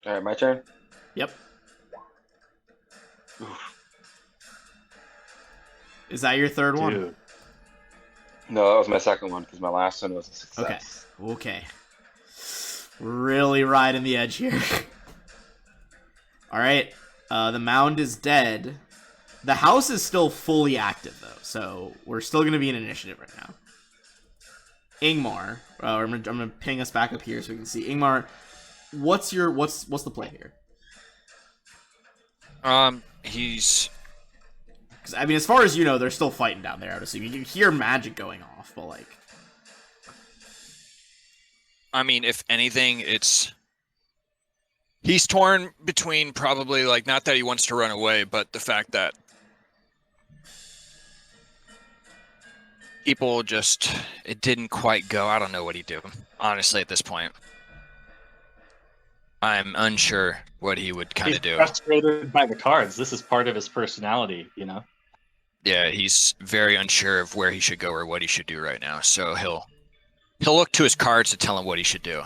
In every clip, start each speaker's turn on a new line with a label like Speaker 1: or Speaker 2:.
Speaker 1: All right, my turn.
Speaker 2: Yep.
Speaker 1: Oof.
Speaker 2: Is that your third one?
Speaker 3: Dude.
Speaker 1: No, that was my second one because my last one was a
Speaker 2: Okay.
Speaker 1: success.
Speaker 2: Okay. Really riding the edge here. All right. The mound is dead. The house is still fully active though, so we're still gonna be in initiative right now. Ingmar, I'm gonna ping us back up here so we can see. Ingmar, what's the play here?
Speaker 4: He's.
Speaker 2: Because I mean, as far as you know, they're still fighting down there. I would assume you can hear magic going off, but like,
Speaker 4: I mean, if anything, he's torn between probably like not that he wants to run away, but the fact that people just it didn't quite go. I don't know what he'd do, honestly, at this point. I'm unsure what he would kind
Speaker 3: He's
Speaker 4: of do.
Speaker 3: frustrated by the cards. This is part of his personality, you know?
Speaker 4: Yeah, he's very unsure of where he should go or what he should do right now. So he'll look to his cards to tell him what he should do.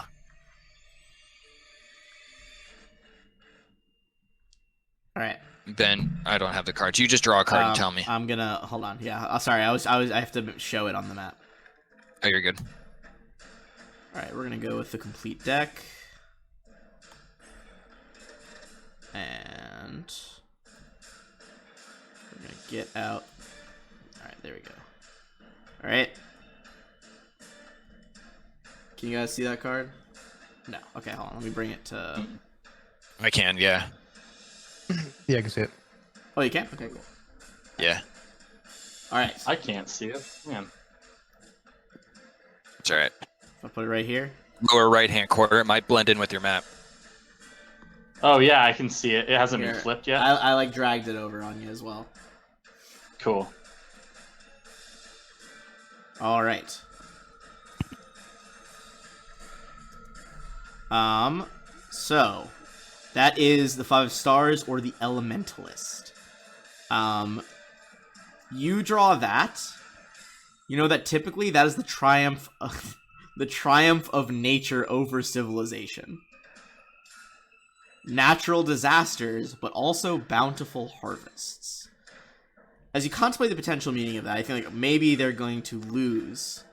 Speaker 2: all right.
Speaker 4: Ben, I don't have the cards. You just draw a card and tell me.
Speaker 2: I'm gonna hold on. Yeah, sorry. I have to show it on the map.
Speaker 4: Oh, you're good.
Speaker 2: All right, we're gonna go with the complete deck, and we're gonna get out. All right, there we go. All right. Can you guys see that card? No. Okay, hold on. Let me bring it to.
Speaker 4: I can, yeah.
Speaker 5: Yeah, I can see it.
Speaker 2: Oh, you can. Okay, cool.
Speaker 4: Yeah.
Speaker 2: All right.
Speaker 3: I can't see it. Man.
Speaker 4: It's all right.
Speaker 2: I'll put it right here.
Speaker 4: Lower right-hand corner. It might blend in with your map.
Speaker 3: Oh, yeah, I can see it. It hasn't
Speaker 2: Here.
Speaker 3: been flipped yet.
Speaker 2: I like dragged it over on you as well.
Speaker 3: Cool.
Speaker 2: All right. So that is the 5 stars or the Elementalist. You draw that. You know that typically that is the triumph of nature over civilization. Natural disasters, but also bountiful harvests. As you contemplate the potential meaning of that, I feel like maybe they're going to lose.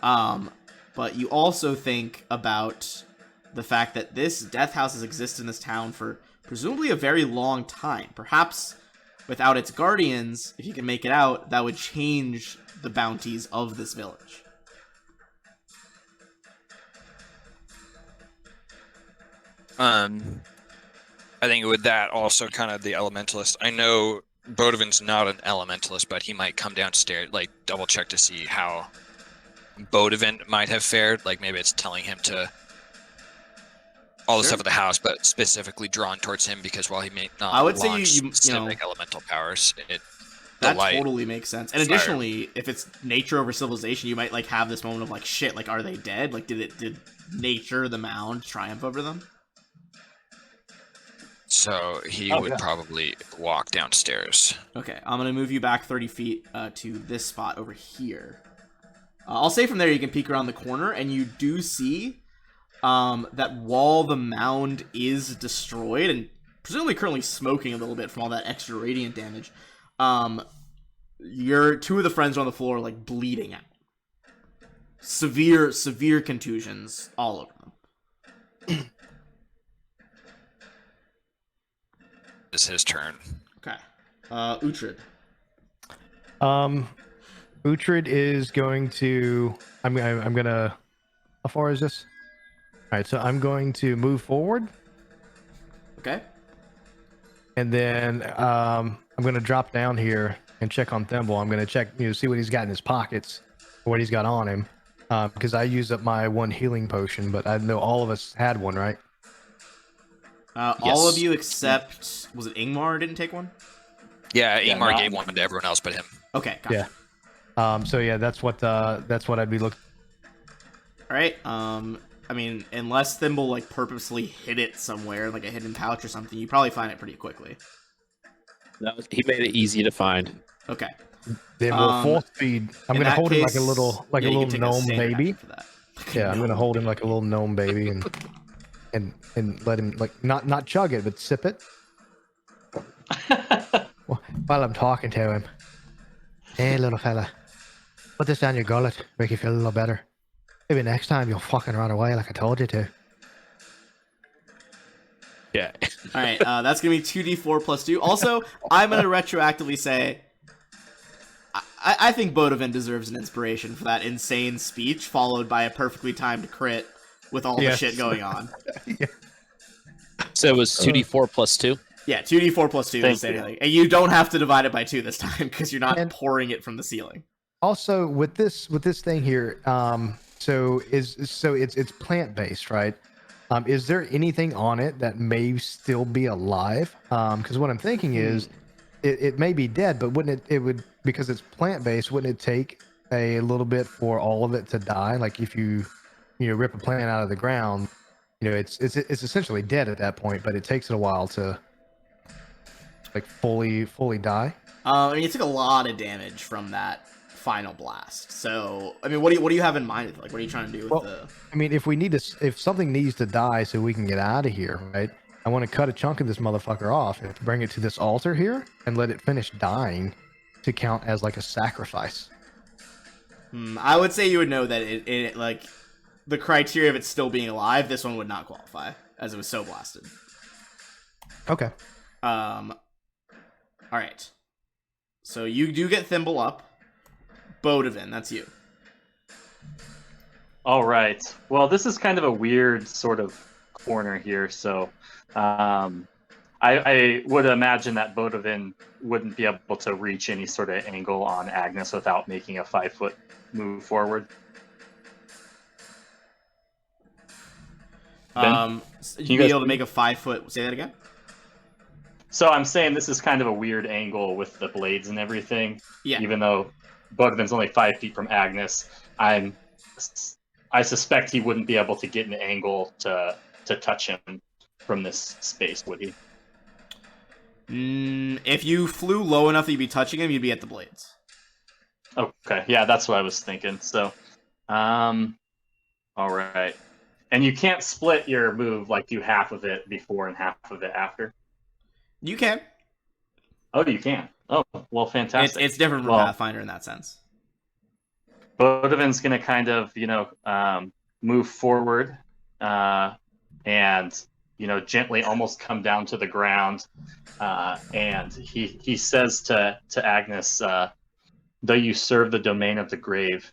Speaker 2: But you also think about the fact that this death house has existed in this town for presumably a very long time. Perhaps without its guardians, if you can make it out, that would change the bounties of this village.
Speaker 4: I think with that also kind of the elementalist. I know Bodovin's not an elementalist, but he might come downstairs, like double check to see how Bodovin might have fared. Like maybe it's telling him to all the
Speaker 2: Sure.
Speaker 4: stuff at the house, but specifically drawn towards him because while he may not
Speaker 2: I would say
Speaker 4: launch
Speaker 2: you know,
Speaker 4: specific elemental powers, the
Speaker 2: that
Speaker 4: light.
Speaker 2: totally makes sense. And
Speaker 4: fire.
Speaker 2: additionally, if it's nature over civilization, you might like have this moment of like, shit, like, are they dead? Like, did nature, the mound, triumph over them?
Speaker 4: So he
Speaker 3: Oh,
Speaker 4: would
Speaker 3: yeah.
Speaker 4: probably walk downstairs.
Speaker 2: Okay, I'm gonna move you back 30 feet to this spot over here. I'll say from there you can peek around the corner, and you do see that while the mound is destroyed and presumably currently smoking a little bit from all that extra radiant damage, your two of the friends are on the floor like bleeding out. Severe contusions all over them.
Speaker 4: It's his turn.
Speaker 2: Okay. Uhtred.
Speaker 5: Uhtred is going to. I'm gonna. How far is this? All right, so I'm going to move forward,
Speaker 2: Okay.
Speaker 5: and then I'm gonna drop down here and check on Thimble. I'm gonna check, see what he's got in his pockets, what he's got on him, because I used up my one healing potion, but I know all of us had one, right?
Speaker 2: All of
Speaker 4: Yes.
Speaker 2: you except, was it Ingmar didn't take one?
Speaker 4: Yeah,
Speaker 3: Yeah,
Speaker 4: Ingmar
Speaker 3: not-
Speaker 4: gave one to everyone else but him.
Speaker 2: Okay, gotcha.
Speaker 5: Yeah. So yeah, that's what I'd be looking.
Speaker 2: All right. I mean, unless Thimble like purposely hid it somewhere, like a hidden pouch or something, you probably find it pretty quickly.
Speaker 6: He made it easy to find.
Speaker 2: Okay.
Speaker 5: Then we'll full
Speaker 2: Um,
Speaker 5: speed. I'm
Speaker 2: In
Speaker 5: gonna
Speaker 2: that
Speaker 5: hold him like a
Speaker 2: case-
Speaker 5: little
Speaker 2: yeah, you can take a
Speaker 5: gnome
Speaker 2: standard
Speaker 5: baby.
Speaker 2: action for that.
Speaker 5: Yeah, I'm gonna hold him like a little gnome baby, and and let him like not chug it, but sip it while I'm talking to him. Hey, little fella, put this down your gullet, make you feel a little better. Maybe next time you'll fucking run away like I told you to.
Speaker 6: Yeah.
Speaker 2: All right, that's gonna be 2d4 plus 2. Also, I'm gonna retroactively say, I think Bodovin deserves an inspiration for that insane speech, followed by a perfectly timed crit with all the
Speaker 5: Yes.
Speaker 2: shit going on.
Speaker 6: So it was 2d4 plus 2.
Speaker 2: Yeah, 2d4 plus 2 is
Speaker 3: Thank
Speaker 2: the same
Speaker 3: you.
Speaker 2: thing, and you don't have to divide it by 2 this time because you're not
Speaker 5: And-
Speaker 2: pouring it from the ceiling.
Speaker 5: Also, with this thing here, so it's plant based, right? Is there anything on it that may still be alive? Because what I'm thinking is, it may be dead, but wouldn't it? It would, because it's plant based. Wouldn't it take a little bit for all of it to die? Like if you rip a plant out of the ground, it's essentially dead at that point, but it takes it a while to like fully die.
Speaker 2: I mean, it took a lot of damage from that final blast. So, I mean, what do you have in mind? Like, what are you trying to do with the?
Speaker 5: I mean, if something needs to die so we can get out of here, right? I want to cut a chunk of this motherfucker off and bring it to this altar here and let it finish dying to count as like a sacrifice.
Speaker 2: I would say you would know that it like the criteria of it still being alive. This one would not qualify as it was so blasted.
Speaker 5: Okay.
Speaker 2: All right. So you do get Thimble up. Bodovin, that's you.
Speaker 3: All right. Well, this is kind of a weird sort of corner here. So I would imagine that Bodovin wouldn't be able to reach any sort of angle on Agnes without making a 5-foot move forward.
Speaker 2: You'd be able to make a 5-foot. Say that again.
Speaker 3: So I'm saying this is kind of a weird angle with the blades and everything.
Speaker 2: Yeah.
Speaker 3: Even though Bodovin's only 5 feet from Agnes, I suspect he wouldn't be able to get an angle to touch him from this space, would he?
Speaker 2: If you flew low enough that you'd be touching him, you'd be at the blades.
Speaker 3: Okay, yeah, that's what I was thinking. So, all right. And you can't split your move, like do half of it before and half of it after?
Speaker 2: You can.
Speaker 3: Oh, you can. Oh, well, fantastic.
Speaker 2: It's different from Pathfinder in that sense.
Speaker 3: Bodovin's going to kind of, move forward and, gently almost come down to the ground. And he says to Agnes, though you serve the domain of the grave,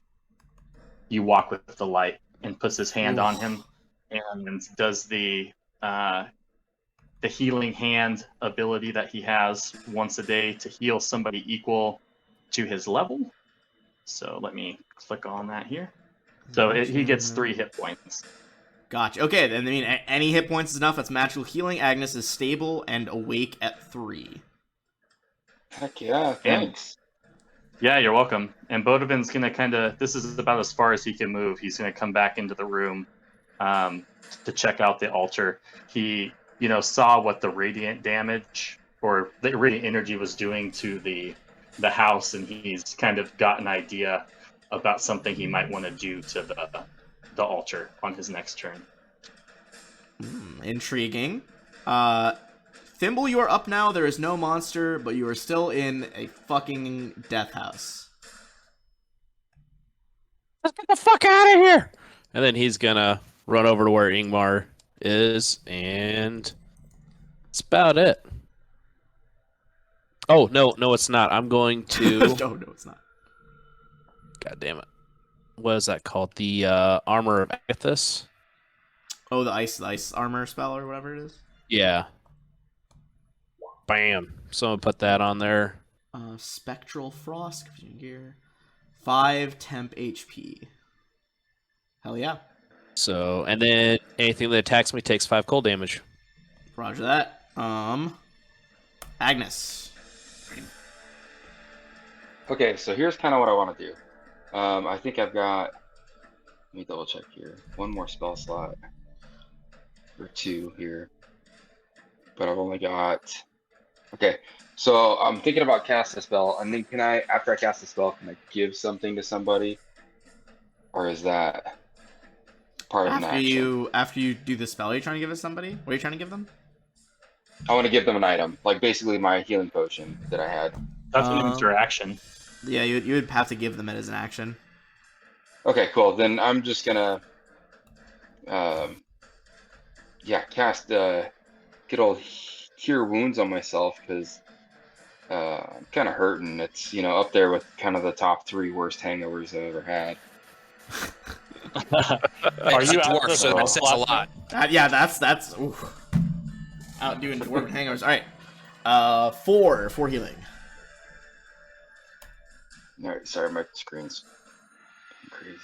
Speaker 3: you walk with the light, and puts his hand on him and does the healing hand ability that he has once a day to heal somebody equal to his level. So let me click on that here. So he gets 3 hit points.
Speaker 2: Gotcha. Okay, then I mean any hit points is enough. That's magical healing. Agnes is stable and awake at 3.
Speaker 1: Heck yeah, thanks.
Speaker 3: Yeah, you're welcome. And Bodovin's going to this is about as far as he can move. He's going to come back into the room to check out the altar. He, saw what the radiant damage or the radiant energy was doing to the house, and he's kind of got an idea about something he might want to do to the altar on his next turn.
Speaker 2: Intriguing. Thimble, you are up now. There is no monster, but you are still in a fucking death house.
Speaker 6: Let's get the fuck out of here! And then he's gonna run over to where Ingmar is, and that's about it. Oh, no, it's not. I'm going to...
Speaker 2: No, it's not.
Speaker 6: God damn it. What is that called? The Armor of Aethys?
Speaker 2: Oh, the ice armor spell or whatever it is?
Speaker 6: Yeah. Bam. Someone put that on there.
Speaker 2: Spectral Frost, gear. 5 temp HP. Hell yeah.
Speaker 6: So, and then anything that attacks me takes 5 cold damage.
Speaker 2: Roger that. Agnes.
Speaker 1: Okay, so here's kind of what I want to do. I think I've got, let me double check here. 1 more spell slot. Or 2 here. But I've only got, okay. So I'm thinking about casting a spell, and then after I cast a spell, can I give something to somebody? Or is that? part of an action.
Speaker 2: After you do the spell, are you trying to give it to somebody? What are you trying to give them?
Speaker 1: I want to give them an item, like basically my healing potion that I had.
Speaker 3: That's an interaction.
Speaker 2: Yeah, you would have to give them it as an action.
Speaker 1: Okay, cool. Then I'm just gonna, cast good old cure wounds on myself because I'm kind of hurting. It's up there with kind of the top 3 worst hangovers I've ever had.
Speaker 3: Are
Speaker 4: He's
Speaker 3: you
Speaker 4: a
Speaker 3: out of
Speaker 4: dwarf,
Speaker 3: the
Speaker 4: so
Speaker 3: spell
Speaker 4: that says a
Speaker 3: slot
Speaker 4: lot.
Speaker 2: Yeah, that's out doing dwarven hangovers. All right, 4 healing.
Speaker 1: All right, sorry, my screen's crazy.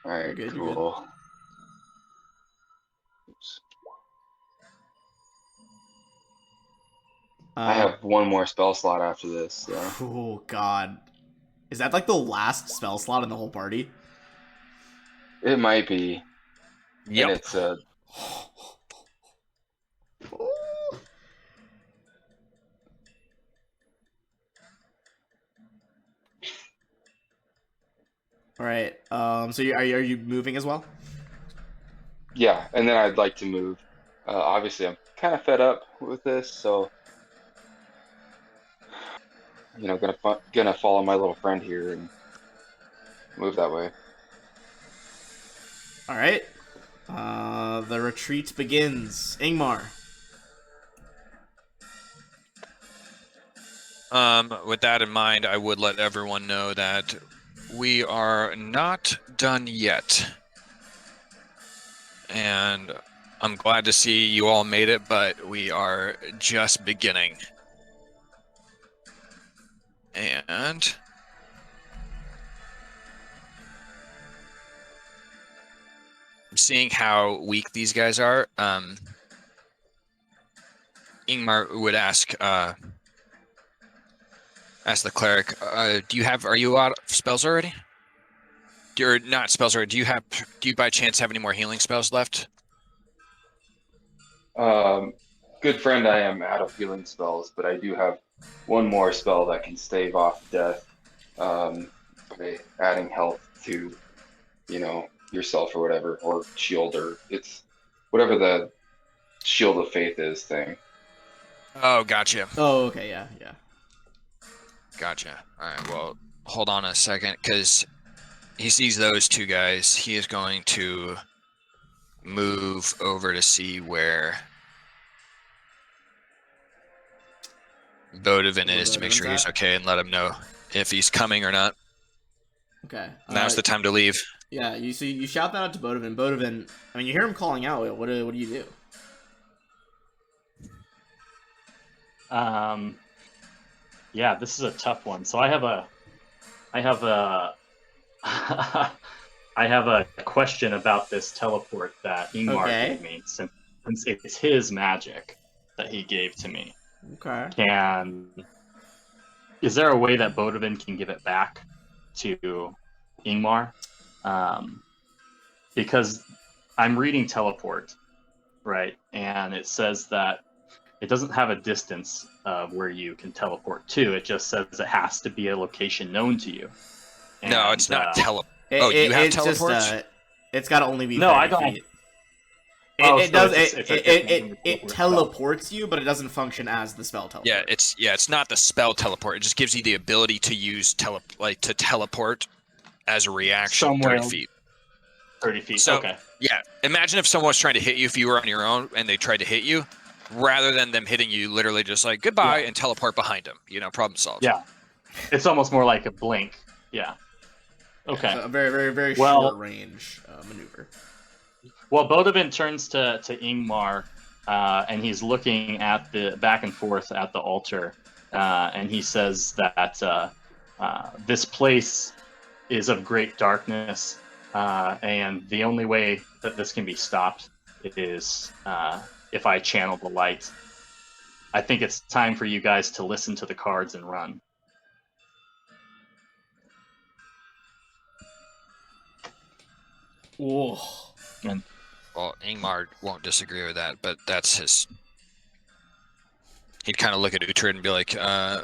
Speaker 1: All right,
Speaker 2: You're good, you're good.
Speaker 1: cool. Oops. I have one more spell slot after this. So.
Speaker 2: Oh God, is that like the last spell slot in the whole party?
Speaker 1: It might be.
Speaker 4: Yep.
Speaker 1: And it's
Speaker 2: All right. So are you moving as well?
Speaker 1: yeah, and then I'd like to move. Obviously, I'm kind of fed up with this, so gonna follow my little friend here and move that way.
Speaker 2: All right. The retreat begins. Ingmar.
Speaker 4: With that in mind, I would let everyone know that we are not done yet. And I'm glad to see you all made it, but we are just beginning. And seeing how weak these guys are, Ingmar would ask the cleric, are you out of spells already? You're not spells already. Do you by chance have any more healing spells left?
Speaker 1: Good friend, I am out of healing spells, but I do have one more spell that can stave off death by adding health to, yourself or whatever, or shield, or it's whatever the shield of faith is thing.
Speaker 4: Oh, gotcha.
Speaker 2: Oh, okay, yeah.
Speaker 4: Gotcha. All right, well, hold on a second, because he sees those 2 guys. He is going to move over to see where Bodovin is to make sure he's okay and let him know if he's coming or not.
Speaker 2: Okay.
Speaker 4: Now's the time to leave.
Speaker 2: Yeah, you shout that out to Bodovin. Bodovin, I mean, you hear him calling out. What do you do?
Speaker 3: Yeah, this is a tough one. So I have a I have a question about this teleport that Ingmar gave me, since it's his magic that he gave to me.
Speaker 2: Okay.
Speaker 3: Is there a way that Bodovin can give it back to Ingmar? Because I'm reading teleport, right? And it says that it doesn't have a distance of where you can teleport to. It just says it has to be a location known to you. And,
Speaker 4: no, it's not teleport.
Speaker 2: You have
Speaker 4: teleports?
Speaker 2: Just, it's got to only be 30
Speaker 3: I don't.
Speaker 2: feet. It teleports you, but it doesn't function as the spell teleport.
Speaker 4: It's not the spell teleport. It just gives you the ability to use to teleport as a reaction.
Speaker 3: Somewhere
Speaker 4: 30 feet.
Speaker 3: 30 feet.
Speaker 4: So,
Speaker 3: okay.
Speaker 4: Yeah. Imagine if someone was trying to hit you if you were on your own and they tried to hit you, rather than them hitting you, literally just like goodbye and teleport behind them. Problem solved.
Speaker 3: Yeah. It's almost more like a blink. Yeah. Okay.
Speaker 2: Yeah, so a very, very, very short range maneuver.
Speaker 3: Well, Bodovin turns to Ingmar, and he's looking at the back and forth at the altar, and he says that this place is of great darkness, and the only way that this can be stopped is if I channel the light. I think it's time for you guys to listen to the cards and run.
Speaker 2: Whoa.
Speaker 3: And
Speaker 4: Well, Ingmar won't disagree with that, but that's his. He'd kind of look at Uhtred and be like, I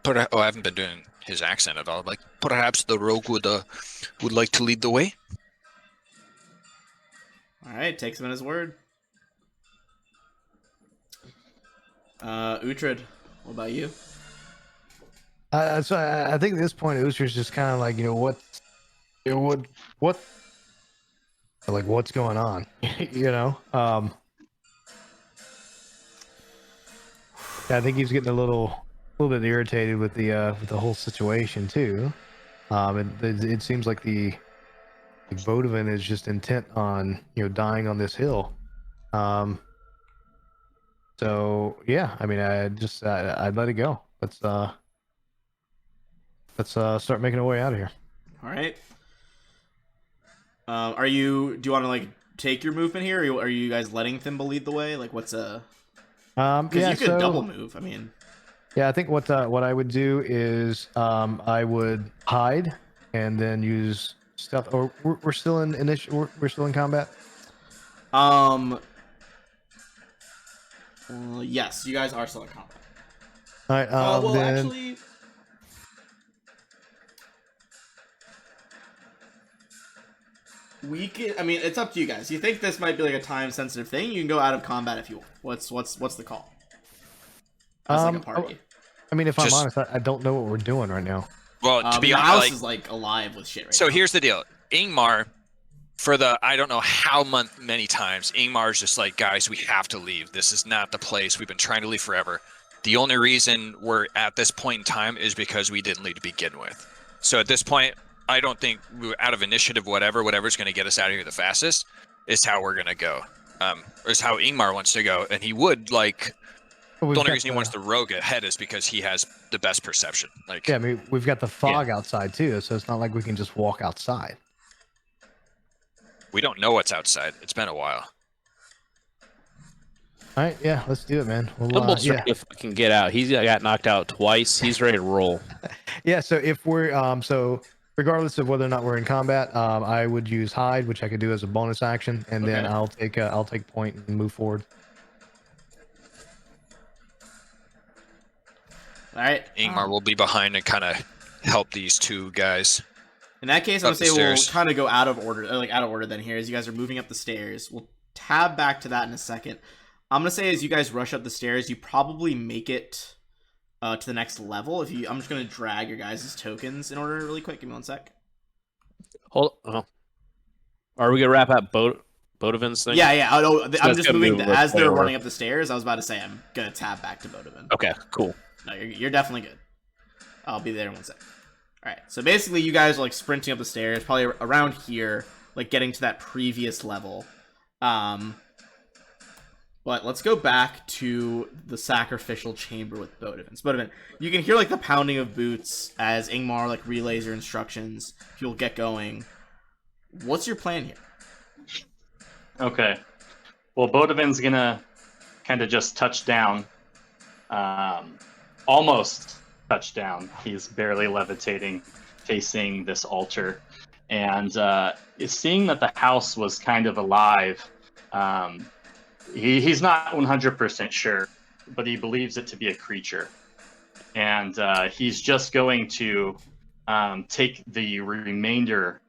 Speaker 4: haven't been doing his accent at all. Like, perhaps the rogue would like to lead the way.
Speaker 2: All right, takes him at his word. Uhtred, what about you?
Speaker 5: So I think at this point, Ooster's just kind of like, what, like, what's going on? I think he's getting a little bit irritated with the whole situation too. It seems like like Vodavin is just intent on dying on this hill. So yeah, I mean, I'd let it go. Let's start making our way out of here.
Speaker 2: All right. Do you want to like take your movement here, or are you guys letting Thimble lead the way? Like, what's because
Speaker 5: Yeah,
Speaker 2: you could double move. I mean,
Speaker 5: yeah, I think what I would do is I would hide and then use stealth. Or we're still in we're still in combat.
Speaker 2: Yes, you guys are still in combat.
Speaker 5: All right.
Speaker 2: Well,
Speaker 5: then...
Speaker 2: actually, we can. I mean, it's up to you guys. You think this might be like a time-sensitive thing? You can go out of combat if you want. What's the call? As like a party.
Speaker 5: I mean, if I'm honest, I don't know what we're doing right now.
Speaker 4: Well, to be
Speaker 2: the
Speaker 4: honest,
Speaker 2: house is like alive with shit right now.
Speaker 4: So here's the deal, Ingmar. For the I don't know how many times, Ingmar's just like, guys, we have to leave. This is not the place. We've been trying to leave forever. The only reason we're at this point in time is because we didn't leave to begin with. So at this point, I don't think out of initiative, whatever's going to get us out of here the fastest is how we're going to go. Is how Ingmar wants to go, and he would like. The only reason he wants the rogue ahead is because he has the best perception. Like,
Speaker 5: yeah, I mean, we've got the fog outside too, so it's not like we can just walk outside.
Speaker 4: We don't know what's outside. It's been a while.
Speaker 5: All right, yeah, let's do it, man.
Speaker 6: Thimble's trying to fucking get out. He's got knocked out twice. He's ready to roll.
Speaker 5: Yeah, so if we're so regardless of whether or not we're in combat, I would use hide, which I could do as a bonus action, and then I'll take point and move forward.
Speaker 2: All right,
Speaker 4: Ingmar will be behind and kind of help these two guys.
Speaker 2: In that case, I'm gonna say we'll kind of go out of order then here as you guys are moving up the stairs. We'll tab back to that in a second. I'm gonna say as you guys rush up the stairs, you probably make it to the next level. I'm just gonna drag your guys' tokens in order really quick. Give me 1 sec.
Speaker 6: Hold. Are we gonna wrap up Bodavin's thing?
Speaker 2: Yeah. I'm just moving as they're running up the stairs. I was about to say I'm gonna tab back to Bodavin.
Speaker 6: Okay, cool.
Speaker 2: No, you're definitely good. I'll be there in 1 sec. All right, so basically you guys are like sprinting up the stairs, probably around here, like getting to that previous level. But let's go back to the sacrificial chamber with Bodavin. So Bodavin, you can hear like the pounding of boots as Ingmar like relays your instructions. You'll get going. What's your plan here?
Speaker 3: Okay. Well, Bodavin's gonna kind of just touch down. Almost touchdown. He's barely levitating, facing this altar, and seeing that the house was kind of alive. He's not 100% sure, but he believes it to be a creature, and he's just going to take the remainder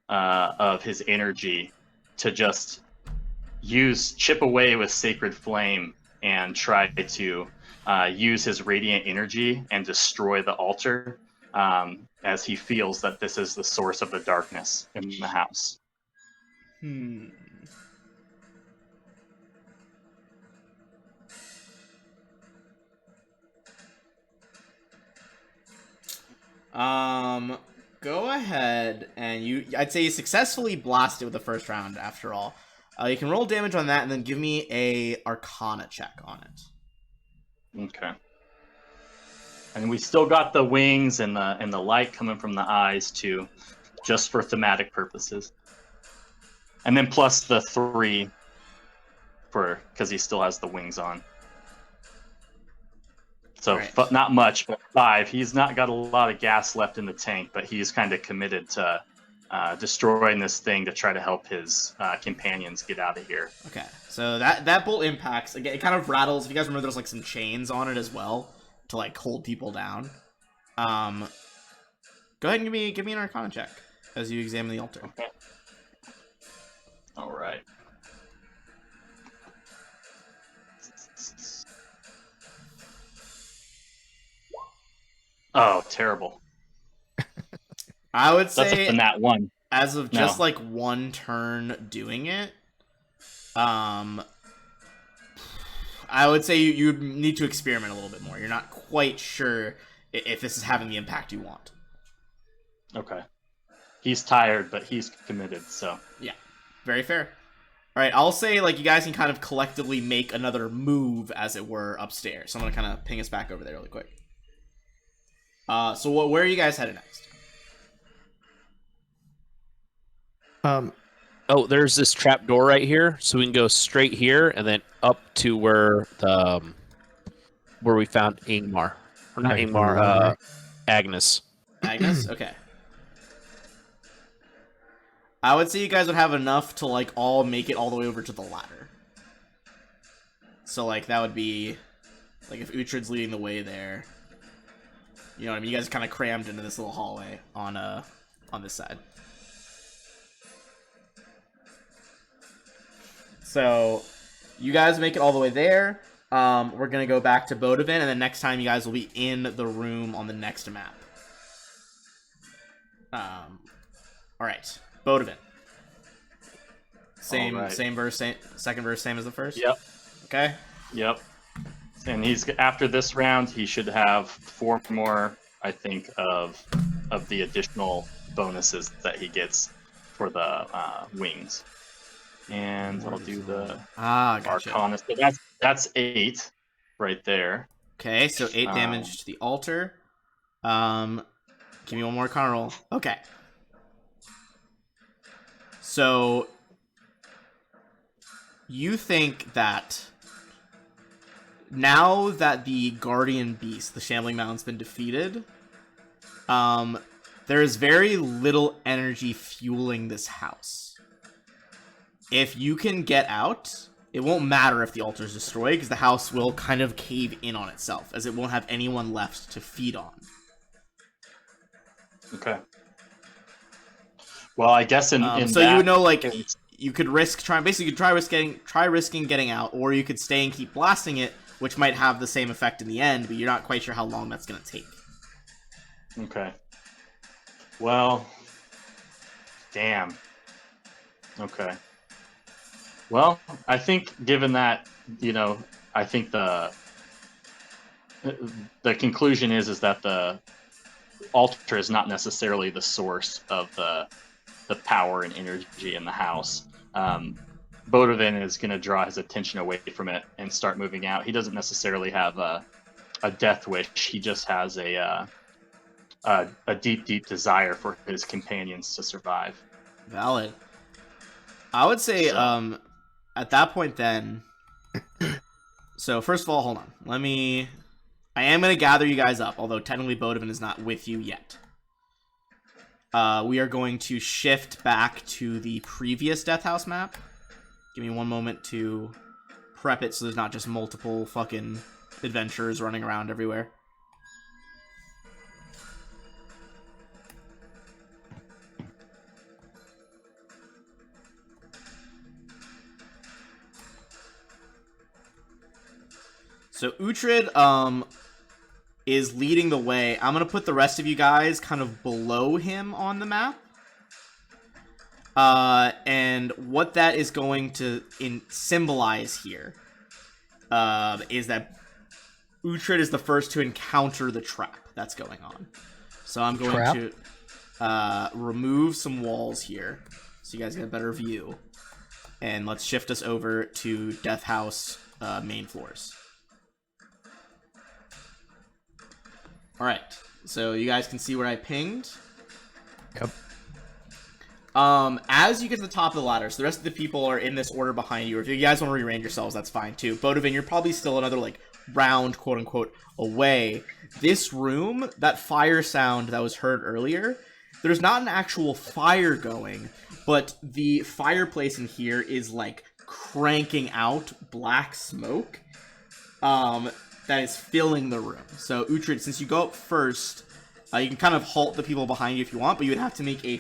Speaker 3: of his energy to just chip away with sacred flame and try to use his radiant energy and destroy the altar, as he feels that this is the source of the darkness in the house.
Speaker 2: Go ahead and I'd say you successfully blasted with the first round after all. You can roll damage on that and then give me a Arcana check on it.
Speaker 3: Okay. And we still got the wings and the light coming from the eyes too, just for thematic purposes. And then plus the 3 because he still has the wings on. So
Speaker 2: right.
Speaker 3: Not much, but 5. He's not got a lot of gas left in the tank, but he's kind of committed to destroying this thing to try to help his companions get out of here.
Speaker 2: Okay, so that bolt impacts. Again, it kind of rattles. If you guys remember, there's like some chains on it as well to like hold people down. Go ahead and give me an Arcana check as you examine the altar.
Speaker 3: Okay. All right. Oh, terrible.
Speaker 2: I would
Speaker 3: That's
Speaker 2: say
Speaker 3: a nat 1.
Speaker 2: as of just
Speaker 3: No.
Speaker 2: like one turn doing it, I would say you need to experiment a little bit more. You're not quite sure if this is having the impact you want.
Speaker 3: Okay. He's tired, but he's committed, so.
Speaker 2: Yeah, very fair. All right, I'll say like you guys can kind of collectively make another move, as it were, upstairs. So I'm gonna kind of ping us back over there really quick. So where are you guys headed next?
Speaker 6: Oh, there's this trap door right here, so we can go straight here and then up to where the where we found Ingmar. Or not Ingmar, Agnes.
Speaker 2: Agnes? Okay. I would say you guys would have enough to like all make it all the way over to the ladder. So like that would be like if Uhtred's leading the way there. You know what I mean? You guys are kind of crammed into this little hallway on this side. So you guys make it all the way there. We're gonna go back to Bodavin, and then next time you guys will be in the room on the next map. All right, Bodavin. Same
Speaker 3: All right.
Speaker 2: same verse, second verse, same as the first.
Speaker 3: Yep.
Speaker 2: Okay.
Speaker 3: Yep. And he's after this round, he should have 4 more, I think, of the additional bonuses that he gets for the wings. And I'll do the
Speaker 2: Gotcha.
Speaker 3: Arcana. So that's 8 right there.
Speaker 2: Okay, so 8 damage to the altar. Give me one more Arcana roll. Okay. So you think that now that the Guardian Beast, the Shambling Mountain's been defeated, there is very little energy fueling this house. If you can get out, it won't matter if the altar is destroyed, because the house will kind of cave in on itself, as it won't have anyone left to feed on.
Speaker 3: Okay. Well, I guess in
Speaker 2: so
Speaker 3: that
Speaker 2: you would know, like,
Speaker 3: case,
Speaker 2: you could risk try risking getting out, or you could stay and keep blasting it, which might have the same effect in the end, but you're not quite sure how long that's going to take.
Speaker 3: Okay. Well, damn. Okay. Well, I think given that, I think the conclusion is that the altar is not necessarily the source of the power and energy in the house. Bodavin is going to draw his attention away from it and start moving out. He doesn't necessarily have a death wish. He just has a deep, deep desire for his companions to survive.
Speaker 2: Valid. I would say, at that point then, so first of all, hold on. I am going to gather you guys up, although technically Bodavin is not with you yet. We are going to shift back to the previous Death House map. Give me one moment to prep it so there's not just multiple fucking adventurers running around everywhere. So Uhtred is leading the way. I'm going to put the rest of you guys kind of below him on the map. And what that is going to symbolize here is that Uhtred is the first to encounter the trap that's going on. So I'm going to remove some walls here so you guys get a better view. And let's shift us over to Death House main floors. Alright, so you guys can see where I pinged.
Speaker 5: Yep.
Speaker 2: As you get to the top of the ladder, so the rest of the people are in this order behind you, or if you guys want to rearrange yourselves, that's fine too. Bodavin, you're probably still another, like, round, quote-unquote, away. This room, that fire sound that was heard earlier, there's not an actual fire going, but the fireplace in here is, like, cranking out black smoke. That is filling the room. So, Uhtred, since you go up first, you can kind of halt the people behind you if you want, but you would have to make a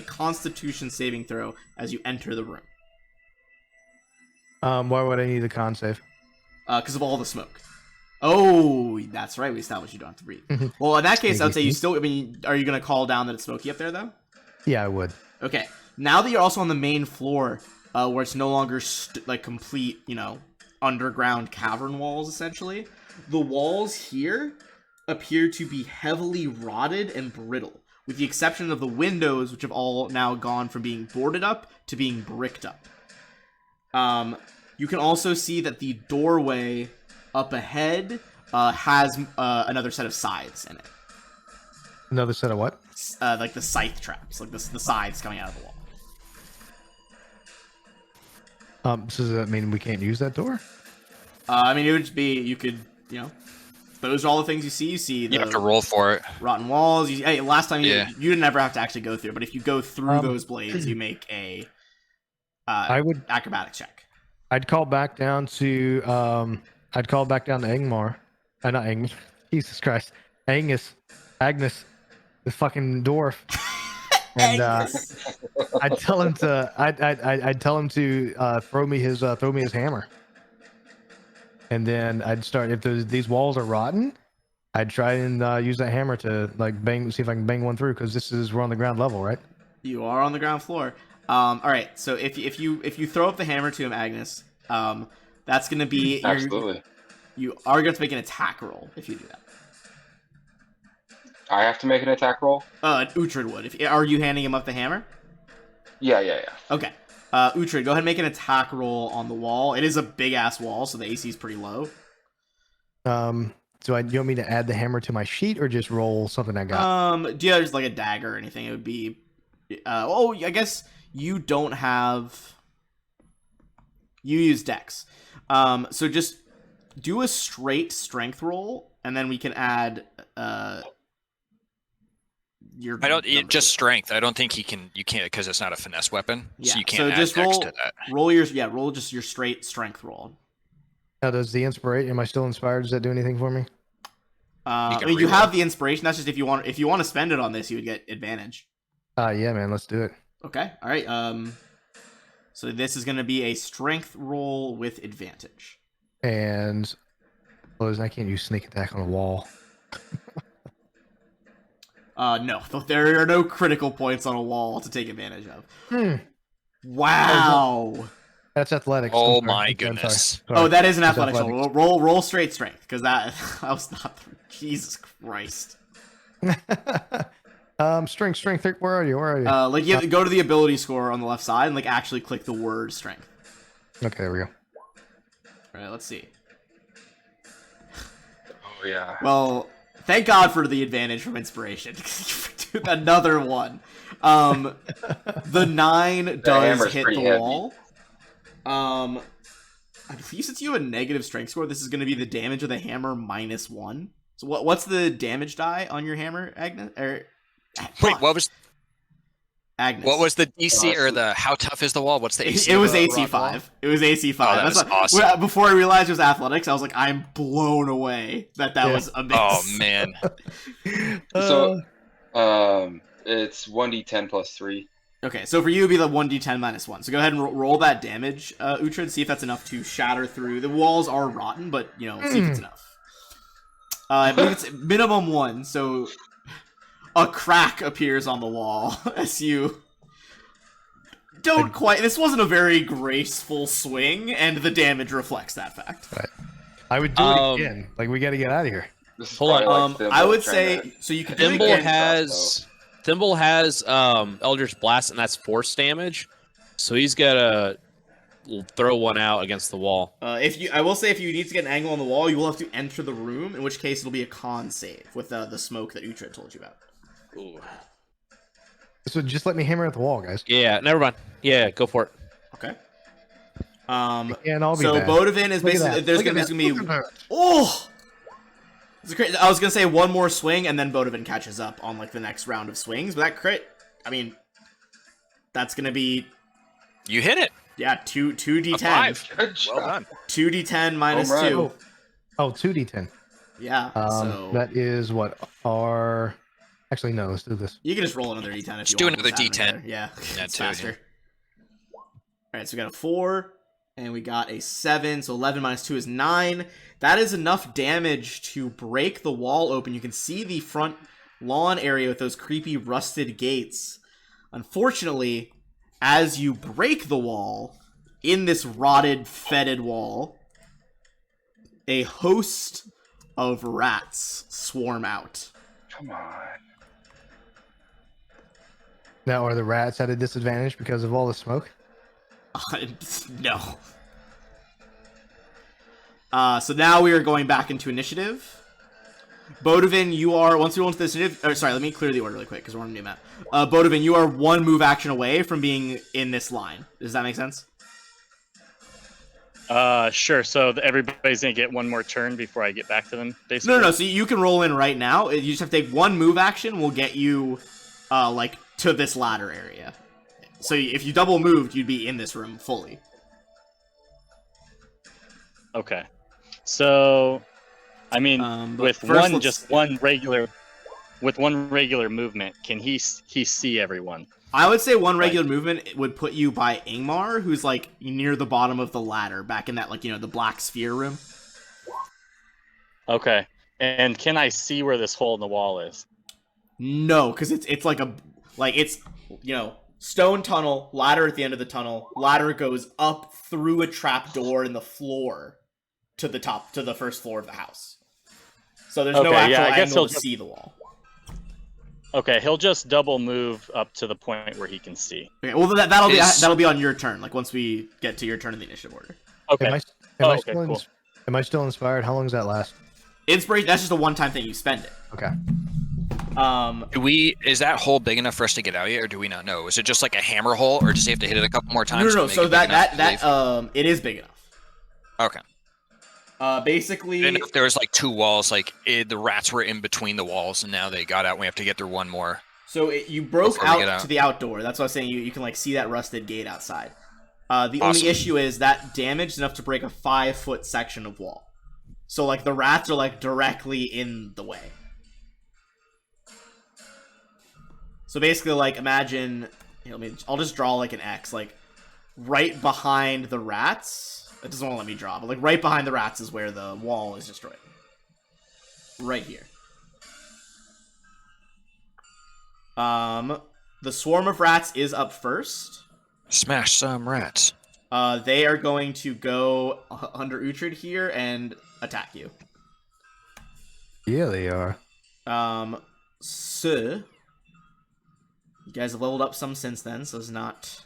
Speaker 2: Constitution saving throw as you enter the room.
Speaker 5: Why would I need a con save?
Speaker 2: Because of all the smoke. Oh, that's right. We established you don't have to breathe. Well, in that case, I would say you
Speaker 5: Sneaky.
Speaker 2: still. I mean, are you gonna call down that it's smoky up there though?
Speaker 5: Yeah, I would.
Speaker 2: Okay. Now that you're also on the main floor, where it's no longer like complete, underground cavern walls, essentially, the walls here appear to be heavily rotted and brittle, with the exception of the windows, which have all now gone from being boarded up to being bricked up. You can also see that the doorway up ahead has another set of scythes in it.
Speaker 5: Another set of what?
Speaker 2: Like the scythe traps, like the scythes coming out of the wall.
Speaker 5: So does that mean we can't use that door?
Speaker 2: I mean, it would just be, you could, those are all the things you see. You see the
Speaker 4: You have to roll for it.
Speaker 2: rotten walls. Hey, last time
Speaker 4: Yeah.
Speaker 2: you didn't ever have to actually go through, but if you go through those blades, you make a
Speaker 5: I would.
Speaker 2: acrobatics check.
Speaker 5: I'd call back down to. I'd call back down to Angmar. Not Angmar. Jesus Christ. Agnes, the fucking dwarf. And I'd tell him to. I'd tell him to throw me his hammer. And then I'd start, if these walls are rotten, I'd try and use that hammer to bang, see if I can bang one through, because we're on the ground level, right?
Speaker 2: You are on the ground floor. All right. So if you throw up the hammer to him, Agnes, that's gonna be
Speaker 1: Absolutely.
Speaker 2: You are going to make an attack roll if you do that.
Speaker 1: I have to make an attack roll?
Speaker 2: Uhtred would. Are you handing him up the hammer?
Speaker 1: Yeah.
Speaker 2: Okay. Uhtred, go ahead and make an attack roll on the wall. It is a big ass wall, so the AC is pretty low.
Speaker 5: Do you want me to add the hammer to my sheet, or just roll something I got?
Speaker 2: Do you have just like a dagger or anything? It would be. I guess you don't have. You use Dex. So just do a straight strength roll, and then we can add your.
Speaker 4: Just strength. I don't think you can't, because it's not a finesse weapon.
Speaker 2: Yeah.
Speaker 4: So you can't add
Speaker 2: just
Speaker 4: dex
Speaker 2: roll
Speaker 4: to that.
Speaker 2: roll just your straight strength roll.
Speaker 5: Now, does the inspiration? Am I still inspired? Does that do anything for me?
Speaker 2: You have the inspiration. That's just if you want to spend it on this, you would get advantage.
Speaker 5: Yeah, man. Let's do it.
Speaker 2: Okay. All right. So this is going to be a strength roll with advantage.
Speaker 5: And I can't use sneak attack on a wall.
Speaker 2: No, there are no critical points on a wall to take advantage of. Wow.
Speaker 5: That's athletics.
Speaker 4: Oh
Speaker 5: I'm sorry.
Speaker 4: my
Speaker 5: I'm
Speaker 4: goodness.
Speaker 5: sorry.
Speaker 2: Oh, that is an
Speaker 5: It's
Speaker 2: athletics roll. Roll straight strength, because that was not. Jesus Christ.
Speaker 5: Strength. Where are you?
Speaker 2: You have to go to the ability score on the left side and actually click the word strength.
Speaker 5: Okay, there we go.
Speaker 2: All right, let's see.
Speaker 1: Oh, yeah.
Speaker 2: Well, thank God for the advantage from inspiration. Another one. The 9 does
Speaker 1: hammer's
Speaker 2: hit
Speaker 1: pretty
Speaker 2: the
Speaker 1: heavy.
Speaker 2: wall. I believe since you have a negative strength score, this is going to be the damage of the hammer -1. So what's the damage die on your hammer, Agnes?
Speaker 4: Wait, what was
Speaker 2: Agnes?
Speaker 4: What was the DC or the how tough is the wall? What's the AC?
Speaker 2: It was
Speaker 4: of the
Speaker 2: AC
Speaker 4: rock wall?
Speaker 2: 5. It was AC 5.
Speaker 4: Oh, that was
Speaker 2: That's
Speaker 4: awesome.
Speaker 2: Before I realized it was athletics, I was like, I'm blown away that was a miss.
Speaker 4: Oh man.
Speaker 1: So, it's 1d10 plus 3.
Speaker 2: Okay, so for you, it'd be the 1d10 -1. So go ahead and roll that damage, Uhtred. See if that's enough to shatter through. The walls are rotten, but, see if it's enough. I believe it's minimum 1, so a crack appears on the wall as you don't quite... This wasn't a very graceful swing, and the damage reflects that fact.
Speaker 5: Right. I would do it again. We got to get out of here.
Speaker 1: This is
Speaker 6: Hold on,
Speaker 1: probably like Thimble
Speaker 2: I would
Speaker 1: trying
Speaker 2: say...
Speaker 1: to-
Speaker 2: So you could do it
Speaker 6: Thimble
Speaker 2: again.
Speaker 6: has Eldritch Blast, and that's force damage. So he's gotta throw one out against the wall.
Speaker 2: I will say, if you need to get an angle on the wall, you will have to enter the room, in which case it'll be a con save with the smoke that Uhtred told you about.
Speaker 6: Ooh.
Speaker 5: So just let me hammer at the wall, guys.
Speaker 6: Yeah, never mind. Yeah, go for it.
Speaker 2: Okay.
Speaker 5: And I'll be
Speaker 2: So
Speaker 5: back.
Speaker 2: Bodavin is
Speaker 5: Look at
Speaker 2: basically
Speaker 5: that.
Speaker 2: there's
Speaker 5: Look at
Speaker 2: gonna be
Speaker 5: that. Look at that.
Speaker 2: oh. It's a crit. I was gonna say one more swing and then Bodavin catches up on the next round of swings, but that crit, I mean, that's gonna be
Speaker 4: You hit it.
Speaker 2: 2d10.
Speaker 4: 5.
Speaker 1: Good job.
Speaker 4: Well done.
Speaker 2: 2d10 minus
Speaker 1: Home run.
Speaker 2: 2.
Speaker 5: Oh, 2d10.
Speaker 2: Yeah. So
Speaker 5: That is what our. Actually, no. Let's do this.
Speaker 2: you can just roll another d10 if
Speaker 4: Just
Speaker 2: you
Speaker 4: do
Speaker 2: want.
Speaker 4: another
Speaker 2: Just add them
Speaker 4: D10.
Speaker 2: in there. Yeah,
Speaker 4: Yeah,
Speaker 2: it's
Speaker 4: too, yeah.
Speaker 2: faster. All right, so we got a 4, And we got a 7, so 11 minus 2 is 9. That is enough damage to break the wall open. You can see the front lawn area with those creepy rusted gates. Unfortunately, as you break the wall, in this rotted, fetid wall, a host of rats swarm out.
Speaker 1: Come on.
Speaker 5: Now, are the rats at a disadvantage because of all the smoke?
Speaker 2: No. So now we are going back into initiative. Bodovin, you are, once we go into this initiative, sorry, let me clear the order really quick because we're on a new map. Bodovin, you are 1 move action away from being in this line. Does that make sense?
Speaker 3: Sure. So everybody's gonna get 1 more turn before I get back to them, basically.
Speaker 2: No. So you can roll in right now. You just have to take 1 move action. We'll get you, like, to this ladder area. So if you double moved, you'd be in this room fully.
Speaker 3: Okay. So, I mean, with one regular movement, can he see everyone?
Speaker 2: I would say 1 regular movement would put you by Ingmar, who's like near the bottom of the ladder, back in that, like, the black sphere room.
Speaker 3: Okay. And can I see where this hole in the wall is?
Speaker 2: No, because it's like it's stone tunnel, ladder at the end of the tunnel. Ladder goes up through a trap door in the floor to the top, to the first floor of the house. So there's no actual angle to see the wall.
Speaker 3: Okay, he'll just double move up to the point where he can see.
Speaker 2: Okay, well that'll be on your turn. Like once we get to your turn in the initiative order.
Speaker 3: Okay.
Speaker 5: Am I still inspired? How long does that last?
Speaker 2: Inspiration. That's just a one-time thing. You spend it.
Speaker 5: Okay.
Speaker 4: Is that hole big enough for us to get out yet, or do we not know? Is it just like a hammer hole, or does he have to hit it a couple more times?
Speaker 2: No. So that it is big enough.
Speaker 4: Okay.
Speaker 2: Basically,
Speaker 4: and if there was like 2 walls, like the rats were in between the walls, and now they got out. And we have to get through 1 more.
Speaker 2: So you broke out to the outdoor. That's what I was saying. You can like see that rusted gate outside. The only issue is that damage enough to break a 5-foot section of wall. So like the rats are like directly in the way. So basically, like imagine, I'll just draw like an X, like right behind the rats. It doesn't want to let me draw, but like right behind the rats is where the wall is destroyed. Right here. The swarm of rats is up first.
Speaker 4: Smash some rats.
Speaker 2: They are going to go under Uhtred here and attack you.
Speaker 5: Yeah, they are.
Speaker 2: So you guys have leveled up some since then, so it's not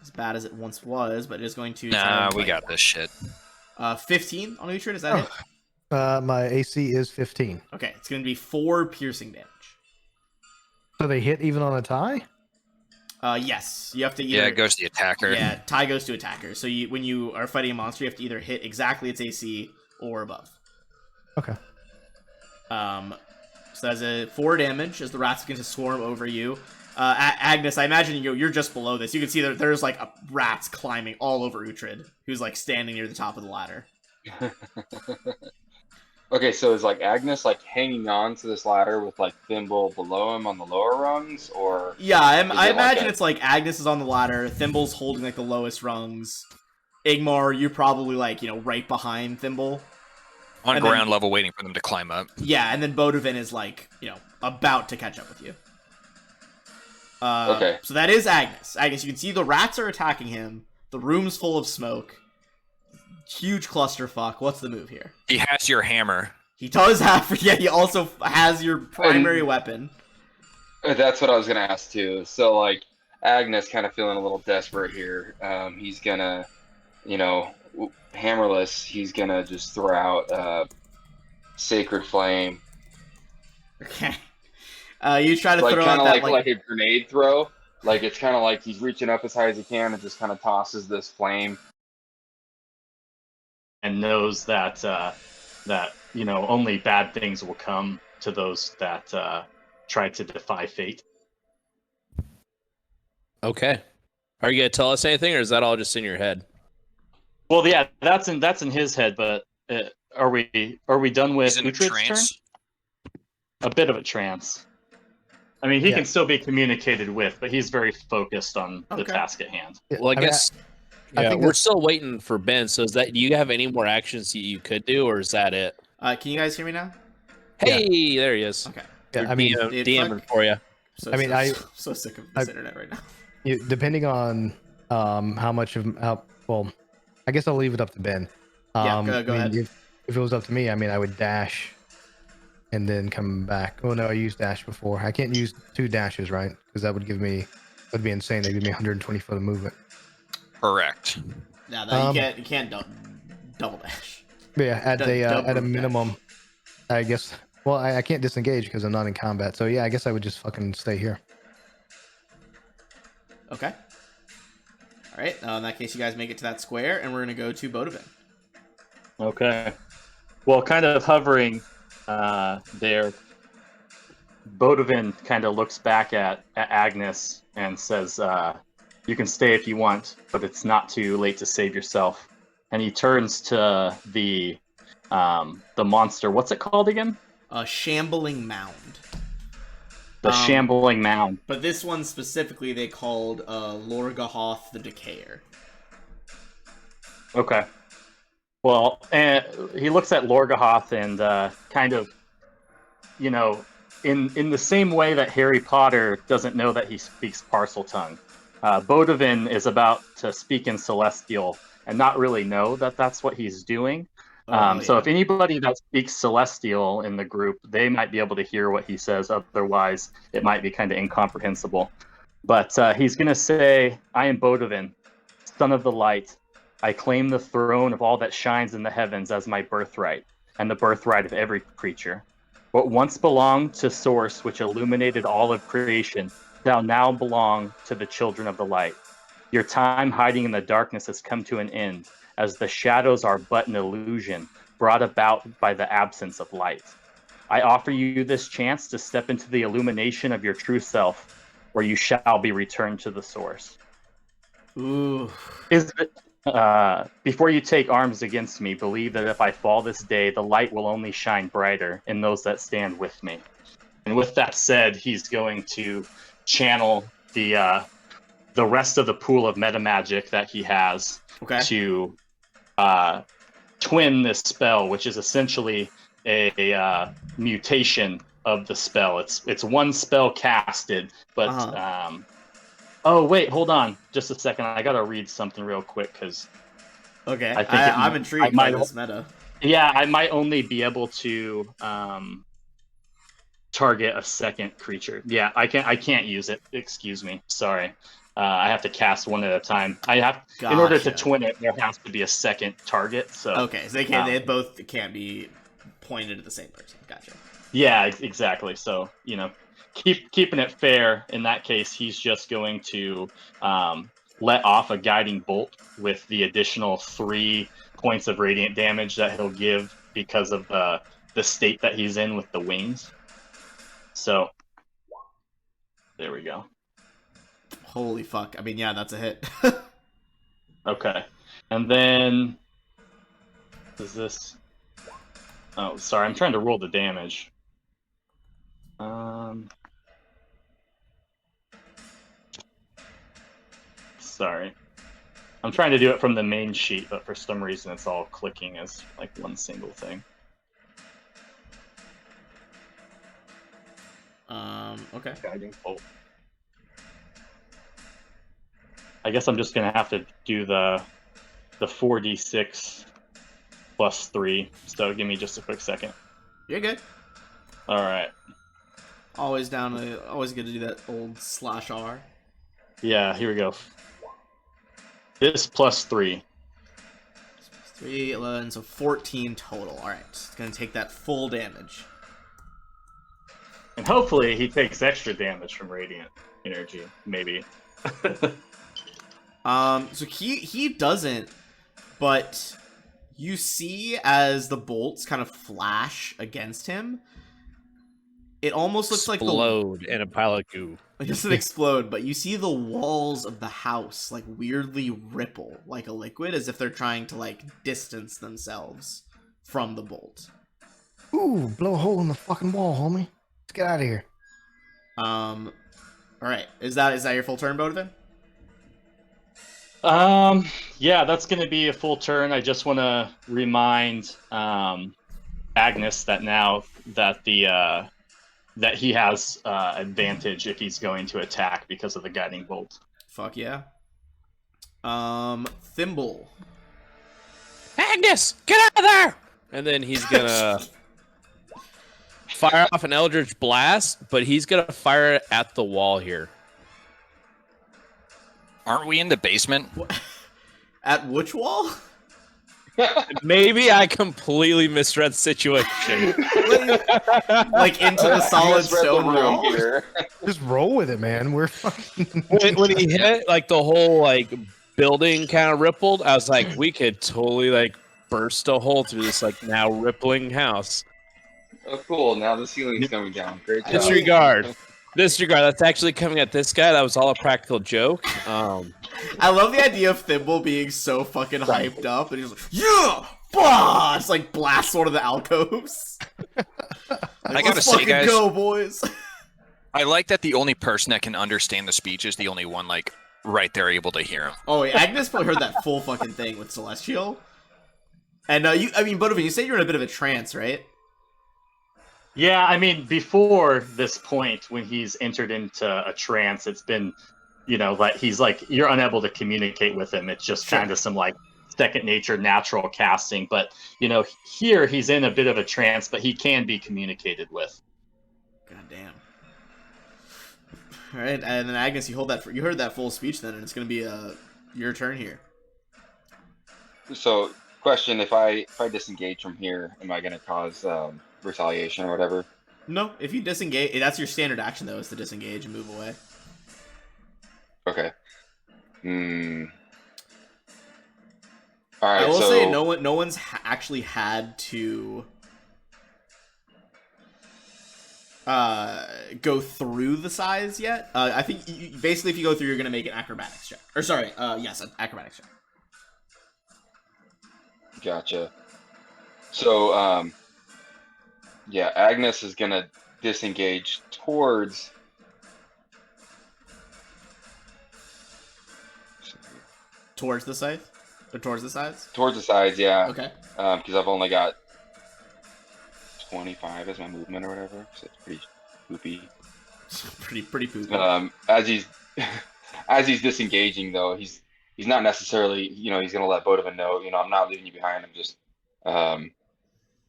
Speaker 2: as bad as it once was, but it is going to...
Speaker 4: Nah, we got this shit.
Speaker 2: 15 on Uhtred, is that it?
Speaker 5: My AC is 15.
Speaker 2: Okay, it's going to be 4 piercing damage.
Speaker 5: So they hit even on a tie?
Speaker 2: Yes. You have to either...
Speaker 4: Yeah, it goes to the attacker.
Speaker 2: Yeah, tie goes to attacker. So when you are fighting a monster, you have to either hit exactly its AC or above.
Speaker 5: Okay.
Speaker 2: So that's a 4 damage as the rats begin to swarm over you. Agnes, I imagine you're just below this. You can see there's like rats climbing all over Uhtred, who's like standing near the top of the ladder.
Speaker 1: Okay, so is like Agnes like hanging on to this ladder with like Thimble below him on the lower rungs, or?
Speaker 2: Yeah, I imagine it's like Agnes is on the ladder, Thimble's holding like the lowest rungs. Igmar, you're probably like right behind Thimble.
Speaker 4: On ground level, waiting for them to climb up.
Speaker 2: Yeah, and then Bodovin is like about to catch up with you.
Speaker 1: Okay.
Speaker 2: So that is Agnes. Agnes, you can see the rats are attacking him. The room's full of smoke. Huge clusterfuck. What's the move here?
Speaker 4: He has your hammer.
Speaker 2: He does have... Yeah, he also has your primary weapon.
Speaker 1: That's what I was going to ask, too. So, like, Agnes kind of feeling a little desperate here. He's going to, hammerless, he's going to just throw out Sacred Flame.
Speaker 2: Okay. You try to throw
Speaker 1: kind
Speaker 2: out
Speaker 1: of like a grenade throw. Like, it's kind of like he's reaching up as high as he can and just kind of tosses this flame.
Speaker 3: And knows that only bad things will come to those that try to defy fate.
Speaker 6: Okay. Are you gonna tell us anything, or is that all just in your head?
Speaker 3: Well, yeah, that's in his head. But are we done with Uhtred's turn? A bit of a trance. I mean, he can still be communicated with, but he's very focused on the task at hand.
Speaker 6: Well, I guess
Speaker 5: I
Speaker 6: Yeah,
Speaker 5: think
Speaker 6: we're
Speaker 5: that's
Speaker 6: still waiting for Ben. So is that? Do you have any more actions you could do, or is that it?
Speaker 2: Can you guys hear me now?
Speaker 5: Yeah.
Speaker 6: Hey, there he is.
Speaker 2: Okay.
Speaker 5: yeah.
Speaker 6: We're
Speaker 5: I mean,
Speaker 2: Dude,
Speaker 6: DMing
Speaker 2: fuck.
Speaker 6: for you.
Speaker 2: So,
Speaker 5: I mean,
Speaker 2: so,
Speaker 5: I-
Speaker 2: so sick of
Speaker 5: I-
Speaker 2: this internet right now.
Speaker 5: depending on how much of how well, I guess I'll leave it up to Ben.
Speaker 2: Yeah, go
Speaker 5: I mean,
Speaker 2: ahead.
Speaker 5: if it was up to me, I mean, I would dash and then come back. Oh no, I used dash before. I can't use 2 dashes, right? Because that would be insane. That'd give me 120 foot of movement.
Speaker 4: Correct.
Speaker 2: Yeah, no,
Speaker 5: Um,
Speaker 2: you can't double dash.
Speaker 5: But yeah, at a
Speaker 2: Double
Speaker 5: minimum,
Speaker 2: dash.
Speaker 5: I guess. Well, I can't disengage because I'm not in combat. So yeah, I guess I would just fucking stay here.
Speaker 2: Okay. All right. In that case, you guys make it to that square, and we're gonna go to Bodavin.
Speaker 3: Okay. Well, kind of hovering there, Bodavin kind of looks back at Agnes and says, "You can stay if you want, but it's not too late to save yourself." And he turns to the monster. What's it called again?
Speaker 2: A shambling mound.
Speaker 3: The shambling mound.
Speaker 2: But this one specifically, they called Lorgahoth the Decayer.
Speaker 3: Okay. Well, and he looks at Lorgahoth and kind of, you know, in the same way that Harry Potter doesn't know that he speaks parcel tongue, Bodavin is about to speak in Celestial and not really know that that's what he's doing. So if anybody that speaks Celestial in the group, they might be able to hear what he says. Otherwise, it might be kind of incomprehensible. But he's going to say, "I am Bodavin, son of the light. I claim the throne of all that shines in the heavens as my birthright, and the birthright of every creature. What once belonged to Source, which illuminated all of creation, shall now belong to the children of the light. Your time hiding in the darkness has come to an end, as the shadows are but an illusion brought about by the absence of light. I offer you this chance to step into the illumination of your true self, where you shall be returned to the Source."
Speaker 2: Ooh.
Speaker 3: Before you take arms against me, believe that if I fall this day, the light will only shine brighter in those that stand with me. And with that said, he's going to channel the rest of the pool of meta magic that he has to twin this spell, which is essentially a mutation of the spell. It's one spell casted, but oh wait, hold on, just a second. I gotta read something real quick because
Speaker 2: Okay,
Speaker 3: I think
Speaker 2: I'm intrigued by this meta.
Speaker 3: Yeah, I might only be able to target a second creature. Yeah, I can't use it. Excuse me. Sorry. I have to cast one at a time. In order to twin it, there has to be a second target. So
Speaker 2: okay, so they both can't be pointed at the same person. Gotcha.
Speaker 3: Yeah, exactly. So keeping it fair. In that case, he's just going to let off a guiding bolt with the additional 3 points of radiant damage that he'll give because of the state that he's in with the wings. So there we go.
Speaker 2: Holy fuck. I mean, yeah, that's a hit.
Speaker 3: Okay. And then is this... Oh, sorry. I'm trying to roll the damage. Sorry. I'm trying to do it from the main sheet, but for some reason it's all clicking as like one single thing.
Speaker 2: Okay.
Speaker 3: Guiding bolt. I guess I'm just gonna have to do the 4d6 plus 3. So give me just a quick second.
Speaker 2: You're good.
Speaker 3: All right.
Speaker 2: Always good to do that old /R.
Speaker 3: Yeah, here we go. This plus 3.
Speaker 2: 3, 11, so 14 total. All right, it's gonna take that full damage.
Speaker 3: And hopefully he takes extra damage from radiant energy, maybe.
Speaker 2: So he doesn't, but you see as the bolts kind of flash against him, it almost looks like
Speaker 6: explode in a pile of goo.
Speaker 2: It doesn't explode, but you see the walls of the house like weirdly ripple like a liquid, as if they're trying to like distance themselves from the bolt.
Speaker 5: Ooh, blow a hole in the fucking wall, homie. Let's get out of here.
Speaker 2: All right. Is that your full turn, Bodavin?
Speaker 3: Yeah, that's going to be a full turn. I just want to remind Agnes that now that that he has advantage if he's going to attack because of the guiding bolt.
Speaker 2: Fuck yeah. Thimble.
Speaker 6: Agnes, get out of there! And then he's gonna fire off an Eldritch Blast, but he's gonna fire it at the wall here.
Speaker 4: Aren't we in the basement?
Speaker 2: At which wall?
Speaker 6: Maybe I completely misread the situation.
Speaker 2: Like into the solid
Speaker 1: Misread the
Speaker 2: stone
Speaker 1: room
Speaker 2: wall?
Speaker 1: here.
Speaker 5: Just roll with it, man. We're fucking.
Speaker 6: when he hit, like the whole like building kind of rippled. I was like, we could totally like burst a hole through this like now rippling house.
Speaker 1: Oh, cool. Now the ceiling's coming down. Great job.
Speaker 6: Disregard. That's actually coming at this guy. That was all a practical joke.
Speaker 2: I love the idea of Thimble being so fucking hyped up, and he's like, yeah! Blah! Just like blasts one of the alcoves.
Speaker 4: I gotta
Speaker 2: Let's
Speaker 4: say,
Speaker 2: fucking
Speaker 4: guys,
Speaker 2: go, boys.
Speaker 4: I like that the only person that can understand the speech is the only one, like, right there able to hear him.
Speaker 2: Oh, wait, Agnes probably heard that full fucking thing with Celestial. And, Bodovan, you said you're in a bit of a trance, right?
Speaker 3: Yeah, I mean, before this point, when he's entered into a trance, it's been, like he's like you're unable to communicate with him. It's just kind of some like second nature, natural casting. But here he's in a bit of a trance, but he can be communicated with.
Speaker 2: God damn. All right, and then Agnes, you heard that full speech then, and it's gonna be your turn here.
Speaker 1: So, question: If I disengage from here, am I gonna cause retaliation or whatever?
Speaker 2: No, if you disengage, that's your standard action though, is to disengage and move away.
Speaker 1: Okay. All right.
Speaker 2: I will
Speaker 1: so,
Speaker 2: say no one's actually had to go through the size yet. I think basically if you go through, you're gonna make an acrobatics check. Or sorry, yes, an acrobatics check.
Speaker 1: Gotcha. So, yeah, Agnes is gonna disengage towards.
Speaker 2: Towards the side? Or towards the sides?
Speaker 1: Towards the sides, yeah.
Speaker 2: Okay.
Speaker 1: Because I've only got 25 as my movement or whatever, so it's pretty poopy.
Speaker 2: pretty poopy.
Speaker 1: As he's as he's disengaging though, he's not necessarily, he's gonna let Bodovan know, I'm not leaving you behind. I'm just I'm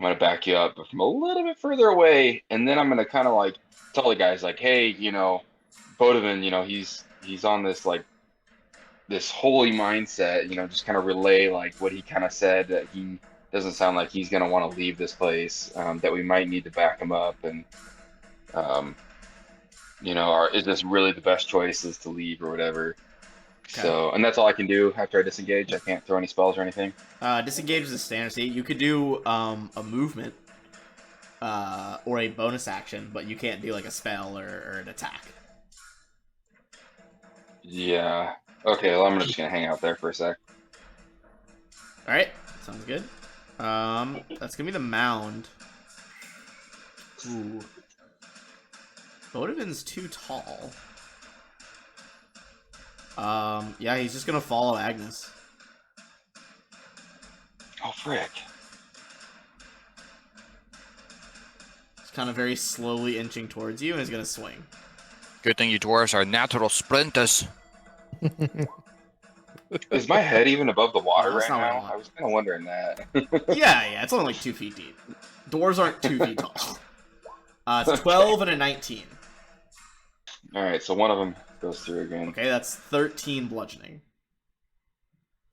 Speaker 1: gonna back you up, but from a little bit further away, and then I'm gonna kind of like tell the guys like, hey, Bodovan, he's on this like this holy mindset, just kind of relay like what he kind of said, that he doesn't sound like he's gonna want to leave this place, that we might need to back him up, and is this really the best choice is to leave or whatever. Okay. So, and that's all I can do after I disengage. I can't throw any spells or anything.
Speaker 2: Disengage is a standard. See, you could do a movement or a bonus action, but you can't do like a spell or an attack.
Speaker 1: Yeah. Okay, well, I'm just gonna hang out there for a sec.
Speaker 2: All right, sounds good. That's gonna be the mound. Ooh. Bodovin's too tall. Yeah, he's just gonna follow Agnes.
Speaker 1: Oh, frick.
Speaker 2: He's kind of very slowly inching towards you, and he's gonna swing.
Speaker 4: Good thing you dwarves are natural sprinters.
Speaker 1: Is my head even above the water
Speaker 2: No, that's
Speaker 1: right
Speaker 2: not what I
Speaker 1: now?
Speaker 2: want.
Speaker 1: I was kind of wondering that.
Speaker 2: Yeah, it's only like 2 feet deep. Dwarves aren't 2 feet tall. It's 12 and a 19.
Speaker 1: All right, so one of them goes through again.
Speaker 2: Okay, that's 13 bludgeoning,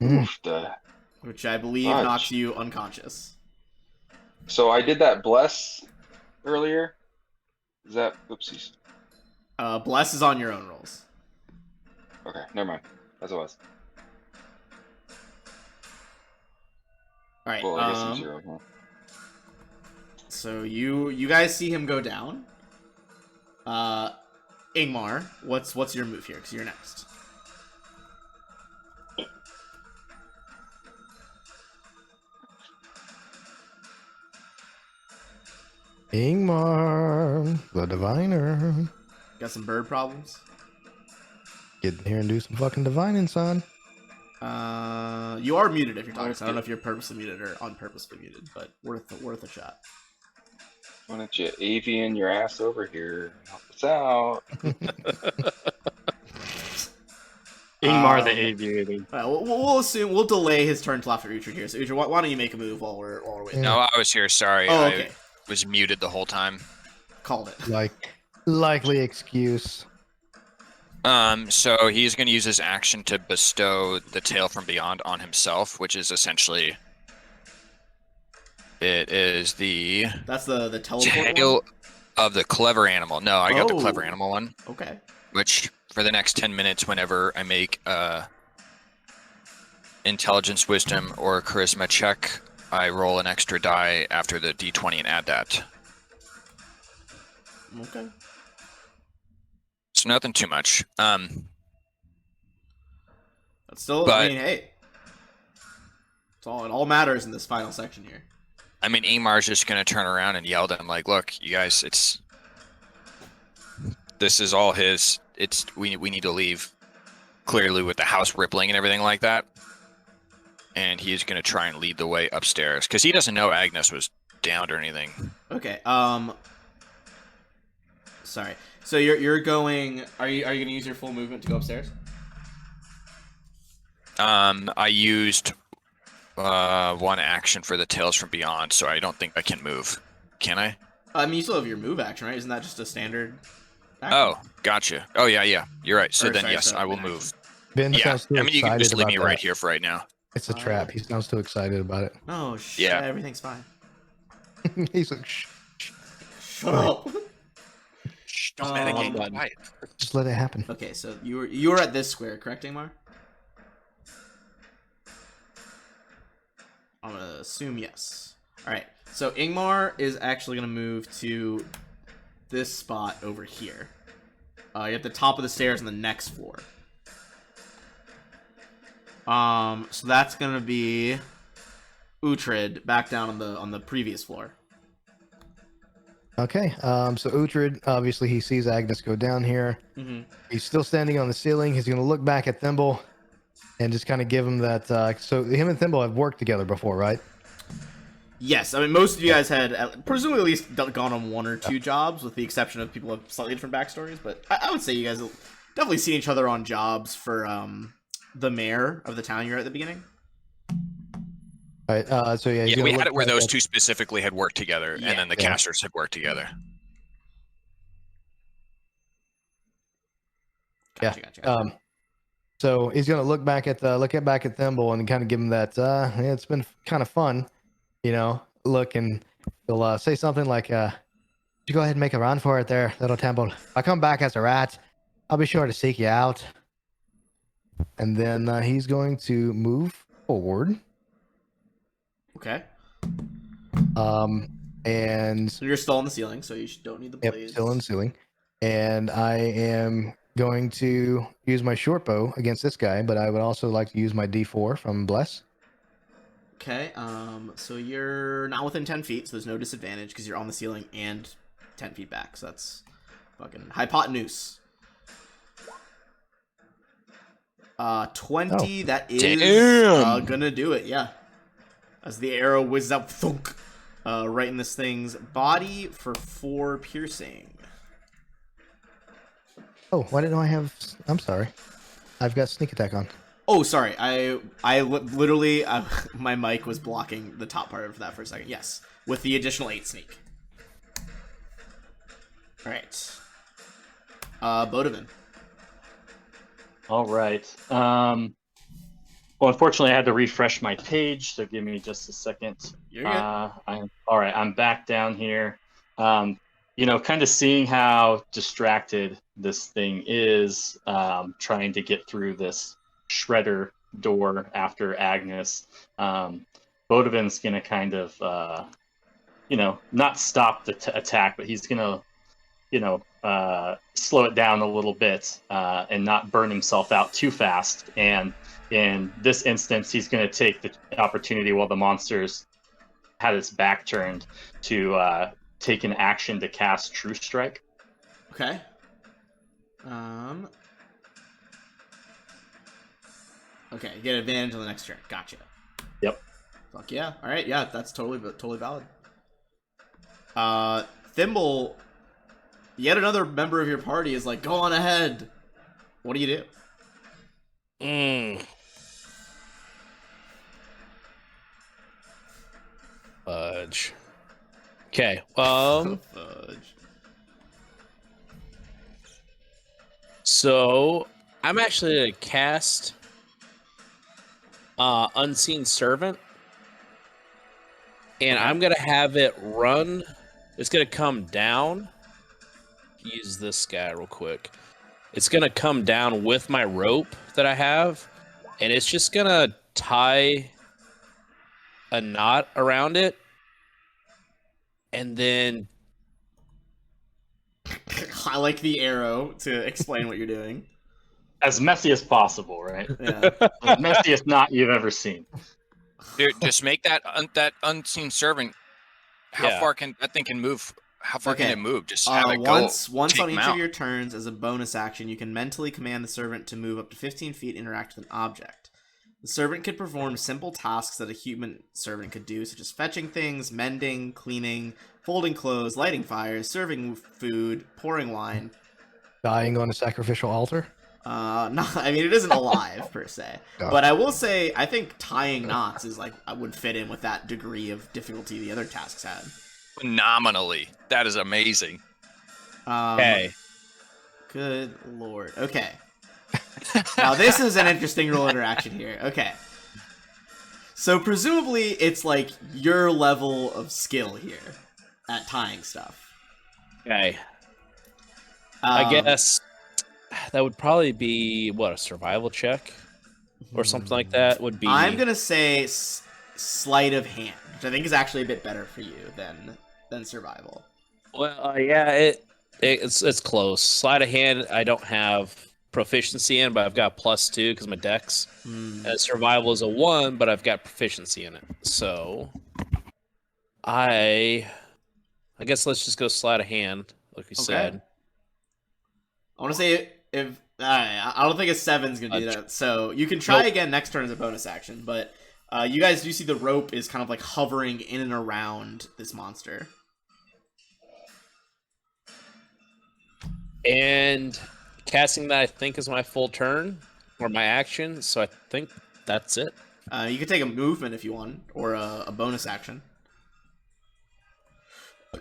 Speaker 1: Oof,
Speaker 2: which I believe
Speaker 1: Fudge.
Speaker 2: knocks you unconscious.
Speaker 1: So I did that bless earlier. Is that oopsies?
Speaker 2: Bless is on your own rolls.
Speaker 1: Okay, never mind. As it was.
Speaker 2: All right.
Speaker 1: Well, I guess I'm 0. Huh?
Speaker 2: So you guys see him go down. Ingmar, what's your move here? Because you're next.
Speaker 5: Ingmar, the diviner.
Speaker 2: Got some bird problems?
Speaker 5: Get in here and do some fucking divining, son.
Speaker 2: You are muted if you're talking, so I don't know if you're purposely muted or unpurposely muted, but worth a shot.
Speaker 1: Why don't you avian your ass over here and help us out?
Speaker 3: Ingmar the Aviator.
Speaker 2: All right, we'll assume we'll delay his turn till after Uhtred here. So Uhtred, why don't you make a move while we're waiting?
Speaker 4: No, I was here. Sorry,
Speaker 2: Oh, okay.
Speaker 4: I was muted the whole time.
Speaker 2: Called it.
Speaker 5: Likely excuse.
Speaker 4: So he's going to use his action to bestow the Tail from Beyond on himself, which is essentially that's the
Speaker 2: teleport
Speaker 4: tail
Speaker 2: one?
Speaker 4: of the clever animal. No, I got the clever animal one.
Speaker 2: Okay.
Speaker 4: Which for the next 10 minutes, whenever I make intelligence, wisdom, or charisma check, I roll an extra die after the d20 and add that.
Speaker 2: Okay.
Speaker 4: So nothing too much.
Speaker 2: That's still, I mean, hey. It all matters in this final section here.
Speaker 4: I mean, Ingmar's just going to turn around and yell at him like, look, you guys, this is all his. We need to leave, clearly with the house rippling and everything like that. And he's going to try and lead the way upstairs because he doesn't know Agnes was downed or anything.
Speaker 2: Okay. Sorry. So you're going. Are you going to use your full movement to go upstairs?
Speaker 4: I used one action for the Tales from Beyond, so I don't think I can move. Can I?
Speaker 2: I mean, you still have your move action, right? Isn't that just a standard action?
Speaker 4: Oh, gotcha. Oh yeah. You're right. So then,
Speaker 2: sorry,
Speaker 4: yes,
Speaker 2: so
Speaker 4: I will
Speaker 2: an
Speaker 4: move.
Speaker 5: Ben
Speaker 4: Yeah.
Speaker 5: sounds too
Speaker 4: I mean, you can
Speaker 5: excited
Speaker 4: just leave
Speaker 5: about
Speaker 4: me
Speaker 5: that.
Speaker 4: right here for right now.
Speaker 5: It's a trap. He sounds too excited about it.
Speaker 2: Oh shit!
Speaker 4: Yeah.
Speaker 2: Everything's fine.
Speaker 5: He's like, shh,
Speaker 2: Shut up.
Speaker 4: Shh,
Speaker 2: Um,
Speaker 4: quiet.
Speaker 5: just let it happen.
Speaker 2: Okay, so you were at this square, correct, Ingmar? I'm gonna assume yes. All right. So Ingmar is actually gonna move to this spot over here. You're at the top of the stairs on the next floor. So that's gonna be Uhtred back down on the previous floor.
Speaker 5: Okay. So Uhtred, obviously, he sees Agnes go down here.
Speaker 2: Mm-hmm.
Speaker 5: He's still standing on the ceiling. He's going to look back at Thimble and just kind of give him that. So him and Thimble have worked together before, right?
Speaker 2: Yes, I mean most of you guys had presumably at least gone on one or two jobs, with the exception of people with slightly different backstories. But I would say you guys have definitely seen each other on jobs for the mayor of the town you're at the beginning.
Speaker 5: All right. So yeah, he's
Speaker 4: Yeah,
Speaker 5: gonna
Speaker 4: we
Speaker 5: look
Speaker 4: had it where
Speaker 5: back
Speaker 4: those
Speaker 5: at-
Speaker 4: two specifically had worked together,
Speaker 2: Yeah.
Speaker 4: and then the
Speaker 5: Yeah.
Speaker 4: casters had worked together.
Speaker 2: Gotcha.
Speaker 5: So he's gonna look back at Thimble and kind of give him that. Yeah, it's been kind of fun, look, and he'll say something like, "You go ahead and make a run for it, there, little Thimble. If I come back as a rat, I'll be sure to seek you out." And then he's going to move forward.
Speaker 2: Okay.
Speaker 5: And
Speaker 2: So you're still on the ceiling, so you don't need the
Speaker 5: yep,
Speaker 2: blades.
Speaker 5: still on the ceiling. And I am going to use my short bow against this guy, but I would also like to use my D4 from Bless.
Speaker 2: Okay. So you're not within 10 feet, so there's no disadvantage because you're on the ceiling and 10 feet back. So that's fucking hypotenuse. 20. That is
Speaker 4: Damn.
Speaker 2: gonna do it. Yeah. As the arrow whizzes out, thunk, right in this thing's body for 4 piercing.
Speaker 5: Oh, why didn't I have? I'm sorry. I've got sneak attack on.
Speaker 2: Oh, sorry. I literally my mic was blocking the top part of that for a second. Yes, with the additional 8 sneak. All right. Bodovan.
Speaker 3: All right. Well, unfortunately, I had to refresh my page, so give me just a second.
Speaker 2: You're good.
Speaker 3: All right. I'm back down here. Kind of seeing how distracted this thing is, trying to get through this shredder door after Agnes. Bodovin's going to kind of, not stop the attack, but he's going to, slow it down a little bit and not burn himself out too fast. And in this instance, he's going to take the opportunity while the monster's had its back turned to take an action to cast True Strike.
Speaker 2: Okay. Okay, you get advantage on the next turn. Gotcha.
Speaker 3: Yep.
Speaker 2: Fuck yeah. All right, yeah, that's totally valid. Thimble, yet another member of your party is like, go on ahead. What do you do?
Speaker 6: Fudge. Okay.
Speaker 2: Fudge.
Speaker 6: So I'm actually gonna cast Unseen Servant, and
Speaker 2: Okay.
Speaker 6: I'm gonna have it run. It's gonna come down. Use this guy real quick. It's gonna come down with my rope that I have, and it's just gonna tie a knot around it, and then
Speaker 2: I like the arrow to explain what you're doing.
Speaker 3: As messy as possible, right?
Speaker 2: Yeah.
Speaker 3: The messiest knot you've ever seen.
Speaker 4: Dude, just make that unseen servant. How
Speaker 6: Yeah.
Speaker 4: far can that thing can move? How far can
Speaker 2: Okay.
Speaker 4: it move? Just have it go.
Speaker 2: Once
Speaker 4: take
Speaker 2: on
Speaker 4: him
Speaker 2: each
Speaker 4: out.
Speaker 2: of your turns, as a bonus action, you can mentally command the servant to move up to 15 feet and interact with an object. The servant could perform simple tasks that a human servant could do, such as fetching things, mending, cleaning, folding clothes, lighting fires, serving food, pouring wine.
Speaker 5: Dying on a sacrificial altar.
Speaker 2: No, I mean, it isn't alive per se,
Speaker 5: No.
Speaker 2: but I will say I think tying knots is like I would fit in with that degree of difficulty the other tasks had.
Speaker 4: Phenomenally. That is amazing.
Speaker 6: okay.
Speaker 2: Good lord. Okay. Now this is an interesting rule interaction here. Okay. So presumably it's like your level of skill here at tying stuff.
Speaker 6: Okay. I guess that would probably be what, a survival check or something like that would be.
Speaker 2: I'm gonna say sleight of hand, which I think is actually a bit better for you than survival.
Speaker 6: Well, yeah, it's close. Sleight of hand, I don't have proficiency in, but I've got +2 because my dex. Survival is a 1, but I've got proficiency in it. So I guess let's just go sleight of hand, like we said.
Speaker 2: I want to say if I don't think a 7's gonna do that. So you can try again next turn as a bonus action, but you guys do see the rope is kind of like hovering in and around this monster.
Speaker 6: And casting that, I think, is my full turn or my action. So I think that's it.
Speaker 2: You can take a movement if you want, or a bonus action.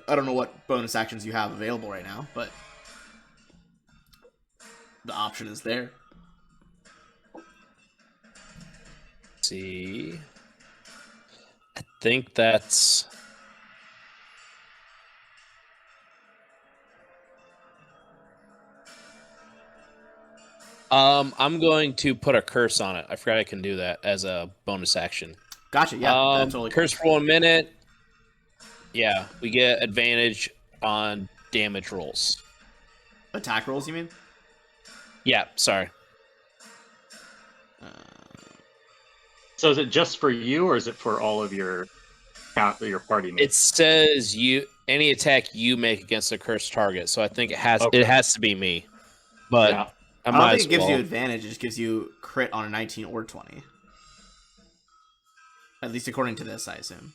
Speaker 2: I don't know what bonus actions you have available right now, but the option is there.
Speaker 6: Let's see. I think that's... I'm going to put a curse on it. I forgot I can do that as a bonus action.
Speaker 2: Gotcha. Yeah, that's totally
Speaker 6: curse
Speaker 2: cool.
Speaker 6: for 1 minute. Yeah, we get advantage on damage rolls.
Speaker 2: Attack rolls, you mean?
Speaker 6: Yeah, sorry.
Speaker 3: So is it just for you, or is it for all of your party mates?
Speaker 6: It says any attack you make against a cursed target, so I think it has to be me. But
Speaker 3: Yeah.
Speaker 2: I don't think it gives you advantage. It just gives you crit on a 19 or 20. At least according to this, I assume.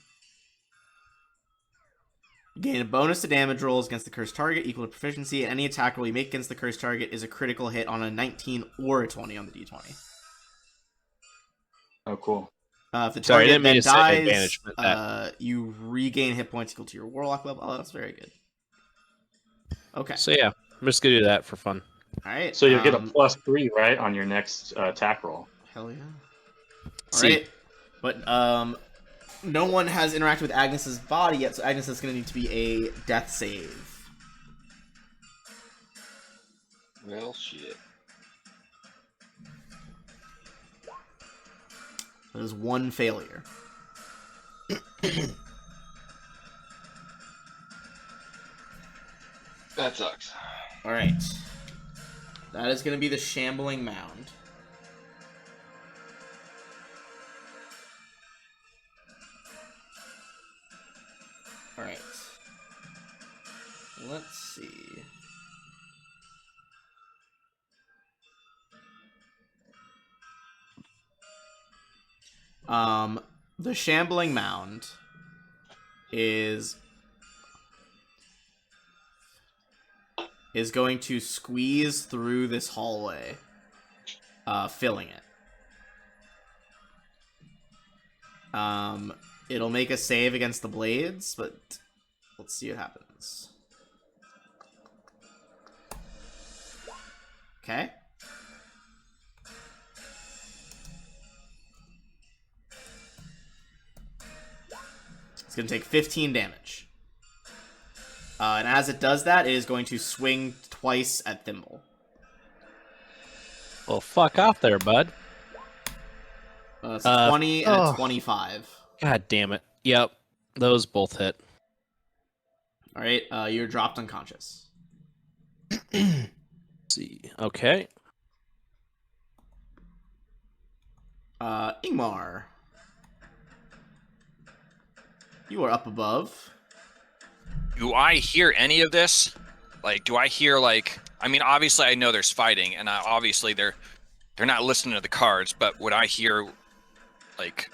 Speaker 2: You gain a bonus to damage rolls against the cursed target equal to proficiency, and any attack roll you make against the cursed target is a critical hit on a 19 or a 20 on the d20.
Speaker 3: Oh, cool.
Speaker 2: If the target then dies,
Speaker 6: advantage,
Speaker 2: you regain hit points equal to your warlock level. Oh, that's very good. Okay.
Speaker 6: So yeah, I'm just gonna do that for fun.
Speaker 2: All right.
Speaker 3: So you'll get a +3, right, on your next attack roll.
Speaker 2: Hell yeah. All right. But no one has interacted with Agnes's body yet, so Agnes is going to need to be a death save.
Speaker 1: Well, shit.
Speaker 2: There's one failure.
Speaker 1: That sucks.
Speaker 2: All right. That is going to be the shambling mound. All right. Let's see. The shambling mound is going to squeeze through this hallway, filling it. It'll make a save against the blades, but let's see what happens. Okay. It's going to take 15 damage. And as it does that, it is going to swing twice at Thimble.
Speaker 6: Well, fuck off there, bud.
Speaker 2: It's 20 and a 25.
Speaker 6: God damn it. Yep. Those both hit.
Speaker 2: Alright, you're dropped unconscious.
Speaker 6: Let's see. Okay.
Speaker 2: Ingmar. You are up above.
Speaker 4: Do I hear any of this? Like, do I hear, like... I mean, obviously I know there's fighting, and obviously they're not listening to the cards, but would I hear, like...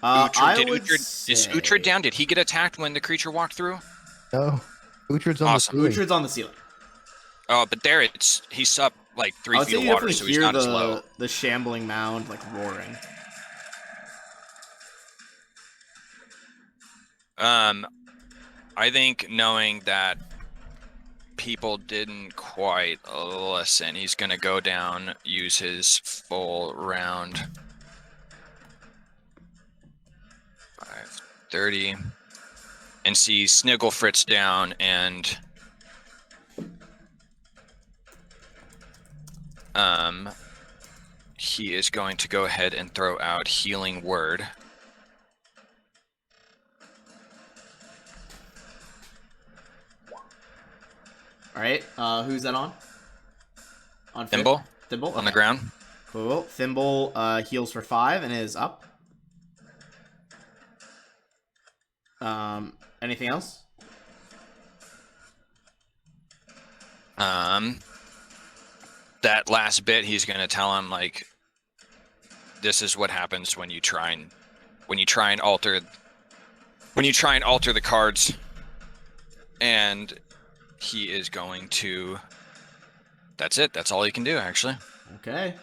Speaker 4: Is Uhtred down? Did he get attacked when the creature walked through?
Speaker 5: No. Uhtred's on
Speaker 4: Awesome.
Speaker 5: the ceiling.
Speaker 2: Uhtred's on the ceiling.
Speaker 4: Oh, but there he's up like 3
Speaker 2: I would
Speaker 4: feet
Speaker 2: say
Speaker 4: of
Speaker 2: you
Speaker 4: water,
Speaker 2: definitely
Speaker 4: so he's
Speaker 2: hear
Speaker 4: not as low.
Speaker 2: the shambling mound, like, roaring.
Speaker 4: I think knowing that people didn't quite listen, he's gonna go down, use his full round. 5:30, and see Sniggle Fritz down, and he is going to go ahead and throw out Healing Word.
Speaker 2: Alright, who's that on? On
Speaker 4: Thimble?
Speaker 2: Thimble?
Speaker 4: On the
Speaker 2: Okay.
Speaker 4: ground.
Speaker 2: Cool. Thimble heals for 5 and is up. Anything else?
Speaker 4: That last bit, he's gonna tell him, like, this is what happens when you try and alter the cards, and he is going to. That's it. That's all he can do, actually.
Speaker 2: Okay.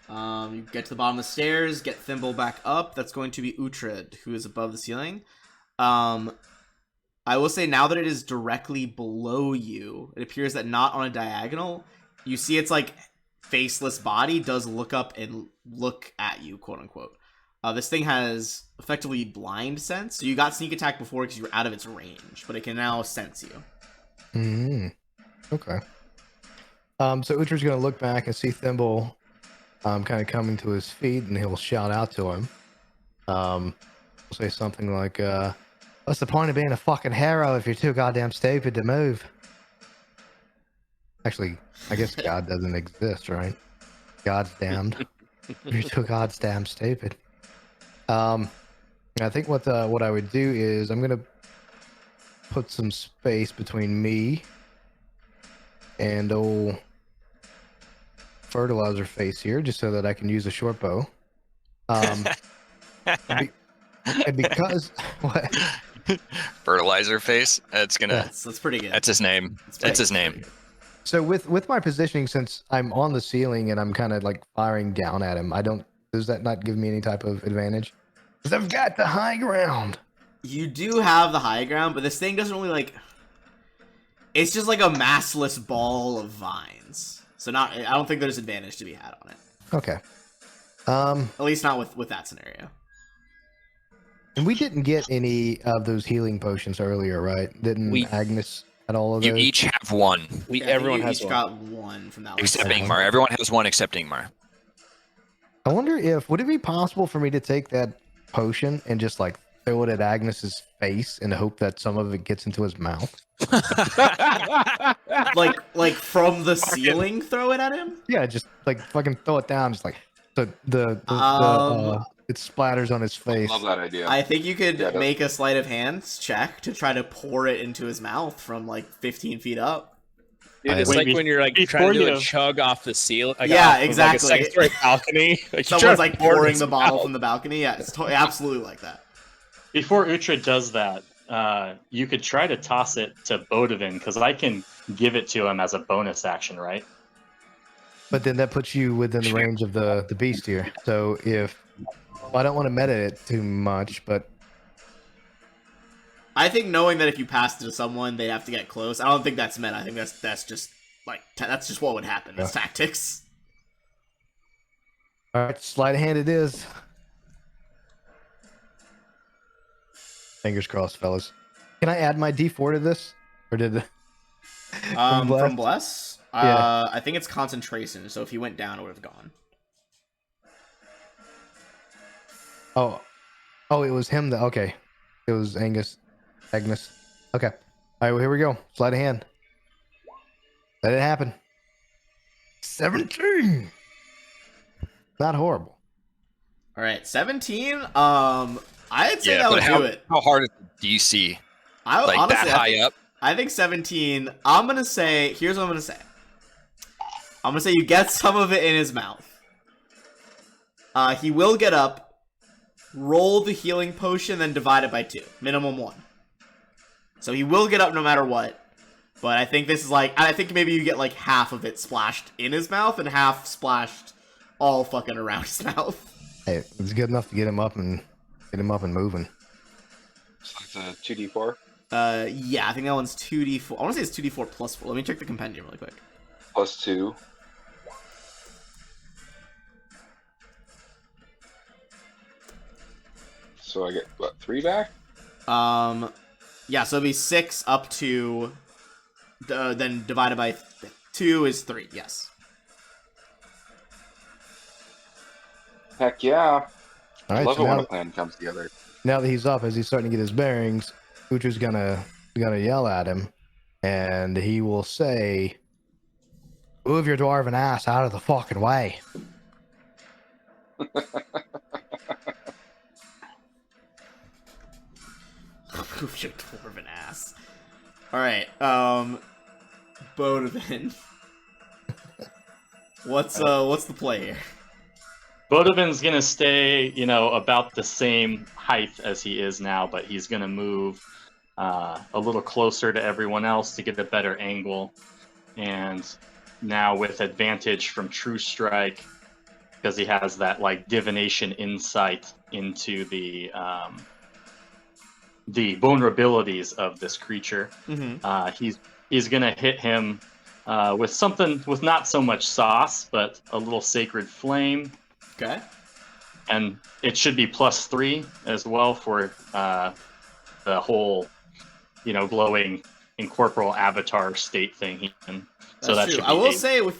Speaker 2: You get to the bottom of the stairs, get Thimble back up. That's going to be Uhtred, who is above the ceiling. I will say, now that it is directly below you, it appears that not on a diagonal, you see its, like, faceless body does look up and look at you, quote unquote. This thing has effectively blind sense, so you got sneak attack before because you were out of its range, but it can now sense you.
Speaker 5: Okay. So Uhtred's gonna look back and see Thimble kind of coming to his feet, and he'll shout out to him. He'll say something like, what's the point of being a fucking hero if you're too goddamn stupid to move? Actually, I guess God doesn't exist, right? God's damned. You're too goddamn stupid. I think what I would do is I'm gonna put some space between me and old Fertilizer Face here, just so that I can use a short bow. And because what?
Speaker 4: Fertilizer Face. That's
Speaker 2: pretty good.
Speaker 4: That's his name. That's his name.
Speaker 5: So with my positioning, since I'm on the ceiling and I'm kind of like firing down at him, does that not give me any type of advantage? Because I've got the high ground.
Speaker 2: You do have the high ground, but this thing doesn't really, like... It's just like a massless ball of vines. So I don't think there's advantage to be had on it.
Speaker 5: Okay.
Speaker 2: At least not with that scenario.
Speaker 5: And we didn't get any of those healing potions earlier, right? Didn't Agnes had all of those?
Speaker 4: You each have one.
Speaker 6: Everyone has
Speaker 2: each
Speaker 6: one.
Speaker 2: got one from that last
Speaker 4: Except
Speaker 2: session.
Speaker 4: Ingmar. Everyone has one except Ingmar.
Speaker 5: I wonder would it be possible for me to take that potion and just like throw it at Agnes's face and hope that some of it gets into his mouth?
Speaker 2: like from the ceiling, throw it at him?
Speaker 5: Yeah, just like fucking throw it down, just like it splatters on his face.
Speaker 1: Love that idea.
Speaker 2: I think you could
Speaker 1: Yeah,
Speaker 2: make a sleight of hand check to try to pour it into his mouth from like 15 feet up.
Speaker 3: Dude,
Speaker 6: It's
Speaker 3: wait,
Speaker 6: like when you're like
Speaker 3: before
Speaker 6: trying to do
Speaker 3: you-
Speaker 6: a chug off the ceiling. Like,
Speaker 2: Yeah,
Speaker 6: off of,
Speaker 2: exactly.
Speaker 6: Like a second-story balcony. Like, you're
Speaker 2: Someone's
Speaker 6: trying to
Speaker 2: like
Speaker 6: pour
Speaker 2: pouring
Speaker 6: this
Speaker 2: the bottle
Speaker 6: out.
Speaker 2: from the balcony. Yeah, it's absolutely like that.
Speaker 3: Before Uhtred does that, you could try to toss it to Bodivin, because I can give it to him as a bonus action, right?
Speaker 5: But then that puts you within the range of the beast here. So if I don't want to meta it too much, but
Speaker 2: I think knowing that if you passed it to someone, they'd have to get close. I don't think that's meant. I think that's just like that's just what would happen. That's tactics.
Speaker 5: all right, sleight of hand it is. Fingers crossed, fellas. Can I add my D4 to this, or did
Speaker 2: From Bless,
Speaker 5: Yeah.
Speaker 2: I think it's concentration. So if he went down, it would have gone.
Speaker 5: Oh, it was him that. Okay, it was Agnes. Okay, all right, well, here we go. Sleight of hand. Let it happen. 17. Not horrible.
Speaker 2: All right, 17. I'd say that
Speaker 4: but
Speaker 2: would do it.
Speaker 4: how hard is the DC?
Speaker 2: I
Speaker 4: Like
Speaker 2: honestly,
Speaker 4: that high up?
Speaker 2: I think 17. I'm gonna say. Here's what I'm gonna say. I'm gonna say you get some of it in his mouth. He will get up, roll the healing potion, then divide it by 2. Minimum 1. So he will get up no matter what. But I think this is like, I think maybe you get like half of it splashed in his mouth and half splashed all fucking around his mouth.
Speaker 5: Hey, it's good enough to get him up and moving.
Speaker 1: So it's a 2d4
Speaker 2: Yeah, I think that one's 2d4. I want to say it's 2d4 plus 4. Let me check the compendium really quick.
Speaker 1: plus 2. So I get what, 3 back?
Speaker 2: Yeah, so it'll be 6 up to, then divided by 2 is 3, yes.
Speaker 1: Heck yeah!
Speaker 5: All
Speaker 1: I
Speaker 5: right,
Speaker 1: love
Speaker 5: so
Speaker 1: it when
Speaker 5: now,
Speaker 1: a plan comes together.
Speaker 5: now that he's up, as he's starting to get his bearings, Uhtred's gonna yell at him, and he will say, "Move your dwarven ass out of the fucking way."
Speaker 2: Move your dwarven ass. Alright, Bodivin. What's the play here?
Speaker 3: Bodovin's gonna stay, about the same height as he is now, but he's gonna move a little closer to everyone else to get a better angle. And now with advantage from True Strike, because he has that like divination insight into the vulnerabilities of this creature.
Speaker 2: Mm-hmm.
Speaker 3: He's gonna hit him with something with not so much sauce, but a little sacred flame.
Speaker 2: Okay.
Speaker 3: And it should be +3 as well for the whole, glowing incorporeal avatar state thing. So that
Speaker 2: True.
Speaker 3: should be
Speaker 2: I will
Speaker 3: 8.
Speaker 2: say with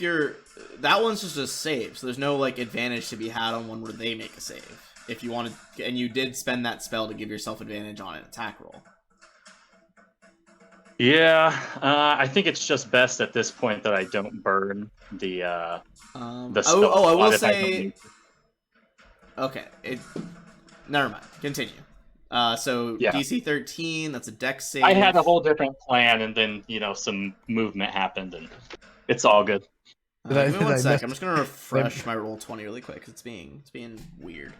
Speaker 2: that one's just a save, so there's no like advantage to be had on one where they make a save. If you wanted, and you did spend that spell to give yourself advantage on an attack roll.
Speaker 3: Yeah, I think it's just best at this point that I don't burn the spell.
Speaker 2: I will
Speaker 3: slot if I don't
Speaker 2: say.
Speaker 3: need to.
Speaker 2: Okay, never mind. Continue. So
Speaker 3: Yeah.
Speaker 2: DC 13. That's a dex save.
Speaker 3: I had a whole different plan, and then some movement happened, and it's all good.
Speaker 2: Give me
Speaker 5: Did I
Speaker 2: one sec.
Speaker 5: miss-
Speaker 2: I'm just gonna refresh my roll 20 really quick. 'Cause it's being weird.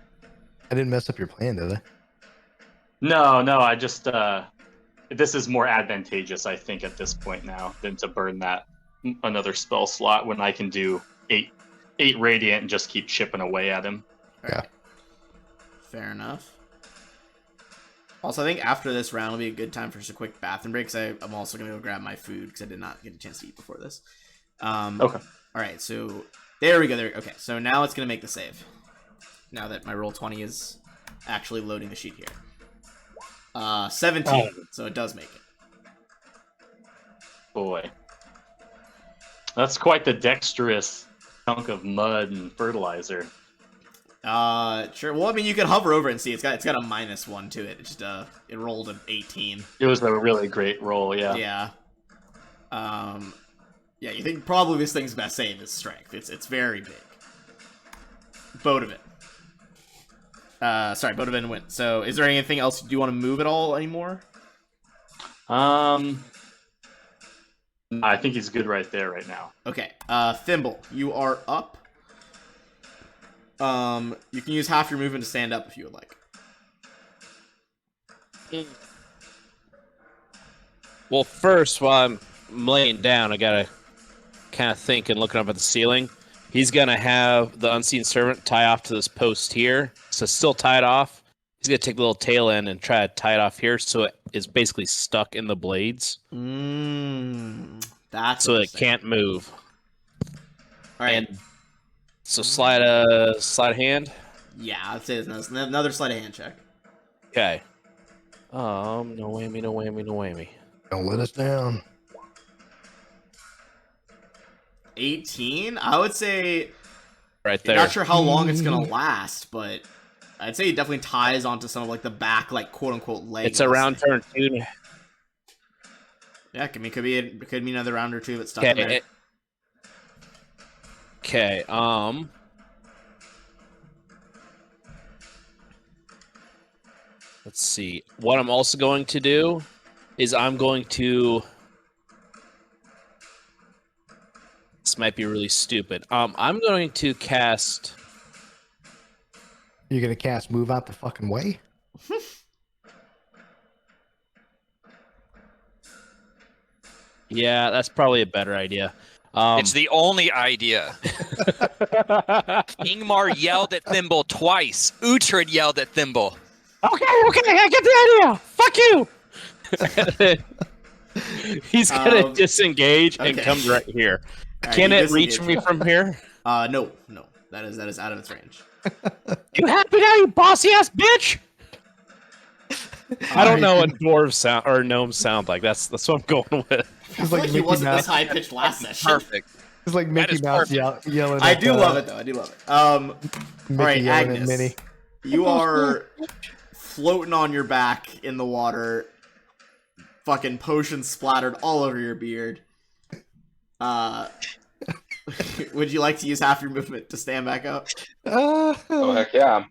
Speaker 5: I didn't mess up your plan, did I?
Speaker 3: No, I just this is more advantageous, I think, at this point now than to burn that another spell slot when I can do 8 radiant and just keep chipping away at him.
Speaker 5: Yeah.
Speaker 2: Fair enough. Also, I think after this round will be a good time for just a quick bathroom break. Because I'm also gonna go grab my food because I did not get a chance to eat before this.
Speaker 3: Okay.
Speaker 2: All right, so there we go. Okay, so now it's gonna make the save. Now that my roll 20 is actually loading the sheet here. 17, so it does make it.
Speaker 3: Boy, that's quite the dexterous chunk of mud and fertilizer.
Speaker 2: Sure. Well, I mean, you can hover over it and see it's got a -1 to it. It just it rolled an 18.
Speaker 3: It was a really great roll, yeah.
Speaker 2: Yeah. Yeah. You think probably this thing's best save is strength. It's very big. Bodivin. Sorry, Bodivin went. So, is there anything else? Do you want to move at all anymore?
Speaker 3: I think he's good right there right now.
Speaker 2: Okay, Thimble, you are up. You can use half your movement to stand up if you would like.
Speaker 6: Well, first, while I'm laying down, I gotta kind of think and looking up at the ceiling. He's gonna have the unseen servant tie off to this post here, so still tied off. He's gonna take the little tail end and try to tie it off here, so it is basically stuck in the blades,
Speaker 2: That's
Speaker 6: so
Speaker 2: what
Speaker 6: it can't move.
Speaker 2: All right.
Speaker 6: And so slide a hand.
Speaker 2: Yeah, I'd say it's another sleight of hand check.
Speaker 6: Okay. No whammy, no whammy, no whammy.
Speaker 5: Don't let us down.
Speaker 2: 18? I would say...
Speaker 6: Right there.
Speaker 2: Not sure how long it's going to last, but I'd say it definitely ties onto some of, like, the back, like, quote-unquote leg.
Speaker 6: It's around turn 2.
Speaker 2: Yeah, I mean, could be another round or two if it's stuck in there.
Speaker 6: Okay, let's see. What I'm also going to do is I'm going to... This might be really stupid. I'm going to cast...
Speaker 5: You're gonna cast move out the fucking way?
Speaker 6: Yeah, that's probably a better idea.
Speaker 4: It's the only idea. Ingmar yelled at Thimble twice. Uhtred yelled at Thimble.
Speaker 6: Okay, I get the idea. Fuck you. He's gonna disengage and come right here.
Speaker 2: Right,
Speaker 6: Can it reach me from here?
Speaker 2: No. That is out of its range.
Speaker 6: You happy now, you bossy ass bitch? I don't know what dwarves sound or gnomes sound like. That's what I'm going with.
Speaker 2: It's like he wasn't this high pitched last session.
Speaker 4: Perfect.
Speaker 5: It's like Mickey Mouse yelling.
Speaker 2: I do love it though. I do love it. All right, Agnes,
Speaker 5: Minnie.
Speaker 2: you are floating on your back in the water. Fucking potion splattered all over your beard. Would you like to use half your movement to stand back up?
Speaker 1: Oh heck yeah.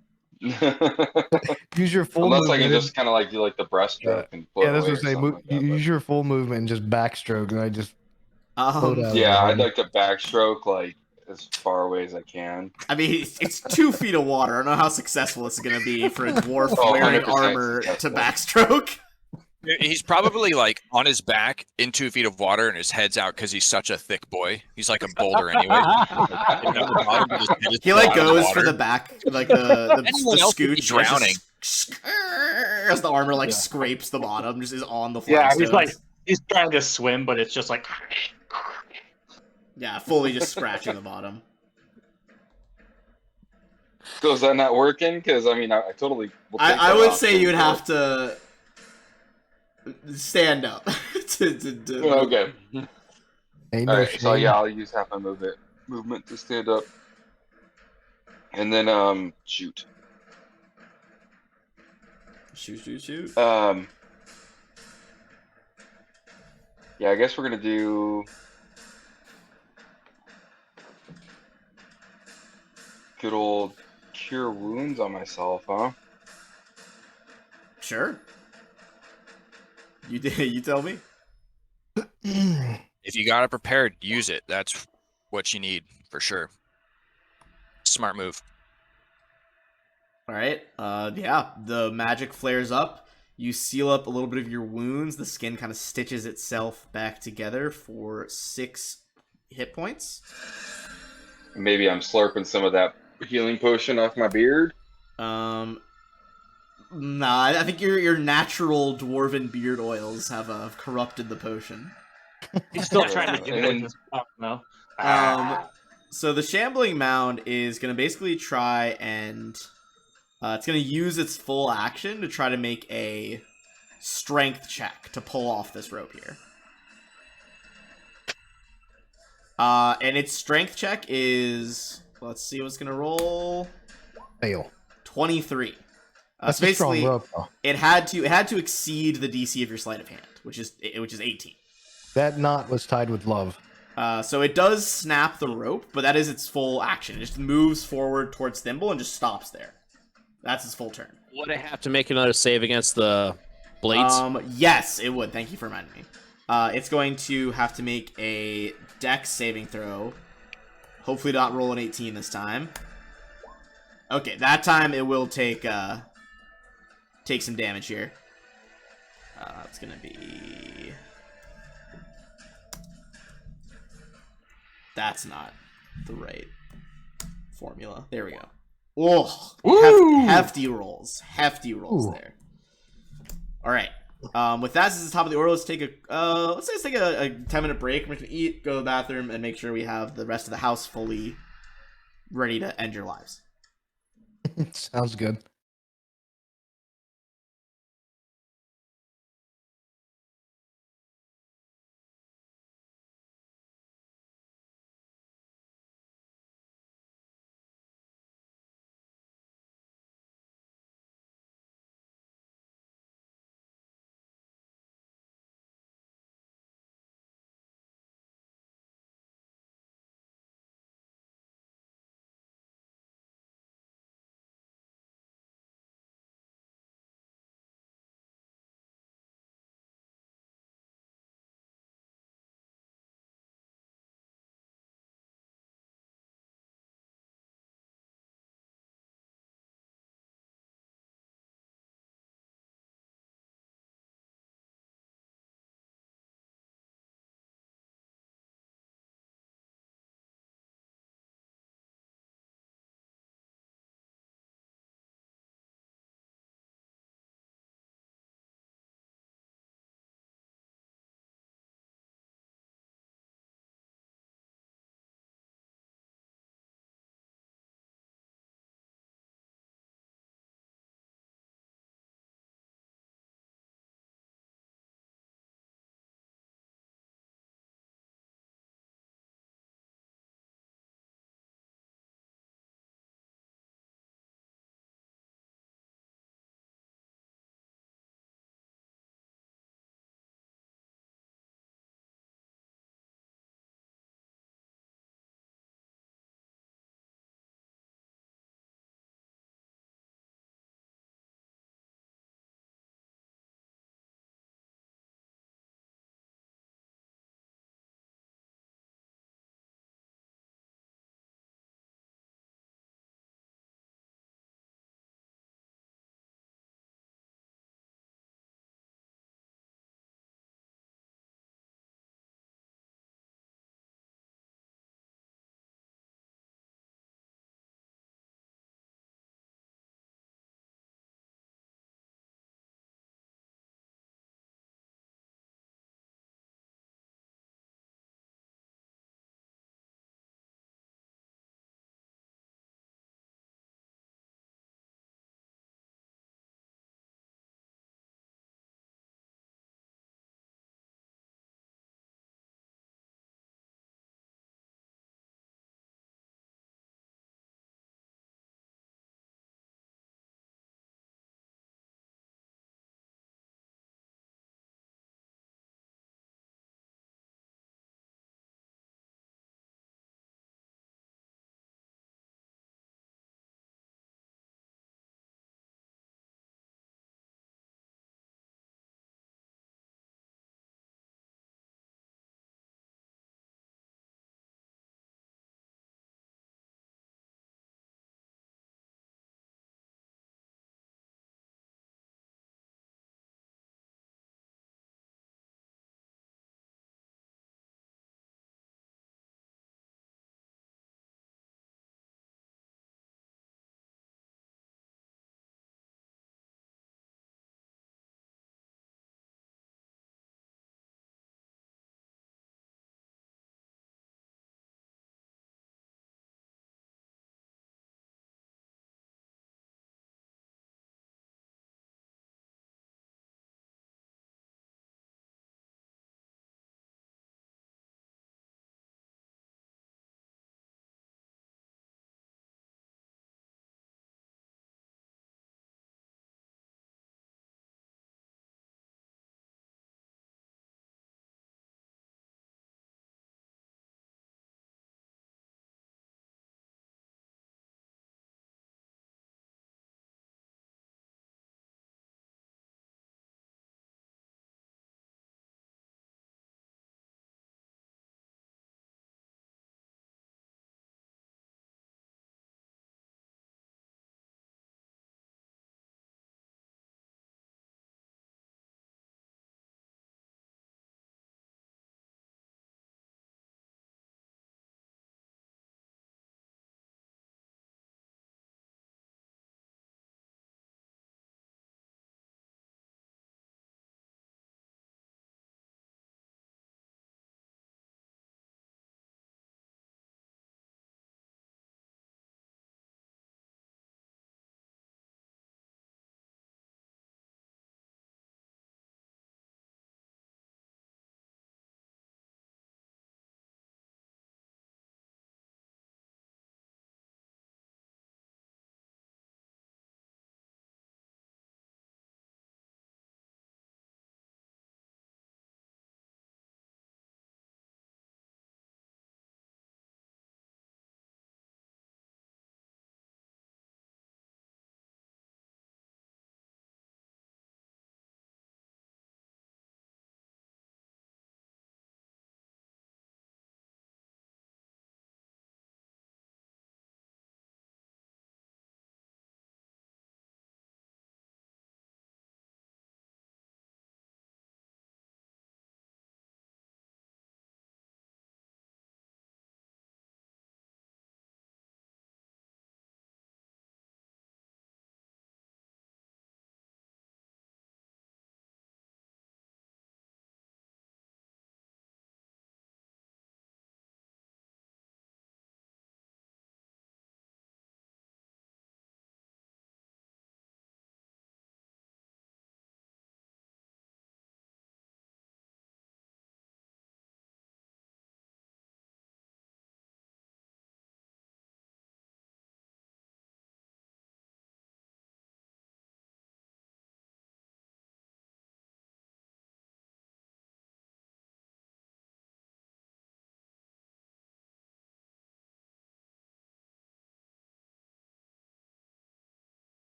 Speaker 5: Use your full
Speaker 1: Unless
Speaker 5: movement.
Speaker 1: I can just kind of like do like the breaststroke and float
Speaker 5: Yeah, that's
Speaker 1: away
Speaker 5: what
Speaker 1: or
Speaker 5: I say.
Speaker 1: something like that,
Speaker 5: Use your full movement and just backstroke, and I just float out.
Speaker 1: yeah, I'd like to backstroke like as far away as I can.
Speaker 2: I mean, it's 2 feet of water. I don't know how successful this is going to be for a dwarf
Speaker 1: Oh,
Speaker 2: wearing
Speaker 1: 100%
Speaker 2: armor to
Speaker 1: successful.
Speaker 2: backstroke.
Speaker 4: He's probably like on his back in 2 feet of water and his head's out because he's such a thick boy. He's like a boulder anyway.
Speaker 2: He like goes for the back, like the
Speaker 4: Anyone else would be
Speaker 2: scooch,
Speaker 4: drowning.
Speaker 2: as the armor like scrapes the bottom, just is on the
Speaker 3: Yeah,
Speaker 2: flagstones.
Speaker 3: he's trying to swim, but it's just like.
Speaker 2: Yeah, fully just scratching the bottom.
Speaker 1: So is that not working? Because I mean, I totally. will take
Speaker 2: I
Speaker 1: that
Speaker 2: would
Speaker 1: option,
Speaker 2: say you'd
Speaker 1: but-
Speaker 2: have to stand up.
Speaker 1: Okay.
Speaker 5: Ain't
Speaker 1: All
Speaker 5: no
Speaker 1: right. So
Speaker 5: shame.
Speaker 1: yeah, I'll use half my movement to stand up, and then shoot.
Speaker 2: Shoot.
Speaker 1: Yeah, I guess we're gonna do good old cure wounds on myself, huh?
Speaker 2: Sure. You tell me.
Speaker 4: If you got it prepared, use it. That's what you need for sure. Smart move.
Speaker 2: All right. Yeah, the magic flares up. You seal up a little bit of your wounds. The skin kind of stitches itself back together for 6 hit points.
Speaker 1: Maybe I'm slurping some of that healing potion off my beard.
Speaker 2: Nah, I think your natural dwarven beard oils have corrupted the potion.
Speaker 3: He's still trying to get it with his mouth, no?
Speaker 2: So the shambling mound is gonna basically try and it's gonna use its full action to try to make a strength check to pull off this rope here. And its strength check is, let's see what's gonna roll.
Speaker 5: Fail.
Speaker 2: 23.
Speaker 5: That's
Speaker 2: So
Speaker 5: a strong
Speaker 2: basically,
Speaker 5: rope, though.
Speaker 2: it had to exceed the DC of your sleight of hand, which is 18.
Speaker 5: That knot was tied with love.
Speaker 2: So it does snap the rope, but that is its full action. It just moves forward towards Thimble and just stops there. That's its full turn.
Speaker 6: Would I have to make another save against the blades?
Speaker 2: Yes, it would. Thank you for reminding me. It's going to have to make a Dex saving throw. Hopefully not roll an 18 this time. Okay, that time it will take some damage here. It's gonna be... That's not the right formula. There we go. Oh, hefty rolls. Hefty rolls there. All right. With that, this is the top of the order. Let's take a 10-minute break. We're gonna eat, go to the bathroom, and make sure we have the rest of the house fully ready to end your lives.
Speaker 5: Sounds good.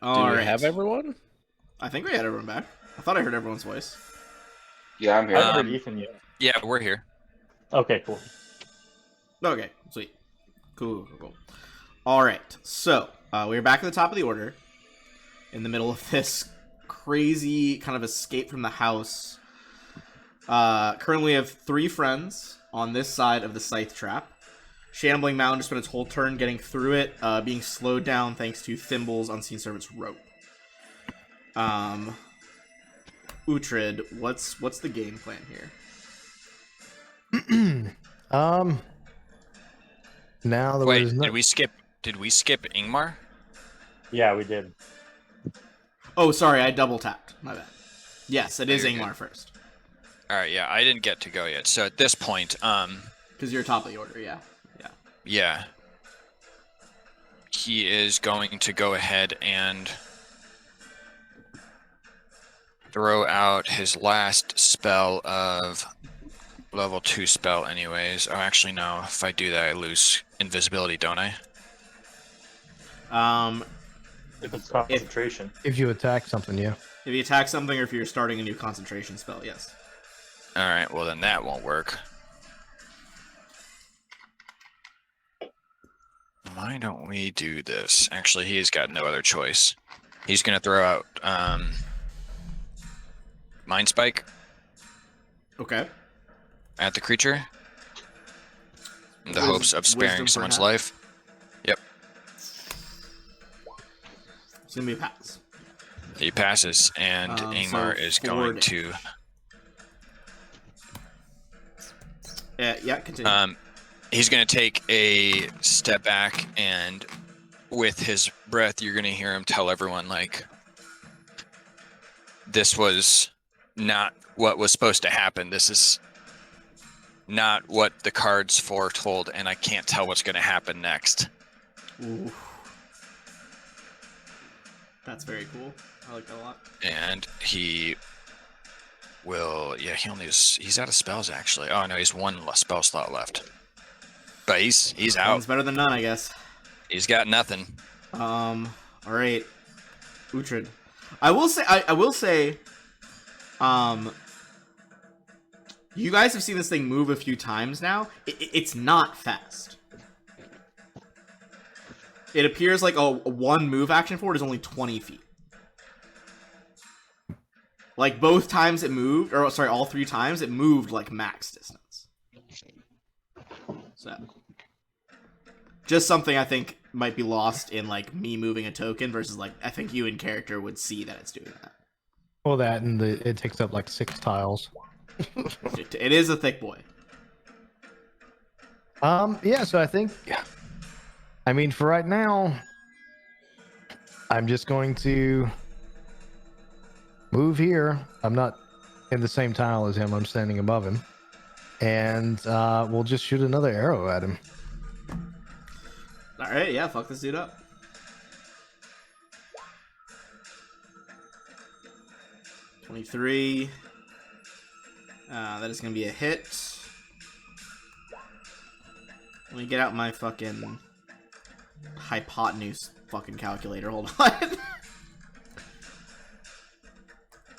Speaker 6: Do
Speaker 2: All
Speaker 6: we
Speaker 2: right.
Speaker 6: have everyone?
Speaker 2: I think we had everyone back. I thought I heard everyone's voice.
Speaker 1: Yeah, I'm
Speaker 3: I
Speaker 1: here.
Speaker 3: haven't heard Ethan yet.
Speaker 4: Yeah, we're here.
Speaker 3: Okay, cool.
Speaker 2: Okay, sweet. Cool. All right, so we're back at the top of the order, in the middle of this crazy kind of escape from the house. Currently, we have 3 friends on this side of the scythe trap. Shambling Mountain just spent its whole turn getting through it, being slowed down thanks to Thimble's Unseen Servant's rope. Uhtred, what's the game plan here?
Speaker 5: Now there
Speaker 4: Wait,
Speaker 5: was no.
Speaker 4: did we skip Ingmar?
Speaker 3: Yeah, we did.
Speaker 2: Oh, sorry, I double tapped. My bad. Yes, it is
Speaker 4: you're
Speaker 2: Ingmar
Speaker 4: good.
Speaker 2: first.
Speaker 4: All right, yeah, I didn't get to go yet. So at this point,
Speaker 2: Because you're top of the order, yeah.
Speaker 4: yeah, he is going to go ahead and throw out his last spell of level 2 spell anyways. Oh, actually, no. If I do that, I lose invisibility, don't I?
Speaker 3: If it's concentration.
Speaker 5: If you attack something, yeah.
Speaker 2: If you attack something or if you're starting a new concentration spell, yes.
Speaker 4: All right, well, then that won't work. Why don't we do this? Actually, he's got no other choice. He's going to throw out Mind Spike
Speaker 2: Okay.
Speaker 4: at the creature in the
Speaker 2: Wis-
Speaker 4: hopes of sparing
Speaker 2: wisdom
Speaker 4: someone's
Speaker 2: perhaps?
Speaker 4: life. Yep,
Speaker 2: It's going to be a pass.
Speaker 4: he passes, and Ingmar
Speaker 2: so
Speaker 4: is
Speaker 2: 4
Speaker 4: going
Speaker 2: damage.
Speaker 4: to...
Speaker 2: Yeah, continue.
Speaker 4: He's going to take a step back, and with his breath, you're going to hear him tell everyone, like, this was not what was supposed to happen. This is not what the cards foretold, and I can't tell what's going to happen next.
Speaker 2: Ooh. That's very cool. I like that a lot.
Speaker 4: And he will... Yeah, he's out of spells, actually. Oh, no, he's 1 spell slot left. But he's out.
Speaker 2: One's better than none, I guess.
Speaker 4: He's got nothing.
Speaker 2: All right, Uhtred. I will say, you guys have seen this thing move a few times now. It's not fast. It appears like a 1 move action for it is only 20 feet. Like both times it moved, or sorry, all 3 times it moved like max distance. So, just something I think might be lost in like me moving a token versus like I think you in character would see that it's doing that.
Speaker 5: Well, that and it takes up like 6 tiles.
Speaker 2: It is a thick boy.
Speaker 5: Yeah. So I think, I mean, for right now, I'm just going to move here. I'm not in the same tile as him. I'm standing above him, and we'll just shoot another arrow at him.
Speaker 2: All right, yeah, fuck this dude up. $23. That is gonna be a hit. Let me get out my fucking hypotenuse fucking calculator. Hold on.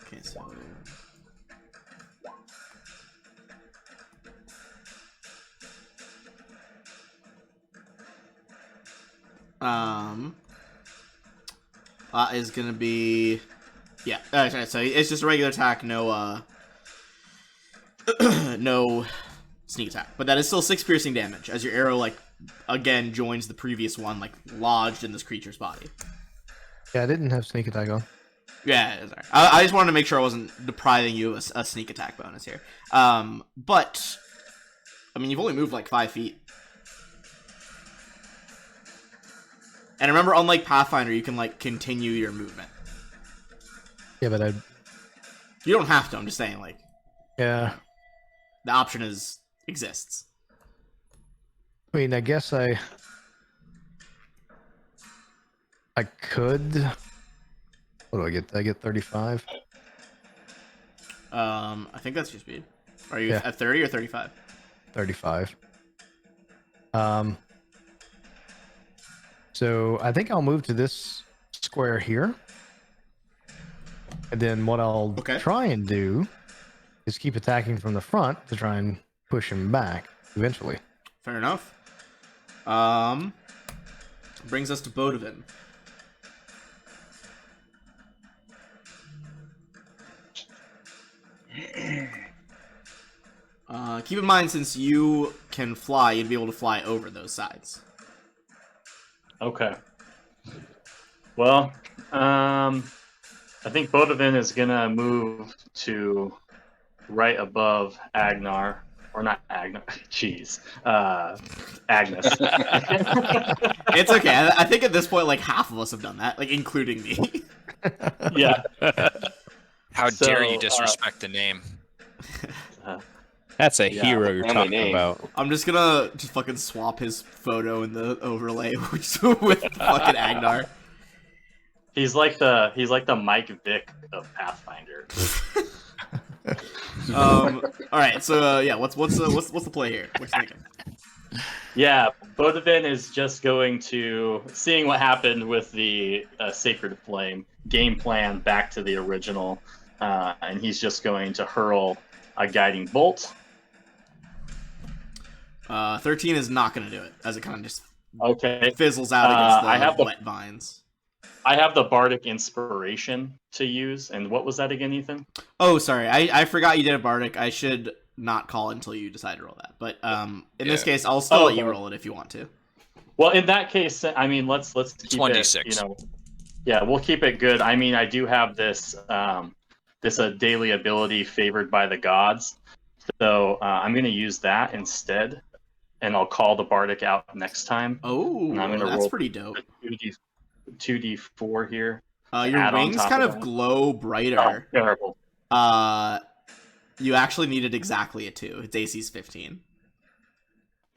Speaker 2: Okay, so is gonna be, yeah. So it's just a regular attack, no no sneak attack, but that is still 6 piercing damage as your arrow like again joins the previous one, like lodged in this creature's body.
Speaker 5: Yeah, I didn't have sneak attack on.
Speaker 2: Yeah, it's all right. I just wanted to make sure I wasn't depriving you of a sneak attack bonus here. But I mean, you've only moved like 5 feet. And remember, unlike Pathfinder, you can, like, continue your movement.
Speaker 5: Yeah, but
Speaker 2: You don't have to, I'm just saying, like,
Speaker 5: yeah.
Speaker 2: the option exists.
Speaker 5: I mean, I guess I could. What do I get? I get 35.
Speaker 2: I think that's your speed. Are you
Speaker 5: Yeah.
Speaker 2: at 30 or 35?
Speaker 5: 35. So I think I'll move to this square here. And then what I'll try and do is keep attacking from the front to try and push him back eventually.
Speaker 2: Fair enough. Brings us to Bodovin. Keep in mind, since you can fly, you'd be able to fly over those sides.
Speaker 3: Okay. Well, I think Bodovin is gonna move to right above Agnar, or not Agnar. Jeez, Agnes.
Speaker 2: It's okay. I think at this point, like, half of us have done that, like, including me.
Speaker 3: Yeah.
Speaker 4: How dare you disrespect the name?
Speaker 6: That's a hero you're talking about.
Speaker 2: I'm just gonna fucking swap his photo in the overlay with fucking Agnar.
Speaker 3: He's like the Mike Vick of Pathfinder.
Speaker 2: All right, so yeah, what's the play here? What you thinking?
Speaker 3: Yeah, Bodovin is just going to, seeing what happened with the Sacred Flame, game plan back to the original, and he's just going to hurl a guiding bolt.
Speaker 2: 13 is not going to do it, as it kind of just fizzles out against the wet vines.
Speaker 3: I have the Bardic Inspiration to use, and what was that again, Ethan?
Speaker 2: Oh, sorry, I forgot you did a Bardic. I should not call it until you decide to roll that. But in this case, I'll still let you roll it if you want to.
Speaker 3: Well, in that case, I mean, let's keep
Speaker 4: 1d6.
Speaker 3: it. Yeah, we'll keep it good. I mean, I do have this daily ability favored by the gods, so I'm going to use that instead, and I'll call the Bardic out next time.
Speaker 2: Oh, that's roll pretty dope.
Speaker 3: 2d4 here.
Speaker 2: Your wings kind of glow brighter.
Speaker 3: Oh, terrible.
Speaker 2: You actually needed exactly a 2. Its AC's 15.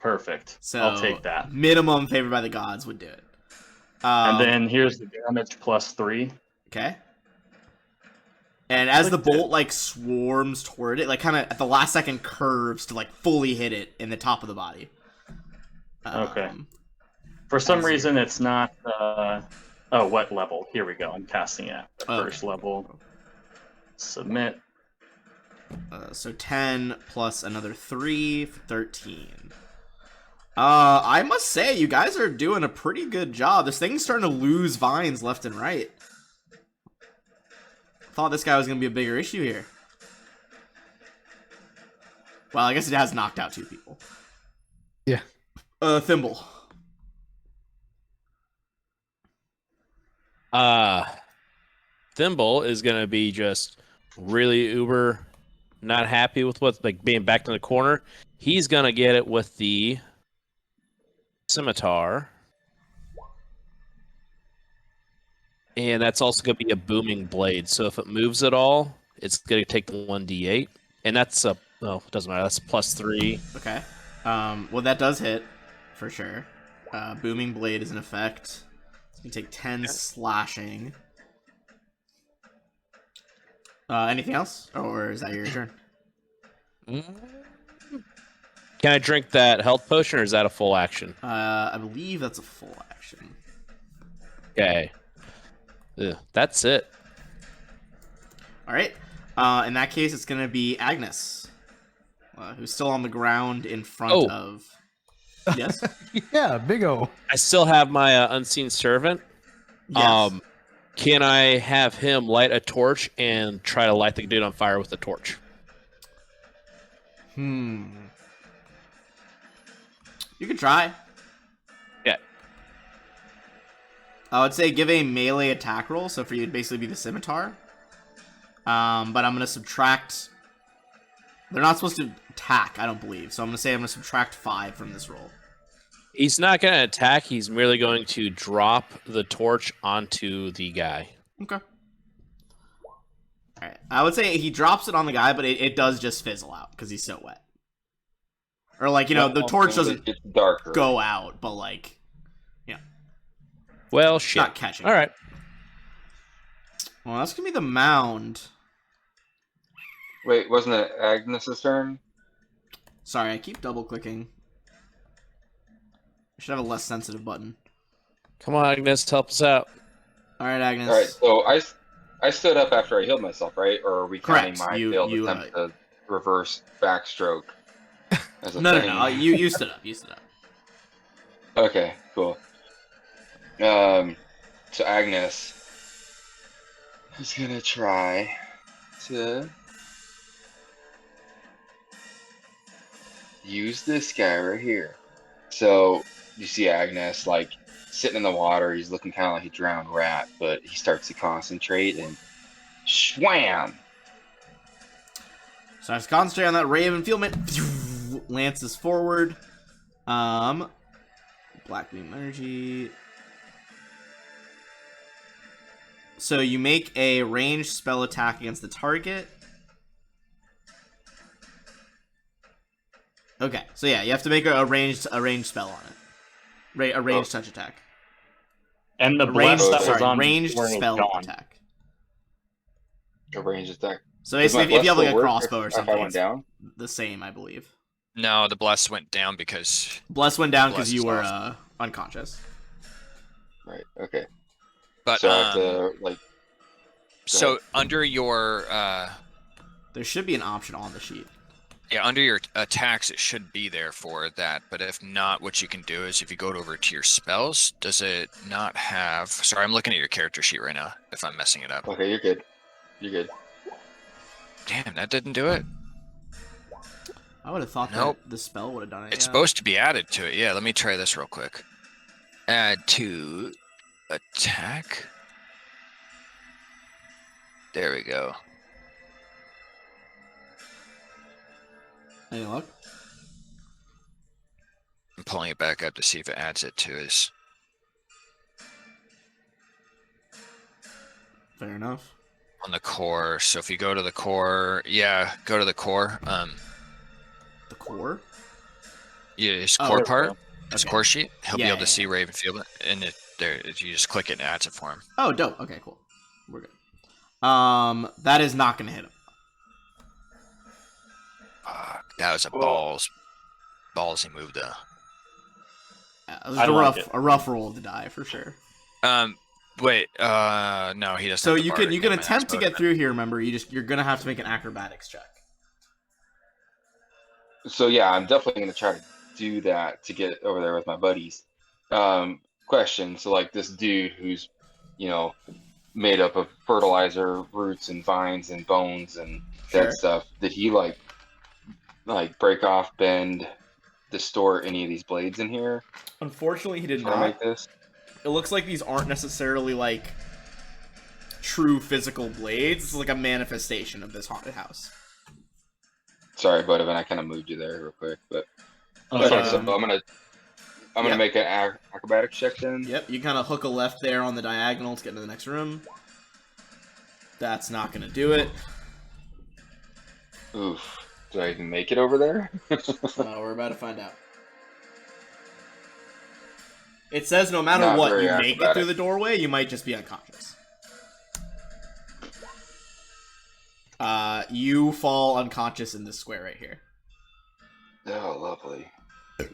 Speaker 3: Perfect.
Speaker 2: So
Speaker 3: I'll take that.
Speaker 2: Minimum favored by the gods would do it.
Speaker 3: And then here's the damage +3.
Speaker 2: Okay. And as the bolt like swarms toward it, like kind of at the last second curves to like fully hit it in the top of the body.
Speaker 3: Okay. For some reason, it's not. What level? Here we go. I'm casting it at the first level. Submit.
Speaker 2: So 10 plus another 3 for 13. I must say, you guys are doing a pretty good job. This thing's starting to lose vines left and right. Thought this guy was going to be a bigger issue here. Well, I guess it has knocked out 2 people.
Speaker 5: Yeah.
Speaker 2: Thimble.
Speaker 6: Thimble is going to be just really uber not happy with what's like being backed in the corner. He's going to get it with the scimitar. And that's also going to be a booming blade. So if it moves at all, it's going to take the 1d8. And that's it doesn't matter. That's +3.
Speaker 2: Okay. Well, that does hit, for sure. Booming blade is an effect. So you take 10 slashing. Anything else? Or is that your turn?
Speaker 6: Can I drink that health potion, or is that a full action?
Speaker 2: I believe that's a full action.
Speaker 6: Okay. That's it.
Speaker 2: All right. In that case, it's going to be Agnes, who's still on the ground in front of... Yes?
Speaker 5: Yeah, big O.
Speaker 6: I still have my unseen servant.
Speaker 2: Yes.
Speaker 6: Can I have him light a torch and try to light the dude on fire with the torch?
Speaker 2: You could try.
Speaker 6: Yeah.
Speaker 2: I would say give a melee attack roll, so for you it'd basically be the scimitar. But I'm going to subtract... They're not supposed to attack, I don't believe. So I'm going to subtract 5 from this roll.
Speaker 6: He's not going to attack. He's merely going to drop the torch onto the guy.
Speaker 2: Okay. Alright. I would say he drops it on the guy, but it does just fizzle out because he's so wet. Or like, the torch doesn't go out, but like,
Speaker 6: well, shit.
Speaker 2: Not catching.
Speaker 6: All right.
Speaker 2: Well, that's going to be the mound.
Speaker 1: Wait, wasn't it Agnes's turn?
Speaker 2: Sorry, I keep double clicking. I should have a less sensitive button.
Speaker 6: Come on, Agnes, help us out.
Speaker 2: All right, Agnes.
Speaker 1: All right, so I stood up after I healed myself, right? Or are we counting
Speaker 2: Correct.
Speaker 1: my
Speaker 2: You
Speaker 1: failed
Speaker 2: you
Speaker 1: attempt to reverse backstroke as a
Speaker 2: no
Speaker 1: thing?
Speaker 2: no no. You stood up. You stood up.
Speaker 1: Okay, cool. So Agnes is gonna try to use this guy right here. So you see Agnes like sitting in the water. He's looking kind of like a drowned rat, but he starts to concentrate and Schwam!
Speaker 2: So I just concentrate on that ray of enfeelment. Lances forward. Black beam energy. So you make a ranged spell attack against the target. Okay, so yeah, you have to make a ranged spell on it. A ranged touch attack.
Speaker 3: And the
Speaker 2: A ranged,
Speaker 3: bless that was
Speaker 2: sorry,
Speaker 3: on
Speaker 2: ranged
Speaker 3: before is
Speaker 2: spell
Speaker 3: gone.
Speaker 2: attack.
Speaker 1: A ranged attack.
Speaker 2: So
Speaker 1: Does my
Speaker 2: basically, if you have
Speaker 1: bless
Speaker 2: like a
Speaker 1: still work
Speaker 2: crossbow or
Speaker 1: if
Speaker 2: something,
Speaker 1: I went
Speaker 2: it's
Speaker 1: down?
Speaker 2: the same, I believe.
Speaker 4: No, the bless went down because
Speaker 2: Bless went down
Speaker 4: Bless
Speaker 2: because you
Speaker 4: is
Speaker 2: were
Speaker 4: off.
Speaker 2: unconscious.
Speaker 1: Right. Okay.
Speaker 4: but
Speaker 1: So I have to like.
Speaker 4: so under your
Speaker 2: There should be an option on the sheet.
Speaker 4: yeah, under your attacks, it should be there for that. But if not, what you can do is if you go over to your spells, does it not have... Sorry, I'm looking at your character sheet right now, if I'm messing it up.
Speaker 1: Okay, you're good. You're good.
Speaker 4: Damn, that didn't do it.
Speaker 2: I would have thought
Speaker 4: Nope.
Speaker 2: that the spell would have done it.
Speaker 4: It's
Speaker 2: yeah.
Speaker 4: supposed to be added to it. Yeah, let me try this real quick. Add to attack. There we go.
Speaker 2: Any luck?
Speaker 4: I'm pulling it back up to see if it adds it to his...
Speaker 2: Fair enough.
Speaker 4: On the core. So if you go to the core, yeah, go to the core.
Speaker 2: The core?
Speaker 4: Yeah, his
Speaker 2: Oh,
Speaker 4: core
Speaker 3: there we
Speaker 4: part,
Speaker 3: go.
Speaker 4: his
Speaker 2: Okay.
Speaker 4: core sheet. He'll be
Speaker 2: Yeah,
Speaker 4: able to
Speaker 2: yeah,
Speaker 4: see
Speaker 2: yeah.
Speaker 4: Ravenfield, and it there. You just click it and it adds it for him.
Speaker 2: Oh, dope. Okay, cool. We're good. That is not gonna hit him.
Speaker 4: Fuck, that was a
Speaker 3: Whoa.
Speaker 4: ballsy move though.
Speaker 2: It was
Speaker 3: I like it.
Speaker 2: a rough roll of the die for sure.
Speaker 4: Wait, no, he doesn't.
Speaker 2: So
Speaker 4: have the
Speaker 2: you can
Speaker 4: bardic.
Speaker 2: you can
Speaker 4: Never mind,
Speaker 2: attempt to
Speaker 4: that's
Speaker 2: get through here. Remember, you're gonna have to make an acrobatics check.
Speaker 1: So yeah, I'm definitely gonna try to do that to get over there with my buddies. Question. So like this dude who's, made up of fertilizer, roots and vines and bones and
Speaker 2: Sure.
Speaker 1: dead stuff. Did he like break off, bend, distort any of these blades in here
Speaker 2: Unfortunately, he did
Speaker 1: trying to
Speaker 2: not.
Speaker 1: make this?
Speaker 2: It looks like these aren't necessarily like true physical blades. It's like a manifestation of this haunted house.
Speaker 1: Sorry, Budovan, I kind of moved you there real quick, but
Speaker 3: Oh,
Speaker 1: okay.
Speaker 3: sorry.
Speaker 1: So I'm gonna
Speaker 2: Yep.
Speaker 1: make an acrobatics check then.
Speaker 2: Yep, you kind of hook a left there on the diagonal to get into the next room. That's not gonna do it.
Speaker 1: Oof. Do I even make it over there?
Speaker 2: We're about to find out. It says no matter
Speaker 1: Not
Speaker 2: what,
Speaker 1: very
Speaker 2: you make it
Speaker 1: acrobatic.
Speaker 2: through the doorway, you might just be unconscious. You fall unconscious in this square right here.
Speaker 1: Oh, lovely.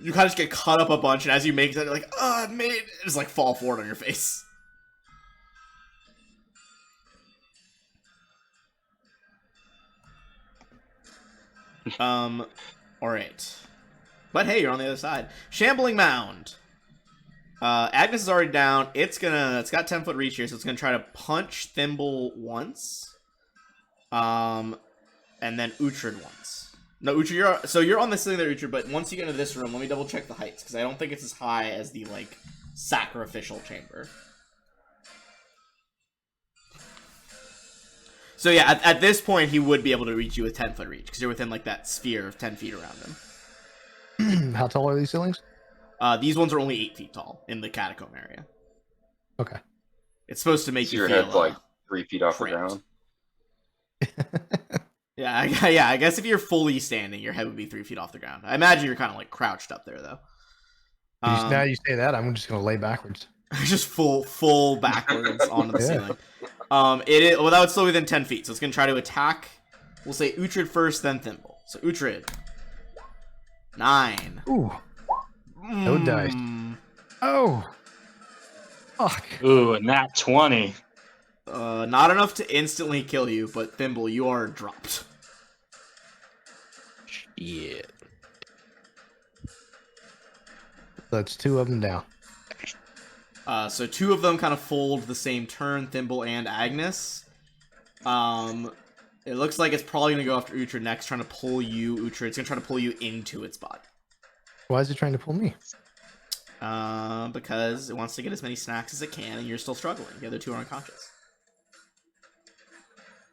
Speaker 2: You kind of just get cut up a bunch, and as you make it, you're like, oh, I made it. Just like fall forward on your face. Alright. But hey, you're on the other side. Shambling Mound. Agnes is already down. It's got 10-foot reach here, so it's gonna try to punch Thimble once. And then Uhtred once. No, Uhtred, you're on the ceiling there, Uhtred, but once you get into this room, let me double check the heights, because I don't think it's as high as the, like, sacrificial chamber. So yeah, at this point, he would be able to reach you with 10-foot reach, because you're within, like, that sphere of 10 feet around him.
Speaker 5: How tall are these ceilings?
Speaker 2: These ones are only 8 feet tall in the catacomb area.
Speaker 5: Okay.
Speaker 2: It's supposed to make
Speaker 1: So
Speaker 2: you
Speaker 1: your
Speaker 2: feel,
Speaker 1: head's like 3 feet off the
Speaker 2: cramped.
Speaker 1: ground.
Speaker 2: Yeah, I guess if you're fully standing, your head would be 3 feet off the ground. I imagine you're kind of like crouched up there, though.
Speaker 5: Now you say that, I'm just gonna lay backwards.
Speaker 2: Just full backwards onto the
Speaker 5: Yeah.
Speaker 2: ceiling. That would still within 10 feet, so it's gonna try to attack. We'll say Uhtred first, then Thimble. So Uhtred, 9.
Speaker 5: Ooh. No dice. Oh. Fuck.
Speaker 3: Ooh, a nat 20.
Speaker 2: Not enough to instantly kill you, but Thimble, you are dropped.
Speaker 6: Yeah.
Speaker 5: That's 2 of them down.
Speaker 2: So 2 of them kind of fold the same turn, Thimble and Agnes. It looks like it's probably going to go after Uhtred next, trying to pull you, Uhtred. It's going to try to pull you into its body.
Speaker 5: Why is it trying to pull me?
Speaker 2: Because it wants to get as many snacks as it can, and you're still struggling. The other 2 are unconscious.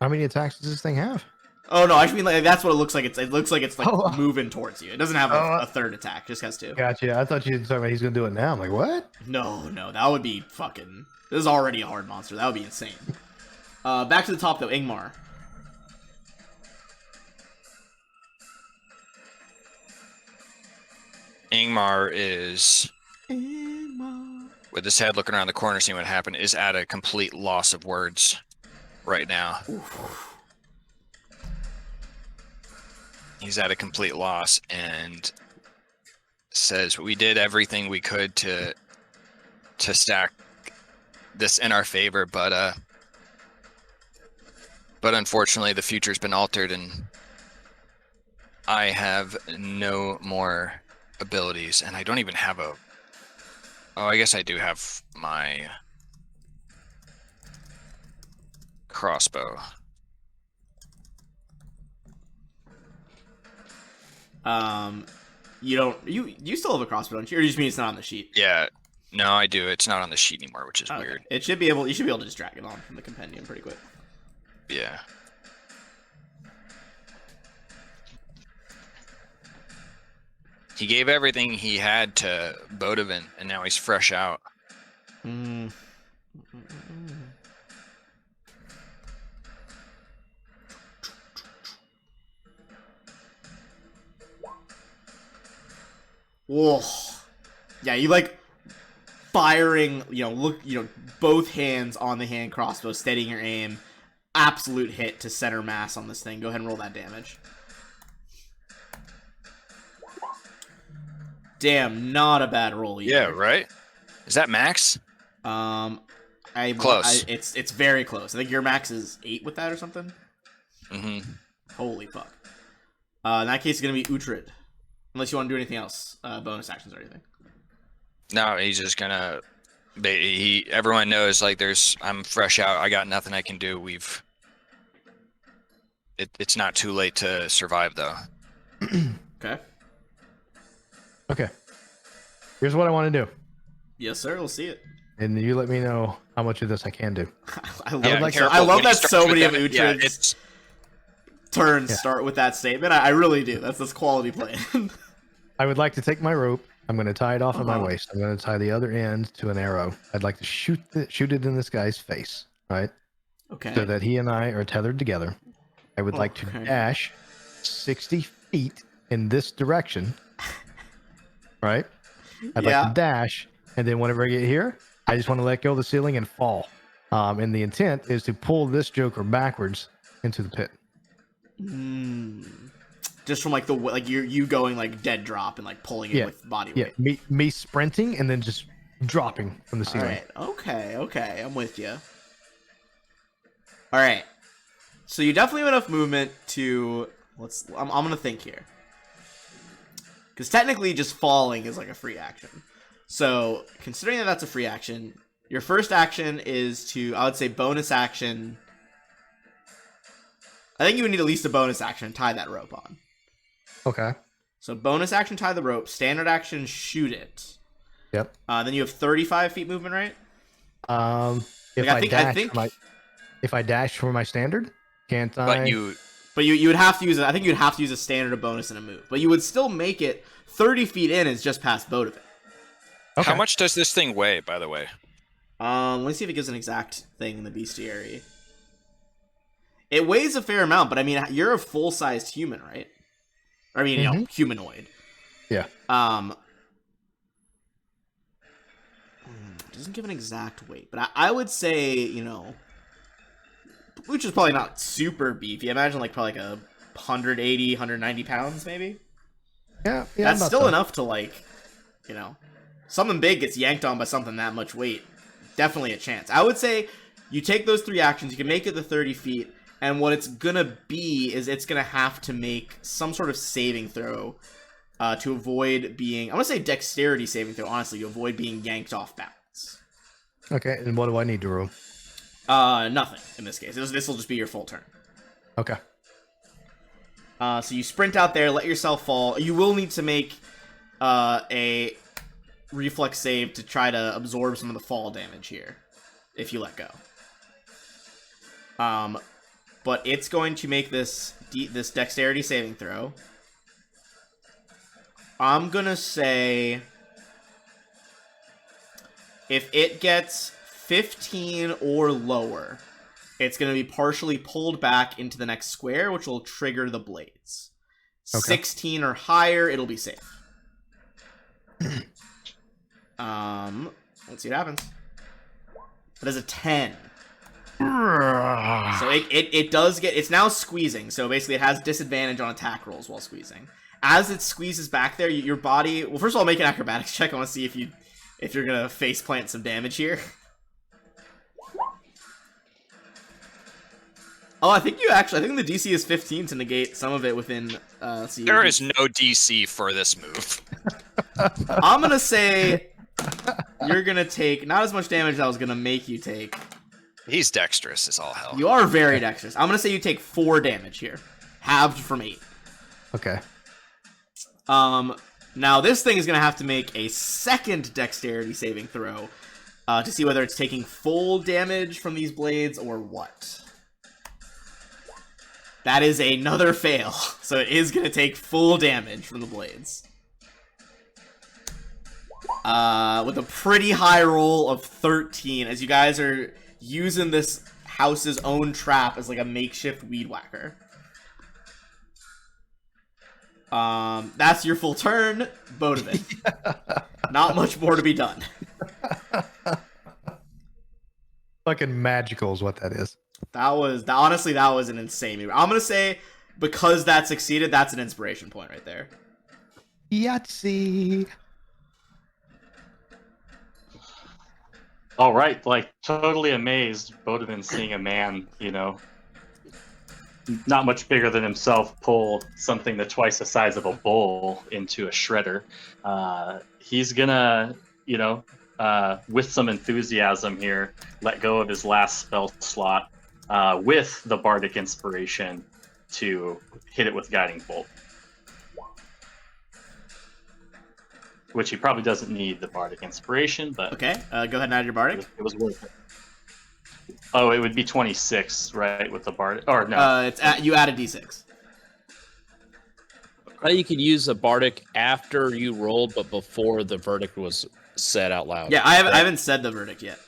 Speaker 5: How many attacks does this thing have?
Speaker 2: Oh no, I mean like that's what it looks like. It looks like it's like
Speaker 5: Oh.
Speaker 2: moving towards you. It doesn't have a third attack. Just has 2.
Speaker 5: Gotcha. I thought you were talking about he's gonna do it now. I'm like, what?
Speaker 2: No, that would be fucking. This is already a hard monster. That would be insane. Back to the top though, Ingmar.
Speaker 4: Ingmar is, with his head looking around the corner, seeing what happened, is at a complete loss of words right now.
Speaker 2: Oof.
Speaker 4: He's at a complete loss and says we did everything we could to stack this in our favor, but unfortunately the future's been altered and I have no more abilities, and I don't even have a... Oh, I guess I do have my crossbow.
Speaker 2: You still have a crossbow, don't you? Or you just mean it's not on the sheet?
Speaker 4: Yeah, no, I do. It's not on the sheet anymore, which is weird.
Speaker 2: You should be able to just drag it on from the compendium pretty quick.
Speaker 4: Yeah. He gave everything he had to Bodovin, and now he's fresh out.
Speaker 2: Whoa. Yeah, you like firing, both hands on the hand crossbow, steadying your aim. Absolute hit to center mass on this thing. Go ahead and roll that damage. Damn, not a bad roll either.
Speaker 4: Yeah, right? Is that max? Close.
Speaker 2: It's very close. I think your max is 8 with that or something.
Speaker 4: Mm-hmm.
Speaker 2: Holy fuck. In that case, it's gonna be Uhtred. Unless you want to do anything else, bonus actions or anything.
Speaker 4: No, he's just gonna. Everyone knows, like, I'm fresh out. I got nothing I can do. It's not too late to survive, though.
Speaker 2: Okay.
Speaker 5: Okay. Here's what I want to do.
Speaker 2: Yes, sir. We'll see it.
Speaker 5: And you let me know how much of this I can do.
Speaker 2: I love,
Speaker 4: Yeah,
Speaker 2: I love that so many of
Speaker 4: that,
Speaker 2: Uhtred's turns start with that statement. I really do. That's quality play.
Speaker 5: I would like to take my rope. I'm going to tie it off at my waist. I'm going to tie the other end to an arrow. I'd like to shoot it in this guy's face, right?
Speaker 2: Okay.
Speaker 5: So that he and I are tethered together. I would like to dash 60 feet in this direction, right? I'd like to dash, and then whenever I get here, I just want to let go of the ceiling and fall. And the intent is to pull this Joker backwards into the pit.
Speaker 2: Just from like you going like dead drop and like pulling it with body weight.
Speaker 5: Yeah, me sprinting and then just dropping from the ceiling.
Speaker 2: All right. Okay, I'm with you. All right. So you definitely have enough movement to I'm gonna think here, because technically just falling is like a free action. So considering that that's a free action, your first action is to, I would say, bonus action. I think you would need at least a bonus action to tie that rope on.
Speaker 5: Okay.
Speaker 2: So bonus action, tie the rope. Standard action, shoot it.
Speaker 5: Yep.
Speaker 2: Then you have 35 feet movement, right?
Speaker 5: If I dash for my standard, can't I?
Speaker 2: But you would have to use it. I think you'd have to use a standard, a bonus, and a move. But you would still make it 30 feet in. Is just past Bodovin.
Speaker 4: Okay. How much does this thing weigh, by the way?
Speaker 2: Let me see if it gives an exact thing in the bestiary. It weighs a fair amount, but I mean, you're a full-sized human, right? I mean, humanoid.
Speaker 5: Yeah.
Speaker 2: It doesn't give an exact weight, but I would say, which is probably not super beefy. Imagine probably 180, 190 pounds, maybe.
Speaker 5: Yeah.
Speaker 2: That's still enough to something big gets yanked on by something that much weight. definitely a chance. I would say you take those 3 actions, you can make it the 30 feet, and what it's gonna be is it's gonna have to make some sort of saving throw to avoid being, I'm gonna say dexterity saving throw, honestly, to avoid being yanked off balance.
Speaker 5: Okay, and what do I need to roll?
Speaker 2: Nothing in this case. This will just be your full turn.
Speaker 5: Okay.
Speaker 2: So you sprint out there, let yourself fall. You will need to make a reflex save to try to absorb some of the fall damage here, if you let go. But it's going to make this dexterity saving throw. I'm gonna say if it gets 15 or lower, it's going to be partially pulled back into the next square, which will trigger the blades. Okay. 16 or higher, it'll be safe. Let's see what happens. That is a 10. So it does get, it's now squeezing, so basically it has disadvantage on attack rolls while squeezing. As it squeezes back there, your body, well, first of all, make an acrobatics check. I want to see if you're gonna face plant some damage here. Oh, I think the DC is 15 to negate some of it within.
Speaker 4: There is no DC for this move.
Speaker 2: I'm gonna say you're gonna take not as much damage as I was gonna make you take.
Speaker 4: He's dexterous as all hell.
Speaker 2: You are very dexterous. I'm gonna say you take 4 damage here, halved from 8.
Speaker 5: Okay.
Speaker 2: Now this thing is gonna have to make a second dexterity saving throw to see whether it's taking full damage from these blades or what. That is another fail, so it is gonna take full damage from the blades. With a pretty high roll of 13, as you guys are using this house's own trap as like a makeshift weed whacker. That's your full turn, Bodovin. Not much more to be done.
Speaker 5: Fucking magical is what that is.
Speaker 2: Honestly, that was an insane move. I'm gonna say, because that succeeded, that's an inspiration point right there.
Speaker 5: Yahtzee.
Speaker 3: All right, like totally amazed, Bodovin seeing a man, not much bigger than himself pull something that's twice the size of a bull into a shredder. He's gonna, with some enthusiasm here, let go of his last spell slot with the Bardic Inspiration to hit it with Guiding Bolt. Which he probably doesn't need the Bardic Inspiration, but...
Speaker 2: Okay, go ahead and add your Bardic.
Speaker 3: It was worth it. Oh, it would be 26, right, with the Bardic? Or no.
Speaker 2: You add a d6.
Speaker 6: You could use a Bardic after you rolled, but before the verdict was said out loud.
Speaker 2: Yeah, I haven't said the verdict yet.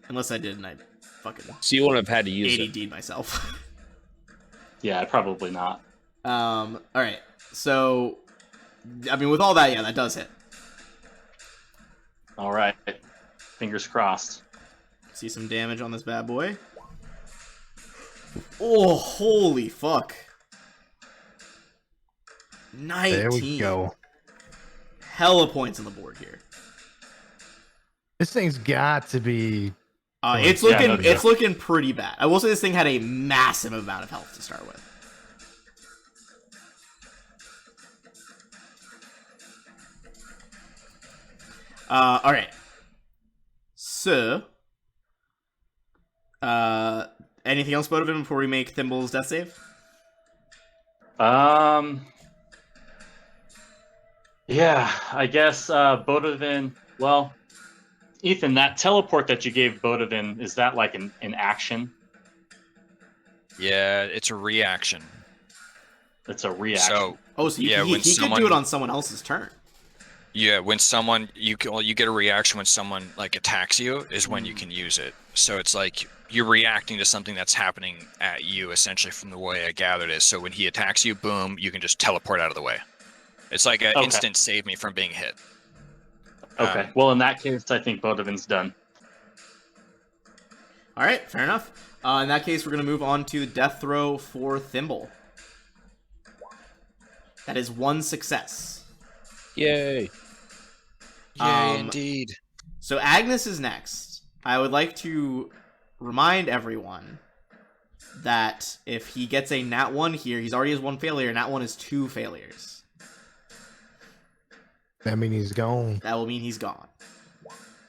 Speaker 2: Unless I did, and I fucking...
Speaker 6: So you wouldn't have had to use
Speaker 2: ADD'd myself.
Speaker 3: Yeah, probably not.
Speaker 2: Alright, so... I mean, with all that, yeah, that does hit.
Speaker 3: All right. Fingers crossed.
Speaker 2: See some damage on this bad boy. Oh, holy fuck. 19.
Speaker 5: There we go.
Speaker 2: Hella points on the board here.
Speaker 5: This thing's got to be...
Speaker 2: It's looking pretty bad. I will say this thing had a massive amount of health to start with. Alright. So, anything else, Bodovin, before we make Thimble's death save?
Speaker 3: Yeah, I guess Bodovin, well, Ethan, that teleport that you gave Bodovin, is that like an action?
Speaker 4: Yeah, it's a reaction.
Speaker 3: It's a reaction.
Speaker 2: So he could do it on someone else's turn.
Speaker 4: Yeah, when someone you get a reaction when someone like attacks you is when you can use it. So it's like you're reacting to something that's happening at you, essentially, from the way I gathered it. So when he attacks you, boom, you can just teleport out of the way. It's like an instant save me from being hit.
Speaker 3: Okay. Well, in that case, I think Bodovin's done.
Speaker 2: All right, fair enough. In that case, we're gonna move on to the death throw for Thimble. That is 1 success.
Speaker 6: Yay.
Speaker 4: Yay, indeed.
Speaker 2: So Agnes is next. I would like to remind everyone that if he gets a nat 1 here, he's already has 1 failure. Nat 1 is 2 failures.
Speaker 5: I mean, he's gone.
Speaker 2: That will mean he's gone.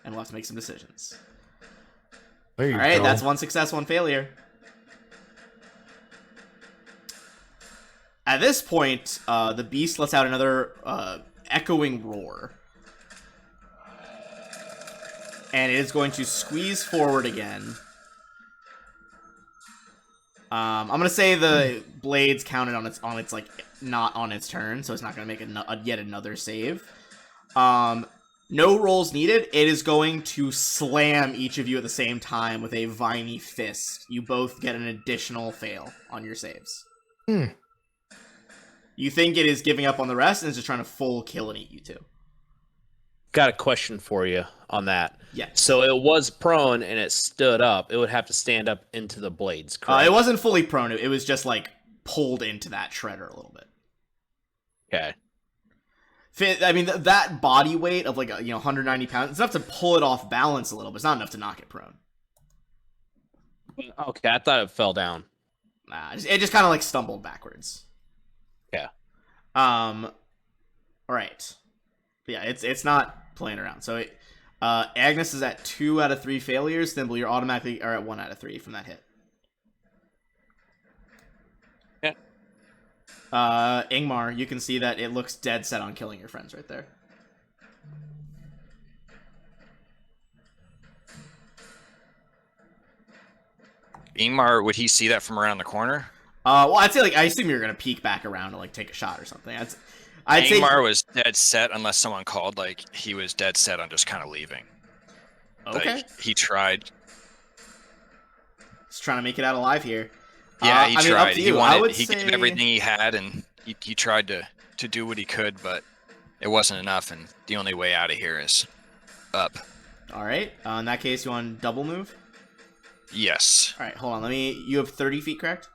Speaker 2: And we'll have to make some decisions.
Speaker 5: There you
Speaker 2: Alright,
Speaker 5: go.
Speaker 2: that's 1 success, 1 failure. At this point, the beast lets out another echoing roar. And it is going to squeeze forward again. I'm gonna say the blades counted on its like not on its turn, so it's not gonna make yet another save. No rolls needed. It is going to slam each of you at the same time with a viney fist. You both get an additional fail on your saves. You think it is giving up on the rest and is just trying to full kill and eat you two.
Speaker 6: Got a question for you on that.
Speaker 2: Yeah.
Speaker 6: So it was prone and it stood up. It would have to stand up into the blades, correct?
Speaker 2: It wasn't fully prone. It was just like pulled into that shredder a little bit.
Speaker 6: Okay.
Speaker 2: I mean, that body weight of like 190 pounds, it's enough to pull it off balance a little, but it's not enough to knock it prone.
Speaker 6: Okay, I thought it fell down.
Speaker 2: Nah, it just kind of like stumbled backwards.
Speaker 6: Yeah.
Speaker 2: All right. Yeah, it's not playing around. So Agnes is at 2 out of 3 failures. Thimble, you're automatically are at 1 out of 3 from that hit.
Speaker 6: Yeah.
Speaker 2: Ingmar, you can see that it looks dead set on killing your friends right there.
Speaker 4: Ingmar, would he see that from around the corner?
Speaker 2: Well, I'd say I assume you're gonna peek back around to take a shot or something. I'd say
Speaker 4: Ingmar was dead set unless someone called. He was dead set on just kind of leaving.
Speaker 2: Okay.
Speaker 4: He tried.
Speaker 2: He's trying to make it out alive here.
Speaker 4: Yeah, he
Speaker 2: I mean,
Speaker 4: tried.
Speaker 2: up to you.
Speaker 4: He gave everything he had, and he tried to do what he could, but it wasn't enough. And the only way out of here is up.
Speaker 2: All right. In that case, you want double move?
Speaker 4: Yes,
Speaker 2: All right. Hold on. You have 30 feet, correct?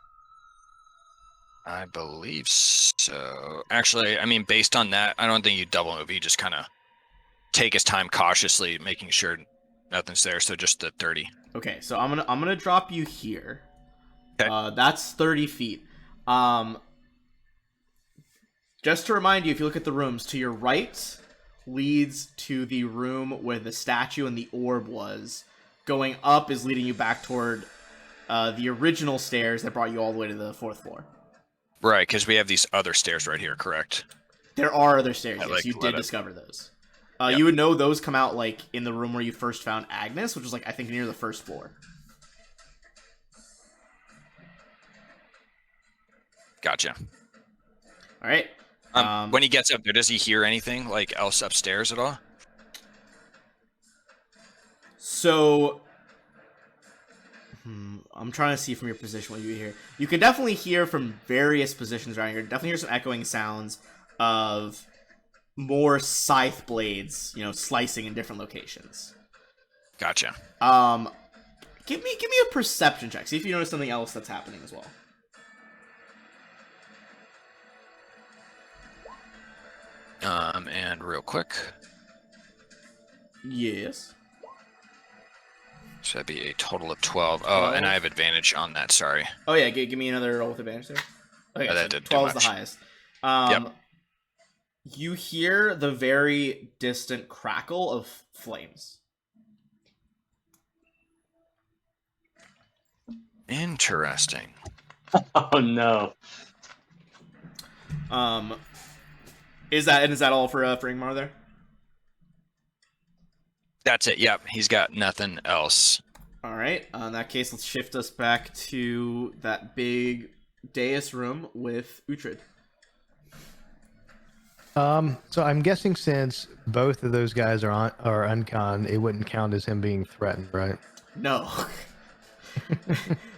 Speaker 4: I believe so. Actually, I mean, based on that, I don't think you double move. You just kind of take his time cautiously, making sure nothing's there. So just the 30.
Speaker 2: Okay. So I'm gonna drop you here.
Speaker 4: Okay.
Speaker 2: That's 30 feet. Just to remind you, if you look at the rooms, to your right leads to the room where the statue and the orb was. Going up is leading you back toward the original stairs that brought you all the way to the 4th floor.
Speaker 4: Right, because we have these other stairs right here, correct?
Speaker 2: There are other stairs. Yes, you
Speaker 4: let
Speaker 2: did
Speaker 4: it-
Speaker 2: discover those.
Speaker 4: Yep.
Speaker 2: You would know those come out in the room where you first found Agnes, which was I think near the 1st floor.
Speaker 4: Gotcha.
Speaker 2: All right.
Speaker 4: When he gets up there, does he hear anything else upstairs at all?
Speaker 2: So, I'm trying to see from your position what you hear. You can definitely hear from various positions around here. Definitely hear some echoing sounds of more scythe blades, slicing in different locations.
Speaker 4: Gotcha.
Speaker 2: Give me a perception check. See if you notice something else that's happening as well.
Speaker 4: And real quick,
Speaker 2: Yes.
Speaker 4: so that'd be a total of 12. Oh, and I have advantage on that. Sorry.
Speaker 2: Oh yeah, give me another roll with advantage there. Okay,
Speaker 4: Oh, that
Speaker 2: so
Speaker 4: didn't do
Speaker 2: 12 is the
Speaker 4: much.
Speaker 2: highest.
Speaker 4: Yep.
Speaker 2: You hear the very distant crackle of flames.
Speaker 4: Interesting.
Speaker 3: Oh no.
Speaker 2: Is that all for Ingmar there?
Speaker 4: That's it. Yep. He's got nothing else.
Speaker 2: All right. In that case, let's shift us back to that big dais room with Uhtred.
Speaker 5: So I'm guessing since both of those guys are uncon, it wouldn't count as him being threatened, right?
Speaker 2: No.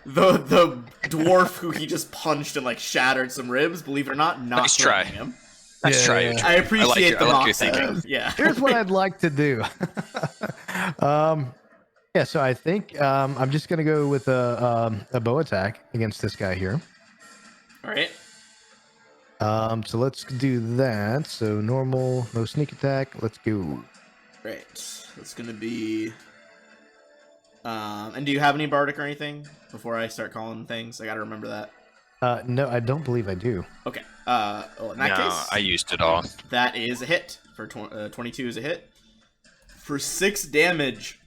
Speaker 2: the dwarf who he just punched and shattered some ribs, believe it or not
Speaker 4: Nice try.
Speaker 2: threatening him.
Speaker 4: Let's try it.
Speaker 2: I appreciate the
Speaker 4: I like
Speaker 2: mock
Speaker 4: your thinking.
Speaker 2: set. Yeah.
Speaker 5: Here's what I'd like to do. Yeah, so I think I'm just gonna go with a bow attack against this guy here.
Speaker 2: All right.
Speaker 5: So let's do that. So normal, no sneak attack. Let's go.
Speaker 2: Right. That's gonna be And do you have any bardic or anything before I start calling things? I gotta remember that.
Speaker 5: No, I don't believe I do.
Speaker 2: Okay. Well, in that
Speaker 4: No,
Speaker 2: case,
Speaker 4: I used it all.
Speaker 2: that is a hit. For 22 is a hit. For 6 damage,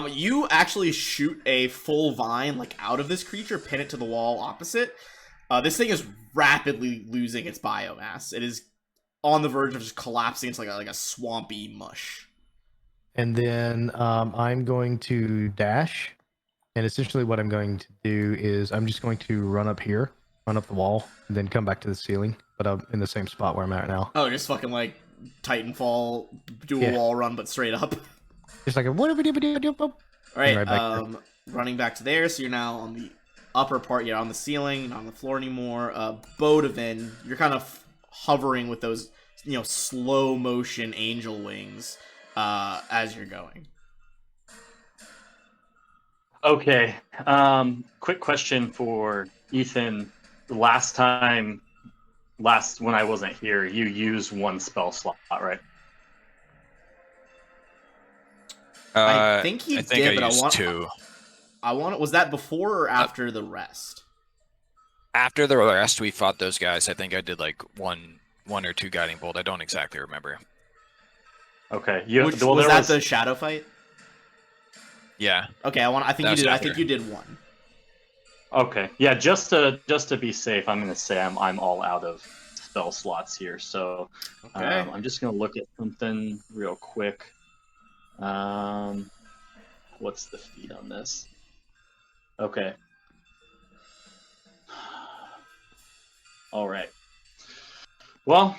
Speaker 2: you actually shoot a full vine like out of this creature, pin it to the wall opposite. This thing is rapidly losing its biomass. It is on the verge of just collapsing into like a swampy mush.
Speaker 5: And then I'm going to dash. And essentially what I'm going to do is I'm just going to run up here, run up the wall, and then come back to the ceiling. But I'm in the same spot where I'm at now.
Speaker 2: Oh, just fucking like Titanfall, do a wall run, but straight up.
Speaker 5: Just like a
Speaker 2: All right,
Speaker 5: right back
Speaker 2: running back to there, so you're now on the upper part, you're on the ceiling, not on the floor anymore. Bodavin, you're kind of hovering with those, slow motion angel wings as you're going.
Speaker 3: Okay. Quick question for Ethan. Last when I wasn't here, you used 1 spell slot, right?
Speaker 2: I think he did, but
Speaker 4: I used 2.
Speaker 2: Was that before or after the rest?
Speaker 4: After the rest, we fought those guys. I think I did like one or 2 guiding bolt. I don't exactly remember.
Speaker 3: Okay.
Speaker 2: Was that the shadow fight?
Speaker 4: Yeah.
Speaker 2: Okay, I think you did. I think you did 1.
Speaker 3: Okay. Yeah. Just to be safe, I'm gonna say I'm all out of spell slots here. So
Speaker 2: Okay.
Speaker 3: I'm just gonna look at something real quick. What's the feed on this? Okay. All right. Well,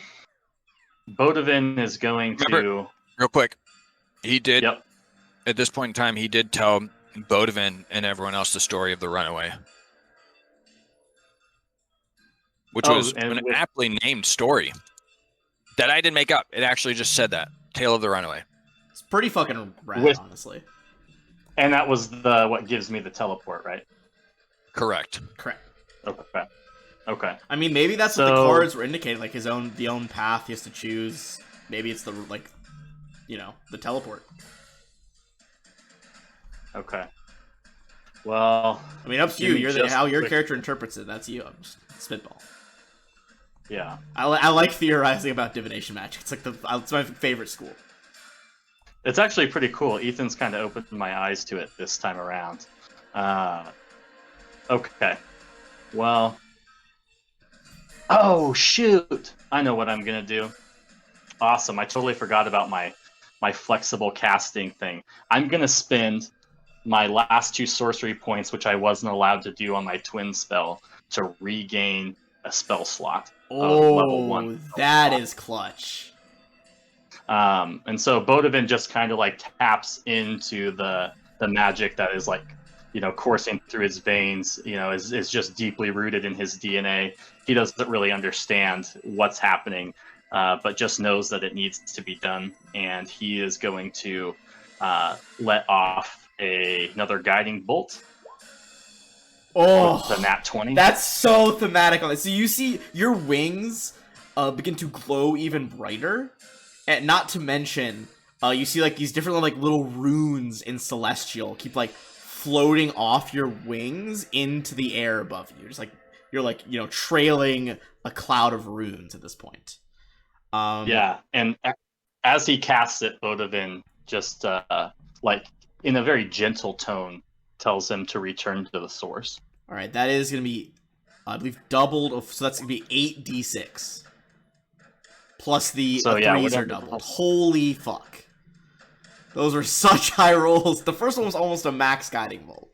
Speaker 3: Bodavin is going to.
Speaker 4: Real quick, he did.
Speaker 3: Yep.
Speaker 4: At this point in time, he did tell Bodavin and everyone else the story of the runaway, which was an aptly named story that I didn't make up. It actually just said that Tale of the Runaway.
Speaker 2: It's pretty fucking rad, honestly.
Speaker 3: And that was what gives me the teleport, right?
Speaker 4: Correct.
Speaker 3: Okay.
Speaker 2: I mean, maybe that's what the cards were indicating, like the own path he has to choose. Maybe it's the the teleport.
Speaker 3: Okay. Well,
Speaker 2: I mean, up to you. You're how your character interprets it. That's you. I'm just spitball.
Speaker 3: Yeah.
Speaker 2: I like theorizing about divination magic. It's like it's my favorite school.
Speaker 3: It's actually pretty cool. Ethan's kind of opened my eyes to it this time around. Okay. Well. Oh shoot! I know what I'm gonna do. Awesome! I totally forgot about my flexible casting thing. I'm gonna spend my last 2 sorcery points, which I wasn't allowed to do on my twin spell, to regain a spell slot. Level 1.
Speaker 2: That is clutch.
Speaker 3: And so Bodavin just kind of like taps into the magic that is like, coursing through his veins, is just deeply rooted in his DNA. He doesn't really understand what's happening, but just knows that it needs to be done. And he is going to let off another guiding bolt.
Speaker 2: Oh,
Speaker 3: the nat 20.
Speaker 2: That's so thematic on this. So you see your wings begin to glow even brighter, and not to mention, you see like these different like little runes in Celestial keep like floating off your wings into the air above you. Just like you're like trailing a cloud of runes at this point.
Speaker 3: Yeah, and as he casts it, Bodavin just like in a very gentle tone tells him to return to the source.
Speaker 2: All right, that is going to be, I believe, doubled. So that's going to be 8d6. Plus the threes are doubled. Holy fuck. Those are such high rolls. The first one was almost a max guiding bolt.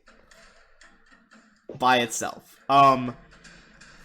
Speaker 2: By itself.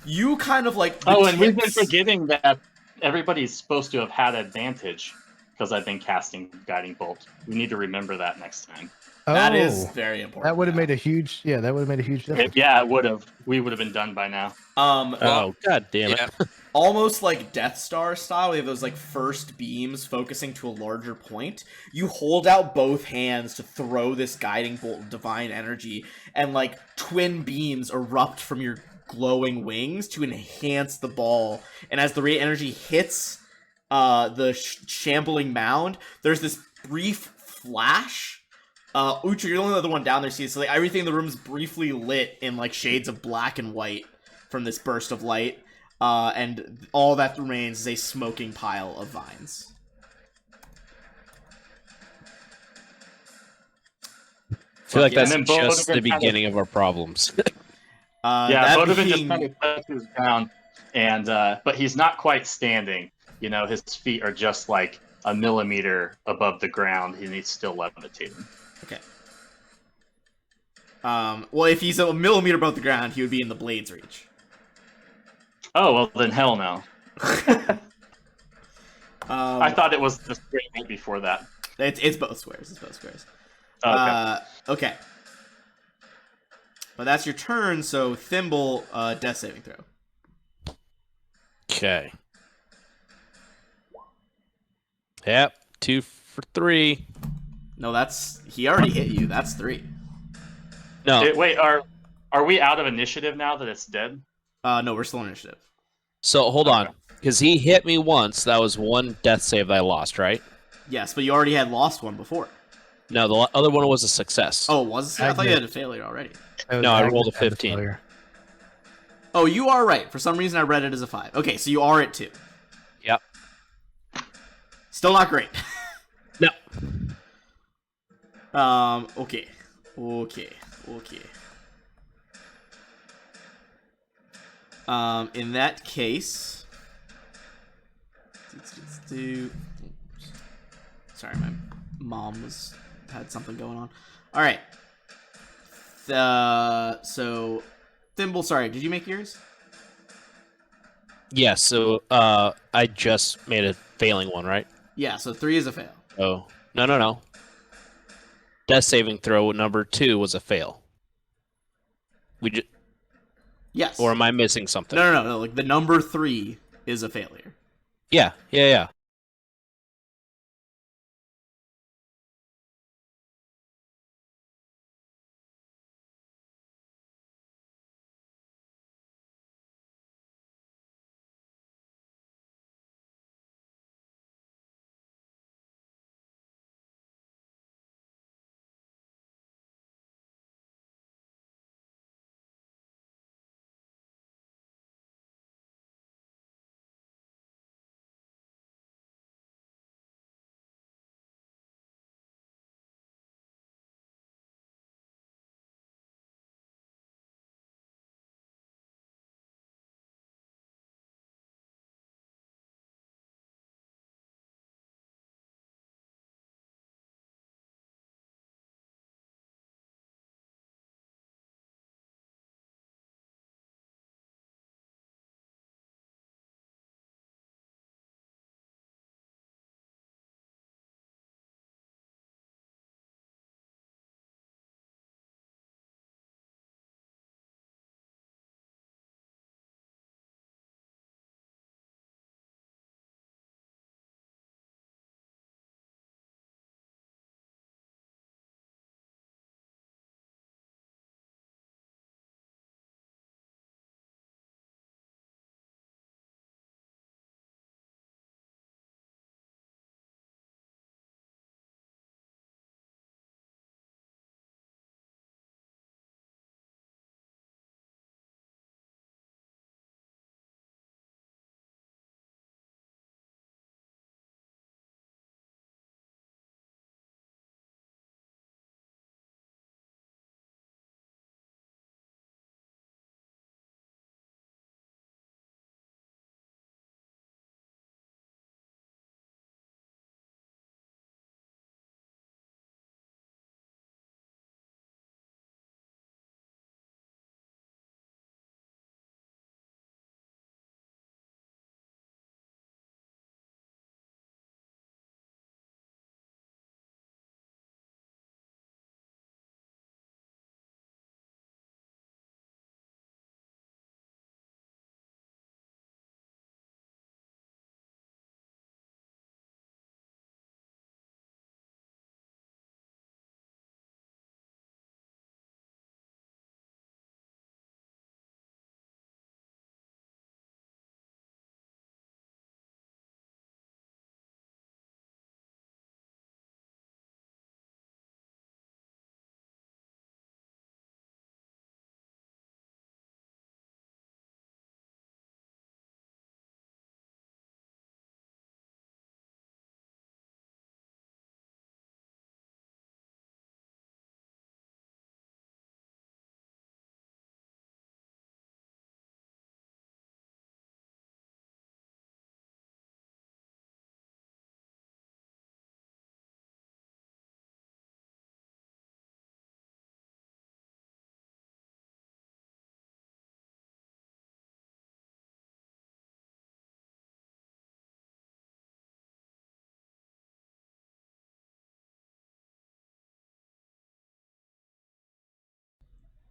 Speaker 2: You kind of like...
Speaker 3: and we've been forgetting that everybody's supposed to have had advantage because I've been casting guiding bolt. We need to remember that next time.
Speaker 2: That is very important.
Speaker 5: That would have made a huge difference.
Speaker 3: Yeah, it would have. We would have been done by now.
Speaker 6: Oh, god damn it.
Speaker 4: Yeah.
Speaker 2: Almost like Death Star style, we have those like first beams focusing to a larger point. You hold out both hands to throw this guiding bolt of divine energy, and like twin beams erupt from your glowing wings to enhance the ball. And as the radiant energy hits the shambling mound, there's this brief flash Ucha, you're the only other one down there. See, so like everything in the room is briefly lit in like shades of black and white from this burst of light, and all that remains is a smoking pile of vines.
Speaker 6: I feel like
Speaker 2: yeah.
Speaker 6: that's
Speaker 3: And then
Speaker 6: just the
Speaker 3: Bodovan kind of-
Speaker 6: beginning of our problems.
Speaker 3: Yeah,
Speaker 2: that
Speaker 3: Bodovan
Speaker 2: being...
Speaker 3: just kind of touches down, and but he's not quite standing. You know, his feet are just like a millimeter above the ground, and he's still levitating.
Speaker 2: Okay. Well, if he's a millimeter above the ground, he would be in the blade's reach.
Speaker 3: Oh well, then hell no. I thought it was the square right before that.
Speaker 2: It's both squares. It's both squares.
Speaker 3: Okay.
Speaker 2: Okay. But that's your turn, so Thimble, death saving throw.
Speaker 6: Okay. Yep, 2 for 3.
Speaker 2: No, that's... He already hit you. That's 3.
Speaker 6: No,
Speaker 3: Wait, are we out of initiative now that it's dead?
Speaker 2: No, we're still in initiative.
Speaker 6: so hold
Speaker 3: Okay.
Speaker 6: on. Because he hit me once. That was one death save that I lost, right?
Speaker 2: Yes, but you already had lost one before.
Speaker 6: No, the other one was a success.
Speaker 2: Oh, was it? I thought you
Speaker 5: Agnes.
Speaker 2: had a failure already.
Speaker 6: No, I rolled a
Speaker 5: Agnes had the
Speaker 6: 15.
Speaker 5: failure.
Speaker 2: Oh, you are right. For some reason, I read it as a 5. Okay, so you are at 2.
Speaker 6: Yep.
Speaker 2: Still not great.
Speaker 6: No.
Speaker 2: Okay. In that case... Sorry, my mom had something going on. Alright. So... Thimble, sorry, did you make yours?
Speaker 6: Yeah, so I just made a failing one, right?
Speaker 2: Yeah, so 3 is a fail.
Speaker 6: Oh, no. Death saving throw number 2 was a fail.
Speaker 2: Yes.
Speaker 6: Or am I missing something?
Speaker 2: No. Like, the number 3 is a failure.
Speaker 6: Yeah.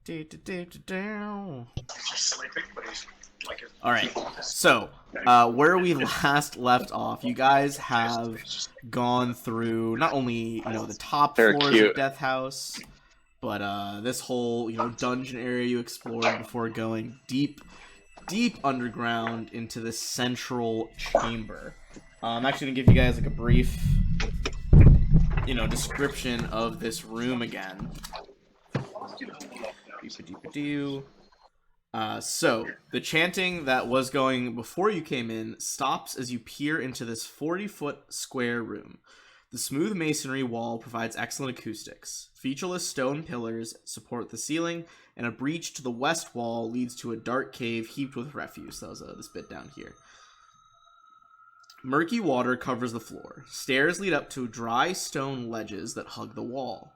Speaker 2: All right. So, where we last left off, you guys have gone through not only the top
Speaker 7: They're
Speaker 2: floors
Speaker 7: cute.
Speaker 2: of Death House, but this whole dungeon area you explored before going deep underground into this central chamber. I'm actually gonna give you guys like a brief description of this room again. So, the chanting that was going before you came in stops as you peer into this 40-foot square room. The smooth masonry wall provides excellent acoustics. Featureless stone pillars support the ceiling, and a breach to the west wall leads to a dark cave heaped with refuse. That was this bit down here. Murky water covers the floor. Stairs lead up to dry stone ledges that hug the wall.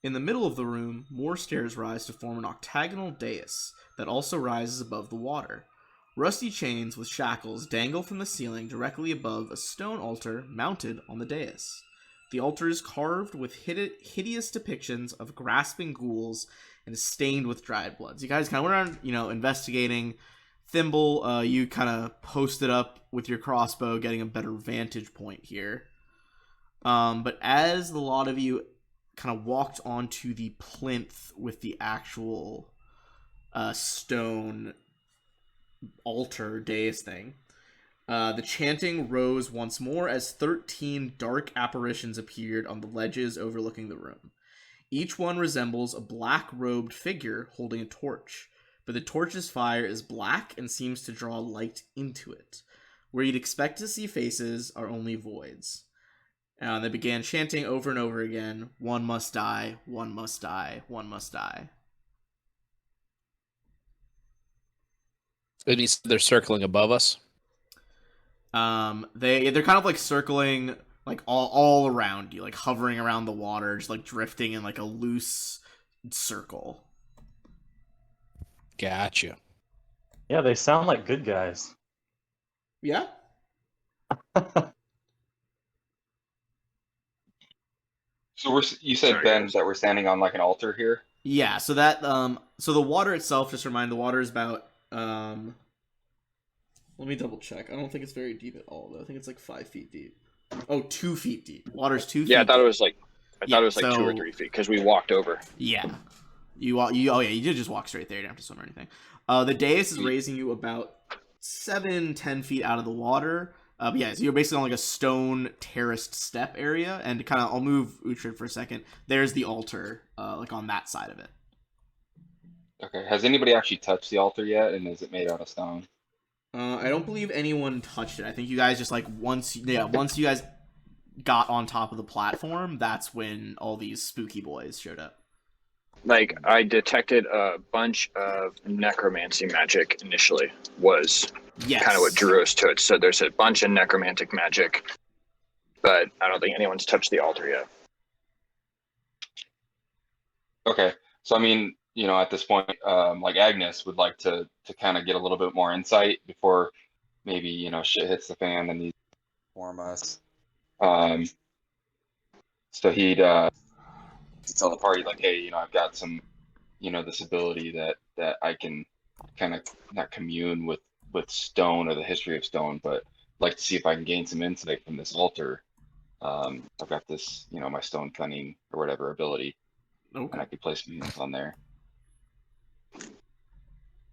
Speaker 2: In the middle of the room, more stairs rise to form an octagonal dais that also rises above the water. Rusty chains with shackles dangle from the ceiling directly above a stone altar mounted on the dais. The altar is carved with hideous depictions of grasping ghouls and is stained with dried blood. So you guys kind of went around, investigating. Thimble, you kind of posted up with your crossbow, getting a better vantage point here. But as a lot of you kind of walked onto the plinth with the actual stone altar dais thing, the chanting rose once more as 13 dark apparitions appeared on the ledges overlooking the room. Each one resembles a black-robed figure holding a torch, but the torch's fire is black and seems to draw light into it. Where you'd expect to see faces are only voids. They began chanting over and over again, "One must die, one must die, one must die."
Speaker 6: And they're circling above us.
Speaker 2: They're kind of like circling like all around you, like hovering around the water, just like drifting in like a loose circle.
Speaker 6: Gotcha.
Speaker 3: Yeah, they sound like good guys.
Speaker 2: Yeah.
Speaker 1: So you said,
Speaker 7: Sorry,
Speaker 1: Ben,
Speaker 7: guys.
Speaker 1: that we're standing on like an altar here?
Speaker 2: Yeah, so that so the water itself, just remind, the water is about let me double check. I don't think it's very deep at all though. I think it's like 5 feet deep. Oh, 2 feet deep. Water's 2 feet.
Speaker 7: Yeah, I thought
Speaker 2: deep.
Speaker 7: it was like 2 or 3 feet because we walked over.
Speaker 2: Yeah. Oh yeah, you did just walk straight there. You don't have to swim or anything. The dais is raising you about 7-10 feet out of the water. Yeah, so you're basically on like a stone terraced step area, and kind of, I'll move Uhtred for a second. There's the altar, like on that side of it.
Speaker 1: Okay. Has anybody actually touched the altar yet? And is it made out of stone?
Speaker 2: I don't believe anyone touched it. I think you guys just like once you guys got on top of the platform, that's when all these spooky boys showed up.
Speaker 7: Like, I detected a bunch of necromancy magic initially was
Speaker 2: Yes.
Speaker 7: kind of what drew us to it. So there's a bunch of necromantic magic, but I don't think anyone's touched the altar yet.
Speaker 1: Okay. So I mean, at this point, like Agnes would like to kind of get a little bit more insight before maybe, shit hits the fan and he's inform us. So he'd tell the party like, hey, I've got some, this ability that I can kind of not commune with stone or the history of stone, but like to see if I can gain some insight from this altar. I've got this, my stone cunning or whatever ability, and
Speaker 2: Okay.
Speaker 1: I could place some units on there.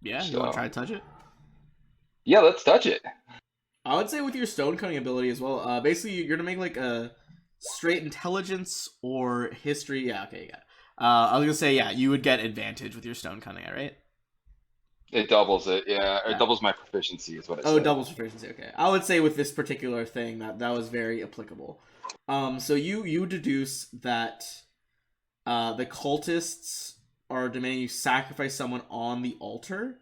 Speaker 2: Yeah, you want to try to touch it?
Speaker 1: Yeah, let's touch it.
Speaker 2: I would say with your stone cutting ability as well. Basically, you're gonna make like a straight intelligence or history. Yeah, okay, yeah. I was gonna say, yeah, you would get advantage with your stone cutting, right?
Speaker 1: It doubles it, yeah. It
Speaker 2: Yeah.
Speaker 1: doubles my proficiency is what it
Speaker 2: Oh,
Speaker 1: said.
Speaker 2: doubles proficiency. Okay, I would say with this particular thing that was very applicable. So you deduce that the cultists are demanding you sacrifice someone on the altar.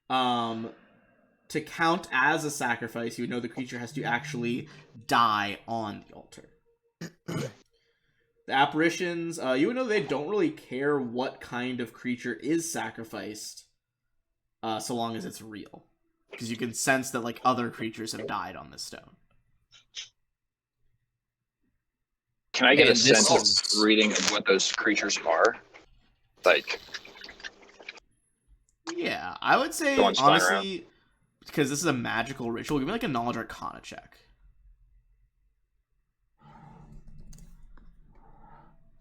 Speaker 2: To count as a sacrifice, you would know the creature has to actually die on the altar. The apparitions, you would know they don't really care what kind of creature is sacrificed, so long as it's real. Because you can sense that like other creatures have died on this stone.
Speaker 7: Can I get
Speaker 6: And
Speaker 7: a
Speaker 6: this
Speaker 7: sense
Speaker 6: is-
Speaker 7: of reading of what those creatures are? Like,
Speaker 2: Yeah, I would say,
Speaker 7: The ones flying
Speaker 2: honestly, because this is a magical ritual, give me like a knowledge arcana check.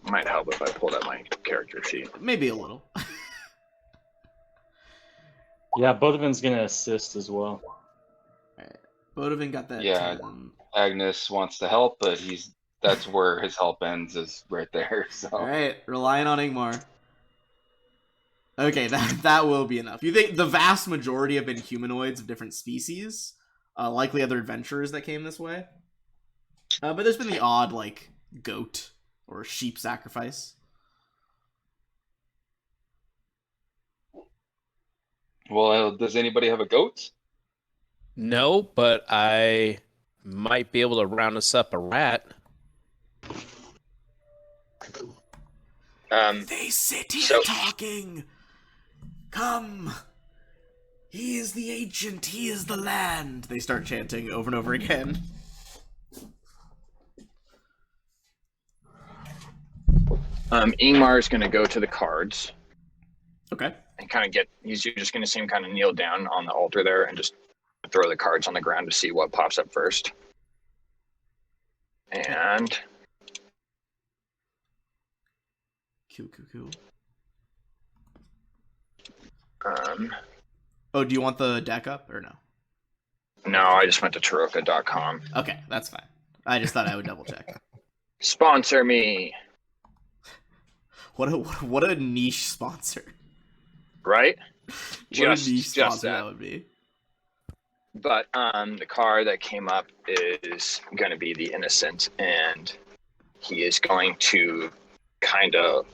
Speaker 7: Might help if I pulled up my character sheet.
Speaker 2: Maybe a little.
Speaker 3: Yeah, Bodovin's gonna assist as well.
Speaker 2: Alright. Bodovin got that
Speaker 1: Yeah.
Speaker 2: 10.
Speaker 1: Agnes wants to help, but that's where his help ends, is right there. So
Speaker 2: Alright, relying on Ingmar. Okay, that will be enough. You think the vast majority have been humanoids of different species? Likely other adventurers that came this way. But there's been the odd, like, goat or sheep sacrifice.
Speaker 1: well, does anybody have a goat?
Speaker 6: No, but I might be able to round us up a rat.
Speaker 2: They sit here
Speaker 7: So-
Speaker 2: talking. Come. He is the ancient, he is the land. They start chanting over and over again.
Speaker 7: Ingmar is going to go to the cards
Speaker 2: Okay.
Speaker 7: and kind of he's just going to see him kind of kneel down on the altar there and just throw the cards on the ground to see what pops up first. And
Speaker 2: Cool. Oh, do you want the deck up or no?
Speaker 7: no, I just went to Taroka.com.
Speaker 2: Okay, that's fine. I just thought I would double check.
Speaker 7: Sponsor me,
Speaker 2: What a niche sponsor.
Speaker 7: right?
Speaker 2: What a niche
Speaker 7: Just
Speaker 2: sponsor that
Speaker 7: that.
Speaker 2: would be.
Speaker 7: But the card that came up is going to be the Innocent, and he is going to kind of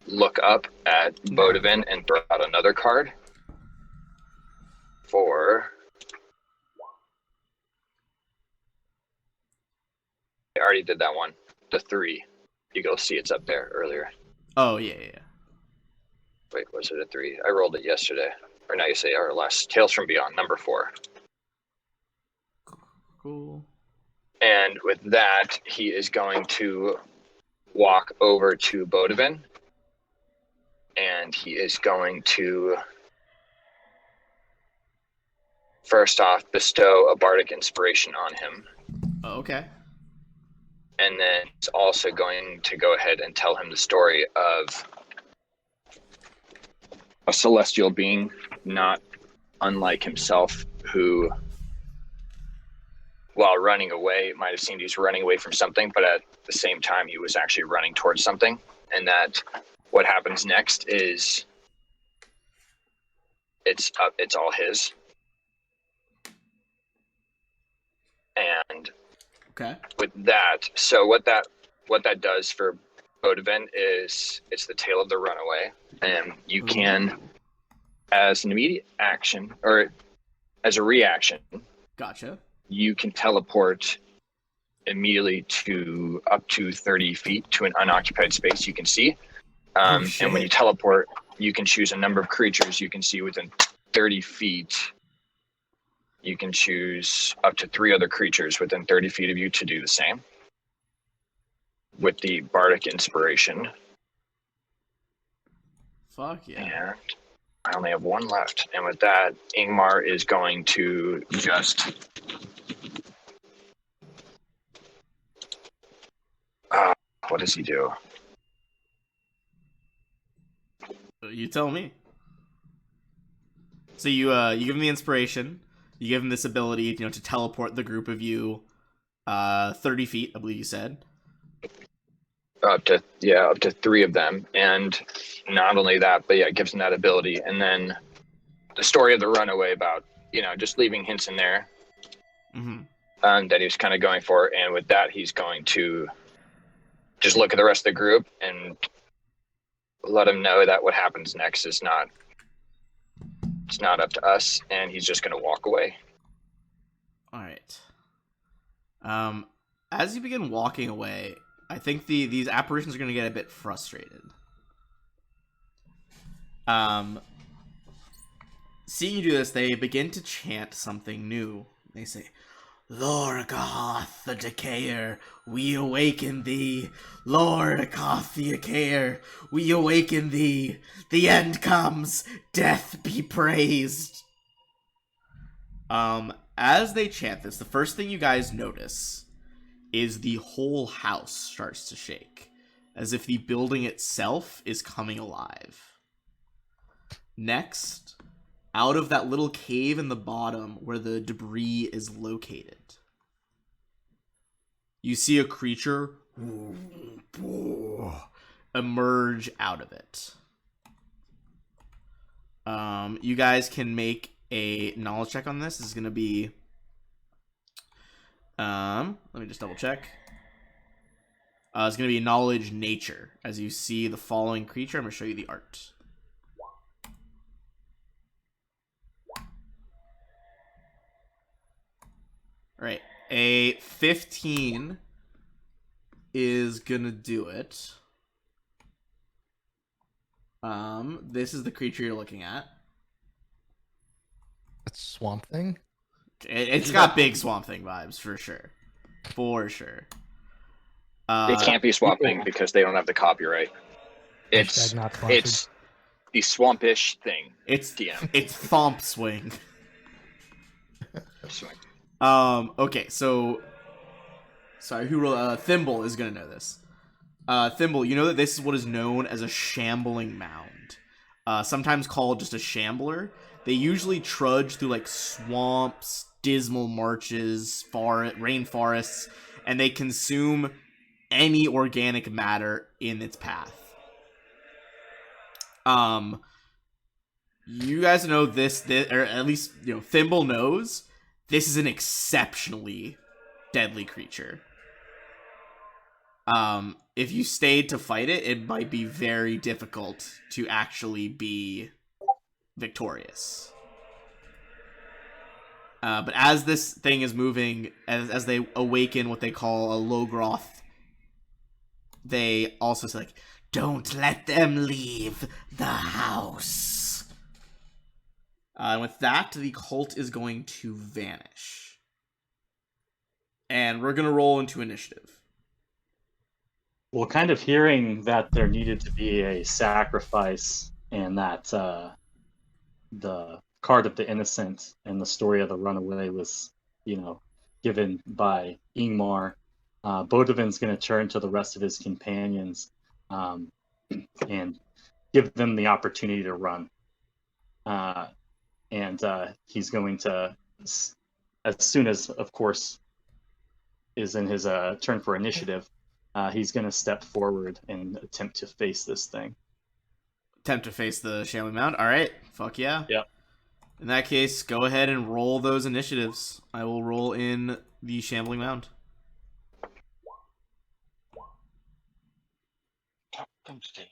Speaker 7: look up at Bodovin and throw out another card for. I already did that one. The 3. You go see it's up there earlier.
Speaker 2: Oh, yeah.
Speaker 7: Wait, was it a 3? I rolled it yesterday. Or not yesterday, or last. Tales from Beyond, number 4.
Speaker 2: Cool.
Speaker 7: And with that, he is going to walk over to Bodovin. And he is going to, first off, bestow a bardic inspiration on him.
Speaker 2: Oh, okay.
Speaker 7: And then he's also going to go ahead and tell him the story of a celestial being, not unlike himself, who, while running away, might have seemed he's running away from something, but at the same time, he was actually running towards something. And that what happens next is it's all his. And
Speaker 2: Okay.
Speaker 7: with that, so what that does for Bodovin is it's the tale of the runaway, and you can, as an immediate action or as a reaction,
Speaker 2: Gotcha.
Speaker 7: you can teleport immediately to up to 30 feet to an unoccupied space you can see.
Speaker 2: Shit.
Speaker 7: And when you teleport, you can choose a number of creatures you can see within 30 feet. You can choose up to 3 other creatures within 30 feet of you to do the same. With the bardic inspiration.
Speaker 2: Fuck yeah.
Speaker 7: And I only have 1 left. And with that, Ingmar is going to just what does he do?
Speaker 2: You tell me. So you give him the inspiration. You give him this ability, to teleport the group of you 30 feet, I believe you said.
Speaker 7: Up to 3 of them. And not only that, but it gives him that ability. And then the story of the runaway about, just leaving hints in there.
Speaker 2: Mm-hmm.
Speaker 7: That he was kind of going for. And with that, he's going to just look at the rest of the group and let him know that what happens next is not up to us, and he's just going to walk away.
Speaker 2: All right. As you begin walking away, I think these apparitions are going to get a bit frustrated. Seeing you do this, they begin to chant something new. They say, Lorgoth the Decayer, we awaken thee. Lorgoth the Decayer, we awaken thee. The end comes. Death be praised. As they chant this, the first thing you guys notice is the whole house starts to shake, as if the building itself is coming alive. Next, out of that little cave in the bottom where the debris is located, you see a creature emerge out of it. You guys can make a knowledge check on this. This is going to be... let me just double check. It's going to be knowledge nature. As you see the following creature, I'm going to show you the art. Right. A 15 is going to do it. This is the creature you're looking at.
Speaker 5: That's Swamp Thing?
Speaker 2: It's got big Swamp Thing vibes, for sure. For sure.
Speaker 7: It can't be Swamp Thing because they don't have the copyright.
Speaker 5: Hashtag not sponsored.
Speaker 7: It's the Swampish thing.
Speaker 2: It's
Speaker 7: DM.
Speaker 2: It's Thomp Swing.
Speaker 7: Swing.
Speaker 2: Okay, so... Sorry, who rolled? Thimble is gonna know this. Thimble, you know that this is what is known as a shambling mound. Sometimes called just a shambler. They usually trudge through, like, swamps, dismal marshes, rainforests, and they consume any organic matter in its path. You guys know this, or at least, you know, Thimble knows this is an exceptionally deadly creature. If you stayed to fight it, it might be very difficult to actually be victorious. But as this thing is moving, as they awaken what they call a Logroth, they also say, like, don't let them leave the house. And with that, the cult is going to vanish. And we're going to roll into initiative.
Speaker 3: Well, kind of hearing that there needed to be a sacrifice and that the card of the innocent and the story of the runaway was, you know, given by Ingmar, Bodovin's going to turn to the rest of his companions and give them the opportunity to run. And he's going to, as soon as, of course, is in his turn for initiative, he's going to step forward and attempt to face this thing.
Speaker 2: Attempt to face the shambling mound? Alright, fuck yeah.
Speaker 3: Yep.
Speaker 2: In that case, go ahead and roll those initiatives. I will roll in the shambling mound.
Speaker 1: Come stay it.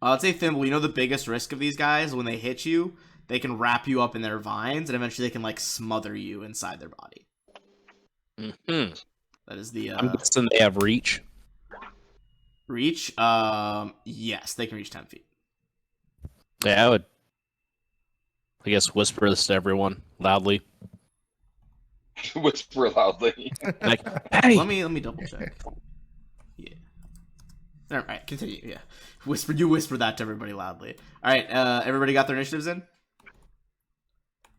Speaker 2: I'd say Thimble, you know the biggest risk of these guys? When they hit you, they can wrap you up in their vines, and eventually they can, like, smother you inside their body.
Speaker 6: Mm-hmm.
Speaker 2: That is the,
Speaker 6: I'm guessing they have reach.
Speaker 2: reach. Yes, they can reach 10 feet.
Speaker 6: Yeah, I would, I guess, whisper this to everyone loudly.
Speaker 1: Whisper loudly.
Speaker 6: Like, hey!
Speaker 2: Let me double check. Yeah. All right, continue. Yeah, you whisper that to everybody loudly. All right, everybody got their initiatives in.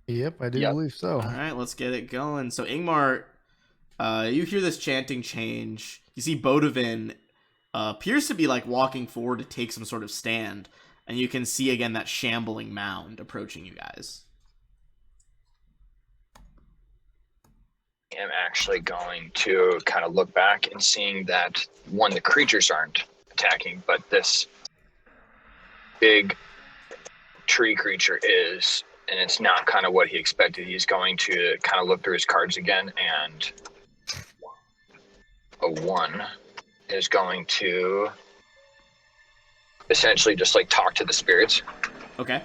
Speaker 5: Yep, I do
Speaker 7: Yep.
Speaker 5: believe so.
Speaker 2: All right, let's get it going. So Ingmar, you hear this chanting change. You see Bodovin appears to be like walking forward to take some sort of stand, and you can see again that shambling mound approaching you guys.
Speaker 7: I'm actually going to kind of look back and seeing that, one, the creatures aren't attacking, but this big tree creature is, and it's not kind of what he expected. He's going to kind of look through his cards again, and a 1 is going to essentially just like talk to the spirits.
Speaker 2: Okay.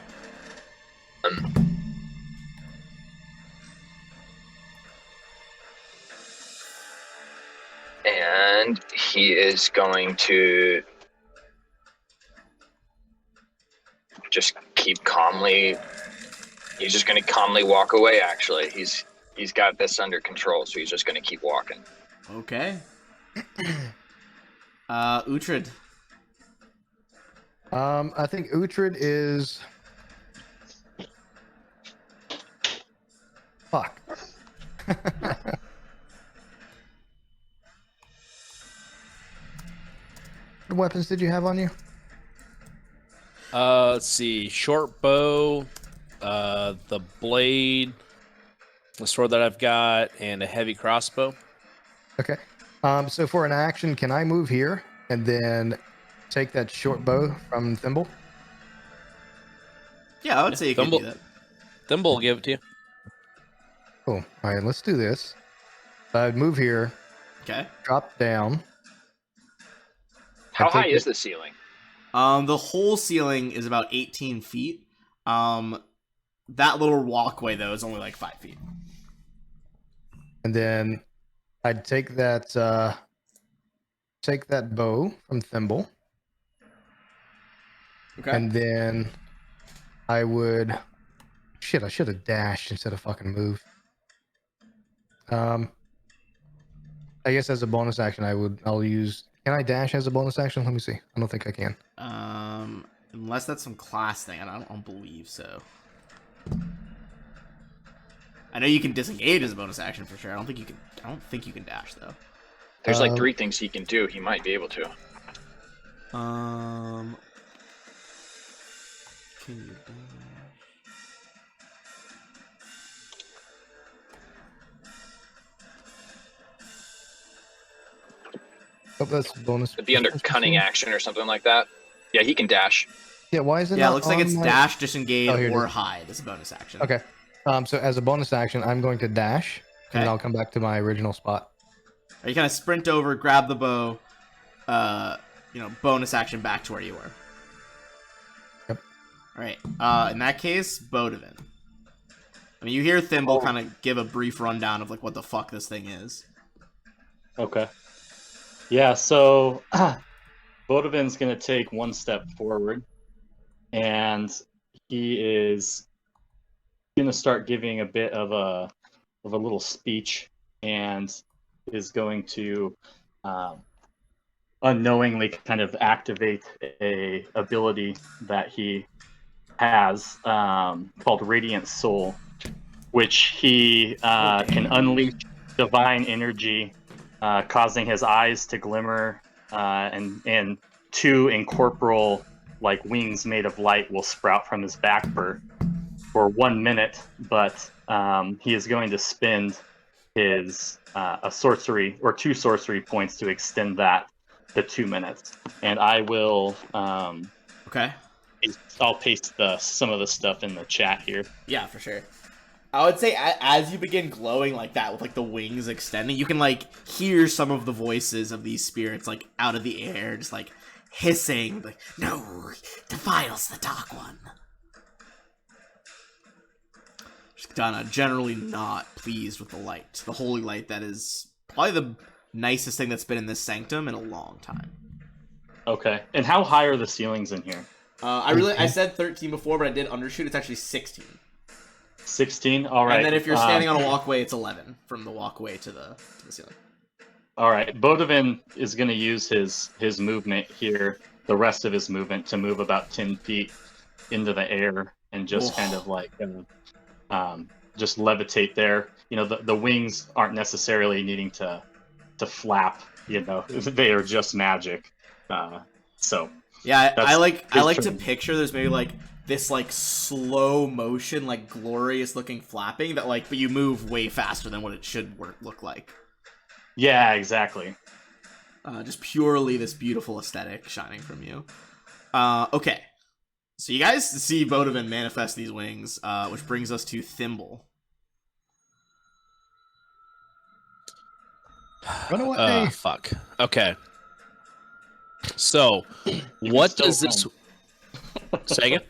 Speaker 7: And he is going to just keep calmly. He's just gonna calmly walk away. Actually, he's got this under control, so he's just gonna keep walking.
Speaker 2: Okay. Uhtred.
Speaker 5: I think Uhtred is. Fuck. What weapons did you have on you?
Speaker 6: Let's see. Short bow, the blade, the sword that I've got, and a heavy crossbow.
Speaker 5: Okay. So for an action, can I move here and then take that short bow from Thimble?
Speaker 2: Yeah, I would say you can do that.
Speaker 6: Thimble will give it to you.
Speaker 5: Cool. All right, let's do this. I'd move here,
Speaker 2: Okay.
Speaker 5: drop down.
Speaker 7: How
Speaker 5: take
Speaker 7: high
Speaker 5: it-
Speaker 7: is the ceiling?
Speaker 2: The whole ceiling is about 18 feet. That little walkway though is only like 5 feet.
Speaker 5: And then I'd take that bow from Thimble.
Speaker 2: Okay.
Speaker 5: And then I would. Shit, I should have dashed instead of fucking moved. I guess as a bonus action, I'll use. Can I dash as a bonus action? Let me see. I don't think I can.
Speaker 2: Unless that's some class thing, and I don't believe so. I know you can disengage as a bonus action for sure. I don't think you can dash though.
Speaker 7: There's like 3 things he can do. He might be able to.
Speaker 2: Can you dash?
Speaker 5: Oh, that's bonus.
Speaker 7: It'd be under cunning action or something like that. Yeah, he can dash.
Speaker 5: Yeah, why is it?
Speaker 2: Yeah, it
Speaker 5: not
Speaker 2: looks like
Speaker 5: on
Speaker 2: it's
Speaker 5: my-
Speaker 2: dash, disengage,
Speaker 5: Oh, here it
Speaker 2: or
Speaker 5: is.
Speaker 2: hide as a bonus action.
Speaker 5: Okay. So as a bonus action, I'm going to dash, and then
Speaker 2: Okay.
Speaker 5: I'll come back to my original spot.
Speaker 2: Or you kind of sprint over, grab the bow, bonus action back to where you were.
Speaker 5: Yep.
Speaker 2: All right. In that case, Bodavin. I mean, you hear Thimble kind of give a brief rundown of like what the fuck this thing is.
Speaker 3: Okay. Yeah, so Bodavin's going to take one step forward, and he is going to start giving a bit of a little speech, and is going to unknowingly kind of activate a ability that he has called Radiant Soul, which he can unleash divine energy, causing his eyes to glimmer, and 2 incorporeal like wings made of light will sprout from his back for 1 minute. But he is going to spend his a sorcery or 2 sorcery points to extend that to 2 minutes. And I will
Speaker 2: Okay.
Speaker 3: I'll paste some of the stuff in the chat here.
Speaker 2: Yeah, for sure. I would say as you begin glowing like that with like the wings extending, you can like hear some of the voices of these spirits like out of the air, just like hissing, like, "No, defiles the Dark One." Just kind of generally not pleased with the light, the holy light that is probably the nicest thing that's been in this sanctum in a long time.
Speaker 3: Okay. And how high are the ceilings in here?
Speaker 2: I said 13 before, but I did undershoot. It's actually 16.
Speaker 3: 16. All right.
Speaker 2: And then if you're standing on a walkway, it's 11 from the walkway to the ceiling.
Speaker 3: All right. Bodavin is going to use his movement here, the rest of his movement, to move about 10 feet into the air and just kind of like just levitate there. You know, the wings aren't necessarily needing to flap. You know, they are just magic. So
Speaker 2: yeah, I like to
Speaker 3: turn.
Speaker 2: picture there's maybe like this like slow motion, like glorious looking flapping that like, but you move way faster than what it should look like.
Speaker 3: Yeah, exactly.
Speaker 2: Just purely this beautiful aesthetic shining from you. Okay. So you guys see Bodavin manifest these wings, which brings us to Thimble.
Speaker 5: Run away.
Speaker 6: Fuck. Okay. So,
Speaker 3: You
Speaker 6: what
Speaker 3: can
Speaker 6: does
Speaker 3: still
Speaker 6: this...
Speaker 3: run.
Speaker 6: Say again?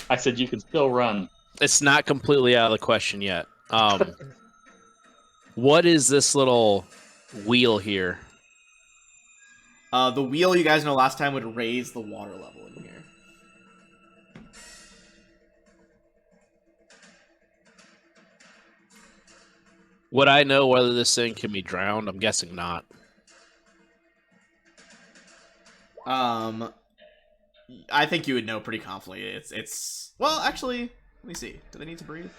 Speaker 3: I said you can still run.
Speaker 6: It's not completely out of the question yet. What is this little wheel here?
Speaker 2: The wheel you guys know last time would raise the water level in here.
Speaker 6: Would I know whether this thing can be drowned? I'm guessing not.
Speaker 2: I think you would know pretty confidently. It's well, actually, let me see. Do they need to breathe?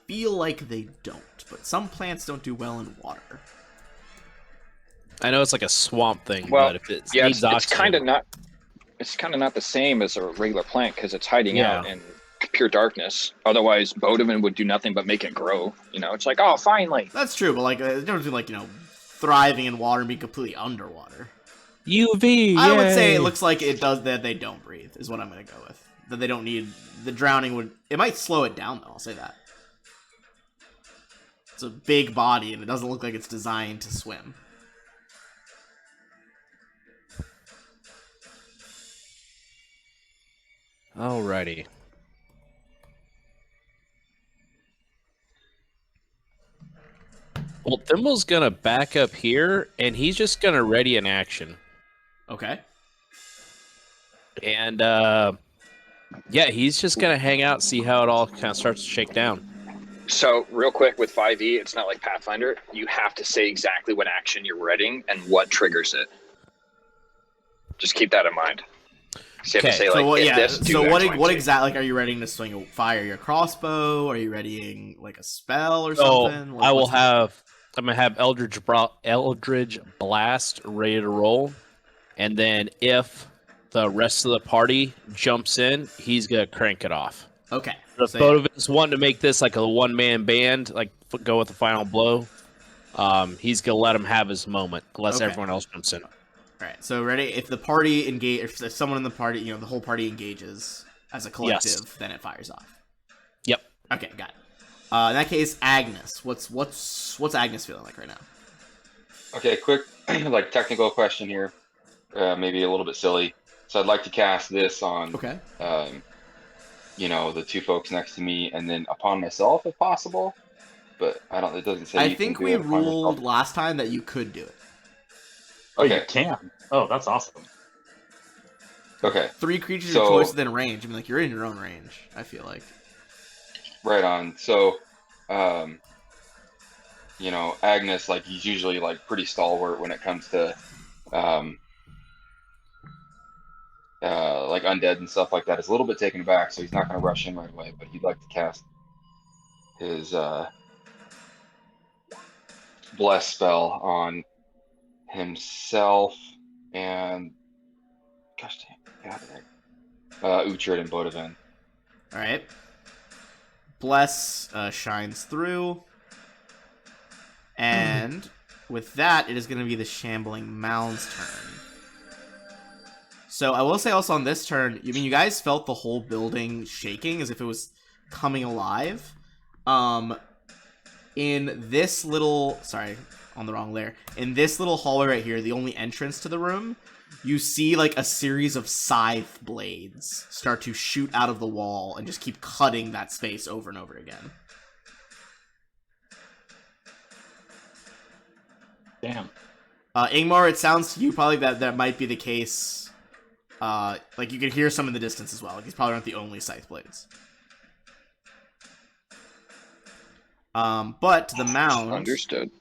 Speaker 2: Feel like they don't, but some plants don't do well in water.
Speaker 6: I know it's like a swamp thing,
Speaker 7: Well,
Speaker 6: but if it
Speaker 7: yeah,
Speaker 6: needs
Speaker 7: it's
Speaker 6: oxygen,
Speaker 7: kind of not. It's kind of not the same as a regular plant because it's hiding
Speaker 6: Yeah.
Speaker 7: out in pure darkness. Otherwise, Bodeman would do nothing but make it grow. You know, it's like, oh, finally.
Speaker 2: That's true, but like, the difference between like thriving in water and being completely underwater.
Speaker 6: UV.
Speaker 2: I would say
Speaker 6: yay!
Speaker 2: it looks like it does that they don't breathe is what I'm gonna go with. That they don't need the drowning would. It might slow it down though. I'll say that. It's a big body and it doesn't look like it's designed to swim.
Speaker 6: Alrighty. Well, Thimble's gonna back up here, and he's just gonna ready an action.
Speaker 2: Okay.
Speaker 6: And yeah, he's just gonna hang out, see how it all kind of starts to shake down.
Speaker 7: So, real quick with 5e, it's not like Pathfinder. You have to say exactly what action you're readying and what triggers it. Just keep that in mind. So you have to say,
Speaker 2: So
Speaker 7: like,
Speaker 2: what?
Speaker 7: if
Speaker 2: Yeah.
Speaker 7: this, do
Speaker 2: So
Speaker 7: X,
Speaker 2: what?
Speaker 7: Y, and
Speaker 2: What
Speaker 7: Z.
Speaker 2: exactly? Like, are you readying to swing? Fire your crossbow? Are you readying like a spell or
Speaker 6: So
Speaker 2: something?
Speaker 6: I will
Speaker 2: What's the-
Speaker 6: have. I'm gonna have Eldridge Blast ready to roll, and then if the rest of the party jumps in, he's gonna crank it off.
Speaker 2: Okay.
Speaker 6: If
Speaker 2: So,
Speaker 6: both of us want to make this like a one-man band, like go with the final blow, he's gonna let him have his moment unless
Speaker 2: Okay.
Speaker 6: everyone else jumps in.
Speaker 2: All right. So ready? If the party engage, if someone in the party, the whole party engages as a collective, then it fires off.
Speaker 6: Yep.
Speaker 2: Okay, got it. In that case, Agnes, what's Agnes feeling like right now?
Speaker 1: Okay, quick, like technical question here, maybe a little bit silly. So I'd like to cast this on,
Speaker 2: Okay.
Speaker 1: The two folks next to me, and then upon myself if possible. But I don't. It doesn't say.
Speaker 2: I
Speaker 1: you
Speaker 2: think
Speaker 1: can do
Speaker 2: we
Speaker 1: it upon yourself.
Speaker 2: ruled last time that you could do it.
Speaker 3: Oh, you
Speaker 1: Okay.
Speaker 3: can. Oh, that's awesome.
Speaker 1: Okay,
Speaker 2: 3 creatures
Speaker 1: So-
Speaker 2: of choice within range. I mean, like you're in your own range. I feel like.
Speaker 1: right on. So, Agnes, like he's usually like pretty stalwart when it comes to, like undead and stuff like that. Is a little bit taken aback, so he's not going to rush in right away. But he'd like to cast his bless spell on himself and gosh dang, Uhtred and Bodevan.
Speaker 2: All right. Bless shines through, and with that, it is going to be the Shambling Mound's turn. So I will say also on this turn, you guys felt the whole building shaking as if it was coming alive. In this little, sorry, on the wrong layer. In this little hallway right here, the only entrance to the room, you see like a series of scythe blades start to shoot out of the wall and just keep cutting that space over and over again.
Speaker 3: Damn.
Speaker 2: Ingmar, it sounds to you probably that might be the case. Like you could hear some in the distance as well. Like these probably aren't the only scythe blades. But the mound.
Speaker 7: Understood.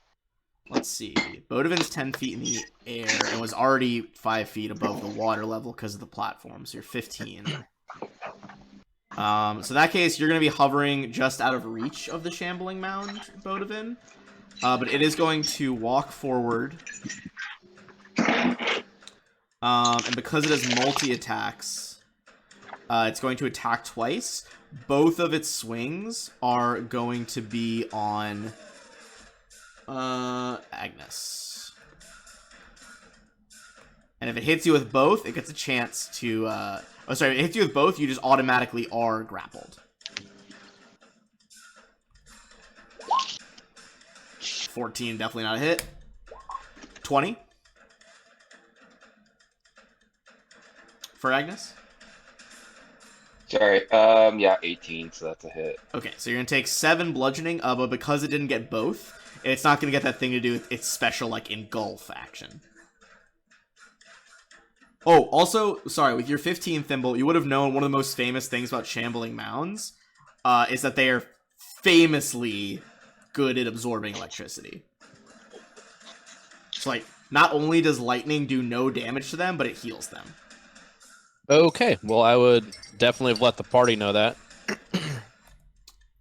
Speaker 2: Let's see. Bodevin's 10 feet in the air and was already 5 feet above the water level because of the platform. So you're 15. So in that case, you're going to be hovering just out of reach of the Shambling Mound, Bodevin. But it is going to walk forward. And because it has multi-attacks, it's going to attack twice. Both of its swings are going to be on Agnes. And if it hits you with both, it gets a chance to... if it hits you with both, you just automatically are grappled. 14, definitely not a hit. 20. For Agnes?
Speaker 1: Sorry, yeah, 18, so that's a hit.
Speaker 2: Okay, so you're gonna take 7 bludgeoning, but because it didn't get both, it's not gonna get that thing to do with its special, like, engulf action. Oh, also, sorry, with your 15 thimble, you would have known one of the most famous things about shambling mounds is that they are famously good at absorbing electricity. So, like, not only does lightning do no damage to them, but it heals them.
Speaker 6: Okay, well, I would definitely have let the party know that.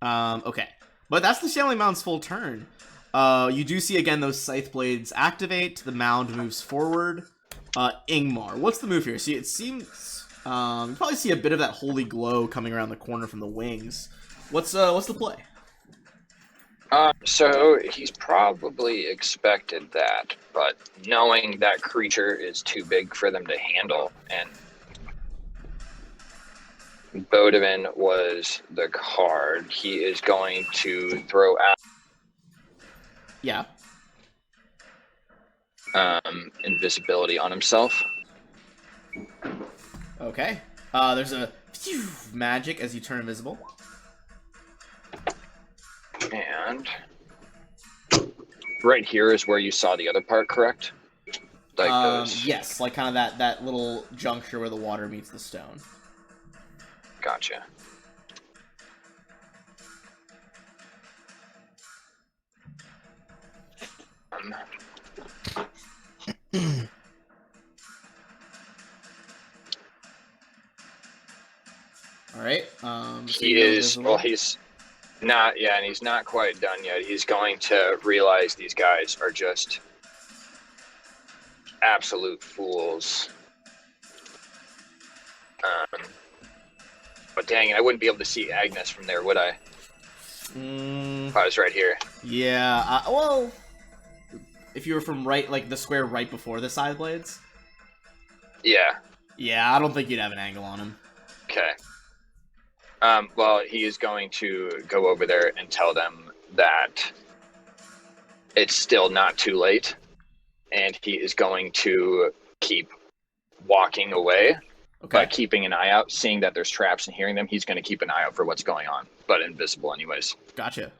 Speaker 2: Okay. But that's the shambling mound's full turn. You do see, again, those scythe blades activate. The mound moves forward. Ingmar, what's the move here? See, it seems... you probably see a bit of that holy glow coming around the corner from the wings. What's the play?
Speaker 7: So he's probably expected that, but knowing that creature is too big for them to handle, and Bodevin was the card, he is going to throw out invisibility on himself.
Speaker 2: Okay. There's a magic as you turn invisible.
Speaker 7: And right here is where you saw the other part, correct? Like those.
Speaker 2: Yes, like kind of that little juncture where the water meets the stone.
Speaker 7: Gotcha.
Speaker 2: All right.
Speaker 7: He is. Well, he's not. Yeah, and he's not quite done yet. He's going to realize these guys are just absolute fools. But dang it, I wouldn't be able to see Agnes from there, would I? If I was right here.
Speaker 2: Yeah. Well, if you were from like the square right before the side blades.
Speaker 7: Yeah.
Speaker 2: Yeah, I don't think you'd have an angle on him.
Speaker 7: Okay. Well, he is going to go over there and tell them that it's still not too late, and he is going to keep walking away, but keeping an eye out, seeing that there's traps and hearing them. He's going to keep an eye out for what's going on, but invisible anyways.
Speaker 2: Gotcha.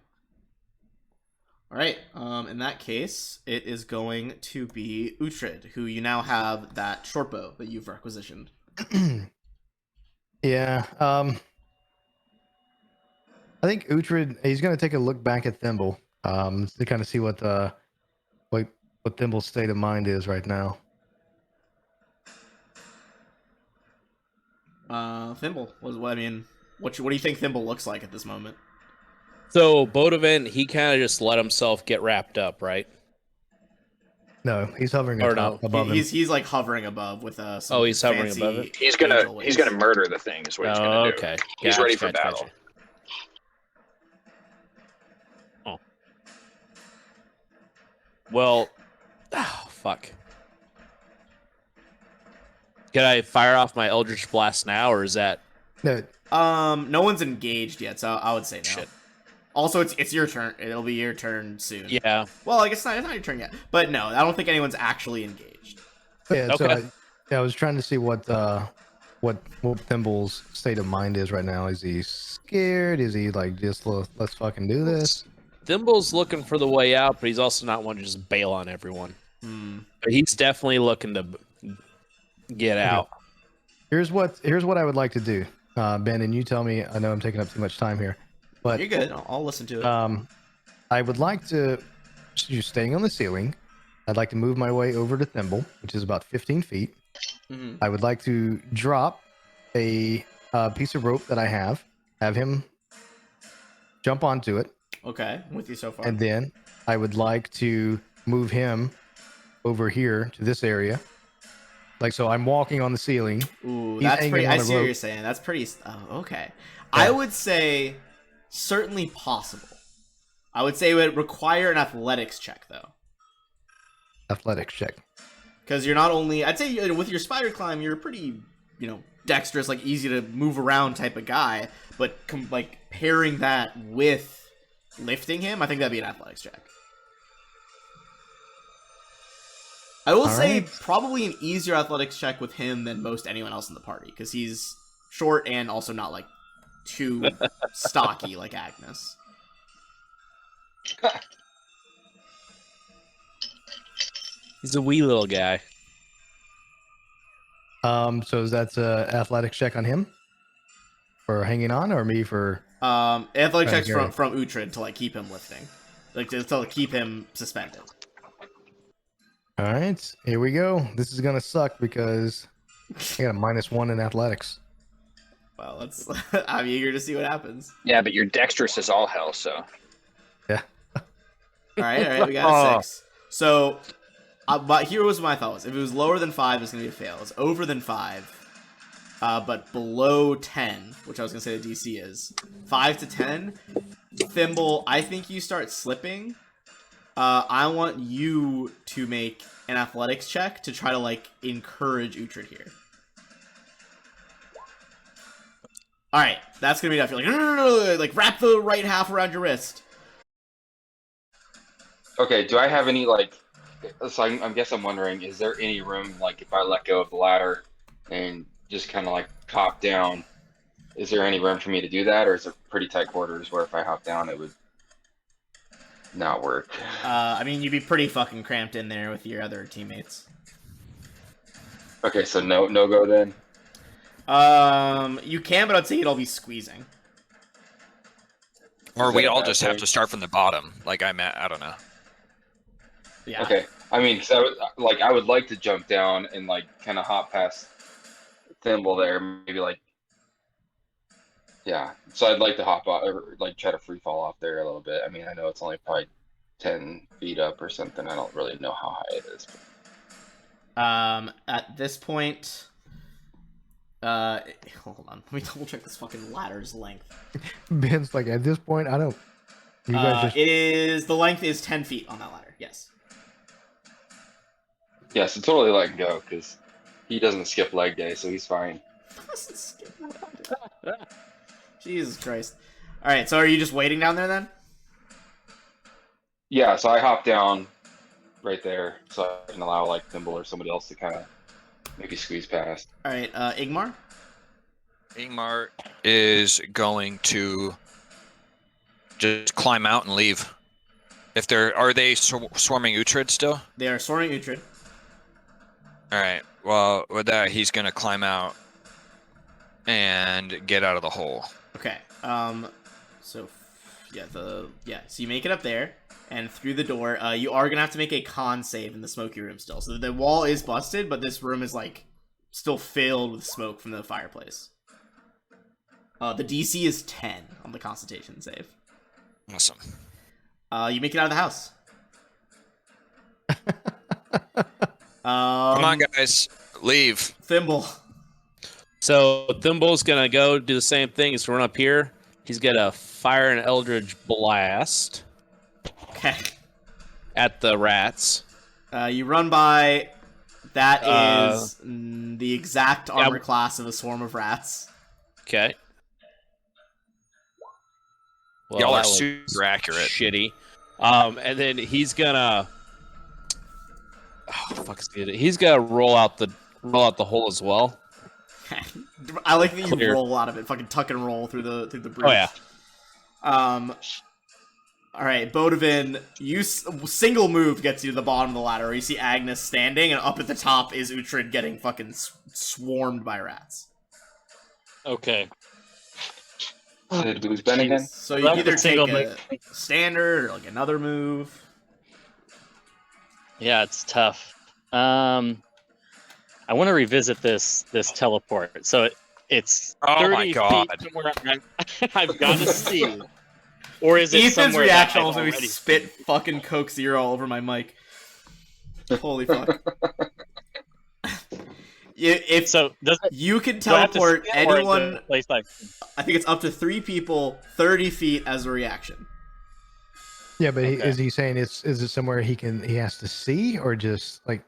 Speaker 2: All right. In that case, it is going to be Uhtred, who you now have that short bow that you've requisitioned.
Speaker 5: Yeah. I think Uhtred, he's going to take a look back at Thimble to kind of see what Thimble's state of mind is right now.
Speaker 2: Thimble, what do you think Thimble looks like at this moment?
Speaker 6: So Bodevin, he kind of just let himself get wrapped up, right?
Speaker 5: No, he's hovering above him.
Speaker 2: He's like hovering above with some
Speaker 6: he's hovering
Speaker 2: fancy
Speaker 6: above it.
Speaker 7: He's gonna murder the thing. Is what he's gonna do.
Speaker 6: Okay,
Speaker 7: he's ready for battle.
Speaker 6: Gotcha. Oh, well, fuck. Can I fire off my Eldritch Blast now, or is that?
Speaker 5: No.
Speaker 2: No one's engaged yet, so I would say no.
Speaker 6: Shit.
Speaker 2: Also, it's your turn. It'll be your turn soon.
Speaker 6: Yeah.
Speaker 2: Well, I guess it's not your turn yet. But no, I don't think anyone's actually engaged.
Speaker 5: Yeah.
Speaker 6: Okay.
Speaker 5: So I was trying to see what Thimble's state of mind is right now. Is he scared? Is he like just let's fucking do this?
Speaker 6: Thimble's looking for the way out, but he's also not one to just bail on everyone. But he's definitely looking to get out.
Speaker 5: Here's what I would like to do, Ben, and you tell me. I know I'm taking up too much time here, but
Speaker 2: You're good. I'll listen to it.
Speaker 5: I would like to, you're staying on the ceiling. I'd like to move my way over to Thimble, which is about 15 feet.
Speaker 2: Mm-hmm.
Speaker 5: I would like to drop a piece of rope that I have him jump onto it.
Speaker 2: Okay, I'm with you so far.
Speaker 5: And then I would like to move him over here to this area. Like, so I'm walking on the ceiling.
Speaker 2: Ooh,
Speaker 5: He's
Speaker 2: that's pretty. I
Speaker 5: on a
Speaker 2: see what
Speaker 5: rope.
Speaker 2: you're saying. That's pretty. Oh, okay.
Speaker 5: Yeah.
Speaker 2: I would say certainly possible. I would say it would require an athletics check, though.
Speaker 5: Athletics check.
Speaker 2: Because you're not only, I'd say with your spider climb, you're a pretty, dexterous, like easy to move around type of guy. But like pairing that with lifting him, I think that'd be an athletics check. I will say probably an easier athletics check with him than most anyone else in the party, because he's short and also not like too stocky like Agnes.
Speaker 6: He's a wee little guy.
Speaker 5: So is that athletics check on him for hanging on, or me for?
Speaker 2: Athletic checks
Speaker 5: Gary.
Speaker 2: from Uhtred to like keep him lifting, like to keep him suspended.
Speaker 5: All right, here we go. This is gonna suck because I got a -1 in athletics.
Speaker 2: Well, let's. I'm eager to see what happens.
Speaker 7: Yeah, but your dexterous is all hell, so.
Speaker 5: Yeah.
Speaker 2: All right, we got a 6. So, but here was my thought was: if it was lower than 5, it's gonna be a fail. It's over than 5, but below 10, which I was gonna say the DC is 5 to 10. Thimble, I think you start slipping. I want you to make an athletics check to try to like encourage Uhtred here. All right, that's gonna be enough. You're like, no, like wrap the right half around your wrist.
Speaker 1: Okay, do I have any like? So I guess I'm wondering, is there any room like if I let go of the ladder and just kind of like hop down? Is there any room for me to do that, or is it pretty tight quarters where if I hop down it would not work?
Speaker 2: I mean, you'd be pretty fucking cramped in there with your other teammates.
Speaker 1: Okay, so no go then.
Speaker 2: You can, but I'd say you'd all be squeezing.
Speaker 4: Or
Speaker 1: Is
Speaker 4: we
Speaker 1: that a
Speaker 4: all
Speaker 1: bad
Speaker 4: just have
Speaker 1: thing?
Speaker 4: to start from the bottom. Like I don't know.
Speaker 2: Yeah.
Speaker 1: Okay, I mean, cause I would like to jump down and like kind of hop past Thimble there, maybe like, yeah. So I'd like to hop off, or like try to free fall off there a little bit. I mean, I know it's only probably 10 feet up or something. I don't really know how high it is.
Speaker 2: At this point, hold on, let me double check this fucking ladder's length.
Speaker 5: Ben's like, at this point, I don't. You guys just.
Speaker 2: The length is 10 feet on that ladder. Yes.
Speaker 1: Yeah, so totally let him go because he doesn't skip leg day, so he's fine.
Speaker 2: Doesn't skip leg. Jesus Christ. All right, so are you just waiting down there then?
Speaker 1: Yeah, so I hop down right there so I can allow like Thimble or somebody else to kind of maybe squeeze past.
Speaker 2: All right, Igmar.
Speaker 4: Ingmar is going to just climb out and leave. If are they swarming Uhtred still?
Speaker 2: They are swarming Uhtred.
Speaker 4: All right. Well, with that, he's gonna climb out and get out of the hole.
Speaker 2: Okay. So you make it up there and through the door. You are gonna have to make a con save in the smoky room still. So the wall is busted, but this room is like still filled with smoke from the fireplace. The DC is 10 on the Constitution save.
Speaker 4: Awesome.
Speaker 2: You make it out of the house.
Speaker 4: Come on, guys, leave.
Speaker 2: Thimble.
Speaker 6: So Thimble's gonna go do the same thing. He's run up here. He's gonna fire an Eldritch Blast
Speaker 2: Okay.
Speaker 6: at the rats.
Speaker 2: You run by. That is the exact armor class of a swarm of rats.
Speaker 6: Okay. Well,
Speaker 4: Y'all are
Speaker 6: that was
Speaker 4: super accurate.
Speaker 6: Shitty. And then he's gonna. Oh fuck! He's gonna roll out the hole as well.
Speaker 2: I like that you
Speaker 6: Clear.
Speaker 2: roll out of it. Fucking tuck and roll through the breach.
Speaker 6: Oh yeah.
Speaker 2: All right, Bodavin, you single move gets you to the bottom of the ladder. Where you see Agnes standing, and up at the top is Uhtred getting fucking swarmed by rats.
Speaker 6: Okay.
Speaker 1: Did we lose Ben again?
Speaker 2: So you
Speaker 6: That's
Speaker 2: either
Speaker 6: a single
Speaker 2: take a standard or like another move.
Speaker 8: Yeah, it's tough. I want to revisit this teleport. So it's
Speaker 4: Oh
Speaker 8: 30
Speaker 4: my God.
Speaker 8: feet somewhere I've got to see. Or is it
Speaker 2: Ethan's
Speaker 8: somewhere
Speaker 2: reaction
Speaker 8: that I've
Speaker 2: almost made me
Speaker 8: already
Speaker 2: spit fucking Coke Zero all over my mic. Holy fuck. If
Speaker 8: So does it
Speaker 2: you can
Speaker 8: do I have to
Speaker 2: teleport
Speaker 8: see it, or is it
Speaker 2: anyone,
Speaker 8: a place I've seen?
Speaker 2: I think it's up to 3 people, 30 feet as a reaction.
Speaker 5: Yeah, but
Speaker 8: Okay.
Speaker 5: is he saying is it somewhere he has to see, or just like,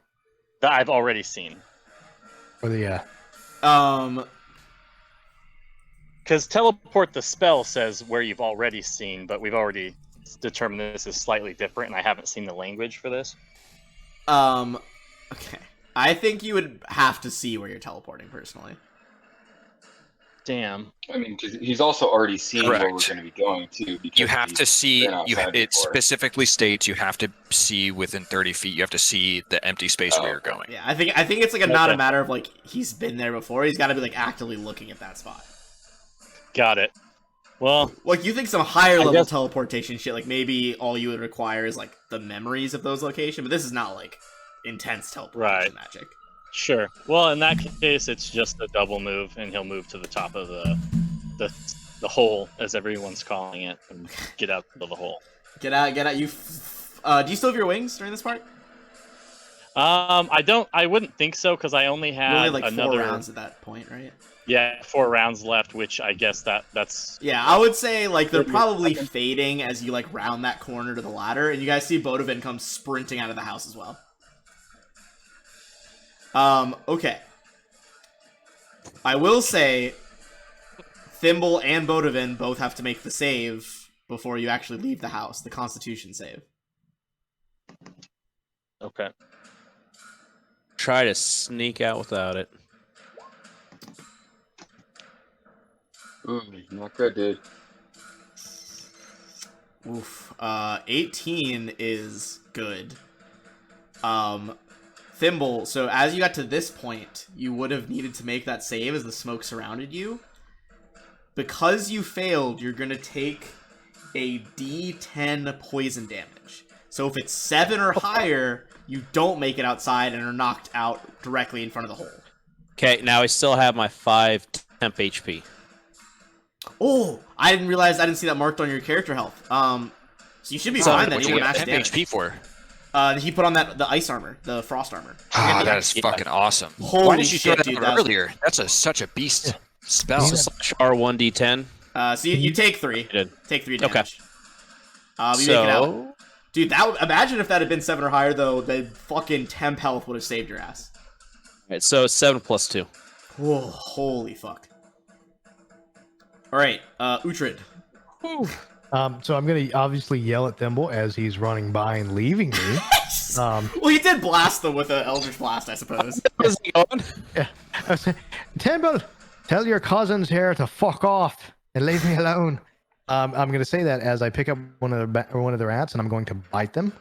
Speaker 8: that I've already seen?
Speaker 5: or the
Speaker 8: Because teleport the spell says where you've already seen, but we've already determined this is slightly different, and I haven't seen the language for this.
Speaker 2: Okay. I think you would have to see where you're teleporting personally.
Speaker 8: Damn.
Speaker 1: I mean, 'cause he's also already seen where we're
Speaker 4: Correct.
Speaker 1: going to be going to. Because
Speaker 4: You have to see.
Speaker 1: been outside
Speaker 4: It
Speaker 1: before.
Speaker 4: specifically states you have to see within 30 feet. You have to see the empty space
Speaker 1: Oh,
Speaker 4: where you're
Speaker 1: okay.
Speaker 4: going.
Speaker 2: Yeah, I think it's like not a
Speaker 8: Okay.
Speaker 2: matter of like he's been there before. He's got to be like actively looking at that spot.
Speaker 8: Got it. Well,
Speaker 2: Like you think some higher
Speaker 8: I
Speaker 2: level
Speaker 8: guess-
Speaker 2: teleportation shit, like maybe all you would require is like the memories of those locations, but this is not like intense teleportation
Speaker 8: Right.
Speaker 2: magic.
Speaker 8: sure. Well, in that case, it's just a double move, and he'll move to the top of the hole, as everyone's calling it, and get out of the hole.
Speaker 2: Get out! You. Do you still have your wings during this part?
Speaker 8: I don't. I wouldn't think so because I only
Speaker 2: You
Speaker 8: had
Speaker 2: only have like 4
Speaker 8: another.
Speaker 2: rounds at that point, right?
Speaker 8: Yeah, 4 rounds left, which I guess that's.
Speaker 2: Yeah, I would say like they're
Speaker 8: Maybe a
Speaker 2: probably
Speaker 8: second.
Speaker 2: fading as you like round that corner to the ladder, and you guys see Bodovin come sprinting out of the house as well. Okay. I will say, Thimble and Bodovin both have to make the save before you actually leave the house, the Constitution save.
Speaker 8: Okay.
Speaker 6: Try to sneak out without it.
Speaker 1: Ooh, not good, dude.
Speaker 2: Oof. 18 is good. Thimble, so as you got to this point, you would have needed to make that save as the smoke surrounded you. Because you failed, you're going to take a D10 poison damage. So if it's 7 or higher, you don't make it outside and are knocked out directly in front of the hole.
Speaker 6: Okay, now I still have my 5 temp HP.
Speaker 2: Oh, I didn't see that marked on your character health. So you should be
Speaker 6: So,
Speaker 2: fine then.
Speaker 4: What
Speaker 2: You
Speaker 4: you
Speaker 2: can
Speaker 4: got
Speaker 2: max
Speaker 4: 10
Speaker 2: damage.
Speaker 4: HP for?
Speaker 2: He put on the ice armor, the frost armor.
Speaker 4: Ah, that is fucking awesome.
Speaker 2: Holy
Speaker 4: Why did you
Speaker 2: shit,
Speaker 4: throw
Speaker 2: dude,
Speaker 4: that
Speaker 2: that's-
Speaker 4: out earlier? That's such a beast spell.
Speaker 6: So /R1d10.
Speaker 2: So you take 3.
Speaker 6: Did.
Speaker 2: Take 3
Speaker 6: Okay.
Speaker 2: damage. You make it out.
Speaker 6: So
Speaker 2: Dude, imagine if that had been 7 or higher though, the fucking temp health would have saved your ass.
Speaker 6: alright, so 7 + 2.
Speaker 2: Whoa, holy fuck. Alright, Uhtred.
Speaker 5: So I'm gonna obviously yell at Thimble as he's running by and leaving me.
Speaker 2: Well, he did blast them with an Eldritch Blast, I suppose.
Speaker 6: How's it going?
Speaker 5: I say, Thimble, tell your cousins here to fuck off and leave me alone. I'm gonna say that as I pick up one of the rats and I'm going to bite them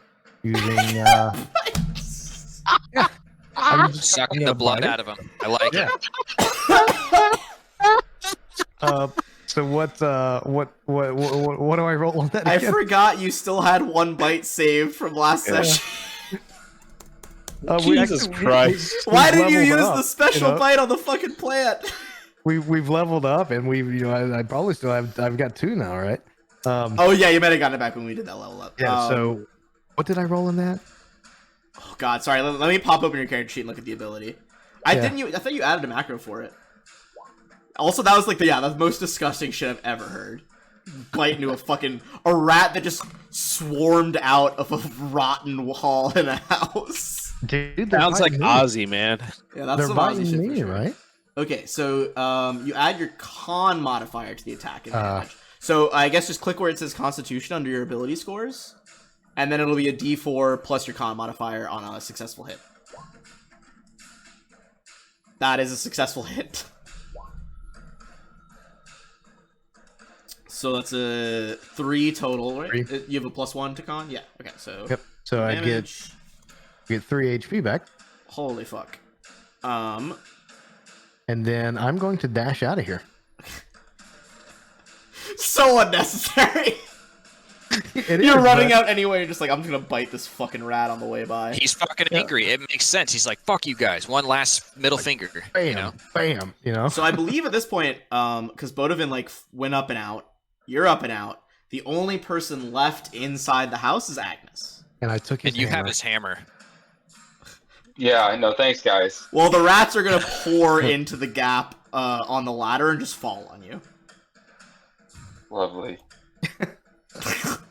Speaker 5: using. I'm
Speaker 4: Sucking
Speaker 5: gonna
Speaker 4: the blood
Speaker 5: bite it.
Speaker 4: out of him. I like
Speaker 5: Yeah.
Speaker 4: it.
Speaker 5: So what do I roll on that?
Speaker 2: I
Speaker 5: again?
Speaker 2: forgot you still had 1 bite saved from last session.
Speaker 6: Jesus Christ.
Speaker 2: Why did you
Speaker 5: leveled
Speaker 2: use
Speaker 5: up,
Speaker 2: the special
Speaker 5: you know?
Speaker 2: bite on the fucking plant?
Speaker 5: We've leveled up and I probably still have. I've got 2 now, right?
Speaker 2: Oh yeah, you might have gotten it back when we did that level up.
Speaker 5: Yeah. So what did I roll in that?
Speaker 2: Oh god, sorry. Let me pop open your character sheet and look at the ability. I
Speaker 5: Yeah.
Speaker 2: thought you added a macro for it. Also, that was like the most disgusting shit I've ever heard. Bite into a rat that just swarmed out of a rotten wall in a house.
Speaker 5: Dude, they're
Speaker 6: Sounds like
Speaker 5: biting me.
Speaker 6: Ozzy, man.
Speaker 2: Yeah, that's
Speaker 5: They're
Speaker 2: some
Speaker 5: biting
Speaker 2: Aussie shit for
Speaker 5: me,
Speaker 2: sure.
Speaker 5: right?
Speaker 2: Okay, so you add your con modifier to the attack advantage. So I guess just click where it says Constitution under your ability scores, and then it'll be a D4 plus your con modifier on a successful hit. That is a successful hit. So that's a 3 total, right?
Speaker 5: 3.
Speaker 2: You have a +1 to con? Yeah. Okay, so
Speaker 5: Yep. So I
Speaker 2: damage.
Speaker 5: get 3 HP back,
Speaker 2: Holy fuck.
Speaker 5: and then I'm going to dash out of here.
Speaker 2: So unnecessary.
Speaker 5: It
Speaker 2: You're
Speaker 5: is,
Speaker 2: running
Speaker 5: but-
Speaker 2: out anyway. You're just like, I'm just gonna bite this fucking rat on the way by.
Speaker 4: He's fucking angry. It makes sense. He's like, fuck you guys. One last middle finger.
Speaker 5: Bam,
Speaker 4: You know?
Speaker 5: bam. You know.
Speaker 2: So I believe at this point, because Bodovin went up and out, you're up and out. The only person left inside the house is Agnes.
Speaker 5: And I took his.
Speaker 4: And you have
Speaker 5: hammer.
Speaker 4: his hammer.
Speaker 1: Yeah, I know. Thanks, guys.
Speaker 2: Well, the rats are gonna pour into the gap on the ladder and just fall on you.
Speaker 1: Lovely.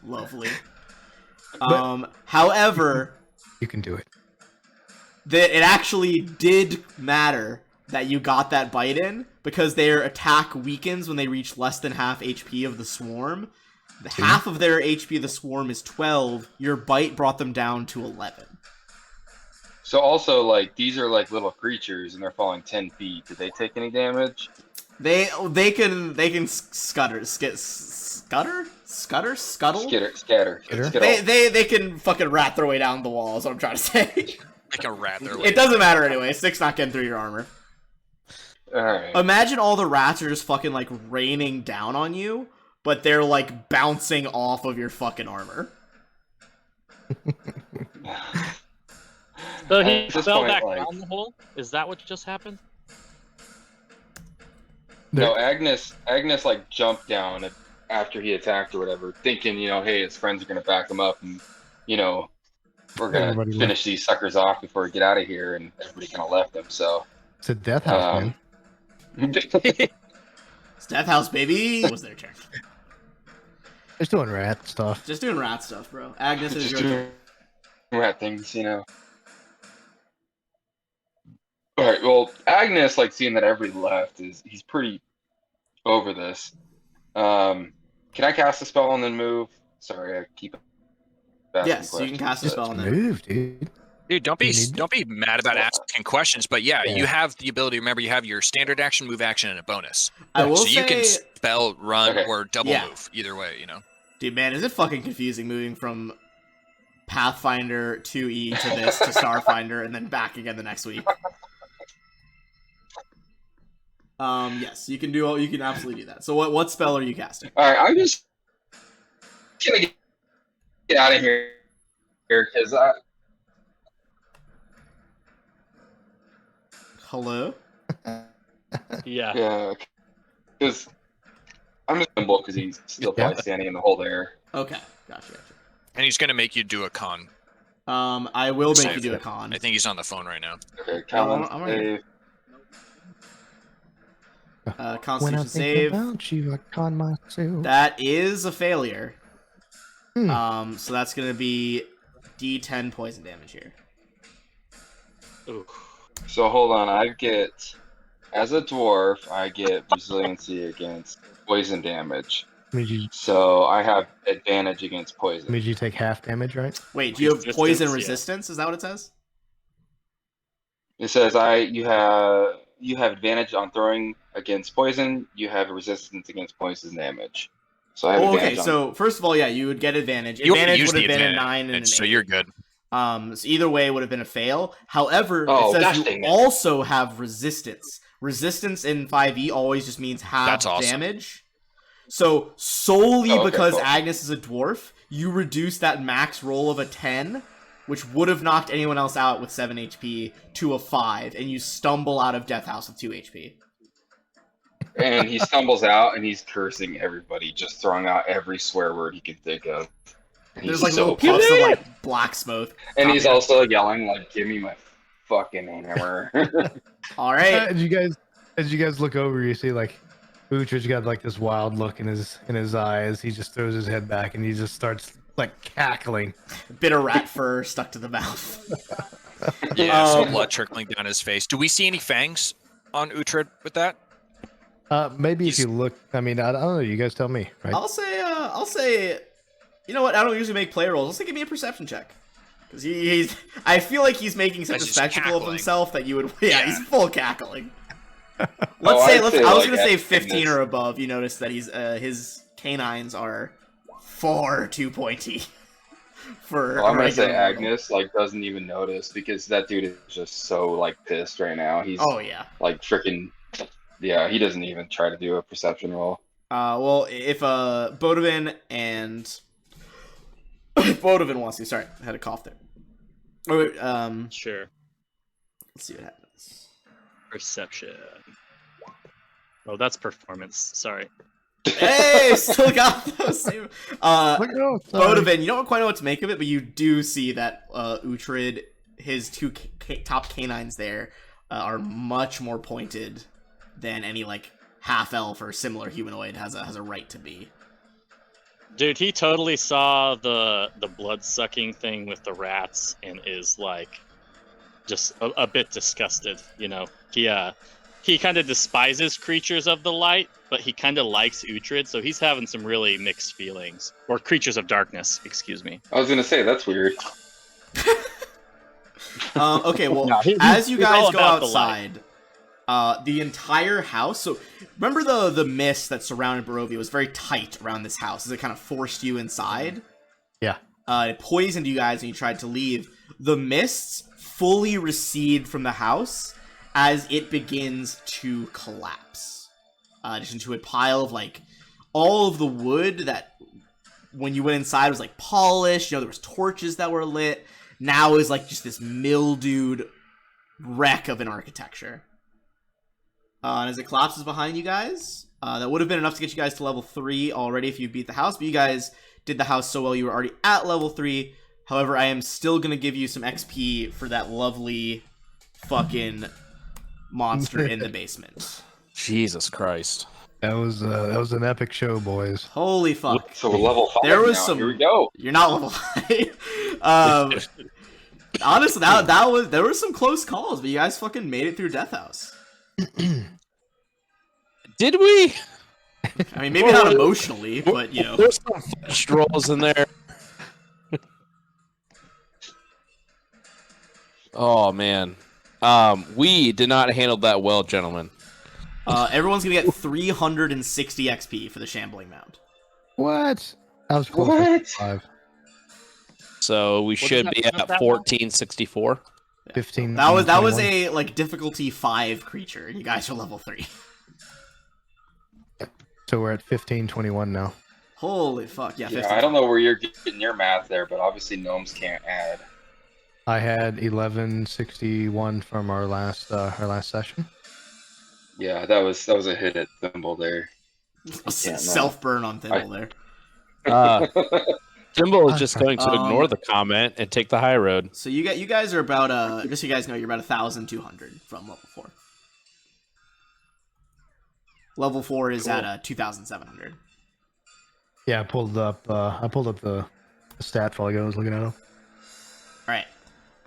Speaker 2: Lovely. However,
Speaker 5: You can do it.
Speaker 2: it actually did matter that you got that bite in because their attack weakens when they reach less than half HP of the swarm. Half of their HP of the swarm is 12. Your bite brought them down to 11.
Speaker 1: So also, like, these are like little creatures and they're falling 10 feet. Did they take any damage?
Speaker 2: They can scuttle.
Speaker 1: Scatter.
Speaker 2: They can fucking rat their way down the wall. Is what I'm trying to say.
Speaker 4: Like a rat their way.
Speaker 2: It doesn't matter anyway. Stick's not getting through your armor.
Speaker 1: All right.
Speaker 2: Imagine all the rats are just fucking like raining down on you, but they're like bouncing off of your fucking armor.
Speaker 8: So he
Speaker 1: At this
Speaker 8: fell
Speaker 1: point,
Speaker 8: back
Speaker 1: like-
Speaker 8: down the hole? Is that what just happened?
Speaker 1: No, Agnes like jumped down after he attacked or whatever, thinking, hey, his friends are gonna back him up, and we're gonna
Speaker 5: Everybody
Speaker 1: finish these suckers off before we get out of here, and everybody kind of left him. So
Speaker 5: It's a death house, man.
Speaker 2: It's Death House, baby. It was their turn.
Speaker 5: Just doing rat stuff.
Speaker 2: Just doing rat stuff, bro. Agnes is
Speaker 1: just
Speaker 2: your turn.
Speaker 1: doing rat things, All right. Well, Agnes, like seeing that everybody left, he's pretty over this. Can I cast a spell and then move? Sorry, I keep asking
Speaker 2: Yes, you can
Speaker 1: questions,
Speaker 2: cast a
Speaker 1: but-
Speaker 2: spell and then.
Speaker 5: Move, dude.
Speaker 4: Dude, don't be
Speaker 5: You need-
Speaker 4: don't be mad about asking questions, but yeah,
Speaker 5: Yeah.
Speaker 4: you have the ability. Remember, you have your standard action, move action, and a bonus.
Speaker 2: I will
Speaker 4: So
Speaker 2: say,
Speaker 4: you can spell, run,
Speaker 1: Okay.
Speaker 4: or double
Speaker 2: Yeah.
Speaker 4: move. Either way,
Speaker 2: dude, man, is it fucking confusing moving from Pathfinder 2E to this to Starfinder and then back again the next week. Yes, you can absolutely do that. So what spell are you casting?
Speaker 1: All right, I'm just gonna get out of here because
Speaker 2: Hello?
Speaker 8: Yeah.
Speaker 1: because I'm just gonna because he's still probably standing in the hole there.
Speaker 2: Okay, gotcha.
Speaker 4: and he's gonna make you do a con.
Speaker 2: I will make you
Speaker 4: Save.
Speaker 2: do a con.
Speaker 4: I think he's on the phone right now.
Speaker 1: Okay,
Speaker 2: I'm
Speaker 1: Colin,
Speaker 2: right here.
Speaker 1: save.
Speaker 5: When I
Speaker 2: Constitution
Speaker 5: think
Speaker 2: save.
Speaker 5: about you, I con myself.
Speaker 2: That is a failure.
Speaker 5: Hmm.
Speaker 2: So that's gonna be D10 poison damage here.
Speaker 8: Ooh.
Speaker 1: So hold on, as a dwarf, I get resiliency against poison damage.
Speaker 5: Means
Speaker 1: So I have advantage against poison.
Speaker 5: you take half damage, right?
Speaker 2: Wait, do you have
Speaker 8: Resistance,
Speaker 2: poison
Speaker 8: yeah.
Speaker 2: resistance? Is that what it says?
Speaker 1: It says you have advantage on throwing against poison. You have resistance against poison damage. So I have
Speaker 2: Oh, okay,
Speaker 1: advantage on.
Speaker 2: so first of all, yeah, you would get advantage.
Speaker 4: You
Speaker 2: Advantage
Speaker 4: use
Speaker 2: would have
Speaker 4: the
Speaker 2: been a
Speaker 4: advantage,
Speaker 2: 9 and an
Speaker 4: so
Speaker 2: 8.
Speaker 4: you're good.
Speaker 2: So either way would have been a fail. However,
Speaker 1: Oh,
Speaker 2: it
Speaker 1: gosh
Speaker 2: says
Speaker 1: dang
Speaker 2: you
Speaker 1: it.
Speaker 2: also have resistance. Resistance in 5e always just means half
Speaker 4: That's awesome.
Speaker 2: damage. So solely
Speaker 1: Oh, okay,
Speaker 2: because
Speaker 1: cool.
Speaker 2: Agnes is a dwarf, you reduce that max roll of a 10, which would have knocked anyone else out with 7 HP, to a 5, and you stumble out of Death House with 2 HP.
Speaker 1: And he stumbles out and he's cursing everybody, just throwing out every swear word he can think of. And
Speaker 2: There's
Speaker 1: he's
Speaker 2: like
Speaker 1: so
Speaker 2: little puffs of
Speaker 1: pissed.
Speaker 2: like black smoke.
Speaker 1: And he's
Speaker 2: coming out.
Speaker 1: also yelling like, "Give me my fucking hammer!"
Speaker 2: All right.
Speaker 5: As you guys look over, you see like Uhtred's got like this wild look in his eyes. He just throws his head back and he just starts like cackling.
Speaker 2: Bit of rat fur stuck to the mouth.
Speaker 4: Yeah, some blood trickling down his face. Do we see any fangs on Uhtred with that?
Speaker 5: Maybe if you look, I mean, I don't know. You guys tell me, right?
Speaker 2: I'll say, you know what? I don't usually make play rolls. I'll say give me a perception check. Because I feel like he's making such a
Speaker 4: He's
Speaker 2: spectacle of
Speaker 4: cackling.
Speaker 2: himself that you would, yeah, he's full cackling.
Speaker 1: Oh,
Speaker 2: I
Speaker 1: I'd
Speaker 2: was
Speaker 1: say,
Speaker 2: gonna
Speaker 1: like,
Speaker 2: say
Speaker 1: at
Speaker 2: 15
Speaker 1: fitness.
Speaker 2: or above. You notice that his canines are far too pointy for.
Speaker 1: Well, I'm
Speaker 2: a
Speaker 1: gonna say
Speaker 2: regular mortal.
Speaker 1: Agnes like doesn't even notice because that dude is just so like pissed right now. He's
Speaker 2: Oh yeah.
Speaker 1: like freaking. Yeah, he doesn't even try to do a perception roll.
Speaker 2: Well, if Bodovin and Bodovin wants to, sorry, I had a cough there. Oh, wait,
Speaker 8: Sure.
Speaker 2: let's see what happens.
Speaker 8: Perception. Oh, that's performance. Sorry.
Speaker 2: Hey, still got those same.
Speaker 5: Look at those,
Speaker 2: Bodovin, you don't quite know what to make of it, but you do see that Uhtred, his two top canines there, are much more pointed than any like half elf or similar humanoid has a right to be.
Speaker 8: Dude, he totally saw the blood sucking thing with the rats and is like just a bit disgusted. You know, he kind of despises creatures of the light, but he kind of likes Uhtred, so he's having some really mixed feelings. Or creatures of darkness, excuse me.
Speaker 1: I was gonna say that's weird.
Speaker 2: Okay, well,
Speaker 8: No,
Speaker 2: as you
Speaker 8: he's all
Speaker 2: guys go
Speaker 8: about the light.
Speaker 2: outside, The entire house. So remember the mist that surrounded Barovia was very tight around this house as it kind of forced you inside.
Speaker 5: Yeah.
Speaker 2: It poisoned you guys and you tried to leave. The mists fully recede from the house as it begins to collapse. Just into a pile of like all of the wood that when you went inside was like polished. There was torches that were lit. Now is like just this mildewed wreck of an architecture. And as it collapses behind you guys, that would have been enough to get you guys to level 3 already if you beat the house, but you guys did the house so well you were already at level 3. However, I am still going to give you some XP for that lovely fucking monster in the basement.
Speaker 6: Jesus Christ.
Speaker 5: That was an epic show, boys.
Speaker 2: Holy fuck.
Speaker 1: So we're level 5
Speaker 2: There was
Speaker 1: now.
Speaker 2: some...
Speaker 1: Here we go.
Speaker 2: You're not level 5. Honestly, there were some close calls, but you guys fucking made it through Death House.
Speaker 6: Did we?
Speaker 2: I mean, maybe not emotionally, but,
Speaker 6: There's some fetch rolls in there. Oh, man. We did not handle that well, gentlemen.
Speaker 2: Everyone's gonna get 360 XP for the Shambling Mound.
Speaker 5: What? I was close.
Speaker 1: What?
Speaker 5: 5.
Speaker 6: So we should be at 1464.
Speaker 5: 15.
Speaker 2: That was
Speaker 5: 21.
Speaker 2: a like difficulty 5 creature, and you guys are level 3.
Speaker 5: So we're at 1521 now.
Speaker 2: Holy fuck! Yeah, 15.
Speaker 1: Yeah, I don't know where you're getting your math there, but obviously gnomes can't add.
Speaker 5: I had 1161 from our last session.
Speaker 1: Yeah, that was a hit at Thimble there.
Speaker 2: Self burn on Thimble there.
Speaker 6: Thimble is just going to ignore the comment and take the high road.
Speaker 2: So you guys are about just so you guys know, you're about 1,200 from level 4. Level 4 is at 2,700.
Speaker 5: Yeah, I pulled up the stat while I was looking at them.
Speaker 2: All right.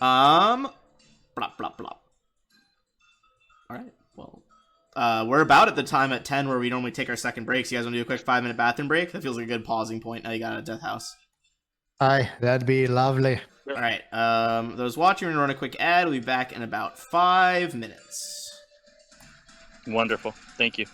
Speaker 2: Blop blop blop. All right. Well, we're about at the time at 10 where we normally take our second break. So you guys want to do a quick 5-minute bathroom break? That feels like a good pausing point. Now you got a Death House.
Speaker 5: Aye, that'd be lovely.
Speaker 2: All right. Those watching, we're gonna run a quick ad. We'll be back in about 5 minutes.
Speaker 8: Wonderful. Thank you.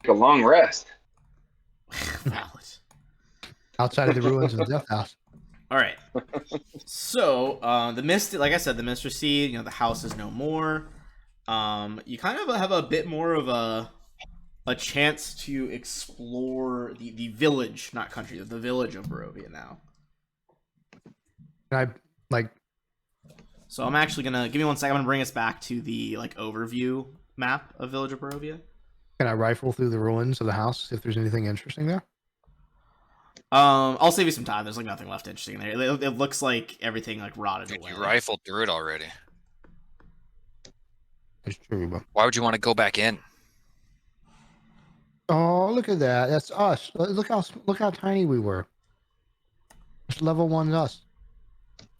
Speaker 1: a long rest.
Speaker 2: Valid.
Speaker 5: Outside of the ruins of the Death House.
Speaker 2: All right. So the mist, like I said, the mist recede. You know, the house is no more. You kind of have a bit more of a chance to explore the village, not country, the village of Barovia now.
Speaker 5: I like.
Speaker 2: So I'm actually gonna give me 1 second. I'm gonna bring us back to the like overview map of Village of Barovia.
Speaker 5: Can I rifle through the ruins of the house if there's anything interesting there?
Speaker 2: I'll save you some time. There's like nothing left interesting in there. It looks like everything like rotted away.
Speaker 4: You rifled through it already.
Speaker 5: It's true, but
Speaker 4: Why would you want to go back in?
Speaker 5: oh, look at that! That's us. Look how tiny we were. It's level 1 us.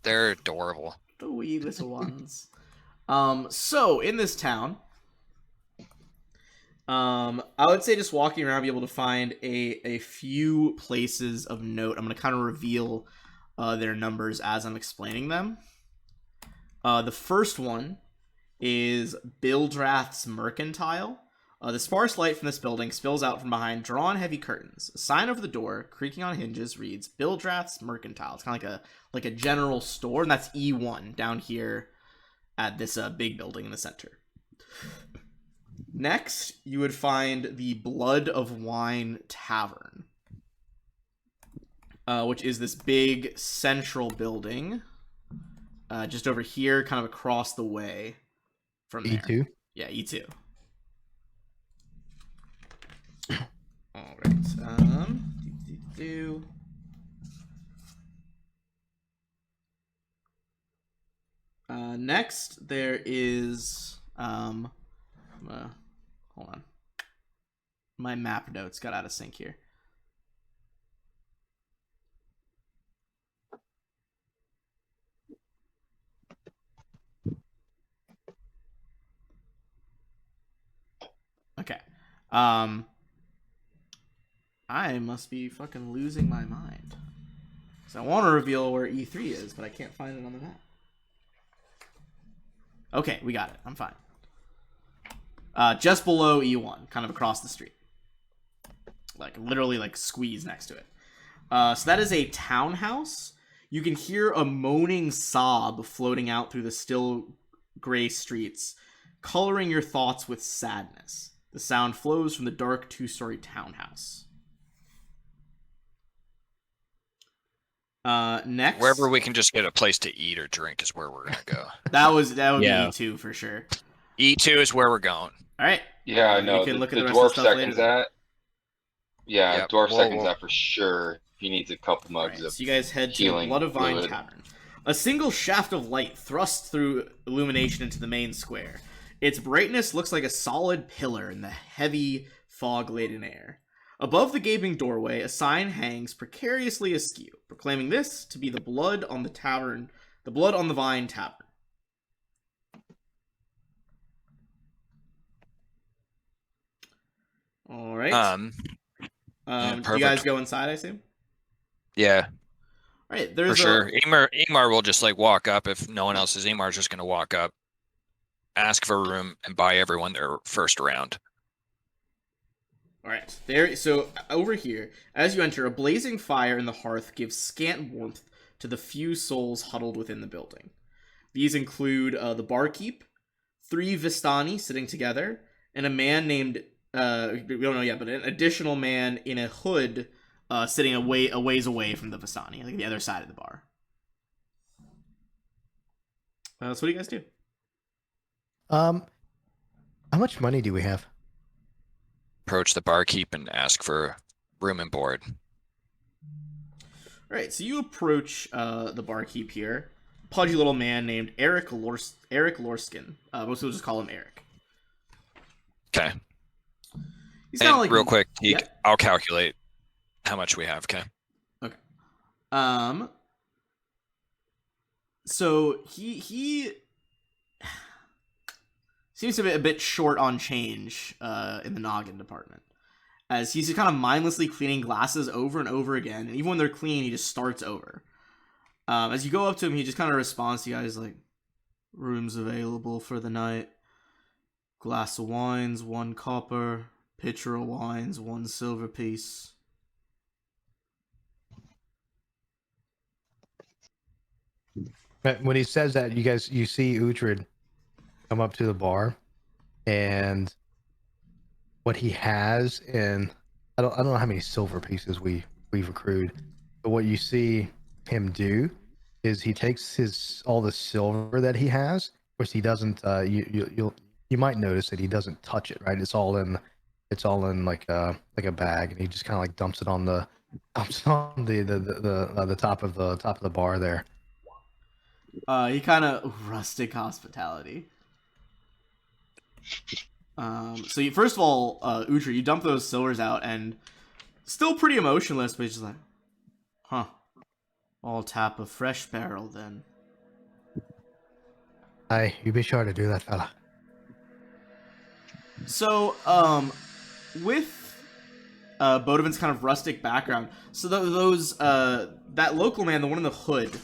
Speaker 4: They're adorable.
Speaker 2: The wee little ones. So in this town, I would say just walking around, be able to find a few places of note. I'm going to kind of reveal their numbers as I'm explaining them. The first one is Bildrath's Mercantile. The sparse light from this building spills out from behind drawn heavy curtains. A sign over the door, creaking on hinges, reads Bildrath's Mercantile. It's kind of like a general store, and that's E1 down here at this big building in the center. Next, you would find the Blood of Wine Tavern, which is this big central building just over here, kind of across the way from there.
Speaker 5: E2?
Speaker 2: Yeah, E2. All right. Next, there is hold on. My map notes got out of sync here. Okay. I must be fucking losing my mind. So I want to reveal where E3 is, but I can't find it on the map. Okay, we got it. I'm fine. Just below E1, kind of across the street. Like, literally, like, squeeze next to it. So that is a townhouse. You can hear a moaning sob floating out through the still gray streets, coloring your thoughts with sadness. The sound flows from the dark two-story townhouse. Next,
Speaker 4: Wherever we can just get a place to eat or drink is where we're gonna go.
Speaker 2: that would
Speaker 6: Yeah.
Speaker 2: be E2 for sure.
Speaker 4: E2 is where we're going.
Speaker 2: All right.
Speaker 1: Yeah,
Speaker 2: You
Speaker 1: no,
Speaker 2: can
Speaker 1: the
Speaker 2: look at the rest
Speaker 1: dwarf
Speaker 2: of the stuff
Speaker 1: seconds
Speaker 2: later.
Speaker 1: that. Yeah,
Speaker 4: Yep.
Speaker 1: dwarf
Speaker 4: Whoa,
Speaker 1: seconds
Speaker 4: whoa.
Speaker 1: that for sure. He needs a couple
Speaker 2: All
Speaker 1: mugs
Speaker 2: right,
Speaker 1: of
Speaker 2: so you guys head to the
Speaker 1: healing
Speaker 2: Blood of Vine
Speaker 1: fluid.
Speaker 2: Tavern. A single shaft of light thrusts through illumination into the main square. Its brightness looks like a solid pillar in the heavy, fog-laden air. Above the gaping doorway, a sign hangs precariously askew, proclaiming this to be the Blood on the Tavern, the Blood on the Vine Tavern. All right.
Speaker 4: Yeah,
Speaker 2: Do you
Speaker 4: perfect.
Speaker 2: guys go inside, I assume?
Speaker 4: Yeah,
Speaker 2: All right.
Speaker 4: for
Speaker 2: There's
Speaker 4: sure. Emar will just like walk up if no one else is. Emar's just gonna walk up, ask for a room, and buy everyone their first round.
Speaker 2: All right, there. So over here, as you enter, a blazing fire in the hearth gives scant warmth to the few souls huddled within the building. These include the barkeep, 3 Vistani sitting together, and a man named we don't know yet, but an additional man in a hood sitting a ways away from the Vistani, like the other side of the bar. So what do you guys do?
Speaker 5: How much money do we have?
Speaker 4: Approach the barkeep and ask for room and board.
Speaker 2: All right, so you approach the barkeep here, pudgy little man named Eric Lorskin. Most people just call him Eric.
Speaker 4: Okay.
Speaker 2: He's kind of like
Speaker 4: real quick,
Speaker 2: Yeah.
Speaker 4: I'll calculate how much we have. Okay.
Speaker 2: Okay. So he seems to be a bit short on change in the noggin department, as he's kind of mindlessly cleaning glasses over and over again, and even when they're clean, he just starts over. As you go up to him, he just kind of responds to you guys like, "Rooms available for the night. Glass of wines, 1 copper. pitcher of wines, 1 silver piece.
Speaker 5: But when he says that, you see Uhtred come up to the bar, and what he has, and I don't know how many silver pieces we've accrued, but what you see him do is he takes all the silver that he has. Of course, he doesn't. You might notice that he doesn't touch it. Right? It's all in like a bag, and he just kind of like dumps it on the top of the bar there.
Speaker 2: He kind of rustic hospitality. So you, first of all, Uhtred, you dump those silvers out, and still pretty emotionless, but he's just like, huh. I'll tap a fresh barrel then.
Speaker 5: Aye, you be sure to do that, fella.
Speaker 2: So, with Bodovin's kind of rustic background, so those that local man, the one in the hood,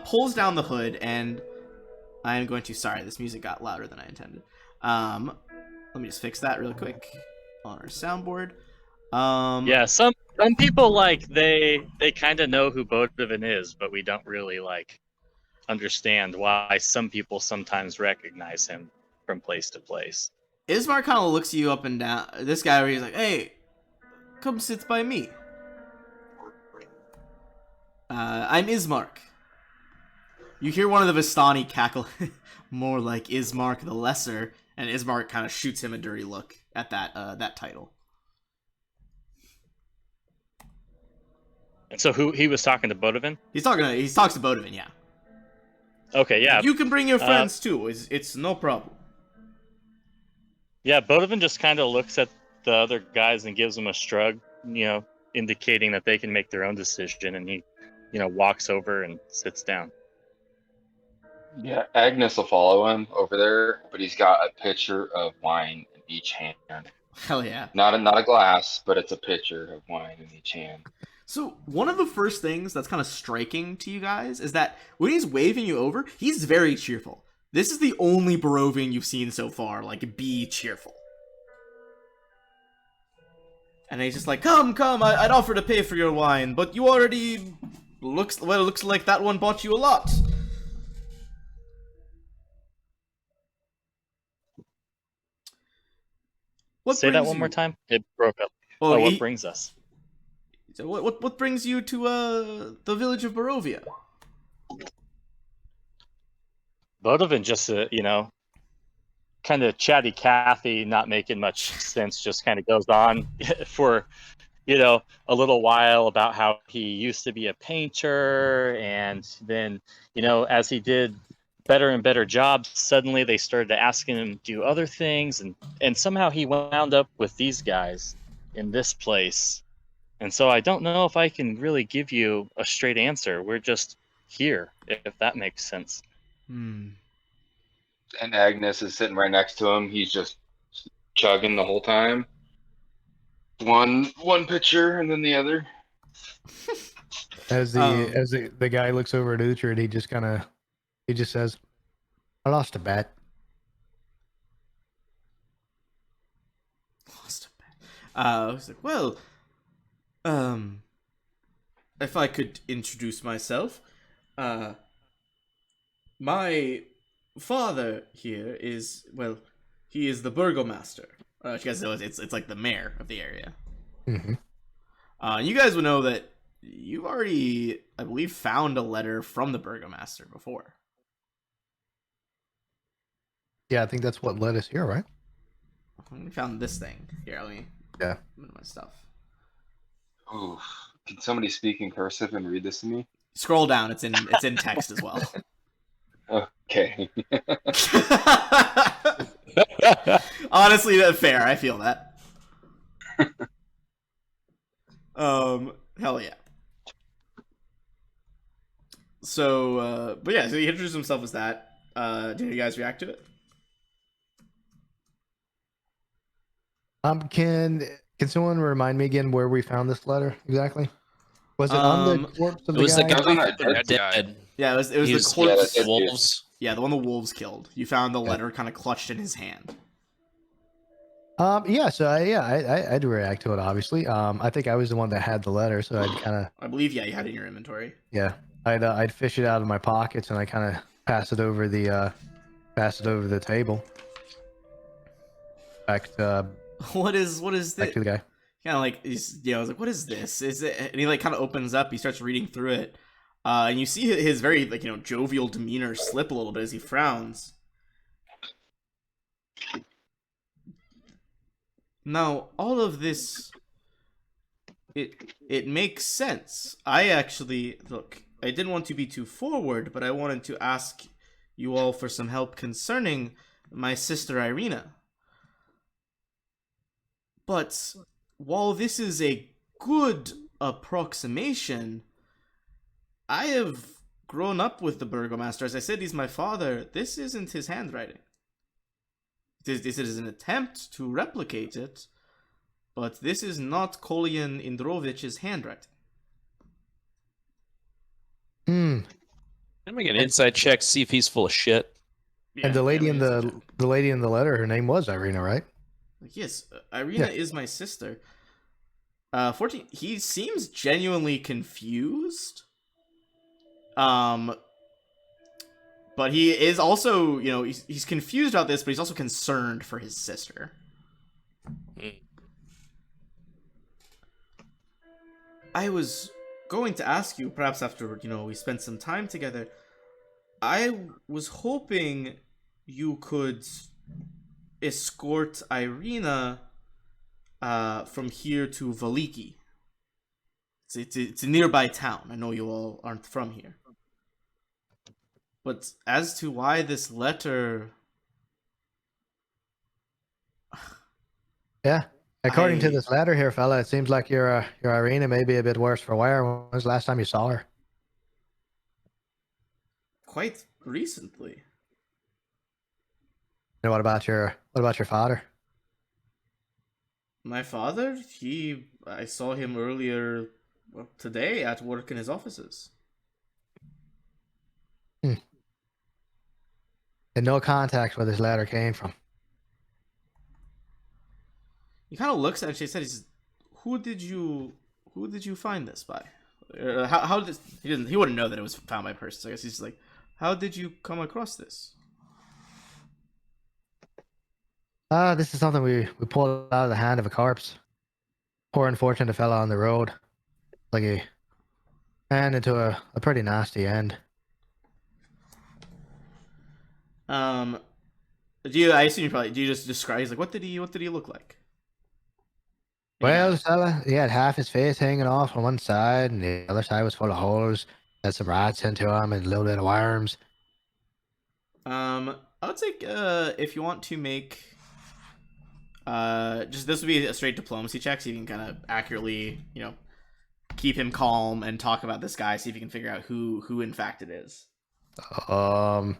Speaker 2: pulls down the hood, and I am going to. Sorry, this music got louder than I intended. Let me just fix that real quick on our soundboard.
Speaker 8: Yeah, some people like they kind of know who Bodovin is, but we don't really like understand why some people sometimes recognize him from place to place.
Speaker 2: Ismar kind of looks you up and down. This guy where he's like, "Hey, come sit by me. I'm Ismark." You hear one of the Vistani cackle, more like Ismark the Lesser, and Ismark kind of shoots him a dirty look at that title.
Speaker 8: And so who he was talking to Bodovin?
Speaker 2: He talks to Bodovin, yeah.
Speaker 8: Okay, yeah.
Speaker 2: You can bring your friends too. It's no problem.
Speaker 8: Yeah, Bodovin just kind of looks at the other guys and gives them a shrug, indicating that they can make their own decision, and he, walks over and sits down.
Speaker 1: Yeah, Agnes will follow him over there, but he's got a pitcher of wine in each hand.
Speaker 2: Hell yeah.
Speaker 1: Not a glass, but it's a pitcher of wine in each hand.
Speaker 2: So one of the first things that's kind of striking to you guys is that when he's waving you over, he's very cheerful. This is the only Barovian you've seen so far, be cheerful. And he's just like, come, I'd offer to pay for your wine, but you already looks like that one bought you a lot.
Speaker 8: Say that one more time. It broke up. What brings us?
Speaker 2: So what brings you to the village of Barovia?
Speaker 8: Bodovin just kind of chatty Cathy, not making much sense, just kind of goes on for a little while about how he used to be a painter, and then as he did better and better jobs, suddenly they started asking him to do other things, and somehow he wound up with these guys in this place. And so I don't know if I can really give you a straight answer. We're just here, if that makes sense.
Speaker 2: Hmm.
Speaker 1: And Agnes is sitting right next to him. He's just chugging the whole time. One pitcher and then the other.
Speaker 5: As the guy looks over at Uhtred, he just says, "I lost a bet."
Speaker 2: I was like, well, if I could introduce myself, my father here is, he is the burgomaster. You guys know it's like the mayor of the area.
Speaker 5: Mm-hmm.
Speaker 2: You guys would know that you've already, I believe, found a letter from the burgomaster before.
Speaker 5: Yeah, I think that's what led us here, right?
Speaker 2: We found this thing. Here, let me move my stuff.
Speaker 1: Ooh, can somebody speak in cursive and read this to me?
Speaker 2: Scroll down. It's in text as well.
Speaker 1: Okay.
Speaker 2: Honestly, that's fair. I feel that. Hell yeah. So, but yeah, so he introduced himself as that. Did you guys react to it?
Speaker 5: Can someone remind me again where we found this letter exactly? Was it on the corpse of the guy?
Speaker 1: That was on that
Speaker 4: dead.
Speaker 2: Yeah, it was
Speaker 4: He
Speaker 2: the corpse.
Speaker 1: Yeah,
Speaker 4: wolves.
Speaker 2: Yeah, the one the wolves killed. You found the letter kind of clutched in his hand.
Speaker 5: Yeah, so I'd react to it, obviously. I think I was the one that had the letter, so I'd kind of,
Speaker 2: I believe, yeah, you had it in your inventory.
Speaker 5: yeah, I'd fish it out of my pockets and I kind of pass it over the table. Back to
Speaker 2: What is
Speaker 5: back
Speaker 2: this?
Speaker 5: to the guy.
Speaker 2: Kind of like I was like, what is this? Is it? And he like kind of opens up. He starts reading through it, and you see his very like jovial demeanor slip a little bit as he frowns. Now, all of this, it makes sense. I actually look. I didn't want to be too forward, but I wanted to ask you all for some help concerning my sister Irina. But while this is a good approximation, I have grown up with the Burgomaster. As I said, he's my father. This isn't his handwriting. This is an attempt to replicate it, but this is not Kolyan Indrovich's handwriting.
Speaker 5: Hmm.
Speaker 6: Can I make an insight check, see if he's full of shit?
Speaker 5: And the lady in
Speaker 2: the
Speaker 5: the lady in the letter, her name was Irina, right?
Speaker 2: yes, Irina
Speaker 5: Yeah.
Speaker 2: is my sister. 14. He seems genuinely confused. But he is also, he's confused about this, but he's also concerned for his sister. I was going to ask you, perhaps after, we spent some time together, I was hoping you could escort Irina from here to Valiki. It's a nearby town. I know you all aren't from here. But as to why this letter...
Speaker 5: Yeah. According to this letter here, fella, it seems like your Irina may be a bit worse for wear. When was the last time you saw her?
Speaker 2: Quite recently.
Speaker 5: And what about your father?
Speaker 2: My father? I saw him earlier today at work in his offices.
Speaker 5: And no contact where this letter came from.
Speaker 2: He kind of looks at it and he says, who did you find this by? How did he wouldn't know that it was found by a person, so I guess he's like, how did you come across this?
Speaker 5: This is something we pulled out of the hand of a corpse. Poor unfortunate fella on the road. Like he ran into a pretty nasty end.
Speaker 2: I assume do you just describe, he's like, what did he look like?
Speaker 5: Well, the fella, he had half his face hanging off on one side, and the other side was full of holes. Had some rats into him and a little bit of worms.
Speaker 2: I would say, if you want to make, this would be a straight diplomacy check, so you can kind of accurately, keep him calm and talk about this guy, see if you can figure out who in fact it is.
Speaker 5: I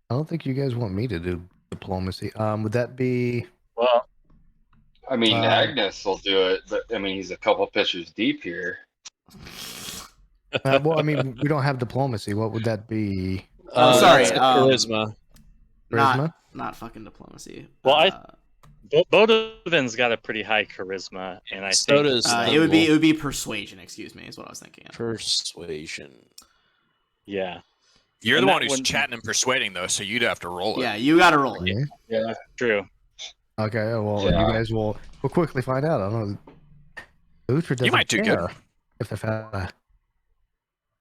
Speaker 5: don't think you guys want me to do diplomacy. Would that be?
Speaker 3: Well,
Speaker 1: I mean, Agnes will do it, but I mean, he's a couple pitchers deep here.
Speaker 5: Well, I mean, we don't have diplomacy. What would that be?
Speaker 2: Sorry,
Speaker 6: that's charisma.
Speaker 5: Charisma?
Speaker 2: Not fucking diplomacy.
Speaker 8: Well, Bodovin's got a pretty high charisma, and I
Speaker 6: So
Speaker 8: think
Speaker 6: does
Speaker 2: it would be persuasion. Excuse me, is what I was thinking of.
Speaker 6: persuasion.
Speaker 8: yeah,
Speaker 4: You're
Speaker 8: And
Speaker 4: the
Speaker 8: that
Speaker 4: one who's
Speaker 8: one-
Speaker 4: chatting and persuading, though, so you'd have to roll it.
Speaker 2: Yeah, you gotta roll it.
Speaker 5: Yeah.
Speaker 8: true.
Speaker 5: Okay. Well,
Speaker 1: Yeah.
Speaker 5: you guys will quickly find out. I don't know. Uhtred doesn't
Speaker 4: might do good.
Speaker 5: care if the fella.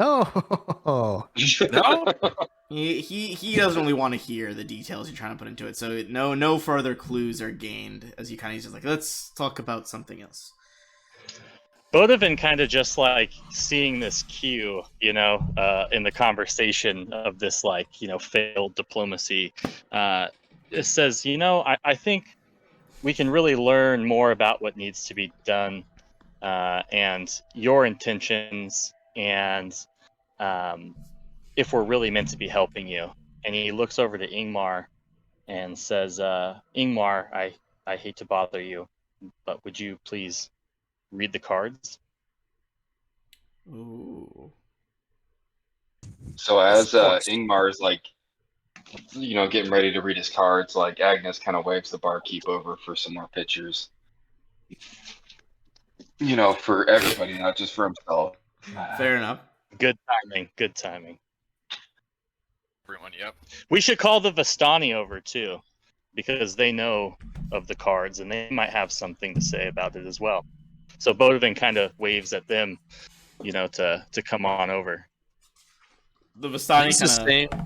Speaker 5: Oh.
Speaker 4: No?
Speaker 2: He doesn't really want to hear the details you're trying to put into it, so no further clues are gained as you kind of just like, let's talk about something else.
Speaker 8: Bodovin kind of just like seeing this cue, in the conversation of this failed diplomacy. It says, I think we can really learn more about what needs to be done, and your intentions, and if we're really meant to be helping you. And he looks over to Ingmar and says, Ingmar, I hate to bother you, but would you please read the cards?
Speaker 2: Ooh.
Speaker 1: So as
Speaker 4: Of course.
Speaker 1: Ingmar's like getting ready to read his cards, like Agnes kind of waves the barkeep over for some more pitchers. For everybody, not just for himself.
Speaker 2: Fair enough.
Speaker 8: Good timing. Good timing.
Speaker 4: Everyone, yep.
Speaker 8: We should call the Vistani over too, because they know of the cards and they might have something to say about it as well. So Bodovin kind of waves at them, to come on over.
Speaker 2: The
Speaker 6: Are
Speaker 2: Vistani
Speaker 6: these the
Speaker 2: kind of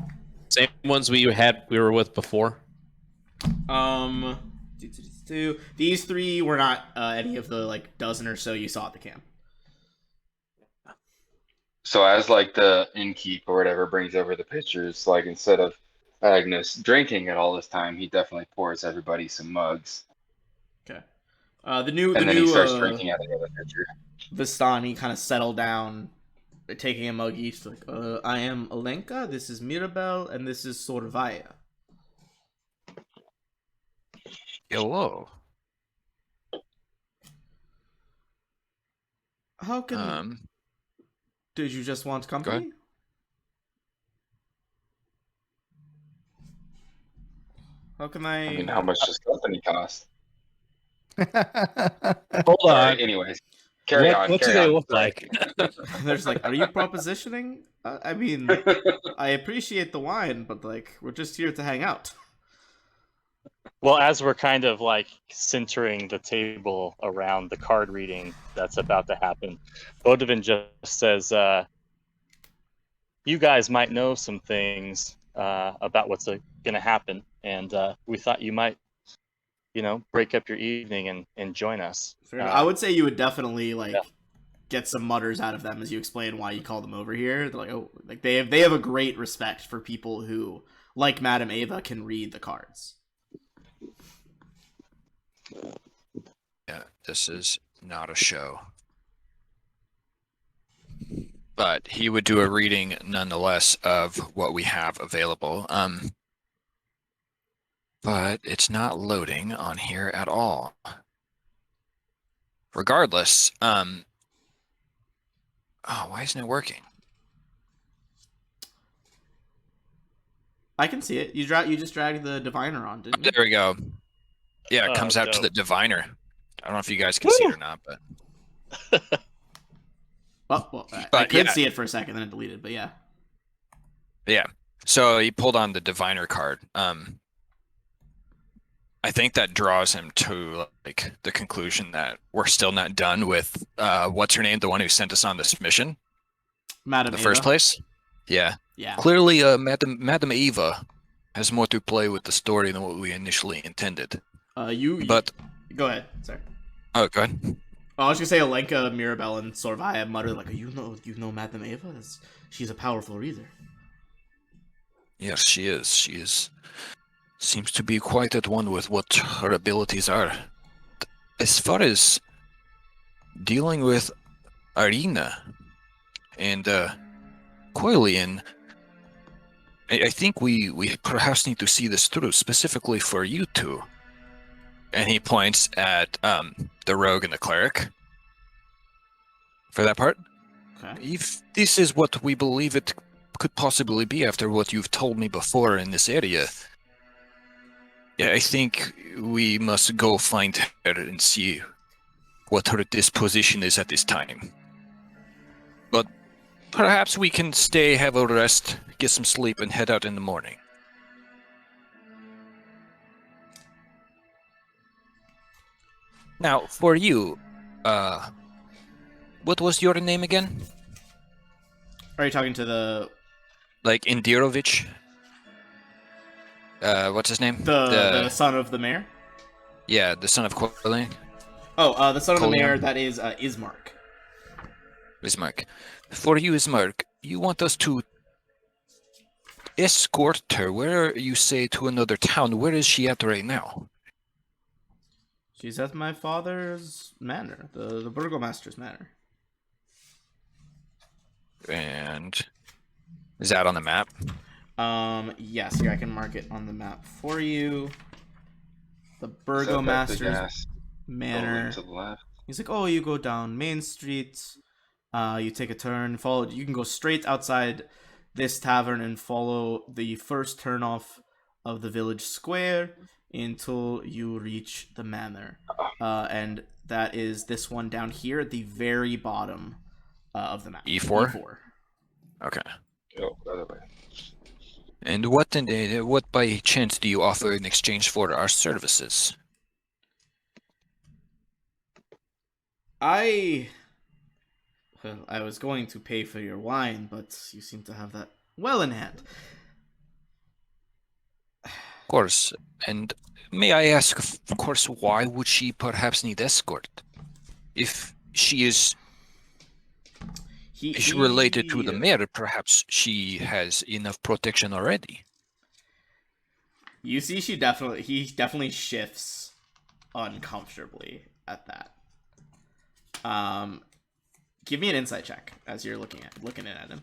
Speaker 6: same ones we were with before?
Speaker 2: These three were not any of the dozen or so you saw at the camp.
Speaker 1: So as the innkeep or whatever brings over the pitchers, instead of Agnes drinking it all this time, he definitely pours everybody some mugs.
Speaker 2: Okay. The
Speaker 1: And then
Speaker 2: new
Speaker 1: he starts drinking out of the other pitcher.
Speaker 2: Vistani kind of settled down, taking a mug each. I am Alenka, this is Mirabel, and this is Sorvaya.
Speaker 4: Hello.
Speaker 2: How can... Did you just want company? How can
Speaker 1: I mean, how much does company cost?
Speaker 6: Hold on.
Speaker 1: Right, anyways, carry on.
Speaker 6: What do
Speaker 1: carry
Speaker 6: they
Speaker 1: on.
Speaker 6: look
Speaker 1: Sorry.
Speaker 6: like?
Speaker 2: There's are you propositioning? I mean, I appreciate the wine, but we're just here to hang out.
Speaker 8: Well, as we're kind of centering the table around the card reading that's about to happen, Bodovin just says, you guys might know some things about what's going to happen, and we thought you might, break up your evening and join us.
Speaker 2: I would say you would definitely get some mutters out of them as you explain why you call them over here. They're they have a great respect for people who, like Madame Ava, can read the cards.
Speaker 4: Yeah, this is not a show. But he would do a reading nonetheless of what we have available. But it's not loading on here at all. Regardless, oh, why isn't it working?
Speaker 2: I can see it. You just dragged the diviner on, didn't you?
Speaker 4: There we go. Yeah, it comes out to
Speaker 8: dope.
Speaker 4: the diviner. I don't know if you guys can see it or not, but
Speaker 2: I could see it for a second, then it deleted. But yeah.
Speaker 4: Yeah. So he pulled on the diviner card. I think that draws him to the conclusion that we're still not done with what's her name, the one who sent us on this mission,
Speaker 2: Madame
Speaker 4: in the
Speaker 2: Ava.
Speaker 4: first place. Yeah.
Speaker 2: Yeah.
Speaker 4: Clearly, Madame Eva has more to play with the story than what we initially intended. But
Speaker 2: go ahead. Sorry.
Speaker 4: Oh, go ahead.
Speaker 2: I was gonna say Alenka, Mirabel, and Sorvaya muttered you know Madame Ava? She's a powerful reader.
Speaker 4: Yes, she is. She is. Seems to be quite at one with what her abilities are. As far as dealing with Arena and Coilian, I think we perhaps need to see this through, specifically for you two. And he points at the rogue and the cleric for that part.
Speaker 2: Okay.
Speaker 4: If this is what we believe it could possibly be after what you've told me before in this area, yeah, I think we must go find her and see what her disposition is at this time. But perhaps we can stay, have a rest, get some sleep, and head out in the morning. Now, for you, what was your name again?
Speaker 2: Are you talking to the
Speaker 4: Indirovich? What's his name?
Speaker 2: the son of the mayor?
Speaker 4: Yeah, the son of Coilian.
Speaker 2: Oh, the son of the mayor.
Speaker 4: Coilian.
Speaker 2: That is Ismark.
Speaker 4: Ismark. For you, Ismark, you want us to escort her, where you say, to another town. Where is she at right now?
Speaker 2: She's at my father's manor, the burgomaster's manor.
Speaker 4: And is that on the map?
Speaker 2: Yes, here I can mark it on the map for you. The
Speaker 1: Is that
Speaker 2: burgomaster's
Speaker 1: big ass
Speaker 2: manor.
Speaker 1: building to the left?
Speaker 2: He's like, oh, you go down Main Street, you take a turn, follow. You can go straight outside this tavern and follow the first turnoff of the village square until you reach the manor. And that is this one down here at the very bottom of the map.
Speaker 4: E4?
Speaker 2: E4.
Speaker 4: Okay.
Speaker 1: Oh, by the way.
Speaker 4: And what by chance do you offer in exchange for our services?
Speaker 2: I was going to pay for your wine, but you seem to have that well in hand.
Speaker 4: Of course. And may I ask, of course, why would she perhaps need escort? If she is related to the mayor, perhaps she has enough protection already.
Speaker 2: You see, he definitely shifts uncomfortably at that. Give me an insight check as you're looking in at him.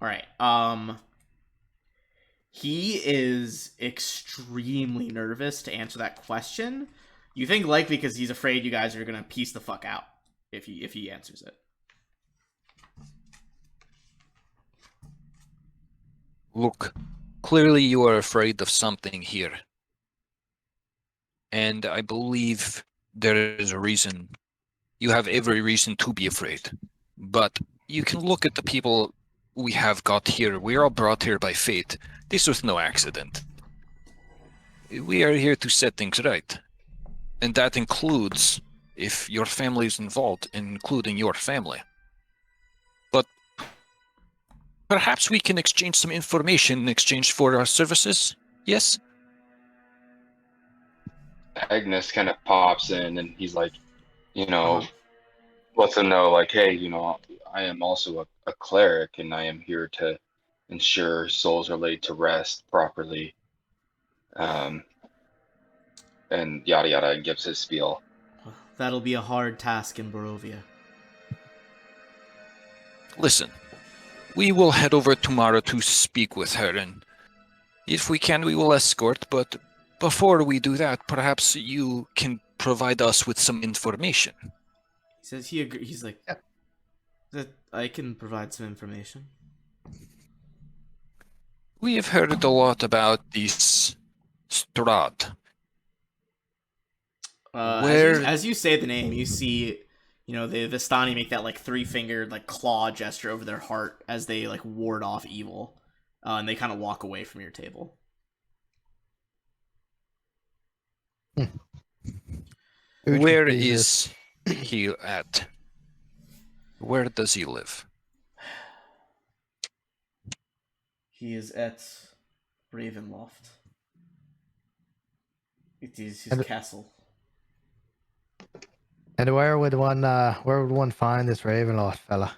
Speaker 2: All right. He is extremely nervous to answer that question. You think likely because he's afraid you guys are gonna piece the fuck out if he answers it.
Speaker 4: Look, clearly you are afraid of something here. And I believe there is a reason. You have every reason to be afraid. But you can look at the people we have got here. We are all brought here by fate. This was no accident. We are here to set things right. And that includes if your family is involved, including your family. But perhaps we can exchange some information in exchange for our services? Yes?
Speaker 1: Agnes kind of pops in and he's like, lets them know, like, hey, I am also a cleric and I am here to ensure souls are laid to rest properly. And yada yada, and gives his spiel.
Speaker 2: That'll be a hard task in Barovia.
Speaker 4: Listen, we will head over tomorrow to speak with her, and if we can, we will escort, but before we do that, perhaps you can provide us with some information.
Speaker 2: He says he's like, that I can provide some information.
Speaker 4: We have heard a lot about this Strahd.
Speaker 2: As you say the name, you see, the Vistani make that like 3-fingered like claw gesture over their heart as they like ward off evil, and they kind of walk away from your table.
Speaker 4: Where is he at? Where does he live?
Speaker 2: He is at Ravenloft. It is his castle.
Speaker 5: And where would one find this Ravenloft fella?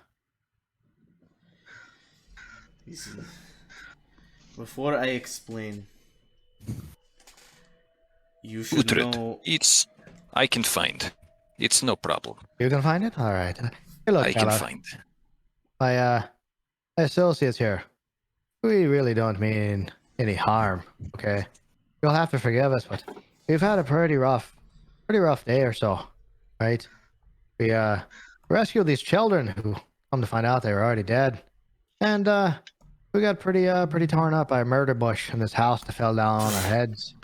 Speaker 2: Before I explain, you should know.
Speaker 4: I can find. It's no problem.
Speaker 5: You can find it? All right. Hey, look,
Speaker 4: I
Speaker 5: fella.
Speaker 4: can find.
Speaker 5: My associates here. We really don't mean any harm. Okay, you'll have to forgive us, but we've had a pretty rough day or so. Right? We rescued these children who, come to find out, they were already dead, and we got pretty torn up by a murder bush in this house that fell down on our heads.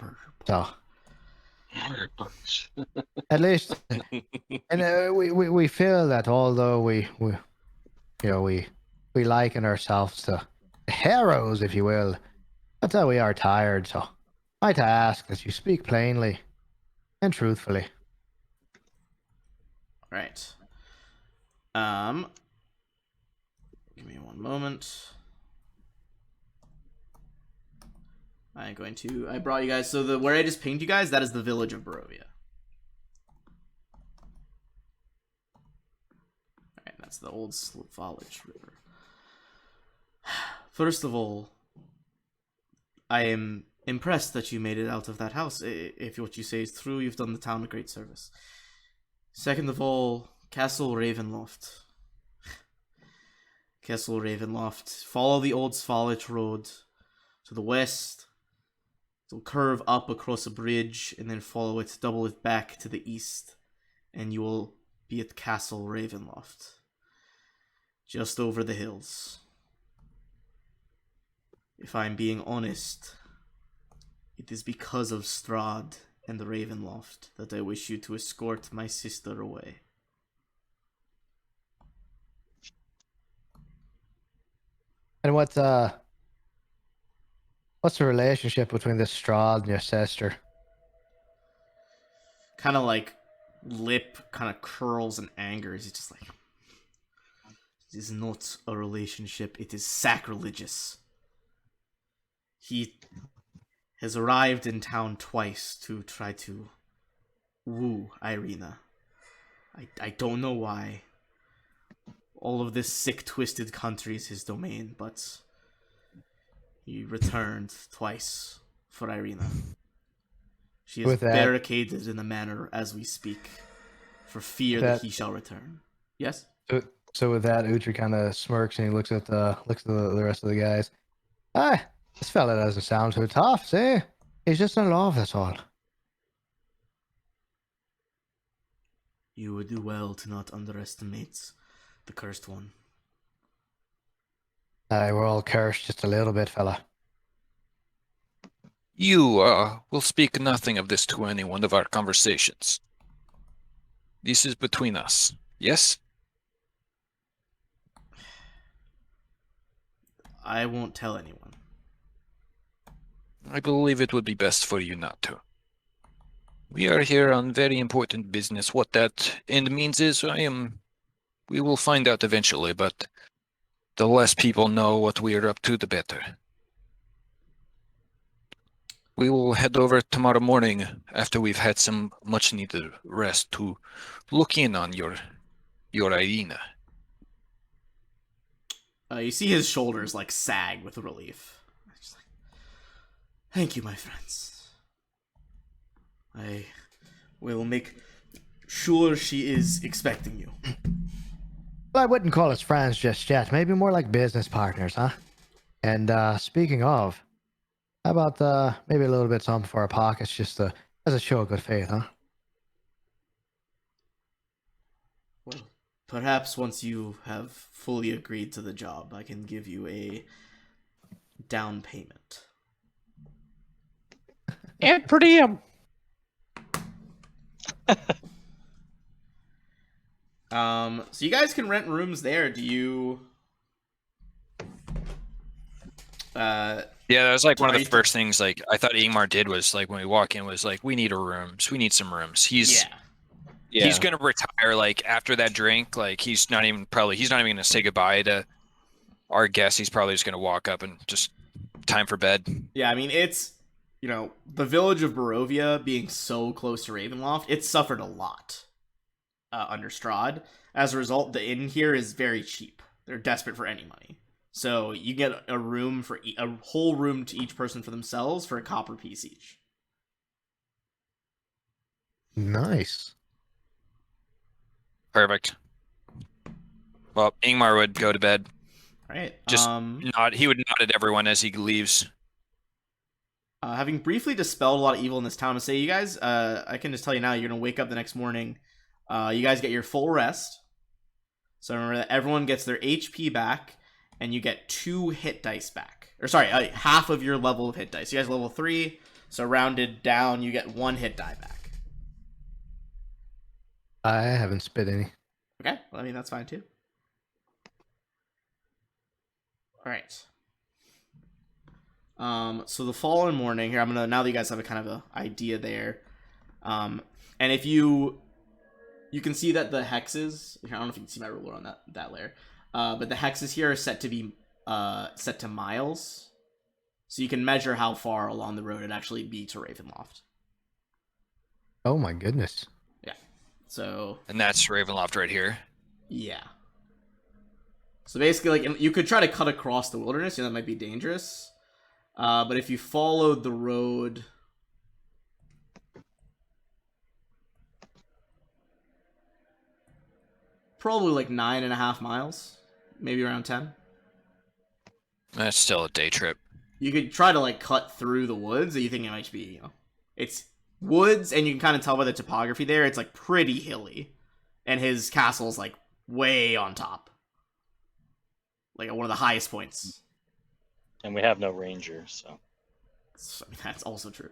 Speaker 5: So, at least, and we feel that although we liken ourselves to heroes, if you will, that's how we are tired. So, I'd ask that you speak plainly and truthfully.
Speaker 2: Right. Give me one moment. I brought you guys, so where I just pinged you guys, that is the village of Barovia. Alright, that's the old Svolage River. First of all, I am impressed that you made it out of that house. If what you say is true, you've done the town a great service. Second of all, Castle Ravenloft. Castle Ravenloft. Follow the old Svolage road to the west. It'll curve up across a bridge and then follow it, double it back to the east, and you will be at Castle Ravenloft. Just over the hills. If I'm being honest, it is because of Strahd and the Ravenloft that I wish you to escort my sister away.
Speaker 5: And what's the relationship between this Strahd and your sister?
Speaker 2: Kind of like lip kind of curls in anger. He's just like, it is not a relationship, it is sacrilegious. He has arrived in town twice to try to woo Irina. I don't know why. All of this sick, twisted country is his domain, but he returned twice for Irina. She is barricaded in the manor as we speak, for fear that he shall return. Yes?
Speaker 5: So with that, Utri kind of smirks and he looks at the rest of the guys. Ah, this fella doesn't sound too tough, see? He's just in love, that's all.
Speaker 2: You would do well to not underestimate the cursed one.
Speaker 5: Aye, we're all cursed just a little bit, fella.
Speaker 4: You will speak nothing of this to anyone of our conversations. This is between us, yes?
Speaker 2: I won't tell anyone.
Speaker 4: I believe it would be best for you not to. We are here on very important business. What that end means is we will find out eventually, but the less people know what we are up to, the better. We will head over tomorrow morning after we've had some much-needed rest to look in on your Irina.
Speaker 2: You see his shoulders like sag with relief. Just like, thank you, my friends. I will make sure she is expecting you.
Speaker 5: Well, I wouldn't call us friends just yet. Maybe more like business partners, huh? And speaking of, how about maybe a little bit something for our pockets, just as a show of good faith, huh?
Speaker 2: Well, perhaps once you have fully agreed to the job, I can give you a down payment.
Speaker 6: And per diem.
Speaker 2: So you guys can rent rooms there. Do you?
Speaker 4: Yeah, that was like one of the first things like I thought Ingmar did was like when we walk in was like we need some rooms. He's gonna retire like after that drink. Like he's not even gonna say goodbye to our guests. He's probably just gonna walk up and just time for bed.
Speaker 2: Yeah, I mean it's the village of Barovia being so close to Ravenloft, it suffered a lot under Strahd. As a result, the inn here is very cheap. They're desperate for any money. So you get a room for a whole room to each person for themselves for a copper piece each.
Speaker 5: Nice.
Speaker 4: Perfect. Well, Ingmar would go to bed.
Speaker 2: Right.
Speaker 4: Just he would nod at everyone as he leaves.
Speaker 2: Having briefly dispelled a lot of evil in this town, to say you guys, I can just tell you now, you're gonna wake up the next morning. You guys get your full rest. So remember that everyone gets their HP back, and you get 2 hit dice back. Or sorry, half of your level of hit dice. You guys are level 3, so rounded down, you get 1 hit die back.
Speaker 5: I haven't spit any.
Speaker 2: Okay, well, I mean that's fine too. All right. So the following morning here, now that you guys have a kind of a idea there, and if you can see that the hexes, I don't know if you can see my ruler on that layer, but the hexes here are set to be set to miles, so you can measure how far along the road it actually be to Ravenloft.
Speaker 5: Oh my goodness.
Speaker 2: Yeah. So.
Speaker 4: And that's Ravenloft right here.
Speaker 2: Yeah. So basically, like, you could try to cut across the wilderness, that might be dangerous. But if you followed the road, probably like 9.5 miles, maybe around 10.
Speaker 4: That's still a day trip.
Speaker 2: you could try to like cut through the woods. Or you think it might be, it's woods, and you can kind of tell by the topography there. It's like pretty hilly, and his castle's like way on top, like at one of the highest points.
Speaker 8: And we have no ranger, so
Speaker 2: I mean, that's also true.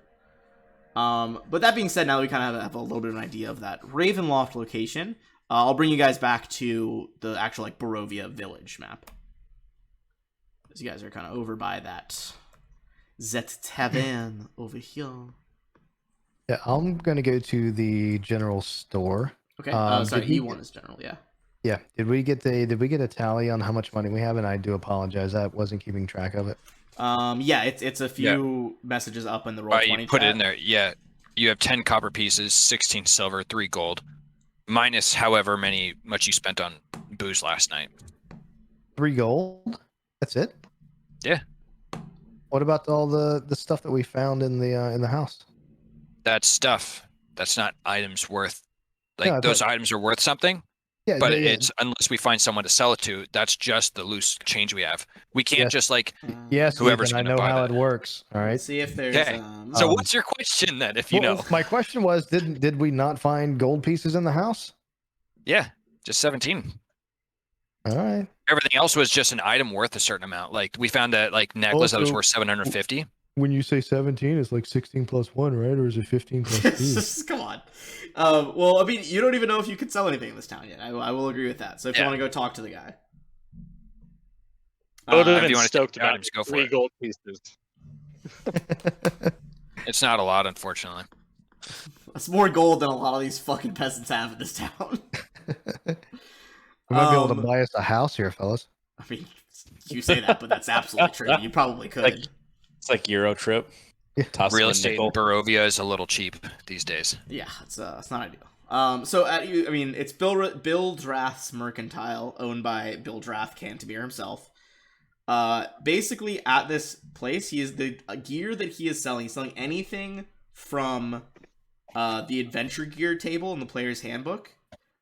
Speaker 2: But that being said, now that we kind of have a little bit of an idea of that Ravenloft location, I'll bring you guys back to the actual like Barovia village map. As you guys are kind of over by that tavern over here.
Speaker 5: Yeah, I'm gonna go to the general store.
Speaker 2: Okay.
Speaker 5: Did we
Speaker 2: E1 is general, yeah.
Speaker 5: Yeah. Did we get a tally on how much money we have? And I do apologize, I wasn't keeping track of it.
Speaker 2: Yeah, it's a few messages up in the roll 20
Speaker 4: you put
Speaker 2: chat.
Speaker 4: it in there. Yeah, you have 10 copper pieces, 16 silver, 3 gold, minus however much you spent on booze last night.
Speaker 5: 3 gold. That's it.
Speaker 4: Yeah.
Speaker 5: What about all the stuff that we found in the house?
Speaker 4: That's stuff. That's not items worth. Like
Speaker 5: Yeah,
Speaker 4: those items are worth something.
Speaker 5: Yeah,
Speaker 4: But
Speaker 5: yeah.
Speaker 4: it's unless we find someone to sell it to, that's just the loose change we have. We can't
Speaker 5: Yes.
Speaker 4: just like.
Speaker 5: Yes,
Speaker 4: whoever's
Speaker 5: Ethan, I
Speaker 4: gonna
Speaker 5: know
Speaker 4: buy
Speaker 5: how
Speaker 4: that.
Speaker 5: it works. All right.
Speaker 2: Let's see if there's
Speaker 4: Okay. So
Speaker 5: Um,
Speaker 4: what's your question then? If you
Speaker 5: Well,
Speaker 4: know,
Speaker 5: my question was, did we not find gold pieces in the house?
Speaker 4: yeah, just 17.
Speaker 5: All right.
Speaker 4: Everything else was just an item worth a certain amount. Like we found that like necklace that was
Speaker 5: Also-
Speaker 4: worth 750.
Speaker 5: When you say 17, it's like 16 plus 1, right? Or is it 15 plus 2?
Speaker 2: Come on. Well, I mean, you don't even know if you could sell anything in this town yet. I will agree with that. So if you
Speaker 4: Yeah.
Speaker 2: want to go talk to the guy.
Speaker 8: I would have
Speaker 4: if you
Speaker 8: been
Speaker 4: wanna
Speaker 8: stoked
Speaker 4: take
Speaker 8: about
Speaker 4: items, go for
Speaker 8: 3
Speaker 4: it.
Speaker 8: gold pieces.
Speaker 4: It's not a lot, unfortunately.
Speaker 2: That's more gold than a lot of these fucking peasants have in this town.
Speaker 5: We might be able to
Speaker 2: Um,
Speaker 5: buy us a house here, fellas.
Speaker 2: I mean, you say that, but that's absolutely true. You probably could.
Speaker 6: Like- It's like Euro trip.
Speaker 5: Yeah.
Speaker 6: Toss
Speaker 4: Real
Speaker 6: in a
Speaker 4: estate in
Speaker 6: nickel.
Speaker 4: Barovia is a little cheap these days.
Speaker 2: Yeah, it's not ideal. So it's Bill Drath's Mercantile, owned by Bill Drath Cantemir himself. Basically at this place, he is the gear that he is selling. He's selling anything from the adventure gear table in the player's handbook,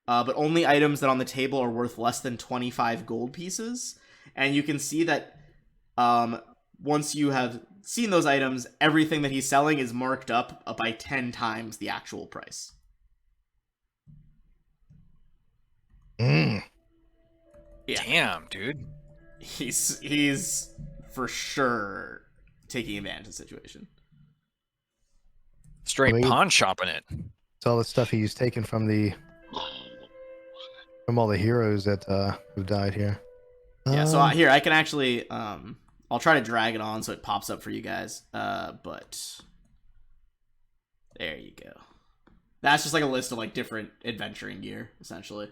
Speaker 2: but only items that on the table are worth less than 25 gold pieces. And you can see that once you have seen those items, everything that he's selling is marked up by 10 times the actual price.
Speaker 5: Mm.
Speaker 2: Yeah.
Speaker 4: Damn, dude.
Speaker 2: He's for sure taking advantage of the situation.
Speaker 4: Straight
Speaker 5: I mean-
Speaker 4: pawn shopping it.
Speaker 5: It's all the stuff he's taken from all the heroes that who died here.
Speaker 2: Yeah, so here I can actually I'll try to drag it on so it pops up for you guys. But there you go. That's just like a list of like different adventuring gear, essentially.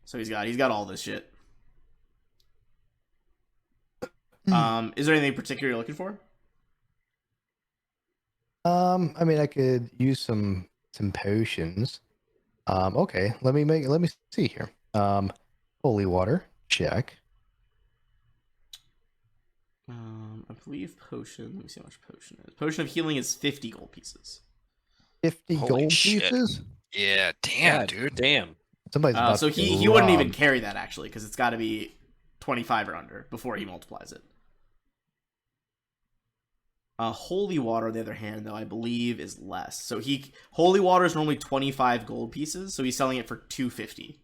Speaker 2: So he's got all this shit. Is there anything particular you're looking for?
Speaker 5: I mean, I could use some potions. Okay, let me see here. Holy water, check.
Speaker 2: I believe potion. Let me see how much potion is. Potion of healing is 50 gold pieces.
Speaker 5: 50
Speaker 4: Holy
Speaker 5: gold
Speaker 4: shit.
Speaker 5: pieces.
Speaker 4: Yeah, damn,
Speaker 6: God
Speaker 4: dude.
Speaker 6: Damn.
Speaker 5: Somebody's about
Speaker 2: So
Speaker 5: to get
Speaker 2: he wouldn't even
Speaker 5: robbed.
Speaker 2: carry that actually, because it's got to be 25 or under before he multiplies it. Holy water, on the other hand, though, I believe is less. So holy water is normally 25 gold pieces, so he's selling it for 250.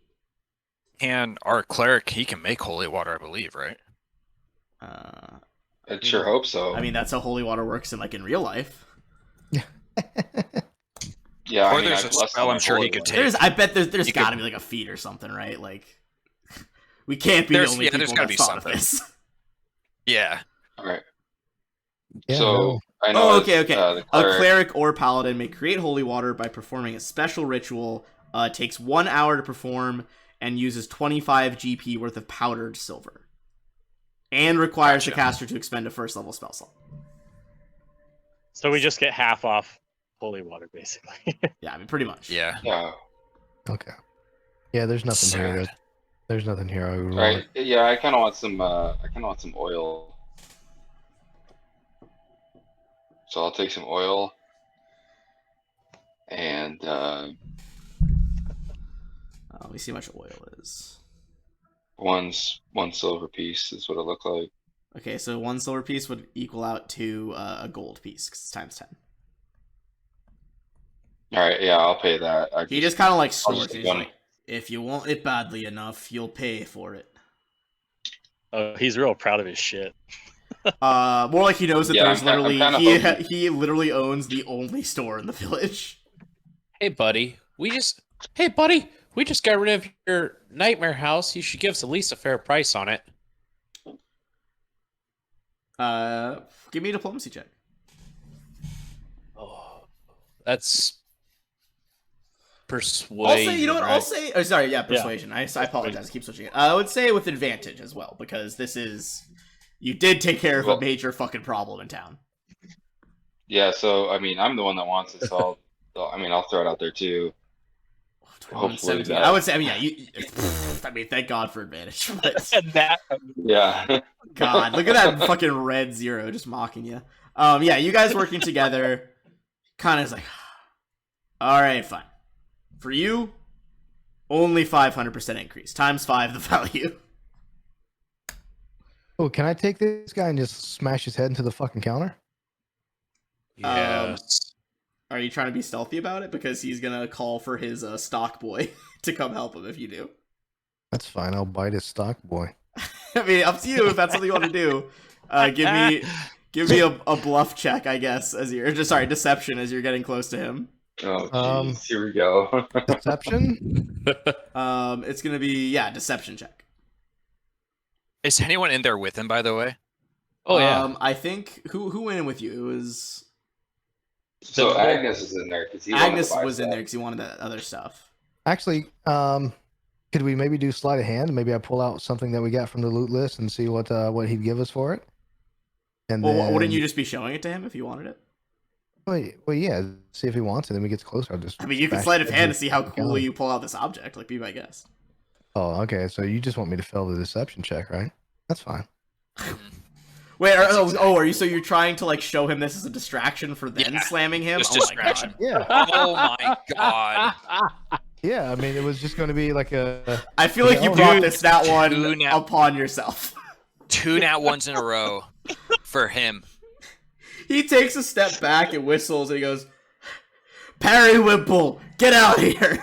Speaker 4: And our cleric, he can make holy water, I believe, right?
Speaker 1: I sure hope so.
Speaker 2: I mean, that's how holy water works in real life.
Speaker 1: yeah,
Speaker 4: Or
Speaker 1: I mean,
Speaker 4: there's
Speaker 1: I've
Speaker 4: a
Speaker 1: blessed
Speaker 4: spell
Speaker 1: my
Speaker 4: I'm sure he
Speaker 1: holy
Speaker 4: could
Speaker 1: water.
Speaker 4: take.
Speaker 2: I bet there's
Speaker 4: You
Speaker 2: got to
Speaker 4: could-
Speaker 2: be like a feat or something, right? Like, we can't be the only
Speaker 4: There's
Speaker 2: people
Speaker 4: gotta
Speaker 2: that
Speaker 4: be
Speaker 2: thought of
Speaker 4: something.
Speaker 2: this.
Speaker 4: Yeah.
Speaker 1: All right.
Speaker 5: Yeah,
Speaker 1: So
Speaker 5: no.
Speaker 1: I know.
Speaker 2: Oh,
Speaker 1: as,
Speaker 2: okay.
Speaker 1: the
Speaker 2: A
Speaker 1: cleric,
Speaker 2: cleric or paladin may create holy water by performing a special ritual. Takes 1 hour to perform and uses 25 GP worth of powdered silver. And requires the
Speaker 4: Gotcha.
Speaker 2: caster to expend a first level spell slot.
Speaker 8: So we just get half off holy water, basically.
Speaker 2: Yeah, I mean, pretty much.
Speaker 4: Yeah.
Speaker 1: Yeah.
Speaker 5: Okay. Yeah, there's nothing here.
Speaker 4: Sad.
Speaker 5: There's nothing here I would
Speaker 1: All
Speaker 5: want.
Speaker 1: right. Yeah, I kind of want some. I kind of want some oil. So I'll take some oil. And
Speaker 2: Let me see how much oil is.
Speaker 1: one silver piece is what it looked like.
Speaker 2: Okay, so 1 silver piece would equal out to a gold piece, because it's times 10.
Speaker 1: Alright, yeah, I'll pay that.
Speaker 2: He just kind of like
Speaker 1: I'll just
Speaker 2: snorts.
Speaker 1: take
Speaker 2: He's
Speaker 1: one.
Speaker 2: like, if you want it badly enough, you'll pay for it.
Speaker 8: Oh, he's real proud of his shit.
Speaker 2: More like he knows that
Speaker 1: Yeah,
Speaker 2: there's
Speaker 1: I'm
Speaker 2: literally
Speaker 1: kinda
Speaker 2: he
Speaker 1: hoping-
Speaker 2: he literally owns the only store in the village.
Speaker 6: Hey, buddy. We just got rid of your nightmare house. You should give us at least a fair price on it.
Speaker 2: Give me a diplomacy check.
Speaker 6: Oh, that's persuasion.
Speaker 2: I'll say, you know what?
Speaker 6: right?
Speaker 2: I'll say. Oh, sorry, yeah, persuasion. I apologize. I keep switching it. I would say with advantage as well, because this is you did take care of a major fucking problem in town.
Speaker 1: Yeah, so I mean, I'm the one that wants it, so I mean, I'll throw it out there too.
Speaker 2: 21 and
Speaker 1: Hopefully
Speaker 2: 17.
Speaker 1: that-
Speaker 2: I would say. I mean, yeah. I mean, thank God for advantage. But
Speaker 8: And that
Speaker 1: Yeah.
Speaker 2: God, look at that fucking red 0 just mocking you. Yeah, you guys working together, kind of is like, all right, fine. For you, only 500% increase, times 5 the value.
Speaker 5: Oh, can I take this guy and just smash his head into the fucking counter?
Speaker 6: Yes.
Speaker 2: Are you trying to be stealthy about it? Because he's gonna call for his stock boy to come help him if you do.
Speaker 5: That's fine. I'll bite his stock boy.
Speaker 2: I mean, up to you if that's something you want to do. Give me a bluff check, I guess, as you're deception as you're getting close to him.
Speaker 1: Oh, jeez. Here we go.
Speaker 5: Deception?
Speaker 2: It's gonna be deception check.
Speaker 4: Is anyone in there with him, by the way?
Speaker 6: Oh yeah.
Speaker 2: I think who went in with you? It was
Speaker 1: So Agnes is in there because
Speaker 2: Agnes was in there because he wanted that other stuff.
Speaker 5: Actually, could we maybe do sleight of hand? Maybe I pull out something that we got from the loot list and see what he'd give us for it. And
Speaker 2: Well,
Speaker 5: then,
Speaker 2: wouldn't you just be showing it to him if you wanted it?
Speaker 5: Well, yeah. See if he wants it. Then we get closer. I'll just.
Speaker 2: I mean, you can
Speaker 5: bash
Speaker 2: sleight of
Speaker 5: it
Speaker 2: hand to
Speaker 5: into
Speaker 2: see how
Speaker 5: the
Speaker 2: cool
Speaker 5: counter.
Speaker 2: you pull out this object. Like, be my guest.
Speaker 5: Oh, okay. So you just want me to fail the deception check, right? That's fine.
Speaker 2: Wait, are you? So you're trying to like show him this as a distraction for then
Speaker 4: Yeah,
Speaker 2: slamming him?
Speaker 4: just
Speaker 2: Oh my
Speaker 4: distraction.
Speaker 2: God.
Speaker 5: Yeah.
Speaker 4: Oh my god.
Speaker 5: Yeah. I mean, it was just going to be like a.
Speaker 2: I feel like you
Speaker 5: Dude,
Speaker 2: brought this nat
Speaker 4: dude,
Speaker 2: one
Speaker 4: now-
Speaker 2: upon yourself.
Speaker 4: 2 nat 1s in a row for him.
Speaker 2: He takes a step back and whistles and he goes, "Periwimple, get out here!"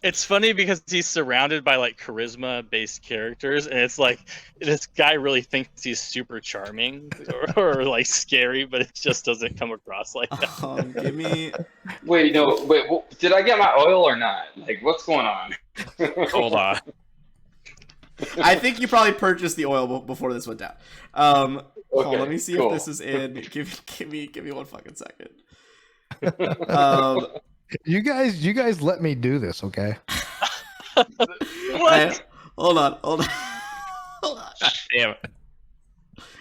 Speaker 8: it's funny because he's surrounded by like charisma-based characters, and it's like this guy really thinks he's super charming or like scary, but it just doesn't come across like that.
Speaker 2: Give me.
Speaker 1: Wait, no, wait. Did I get my oil or not? Like, what's going on?
Speaker 8: Hold on.
Speaker 2: I think you probably purchased the oil before this went down. Hold on,
Speaker 1: Okay,
Speaker 2: let me see
Speaker 1: cool.
Speaker 2: if this is in. Give me 1 fucking second.
Speaker 5: You guys let me do this, okay?
Speaker 2: Hold on. Hold on.
Speaker 6: Damn.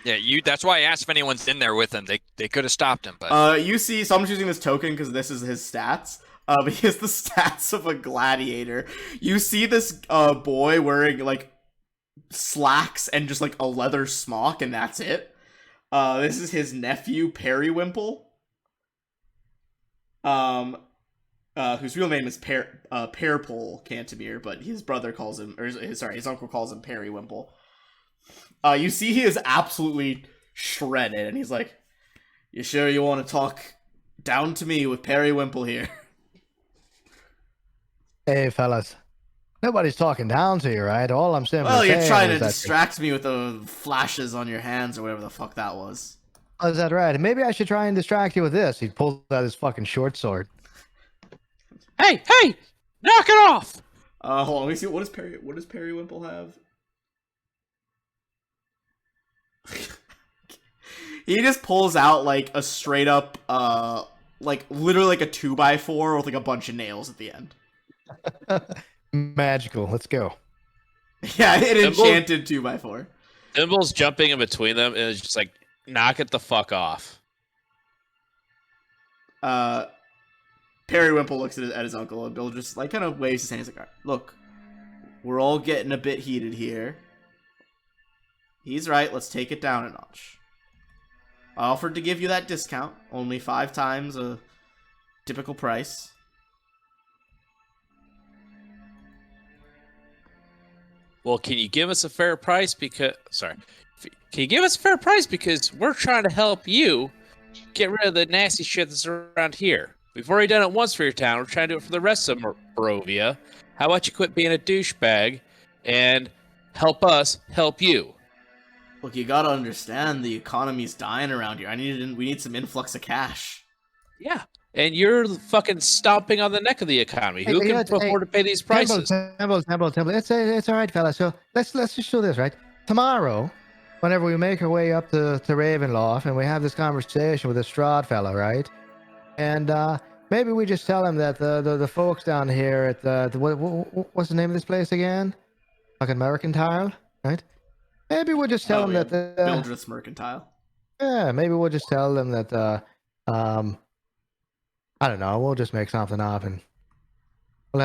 Speaker 4: Yeah, that's why I asked if anyone's in there with him. They could have stopped him, but
Speaker 2: You see, so I'm just using this token because this is his stats. But he has the stats of a gladiator. You see this boy wearing like slacks and just like a leather smock, and that's it. This is his nephew Periwimple. Whose real name is Pearpole Cantemir, but his brother calls him, his uncle calls him Periwimple. You see he is absolutely shredded, and he's like, "You sure you want to talk down to me with Periwimple here?"
Speaker 5: Hey, fellas. Nobody's talking down to you, right? All I'm saying.
Speaker 2: Well, you're trying to distract me with the flashes on your hands or whatever the fuck that was.
Speaker 5: Oh, is that right? Maybe I should try and distract you with this. He pulls out his fucking short sword.
Speaker 6: Hey, knock it off!
Speaker 2: Hold on, let me see. What does Periwimple have? He just pulls out like a straight up, like literally like a 2x4 with like a bunch of nails at the end.
Speaker 5: Magical. Let's go.
Speaker 2: Yeah, an enchanted 2x4.
Speaker 6: Thimble's jumping in between them, and it's just like, knock it the fuck off.
Speaker 2: Periwimple looks at his uncle, and Bill just like kind of waves his hand. He's like, "All right, look, we're all getting a bit heated here. He's right. Let's take it down a notch. I offered to give you that discount, only 5 times a typical price.
Speaker 6: Well, can you give us a fair price? Can you give us a fair price because we're trying to help you get rid of the nasty shit that's around here. We've already done it once for your town. We're trying to do it for the rest of Barovia. How about you quit being a douchebag and help us help you?
Speaker 2: Look, you gotta understand the economy's dying around here. We need some influx of cash.
Speaker 6: Yeah. And you're fucking stomping on the neck of the economy. Who can afford to pay these prices?
Speaker 5: Temple. It's all right, fella. So let's just do this, right? Tomorrow, whenever we make our way up to Ravenloft and we have this conversation with the Strahd fella, right? And maybe we just tell him that the folks down here at what's the name of this place again? Fucking Mercantile, right? Maybe we'll just tell them that
Speaker 2: Mildred's Mercantile.
Speaker 5: Yeah, maybe we'll just tell them that I don't know. We'll just make something up, and we'll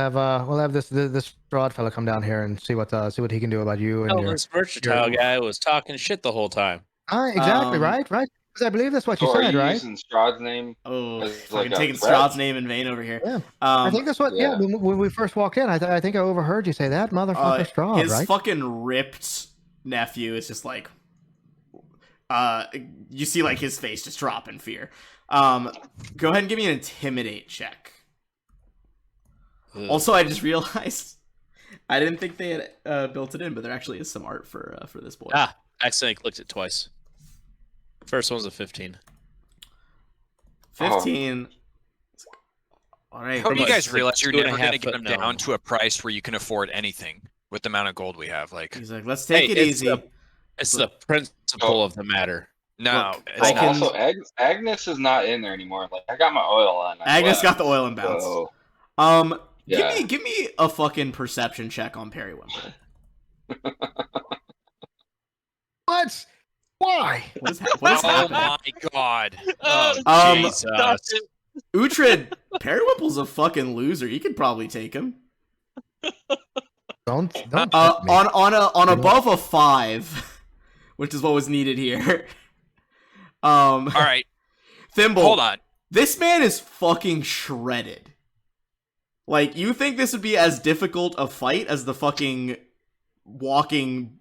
Speaker 5: have this Strahd fella come down here and see what he can do about you and your.
Speaker 6: This Mercantile guy was talking shit the whole time.
Speaker 5: Exactly right. Because I believe that's what you said,
Speaker 1: are you
Speaker 5: right?
Speaker 1: using Strahd's name?
Speaker 2: Oh,
Speaker 1: Like
Speaker 2: taking Strahd's name in vain over here.
Speaker 5: Yeah. I think that's what.
Speaker 1: Yeah.
Speaker 5: When we first walked in, I think I overheard you say that motherfucker Strahd,
Speaker 2: his
Speaker 5: right?
Speaker 2: fucking ripped nephew is just like, you see like his face just drop in fear. Go ahead and give me an intimidate check.
Speaker 6: Ugh.
Speaker 2: Also, I just realized I didn't think they had built it in, but there actually is some art for this boy.
Speaker 6: Accidentally clicked it twice. First one's a 15.
Speaker 2: 15. All right.
Speaker 4: How do you guys realize you're never
Speaker 6: 2.5
Speaker 4: going to get
Speaker 6: foot
Speaker 4: them down
Speaker 6: gnome.
Speaker 4: to a price where you can afford anything with the amount of gold we have? Like,
Speaker 2: He's like, let's take it
Speaker 6: it's
Speaker 2: easy.
Speaker 6: It's the principle of the matter.
Speaker 4: no,
Speaker 2: Look,
Speaker 4: it's
Speaker 2: I
Speaker 1: Well,
Speaker 2: can-
Speaker 4: not.
Speaker 1: also, Agnes is not in there anymore. Like, I got my oil on.
Speaker 2: Agnes got the oil and bounce.
Speaker 1: So,
Speaker 2: Give me a fucking perception check on Periwimple.
Speaker 5: What? Why?
Speaker 2: What is
Speaker 4: Oh
Speaker 2: happening?
Speaker 4: my god.
Speaker 6: Jesus.
Speaker 2: Uhtred, Periwimple's a fucking loser. You could probably take him.
Speaker 5: Don't tempt me.
Speaker 2: On above a 5, which is what was needed here.
Speaker 4: All right,
Speaker 2: Thimble.
Speaker 4: hold on.
Speaker 2: This man is fucking shredded. Like, you think this would be as difficult a fight as the fucking walking...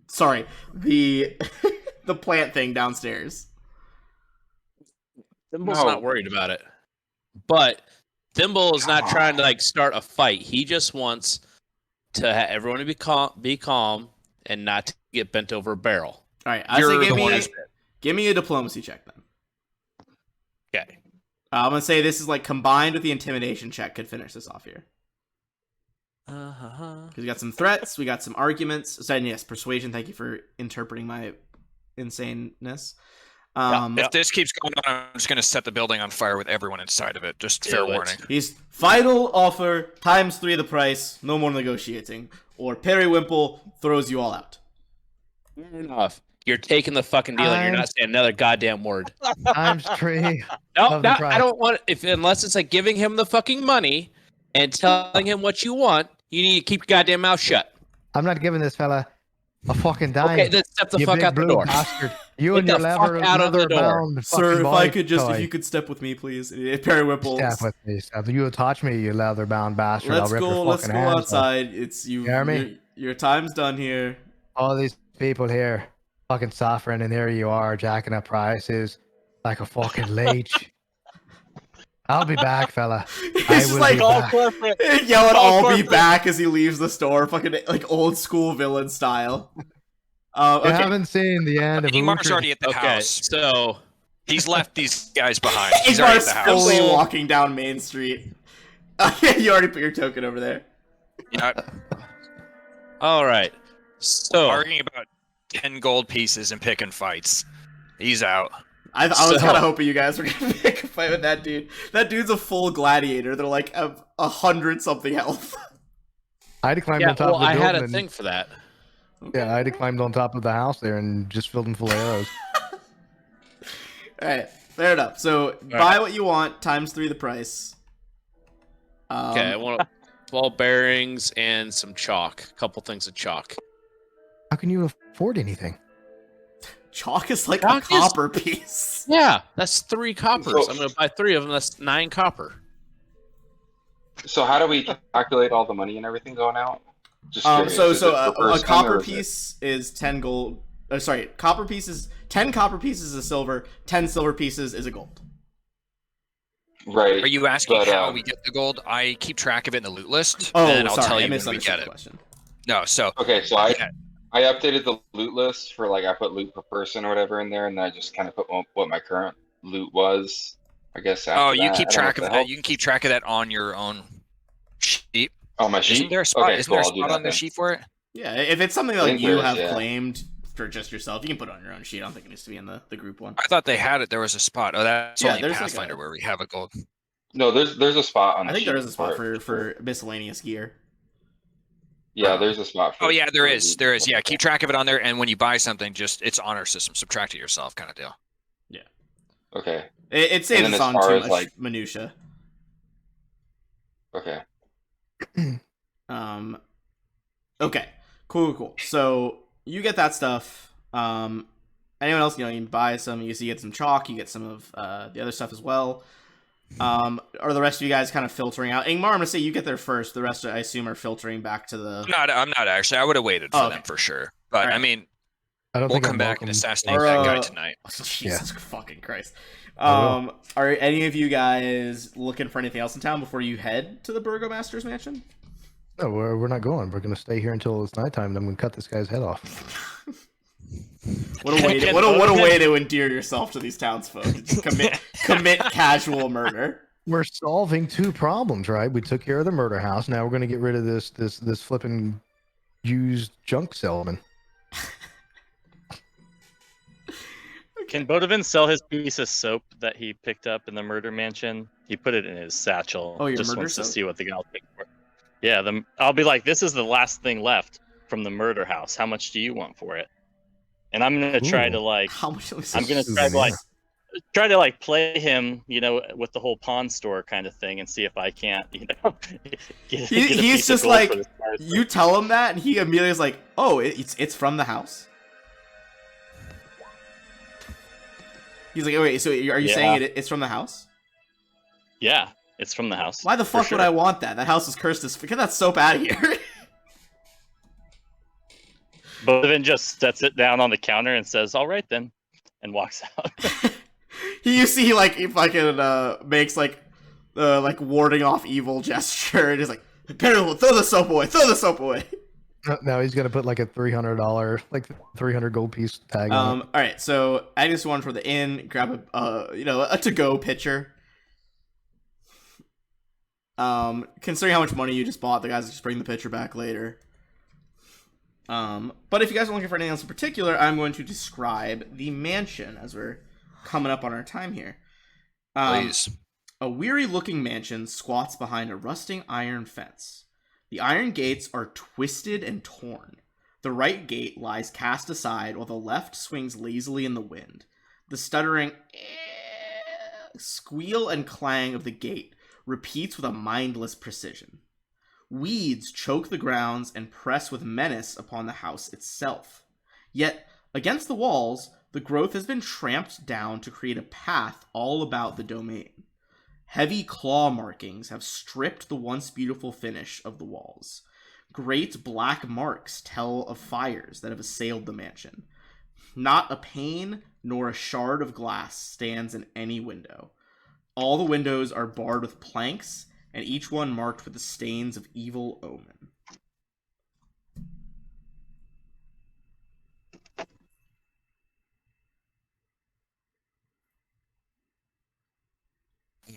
Speaker 2: Sorry, the the plant thing downstairs.
Speaker 6: Thimble's
Speaker 1: No.
Speaker 6: not worried about it. But Thimble is not trying to like start a fight. He just wants to have everyone to be calm and not to get bent over a barrel.
Speaker 2: All right, I
Speaker 4: You're
Speaker 2: say
Speaker 4: the one
Speaker 2: give me a diplomacy check then.
Speaker 6: Okay.
Speaker 2: I'm gonna say this is like combined with the intimidation check could finish this off here. Because we got some threats, we got some arguments. So, yes, persuasion. Thank you for interpreting my insaneness.
Speaker 4: If this keeps going on, I'm just going to set the building on fire with everyone inside of it. Just fair warning.
Speaker 2: He's final offer times 3 the price. No more negotiating. Or Periwimple throws you all out.
Speaker 6: Fair enough. You're taking the fucking deal and you're not saying another goddamn word.
Speaker 5: Times 3.
Speaker 6: No,
Speaker 5: Of the price.
Speaker 6: I don't want unless it's like giving him the fucking money and telling him what you want, you need to keep your goddamn mouth shut.
Speaker 5: I'm not giving this fella a fucking dime.
Speaker 6: Okay, then step the
Speaker 5: you
Speaker 6: fuck
Speaker 5: big
Speaker 6: out the
Speaker 5: blue
Speaker 6: door.
Speaker 5: bastard. You
Speaker 6: Get
Speaker 5: and your
Speaker 6: the fuck out of the door.
Speaker 5: leather-bound
Speaker 2: Sir,
Speaker 5: fucking
Speaker 2: if
Speaker 5: boy
Speaker 2: I could
Speaker 5: toy.
Speaker 2: if you could step with me, please. Periwimple.
Speaker 5: Step with me. Step. You touch me, you leather-bound bastard.
Speaker 2: Let's
Speaker 5: I'll rip
Speaker 2: go.
Speaker 5: your
Speaker 2: Let's
Speaker 5: fucking
Speaker 2: go
Speaker 5: hands off.
Speaker 2: outside. It's you.
Speaker 5: Hear me?
Speaker 2: Your time's done here.
Speaker 5: All these people here, fucking suffering, and here you are jacking up prices like a fucking leech. I'll be back, fella.
Speaker 2: He's
Speaker 5: I
Speaker 2: just
Speaker 5: will
Speaker 2: like
Speaker 5: be
Speaker 8: All
Speaker 5: back.
Speaker 8: corporate.
Speaker 2: yelling,
Speaker 8: All
Speaker 2: "I'll be
Speaker 8: corporate.
Speaker 2: back" as he leaves the store, fucking like old school villain style.
Speaker 5: You
Speaker 2: Okay.
Speaker 5: haven't seen the end of
Speaker 4: Ingmar's
Speaker 5: Uhtred.
Speaker 4: already at the
Speaker 6: Okay,
Speaker 4: house.
Speaker 6: so
Speaker 4: He's left these guys behind. He's already at
Speaker 2: Ingmar's
Speaker 4: the house.
Speaker 2: fully walking down Main Street. You already put your token over there.
Speaker 4: Yeah,
Speaker 6: all right. So
Speaker 4: arguing about 10 gold pieces and picking fights. He's out.
Speaker 2: I was
Speaker 6: So-
Speaker 2: kind of hoping you guys were gonna pick a fight with that dude. That dude's a full gladiator. They're like 100 something health.
Speaker 5: I'd climbed
Speaker 6: yeah,
Speaker 5: on top
Speaker 6: well,
Speaker 5: of the
Speaker 6: I had
Speaker 5: building.
Speaker 6: a thing for that.
Speaker 5: Yeah, I'd climbed on top of the house there and just filled them full of arrows.
Speaker 2: All right, fair enough. So buy what you want times 3 the price.
Speaker 6: Okay, I want 12 bearings and some chalk. A couple things of chalk.
Speaker 5: How can you afford anything?
Speaker 2: Chalk is like
Speaker 6: Chalk
Speaker 2: a
Speaker 6: is-
Speaker 2: copper piece.
Speaker 6: Yeah, that's 3 coppers.
Speaker 1: So-
Speaker 6: I'm gonna buy 3 of them. That's 9 copper.
Speaker 1: So how do we calculate all the money and everything going out? Just curious. Is it per
Speaker 2: A
Speaker 1: person,
Speaker 2: copper
Speaker 1: or is it-
Speaker 2: piece is 10 gold. Sorry, copper pieces. 10 copper pieces is silver. 10 silver pieces is a gold.
Speaker 1: Right.
Speaker 4: Are you asking
Speaker 1: but,
Speaker 4: how we get the gold? I keep track of it in the loot list,
Speaker 2: Oh,
Speaker 4: and I'll
Speaker 2: sorry,
Speaker 4: tell
Speaker 2: I
Speaker 4: you when we
Speaker 2: misunderstood
Speaker 4: get
Speaker 2: the
Speaker 4: it.
Speaker 2: question.
Speaker 4: No, so
Speaker 1: Okay, so
Speaker 4: yeah.
Speaker 1: I updated the loot list for like I put loot per person or whatever in there, and then I just kind of put what my current loot was. I guess after
Speaker 4: Oh, you
Speaker 1: that,
Speaker 4: keep
Speaker 1: I don't know if
Speaker 4: track of
Speaker 1: that
Speaker 4: that. You
Speaker 1: helps.
Speaker 4: can keep track of that on your own sheet.
Speaker 1: On my
Speaker 4: Isn't
Speaker 1: sheet.
Speaker 4: there a spot?
Speaker 1: Okay,
Speaker 4: Isn't
Speaker 1: cool.
Speaker 4: there a
Speaker 1: I'll do
Speaker 4: spot
Speaker 1: that
Speaker 4: on the
Speaker 1: then.
Speaker 4: sheet for it?
Speaker 2: Yeah, if it's something
Speaker 1: I
Speaker 2: like
Speaker 1: think
Speaker 2: you
Speaker 1: there is,
Speaker 2: have
Speaker 1: yeah.
Speaker 2: claimed for just yourself, you can put it on your own sheet. I don't think it needs to be in the group one.
Speaker 4: I thought they had it. There was a spot. Oh, that's
Speaker 2: Yeah,
Speaker 4: only
Speaker 2: there's like
Speaker 4: Pathfinder where we have a gold.
Speaker 1: No, there's a spot on.
Speaker 2: I
Speaker 1: The
Speaker 2: think there
Speaker 1: sheet
Speaker 2: is a spot
Speaker 1: it,
Speaker 2: for miscellaneous gear.
Speaker 1: Yeah, there's a spot for.
Speaker 4: Oh yeah, there
Speaker 1: for
Speaker 4: is.
Speaker 1: loot
Speaker 4: There
Speaker 1: and
Speaker 4: is.
Speaker 1: stuff
Speaker 4: Yeah,
Speaker 1: like
Speaker 4: keep
Speaker 1: that.
Speaker 4: track of it on there, and when you buy something, just it's on our system. Subtract it yourself, kind of deal.
Speaker 1: Okay.
Speaker 2: It saves
Speaker 1: then
Speaker 2: us
Speaker 1: as
Speaker 2: on
Speaker 1: far
Speaker 2: too
Speaker 1: as,
Speaker 2: much
Speaker 1: like-
Speaker 2: minutia.
Speaker 1: Okay.
Speaker 2: Okay. Cool. So you get that stuff. Anyone else, you can buy some. You get some chalk. You get some of the other stuff as well. Are the rest of you guys kind of filtering out? Ingmar, I'm gonna say you get there first. The rest, I assume, are filtering back to the.
Speaker 4: I'm not actually. I would have waited for
Speaker 2: Oh, okay.
Speaker 4: them for sure. But
Speaker 2: Alright.
Speaker 4: I mean,
Speaker 5: I don't
Speaker 4: we'll
Speaker 5: think
Speaker 4: come
Speaker 5: I'm
Speaker 4: back and
Speaker 5: welcome.
Speaker 4: assassinate
Speaker 2: Or,
Speaker 4: that guy
Speaker 2: uh,
Speaker 4: tonight.
Speaker 2: Jesus fucking Christ.
Speaker 5: I will.
Speaker 2: Are any of you guys looking for anything else in town before you head to the Burgomaster's mansion?
Speaker 5: No, we're not going. We're going to stay here until it's nighttime, and I'm going to cut this guy's head off.
Speaker 2: What a way!
Speaker 8: Can
Speaker 2: What a
Speaker 8: Bodovin-
Speaker 2: way to endear yourself to these townsfolk. Just commit casual murder.
Speaker 5: We're solving two problems, right? We took care of the murder house. Now we're going to get rid of this flipping used junk salesman.
Speaker 8: Can Bodovin sell his piece of soap that he picked up in the murder mansion? He put it in his satchel.
Speaker 2: Oh, your
Speaker 8: just
Speaker 2: murder
Speaker 8: wants to
Speaker 2: soap?
Speaker 8: see what the guy'll pick for. Yeah, I'll be like, this is the last thing left from the murder house. How much do you want for it? And I'm gonna try
Speaker 5: Ooh.
Speaker 8: to like,
Speaker 2: How much?
Speaker 8: I'm gonna try to like play him, with the whole pawn store kind of thing, and see if I can't, get a
Speaker 2: He's
Speaker 8: piece of
Speaker 2: just
Speaker 8: gold
Speaker 2: like,
Speaker 8: for this person.
Speaker 2: you tell him that, and he immediately is like, "Oh, it's from the house." He's like, "Wait, so are you
Speaker 8: Yeah.
Speaker 2: saying it's from the house?
Speaker 8: Yeah, it's from the house.
Speaker 2: Why the
Speaker 8: for
Speaker 2: fuck
Speaker 8: sure.
Speaker 2: would I want that? That house is cursed as. Get that soap out of here."
Speaker 8: Bodovin just sets it down on the counter and says, "All right then," and walks out.
Speaker 2: You see, he fucking makes like warding off evil gesture, and he's like, "Throw the soap away! Throw the soap away!"
Speaker 5: Now he's going to put like a $300, like 300 gold piece tag on it.
Speaker 2: All right, so Agnes one for the inn. Grab a to-go pitcher. Considering how much money you just bought, the guys just bring the pitcher back later. But if you guys are looking for anything else in particular, I'm going to describe the mansion as we're coming up on our time here.
Speaker 4: Please.
Speaker 2: A weary-looking mansion squats behind a rusting iron fence. The iron gates are twisted and torn. The right gate lies cast aside, while the left swings lazily in the wind. The stuttering squeal and clang of the gate repeats with a mindless precision. Weeds choke the grounds and press with menace upon the house itself. Yet, against the walls, the growth has been tramped down to create a path all about the domain. Heavy claw markings have stripped the once beautiful finish of the walls. Great black marks tell of fires that have assailed the mansion. Not a pane nor a shard of glass stands in any window. All the windows are barred with planks, and each one marked with the stains of evil omen.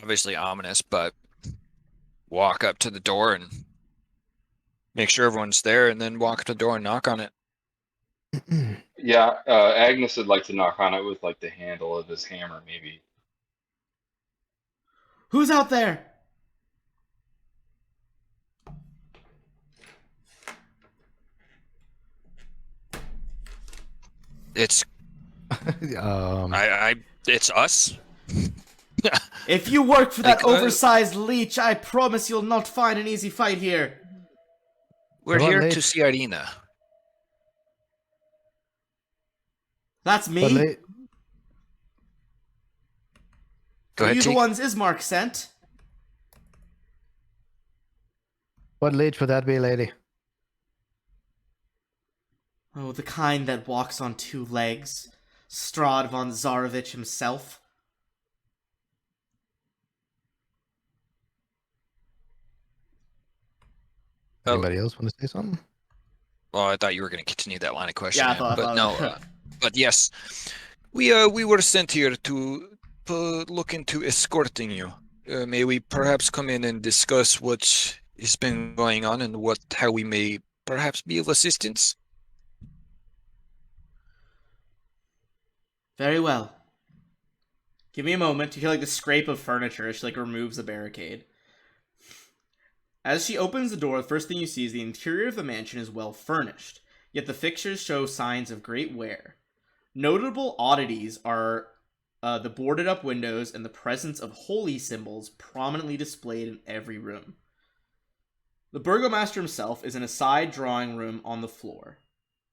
Speaker 4: Obviously ominous, but walk up to the door and make sure everyone's there, and then walk up to the door and knock on it.
Speaker 1: Yeah, Agnes would like to knock on it with like the handle of his hammer, maybe.
Speaker 2: Who's out there?
Speaker 4: It's
Speaker 5: Um,
Speaker 4: it's us.
Speaker 2: If you work for that
Speaker 4: Like,
Speaker 2: oversized leech, I promise you'll not find an easy fight here.
Speaker 4: We're
Speaker 5: Come on,
Speaker 4: here
Speaker 5: Nate.
Speaker 4: to see Irina.
Speaker 2: That's
Speaker 5: but
Speaker 2: me.
Speaker 4: Go
Speaker 2: Are
Speaker 4: ahead,
Speaker 2: you the
Speaker 4: T.
Speaker 2: ones Ismark sent?
Speaker 5: what leech would that be, lady?
Speaker 2: Oh, the kind that walks on two legs. Strahd von Zarovich himself.
Speaker 4: Well,
Speaker 5: Anybody else want to say something?
Speaker 4: well, I thought you were going to continue that line of
Speaker 2: Yeah, I
Speaker 4: questioning,
Speaker 2: thought.
Speaker 4: but no. But yes, we were sent here to look into escorting you. May we perhaps come in and discuss what has been going on and how we may perhaps be of assistance?
Speaker 2: Very well. Give me a moment. You hear like the scrape of furniture as she like removes the barricade. As she opens the door, the first thing you see is the interior of the mansion is well furnished, yet the fixtures show signs of great wear. Notable oddities are the boarded up windows and the presence of holy symbols prominently displayed in every room. The burgomaster himself is in a side drawing room on the floor,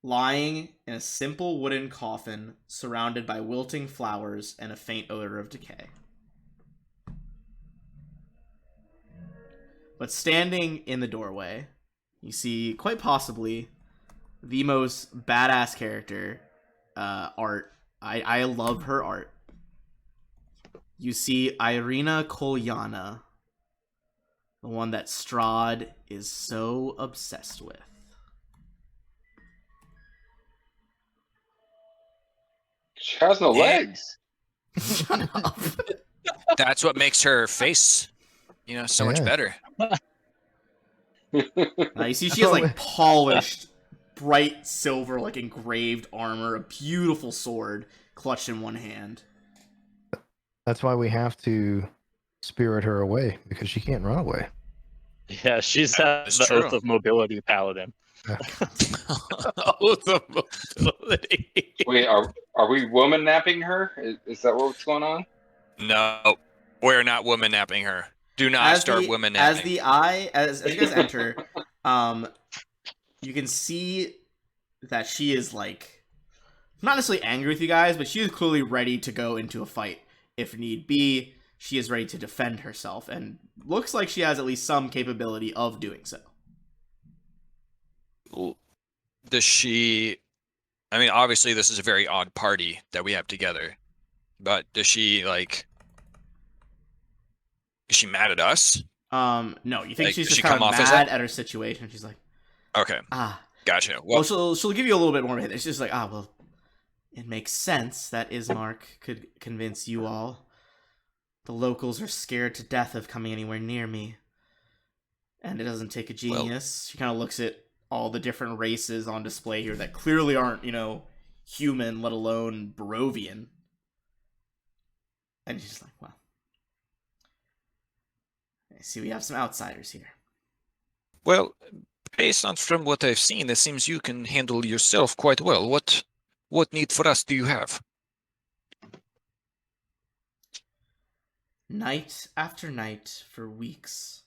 Speaker 2: lying in a simple wooden coffin surrounded by wilting flowers and a faint odor of decay. But standing in the doorway, you see quite possibly the most badass character art. I love her art. You see Irina Kolyana, the one that Strahd is so obsessed with.
Speaker 1: She has no
Speaker 4: Yeah.
Speaker 1: legs.
Speaker 2: Shut up.
Speaker 4: That's what makes her face, so much
Speaker 5: Yeah.
Speaker 4: better.
Speaker 2: You see she has like polished, bright silver, like engraved armor, a beautiful sword clutched in one hand.
Speaker 5: That's why we have to spirit her away, because she can't run away.
Speaker 8: Yeah, she's
Speaker 4: That's
Speaker 8: the
Speaker 4: true.
Speaker 8: Oath of Mobility Paladin.
Speaker 6: Oath of mobility.
Speaker 1: Wait, are we woman napping her? Is that what's going on?
Speaker 4: No, we're not woman napping her. Do not start woman napping.
Speaker 2: As you guys enter, you can see that she is like not necessarily angry with you guys, but she is clearly ready to go into a fight if need be. She is ready to defend herself, and looks like she has at least some capability of doing so.
Speaker 4: Does she? I mean, obviously, this is a very odd party that we have together. But does she like? Is she mad at us?
Speaker 2: No, you think
Speaker 4: Like,
Speaker 2: she's
Speaker 4: does
Speaker 2: just
Speaker 4: she
Speaker 2: kind
Speaker 4: come
Speaker 2: of
Speaker 4: off as
Speaker 2: mad
Speaker 4: that?
Speaker 2: at her situation. She's like,
Speaker 4: Okay, gotcha.
Speaker 2: well,
Speaker 4: Well,
Speaker 2: she'll give you a little bit more of it. It's just like, well, it makes sense that Ismark could convince you all. The locals are scared to death of coming anywhere near me. And it doesn't take a genius. She kind of looks at all the different races on display here that clearly aren't, human, let alone Barovian. And she's like, well, I see we have some outsiders here.
Speaker 4: well, based on from what I've seen, it seems you can handle yourself quite well. What need for us do you have?
Speaker 2: Night after night for weeks.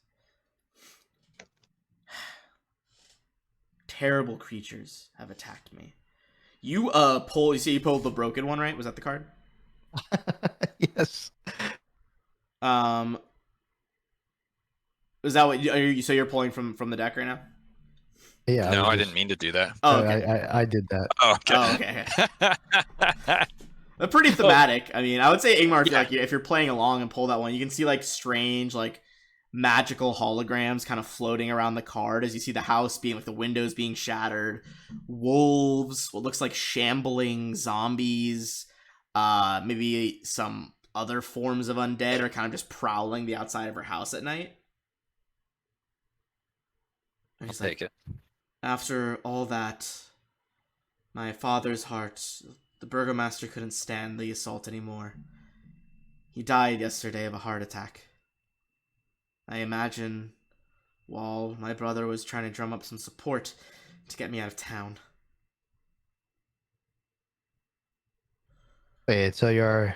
Speaker 2: Terrible creatures have attacked me. You you pulled the broken one, right? Was that the card?
Speaker 5: Yes.
Speaker 2: Is that what so you're pulling from the deck right now?
Speaker 5: Yeah.
Speaker 4: No, I
Speaker 5: just-
Speaker 4: didn't mean to do that.
Speaker 2: Oh, okay.
Speaker 5: I did that.
Speaker 4: Oh, okay.
Speaker 2: Oh, okay. They're pretty thematic. I mean, I would say Ingmar, if you're playing along and pull that one, you can see like strange, like magical holograms kind of floating around the card as you see the house being like the windows being shattered, wolves, what looks like shambling zombies, maybe some other forms of undead are kind of just prowling the outside of her house at night. And
Speaker 4: I'll
Speaker 2: she's like,
Speaker 4: take it.
Speaker 2: after all that, my father's heart, the burgomaster couldn't stand the assault anymore. He died yesterday of a heart attack. I imagine while my brother was trying to drum up some support to get me out of town.
Speaker 5: Wait, so your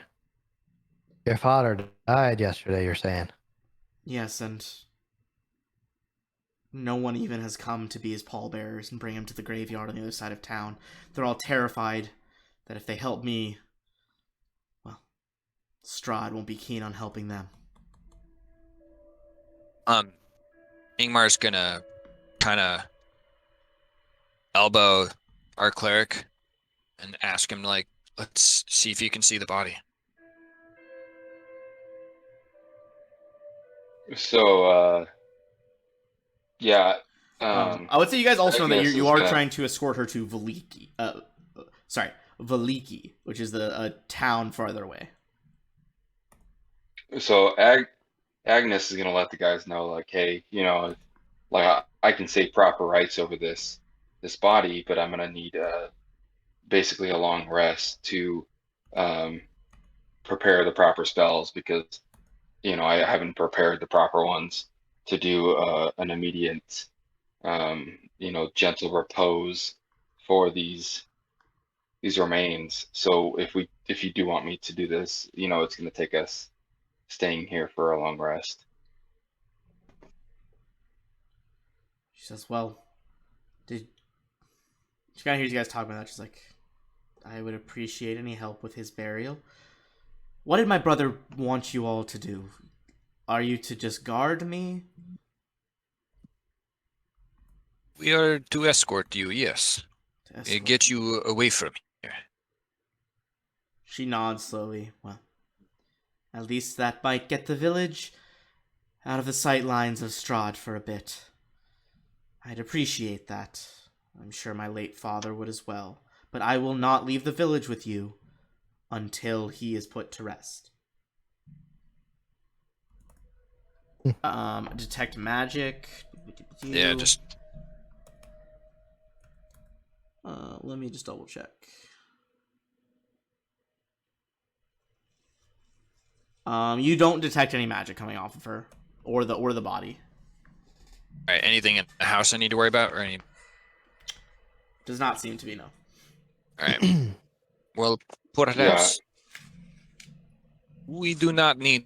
Speaker 5: father died yesterday, you're saying?
Speaker 2: Yes, and no one even has come to be his pallbearers and bring him to the graveyard on the other side of town. They're all terrified that if they help me, well, Strahd won't be keen on helping them.
Speaker 4: Ingmar's gonna kind of elbow our cleric and ask him, like, let's see if you can see the body.
Speaker 1: So, yeah.
Speaker 2: I would say you guys also know that
Speaker 1: Agnes
Speaker 2: you
Speaker 1: is
Speaker 2: are
Speaker 1: gonna-
Speaker 2: trying to escort her to Veliki. Sorry, Veliki, which is a town farther away.
Speaker 1: So Agnes is gonna let the guys know, like, hey, like I can say proper rights over this body, but I'm gonna need basically a long rest to um, prepare the proper spells because I haven't prepared the proper ones to do an immediate gentle repose for these remains. So if you do want me to do this, it's gonna take us staying here for a long rest.
Speaker 2: She says, "Well, did she kind of hears you guys talking about that? She's like, I would appreciate any help with his burial. What did my brother want you all to do? Are you to just guard me?
Speaker 4: We are to escort you, yes.
Speaker 2: To escort
Speaker 4: Get you away from here.
Speaker 2: She nods slowly. Well, at least that might get the village out of the sight lines of Strahd for a bit. I'd appreciate that. I'm sure my late father would as well. But I will not leave the village with you until he is put to rest. Detect magic.
Speaker 4: Yeah, just
Speaker 2: Let me just double check. You don't detect any magic coming off of her or the body.
Speaker 4: all right. Anything in the house I need to worry about, or any?
Speaker 2: Does not seem to be, no.
Speaker 4: All right. Well, perhaps we do not need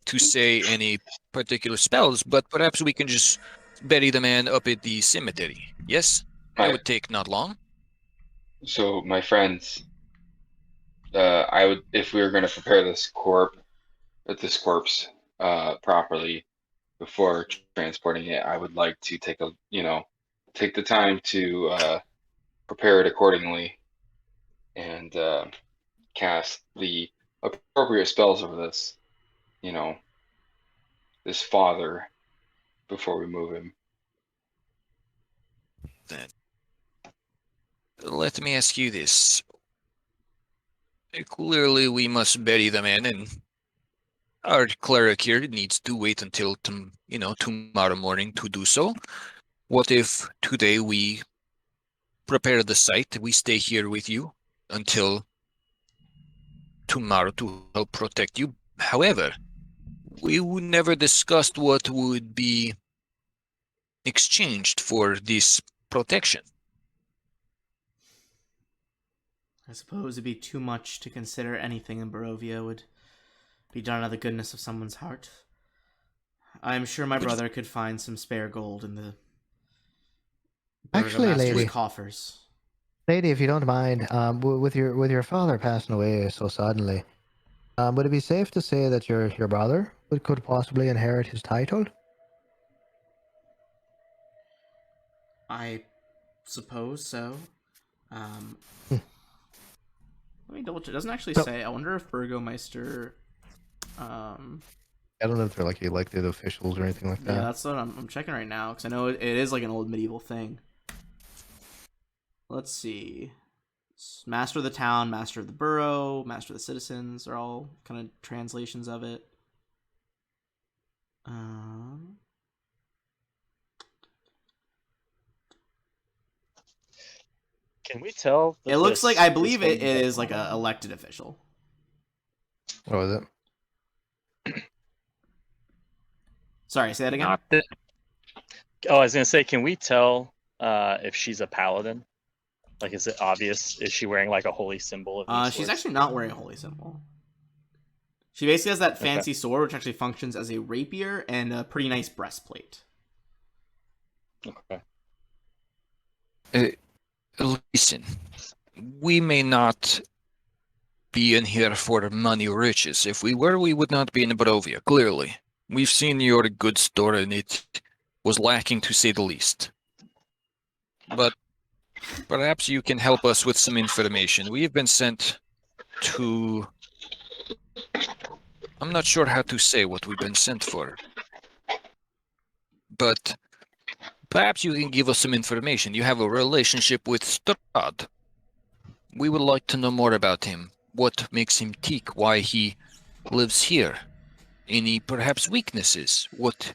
Speaker 4: to say any particular spells, but perhaps we can just bury the man up at the cemetery. Yes, that
Speaker 1: My,
Speaker 4: would take not long.
Speaker 1: so my friends, I would if we were going to prepare this corpse properly before transporting it, I would like to take the time to prepare it accordingly and cast the appropriate spells over you know, this father before we move him.
Speaker 4: Then let me ask you this. Clearly, we must bury the man, and our cleric here needs to wait until tomorrow morning to do so. What if today we prepare the site? We stay here with you until tomorrow to help protect you. However, we would never discussed what would be exchanged for this protection.
Speaker 2: I suppose it'd be too much to consider anything in Barovia would be done out of the goodness of someone's heart. I'm sure my brother could find some spare gold in the
Speaker 5: Actually,
Speaker 2: Burgomaster's
Speaker 5: lady.
Speaker 2: coffers.
Speaker 5: Lady, if you don't mind, with your father passing away so suddenly, would it be safe to say that your brother could possibly inherit his title?
Speaker 2: I suppose so. Let me double check. It doesn't actually
Speaker 5: So-
Speaker 2: say. I wonder if Burgomeister.
Speaker 5: I don't know if they're like elected officials or anything like that.
Speaker 2: Yeah, that's what I'm checking right now because I know it is like an old medieval thing. Let's see. Master of the town, master of the borough, master of the citizens are all kind of translations of it.
Speaker 8: Can we tell?
Speaker 2: It looks like I believe it is like a elected official.
Speaker 5: What was it?
Speaker 2: Sorry, say that again.
Speaker 3: Not that.
Speaker 8: Oh, I was gonna say, can we tell if she's a paladin? Like, is it obvious? Is she wearing like a holy symbol of these
Speaker 2: She's
Speaker 8: sorts?
Speaker 2: actually not wearing a holy symbol. She basically has that fancy sword, which actually functions as a rapier and a pretty nice breastplate.
Speaker 8: Okay.
Speaker 4: Listen, we may not be in here for money or riches. If we were, we would not be in Barovia, clearly. We've seen your good store, and it was lacking to say the least. but perhaps you can help us with some information. We have been sent to... I'm not sure how to say what we've been sent for. But perhaps you can give us some information. You have a relationship with Strahd. We would like to know more about him. What makes him tick? Why he lives here? Any perhaps weaknesses? What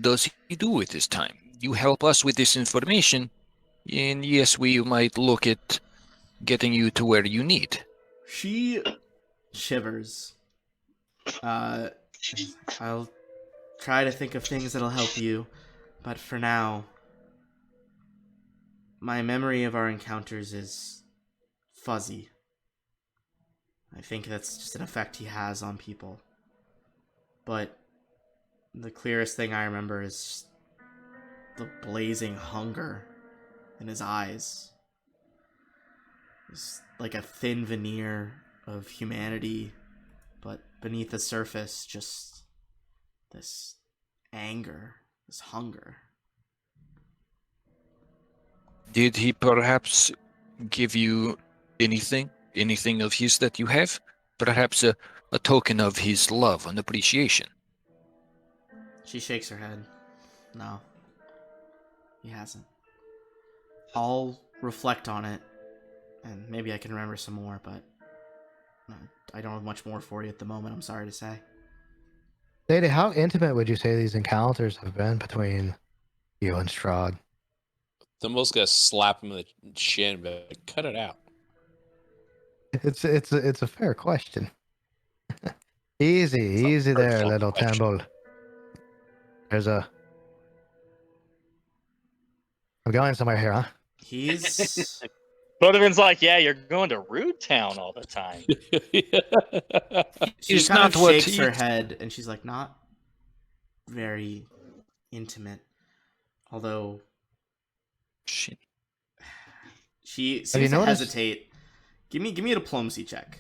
Speaker 4: does he do with his time? You help us with this information, and yes, we might look at getting you to where you need.
Speaker 2: She shivers. I'll try to think of things that'll help you, but for now, my memory of our encounters is fuzzy. I think that's just an effect he has on people. But the clearest thing I remember is the blazing hunger in his eyes. It's like a thin veneer of humanity, but beneath the surface, just this anger, this hunger.
Speaker 4: Did he perhaps give you anything? Anything of his that you have? Perhaps a token of his love and appreciation?
Speaker 2: She shakes her head. No, he hasn't. I'll reflect on it, and maybe I can remember some more, but I don't have much more for you at the moment, I'm sorry to say.
Speaker 5: Lady, how intimate would you say these encounters have been between you and Strahd?
Speaker 6: Thimble's gonna slap him in the shin, but cut it out.
Speaker 5: It's a fair question. Easy there,
Speaker 6: personal
Speaker 5: little
Speaker 6: question.
Speaker 5: Temple. There's a... I'm going somewhere here, huh?
Speaker 2: He's...
Speaker 8: Bodovin's like, yeah, you're going to Rude Town all the time.
Speaker 2: She
Speaker 4: It's
Speaker 2: kind
Speaker 4: not
Speaker 2: of
Speaker 4: what
Speaker 2: shakes
Speaker 4: he-
Speaker 2: her head, and she's like, not very intimate. Although
Speaker 4: Shit.
Speaker 2: she
Speaker 5: you
Speaker 2: seems to
Speaker 5: noticed-
Speaker 2: hesitate. Give me a diplomacy check.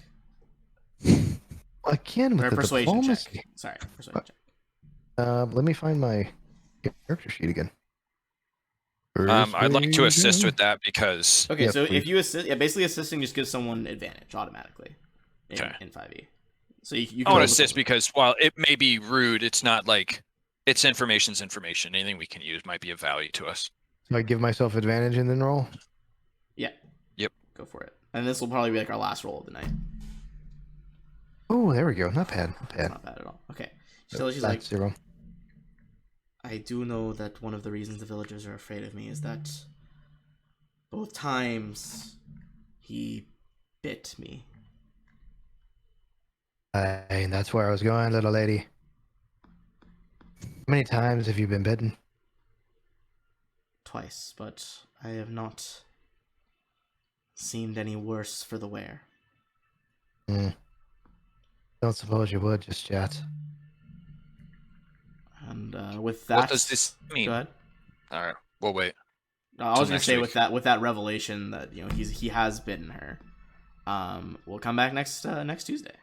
Speaker 5: Again
Speaker 2: Or
Speaker 5: with
Speaker 2: a
Speaker 5: the
Speaker 2: persuasion
Speaker 5: diplomacy.
Speaker 2: check. Sorry, persuasion check.
Speaker 5: Let me find my character sheet again.
Speaker 4: I'd like to assist
Speaker 5: Persuasion.
Speaker 4: with that because
Speaker 2: Okay,
Speaker 5: Yeah,
Speaker 2: so
Speaker 5: please.
Speaker 2: if you assist, yeah, basically assisting just gives someone advantage automatically in,
Speaker 4: Okay.
Speaker 2: in 5e. So you
Speaker 4: I
Speaker 2: can
Speaker 4: want to
Speaker 2: roll
Speaker 4: assist
Speaker 2: the-
Speaker 4: because while it may be rude, it's not like it's information's information. Anything we can use might be of value to us.
Speaker 5: So I give myself advantage and then roll.
Speaker 2: Yeah.
Speaker 4: Yep.
Speaker 2: Go for it. And this will probably be like our last roll of the night.
Speaker 5: Oh, there we go. Not bad. Not bad.
Speaker 2: Not bad at all. Okay. She's like,
Speaker 5: That's 0.
Speaker 2: I do know that one of the reasons the villagers are afraid of me is that both times he bit me.
Speaker 5: And that's where I was going, little lady. How many times have you been bitten?
Speaker 2: Twice, but I have not seemed any worse for the wear.
Speaker 5: Don't suppose you would just yet.
Speaker 2: And with that,
Speaker 4: What does this mean?
Speaker 2: Go ahead.
Speaker 4: All right, we'll wait.
Speaker 2: I was
Speaker 4: Till
Speaker 2: gonna
Speaker 4: next
Speaker 2: say
Speaker 4: week.
Speaker 2: with that revelation that he has bitten her. We'll come back next Tuesday.